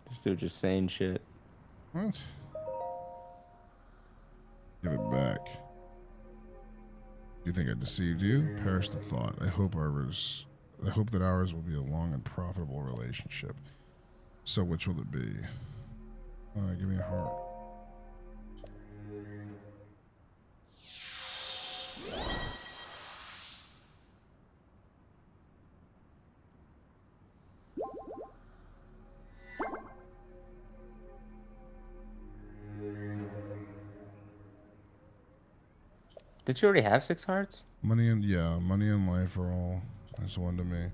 This dude just saying shit. What? Give it back. You think I deceived you? Perish the thought. I hope that ours will be a long and profitable relationship. So which will it be? Give me a heart. Did you already have 6 hearts? Money and life are all as one to me.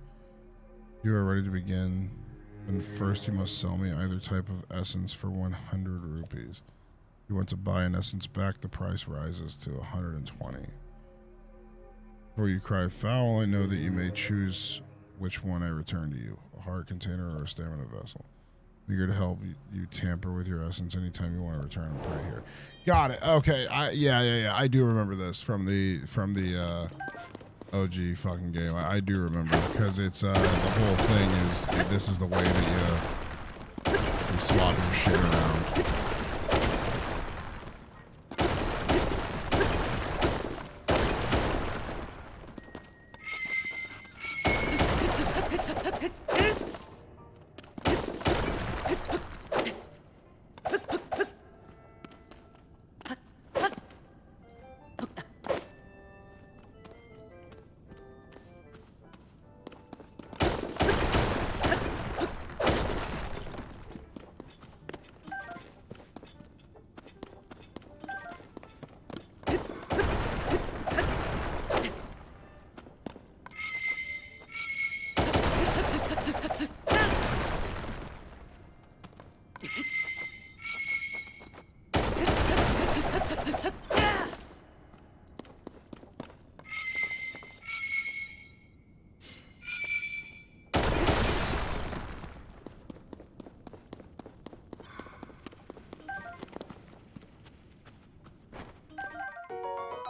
You are ready to begin. And first you must sell me either type of essence for 100 rupees. If you want to buy an essence back, the price rises to 120. Before you cry foul, I know that you may choose which one I return to you, a heart container or a stamina vessel. I'm eager to help you tamper with your essence anytime you want to return and pray here. Got it. Okay. Yeah. I do remember this from the OG fucking game. I do remember because it's the whole thing is this is the way that you swap your shit around.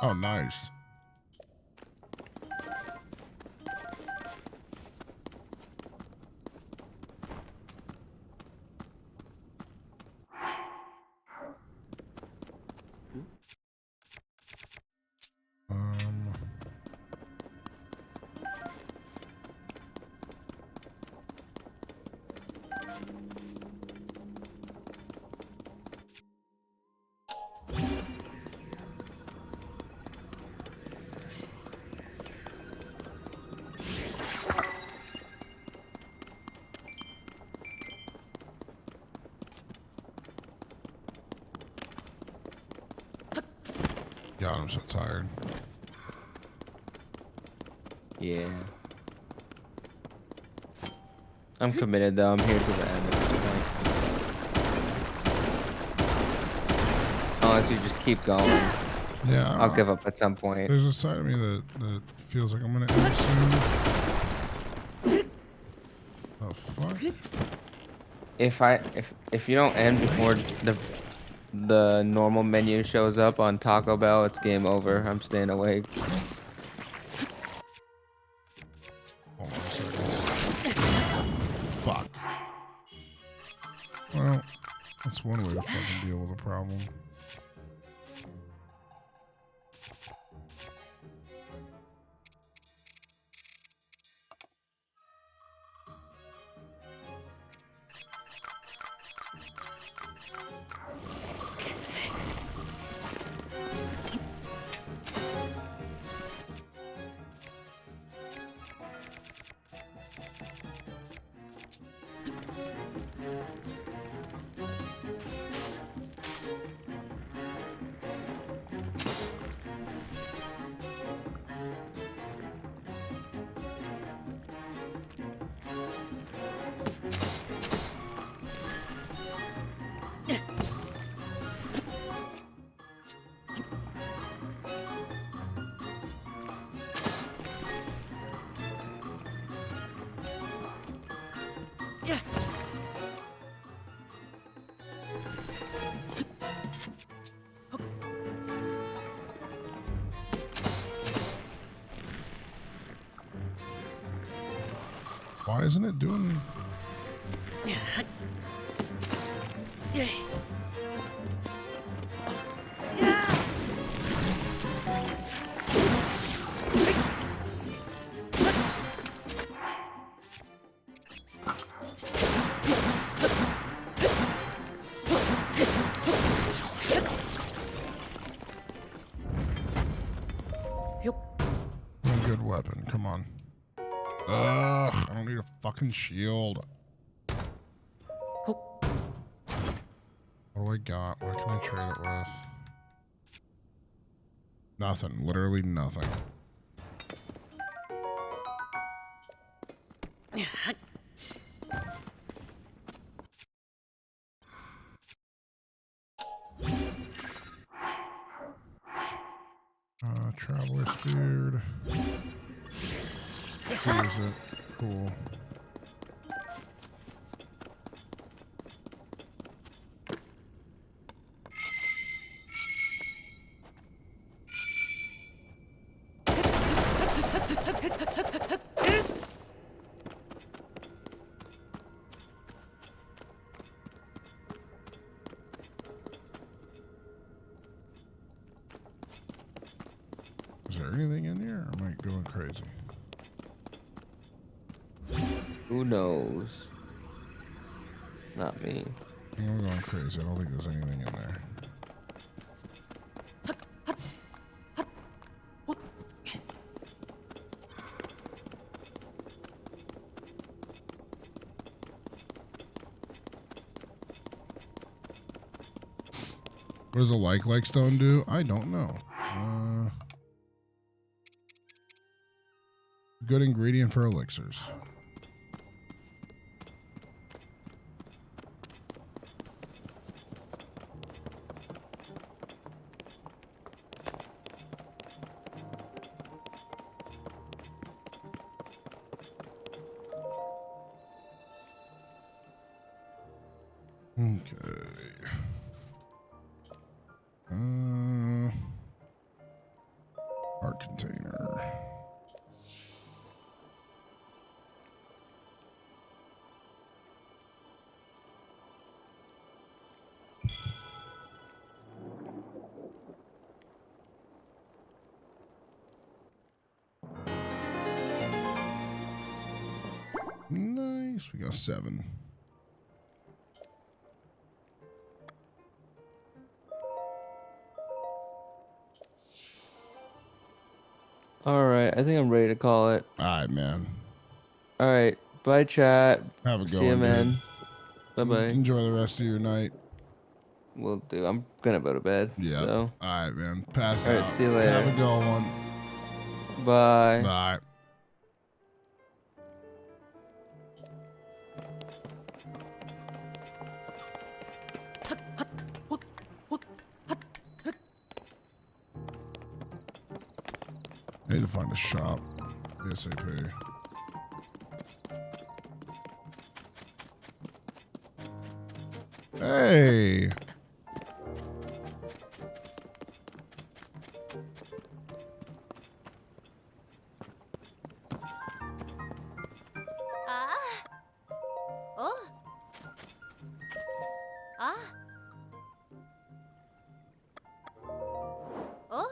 Oh, nice. God, I'm so tired. Yeah. I'm committed though. I'm here to the end of this point. Unless you just keep going, Yeah, I'll give up at some point. There's a side of me that feels like I'm gonna end soon. The fuck? If you don't end before the normal menu shows up on Taco Bell, it's game over. I'm staying awake. Hold on a second. Fuck. Well, that's one way to fucking deal with a problem. Why isn't it doing? A good weapon. Come on. Ugh, I don't need a fucking shield. What do I got? What can I trade it with? Nothing. Literally nothing. Traveler's Beard. Here's it. Cool. Is there anything in here? Or am I going crazy? Who knows? Not me. I think I'm going crazy. I don't think there's anything in there. What does a like stone do? I don't know. Good ingredient for elixirs. Okay. Art container. Nice. We got 7. All right, I think I'm ready to call it. All right, man. All right, bye, chat. Have a good See you, one, man. dude. Bye bye. Enjoy the rest of your night. Will do. I'm gonna go to bed. Yeah. So, All right, man. Pass all right. out. See you Have a later. good one. Bye. Bye. I need to find a shop. ASAP. Hey. Ah. Oh. Ah. Oh.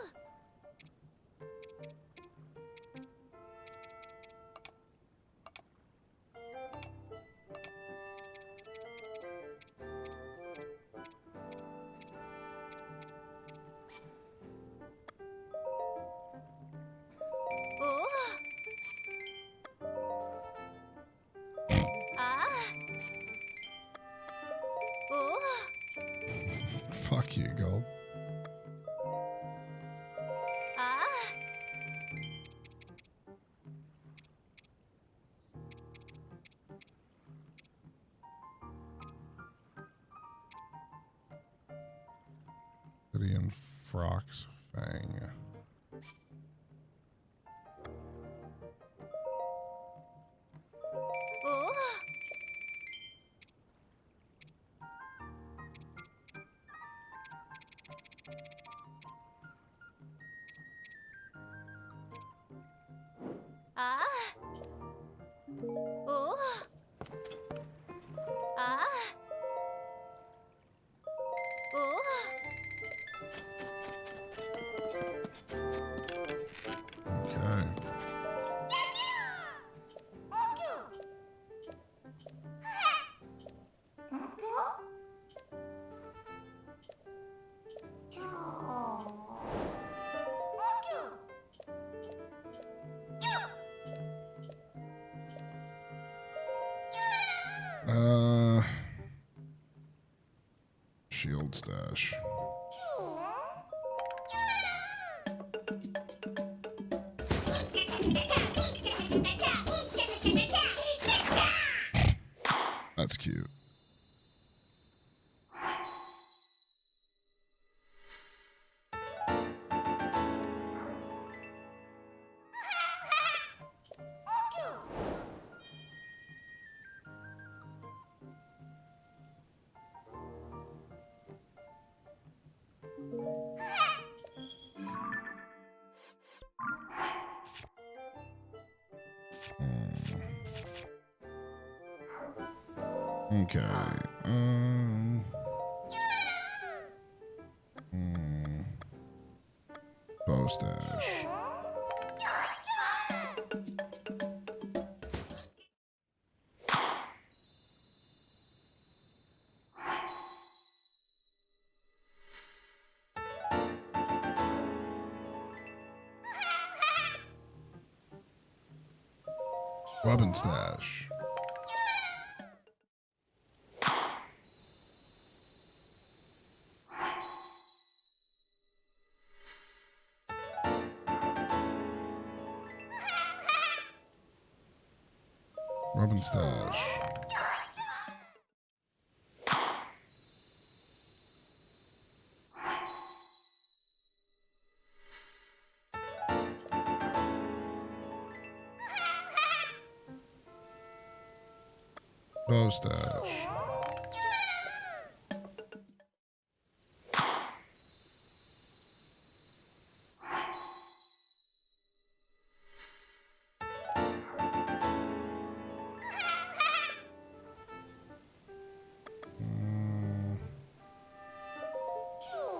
Oh. Ah. Oh. Fuck you, Gold. Ah. City and Frox Fang. Oh. Ah. Oh. Ah. Oh. Okay. Shield stash. That's cute. Okay. Bow stash. Weapon stash. Weapon stash. Bow stash.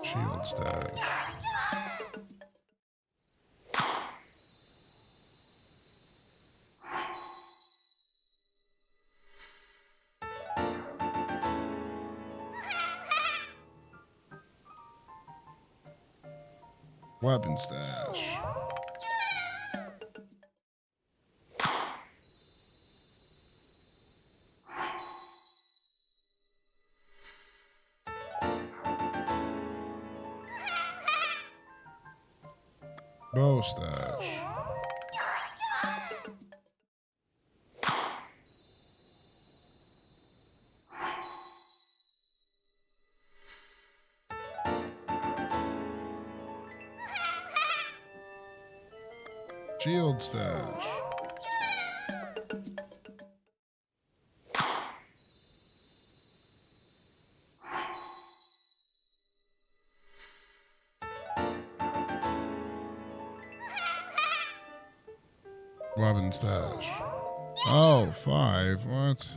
Shield stash. Weapon stash. Bow stash. Shield stash. Weapon stash. Oh, 5. What?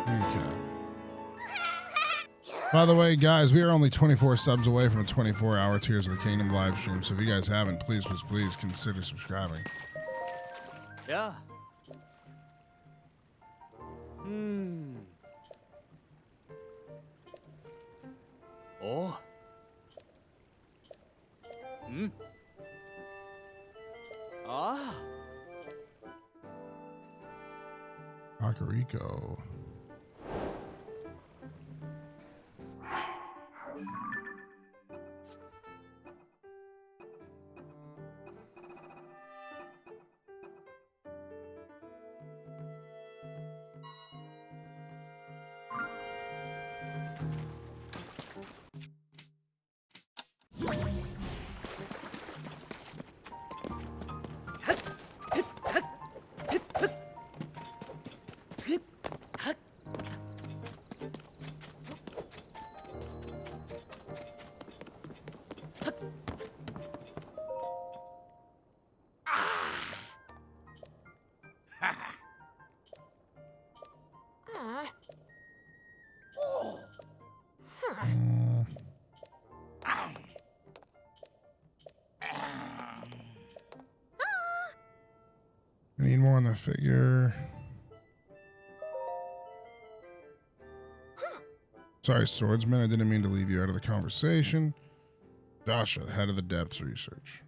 Okay. By the way, guys, we are only 24 subs away from a 24-hour Tears of the Kingdom live stream. So if you guys haven't, please, please, please consider subscribing. Yeah. Hmm. Oh. Hmm. Ah. Kakariko. Mm. I need more on the figure. Sorry, swordsman. I didn't mean to leave you out of the conversation. Dasha, head of the depths research.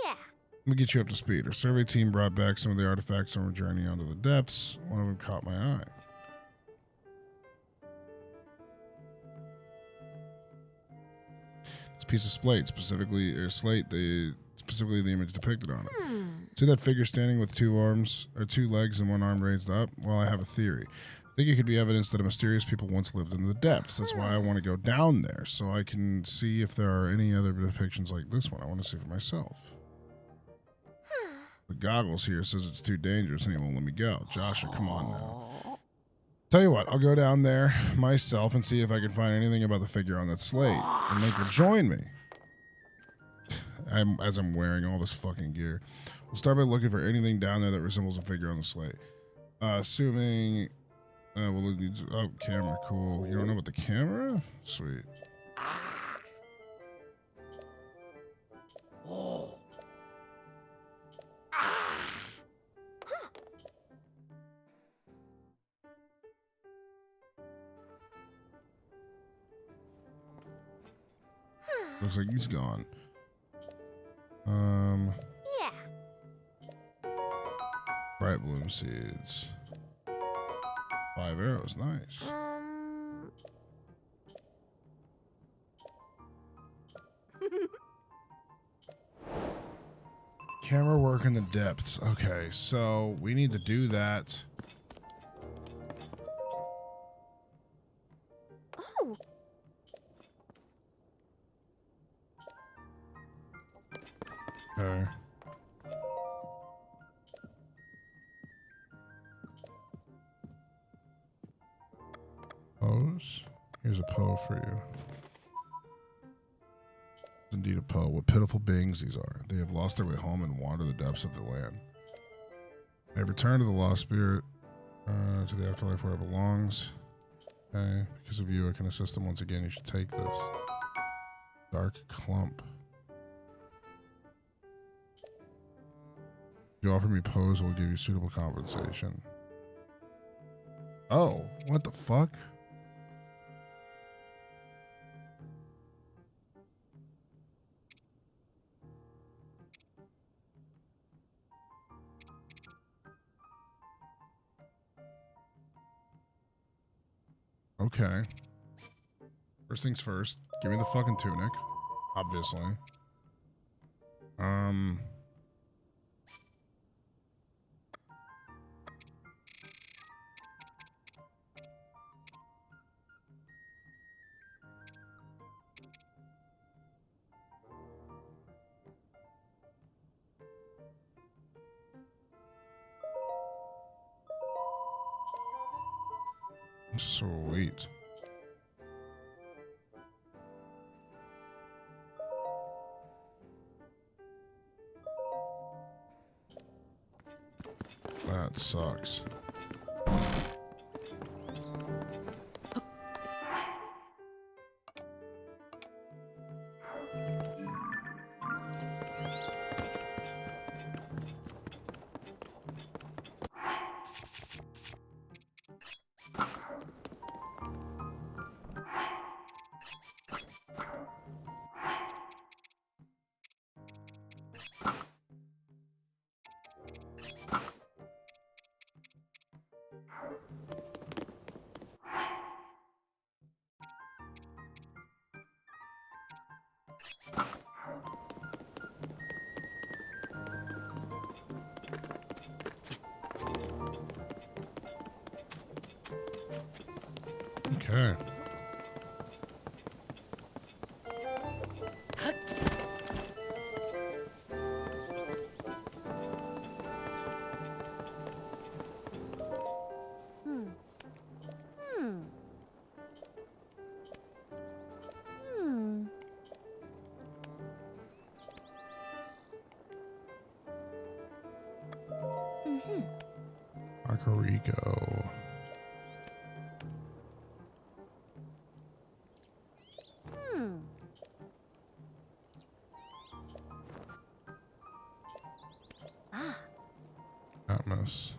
Yeah. Let me get you up to speed. Our survey team brought back some of the artifacts on our journey onto the depths. One of them caught my eye. This piece of slate, specifically the image depicted on it. See that figure standing with 2 arms or 2 legs and 1 arm raised up? Well, I have a theory. I think it could be evidence that a mysterious people once lived in the depths. That's why I want to go down there, so I can see if there are any other depictions like this one. I want to see for myself. The goggles here says it's too dangerous and he won't let me go. Joshua, come on now. Tell you what, I'll go down there myself and see if I can find anything about the figure on that slate and make her join me. As I'm wearing all this fucking gear. We'll start by looking for anything down there that resembles a figure on the slate. Assuming... camera, cool. You don't know about the camera? Sweet. Looks like he's gone. Yeah. Bright bloom seeds. 5 arrows, nice. Camera work in the depths. Okay, so we need to do that. Oh. Okay. Pose. Here's a Poe for you. Indeed a Poe. What pitiful beings these are. They have lost their way home and wander the depths of the land. They have returned to the lost spirit, to the afterlife where it belongs. Okay. Because of you, I can assist them once again. You should take this. Dark clump. If you offer me Pose, we'll give you suitable compensation. Oh, what the fuck? Okay. First things first. Give me the fucking tunic. Obviously. Sweet. That sucks. Okay. Hmm. Hmm. Hmm. Mm-hmm. Akarigo. Hmm. Ah. Atmos.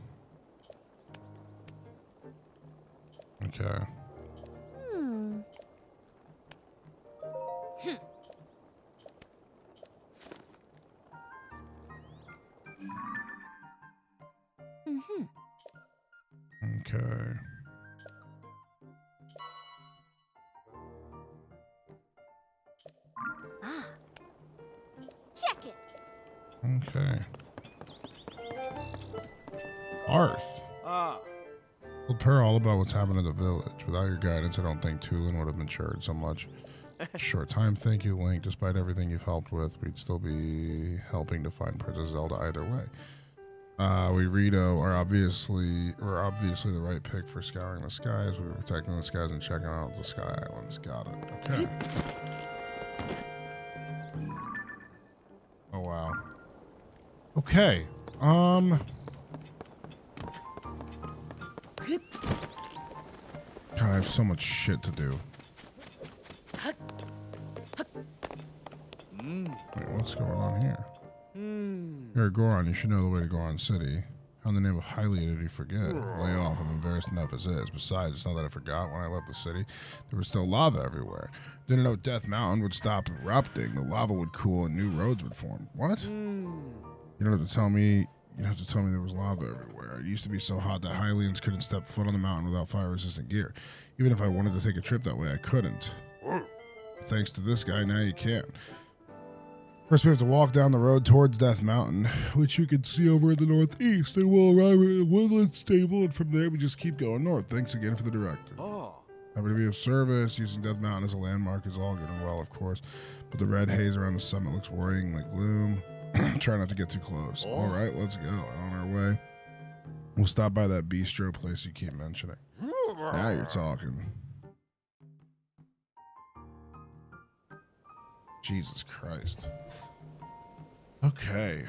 Okay. Hmm. Mm-hmm. Okay. Ah. Check it. Okay. Arth. Ah. Told Per all about what's happened in the village. Without your guidance, I don't think Tulin would have matured so much. Short time, thank you, Link. Despite everything you've helped with, we'd still be helping to find Princess Zelda either way. We Rito are obviously the right pick for scouring the skies. We were protecting the skies and checking out the Sky Islands. Got it. Okay. Oh wow. Okay. God, I have so much shit to do. Wait, what's going on here? You're a Goron. You should know the way to Goron City. How in the name of Hylia did you forget? Lay off. I'm embarrassed enough as is. Besides, it's not that I forgot. When I left the city, there was still lava everywhere. Didn't know Death Mountain would stop erupting. The lava would cool and new roads would form. What? You don't have to tell me. You have to tell me there was lava everywhere. It used to be so hot that Hylians couldn't step foot on the mountain without fire-resistant gear. Even if I wanted to take a trip that way, I couldn't. Thanks to this guy, now you can. First, we have to walk down the road towards Death Mountain, which you can see over in the northeast, and we'll arrive at a woodland stable, and from there we just keep going north. Thanks again for the directive. Oh. Happy to be of service. Using Death Mountain as a landmark is all good and well, of course, but the red haze around the summit looks worrying like gloom. Try not to get too close. All right, let's go. On our way. We'll stop by that bistro place you keep mentioning. Now you're talking. Jesus Christ. Okay.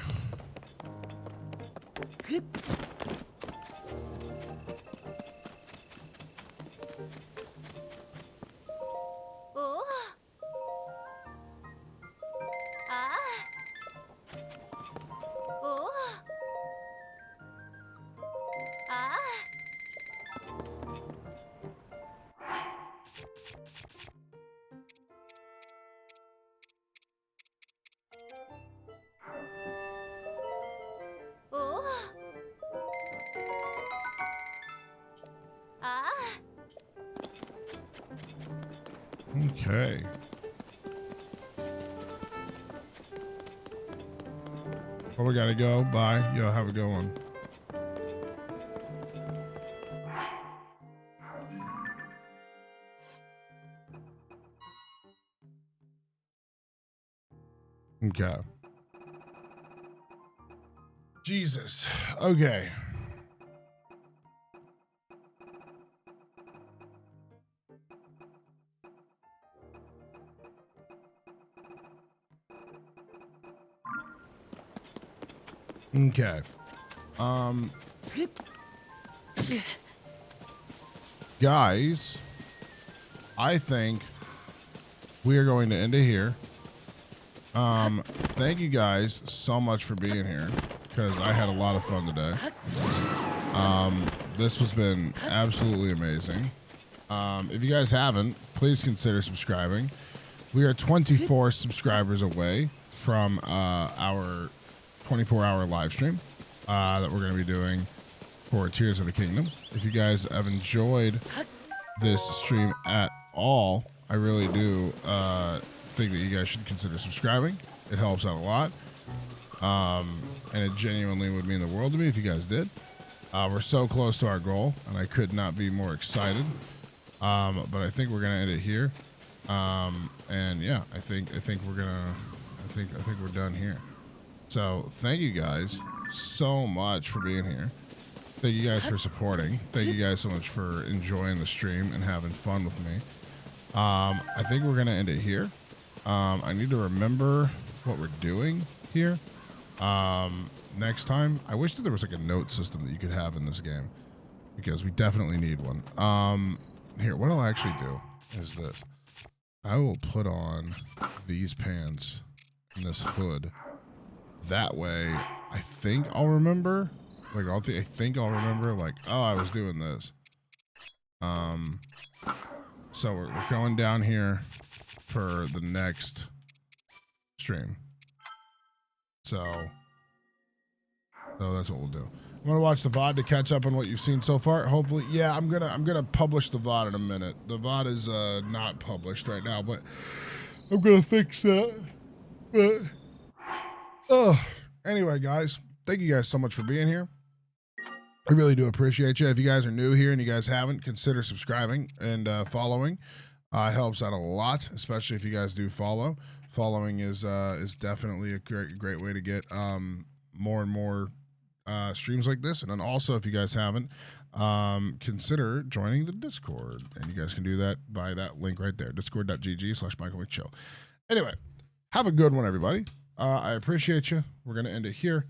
Oh. Ah. Oh. Ah. Oh. Ah. Okay. Well, we gotta go. Bye. Yo, have a good one. Okay. Jesus. Okay. Okay. Guys, I think we are going to end it here. Thank you guys so much for being here because I had a lot of fun today. This has been absolutely amazing. If you guys haven't, please consider subscribing. We are 24 subscribers away from our 24-hour live stream that we're going to be doing for Tears of the Kingdom. If you guys have enjoyed this stream at all, I really do think that you guys should consider subscribing. It helps out a lot. And it genuinely would mean the world to me if you guys did. We're so close to our goal, and I could not be more excited. But I think we're gonna end it here. And yeah, I think we're done here. So thank you guys so much for being here. Thank you guys for supporting. Thank you guys so much for enjoying the stream and having fun with me. I think we're gonna end it here. I need to remember what we're doing here. Next time, I wish that there was like a note system that you could have in this game because we definitely need one. Here, what I'll actually do is this. I will put on these pants and this hood. That way, I think I'll remember. Like, I think I'll remember, like, oh, I was doing this. So we're going down here for the next stream. So that's what we'll do. I'm gonna watch the VOD to catch up on what you've seen so far. Hopefully, yeah, I'm gonna publish the VOD in a minute. The VOD is not published right now, but I'm gonna fix that. But anyway, guys, thank you guys so much for being here. I really do appreciate you. If you guys are new here and you guys haven't, consider subscribing and following. It helps out a lot, especially if you guys do follow. Following is definitely a great way to get more and more streams like this. And then also, if you guys haven't, consider joining the Discord. And you guys can do that by that link right there, discord.gg/MichaelMcChill. Anyway, have a good one, everybody. I appreciate you. We're going to end it here.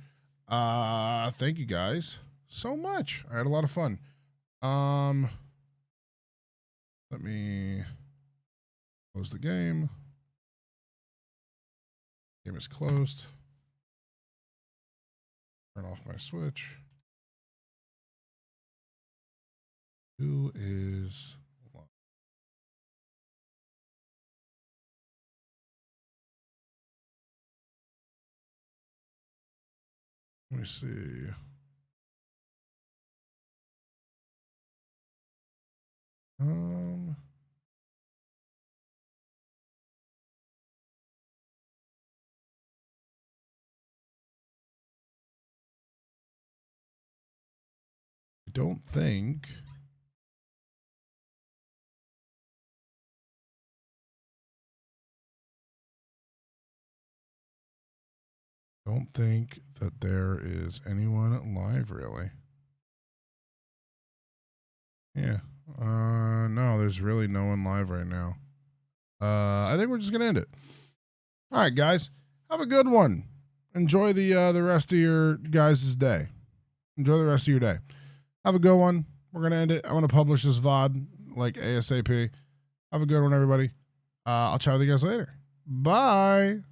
Thank you guys so much. I had a lot of fun. Let me close the game. Game is closed. Turn off my Switch. Who is... Let me see. I don't think. Don't think that there is anyone live, really. Yeah. No, there's really no one live right now. I think we're just gonna end it. All right, guys. Have a good one. Enjoy the rest of your guys' day. Enjoy the rest of your day. Have a good one. We're gonna end it. I'm gonna publish this VOD like ASAP. Have a good one, everybody. I'll chat with you guys later. Bye.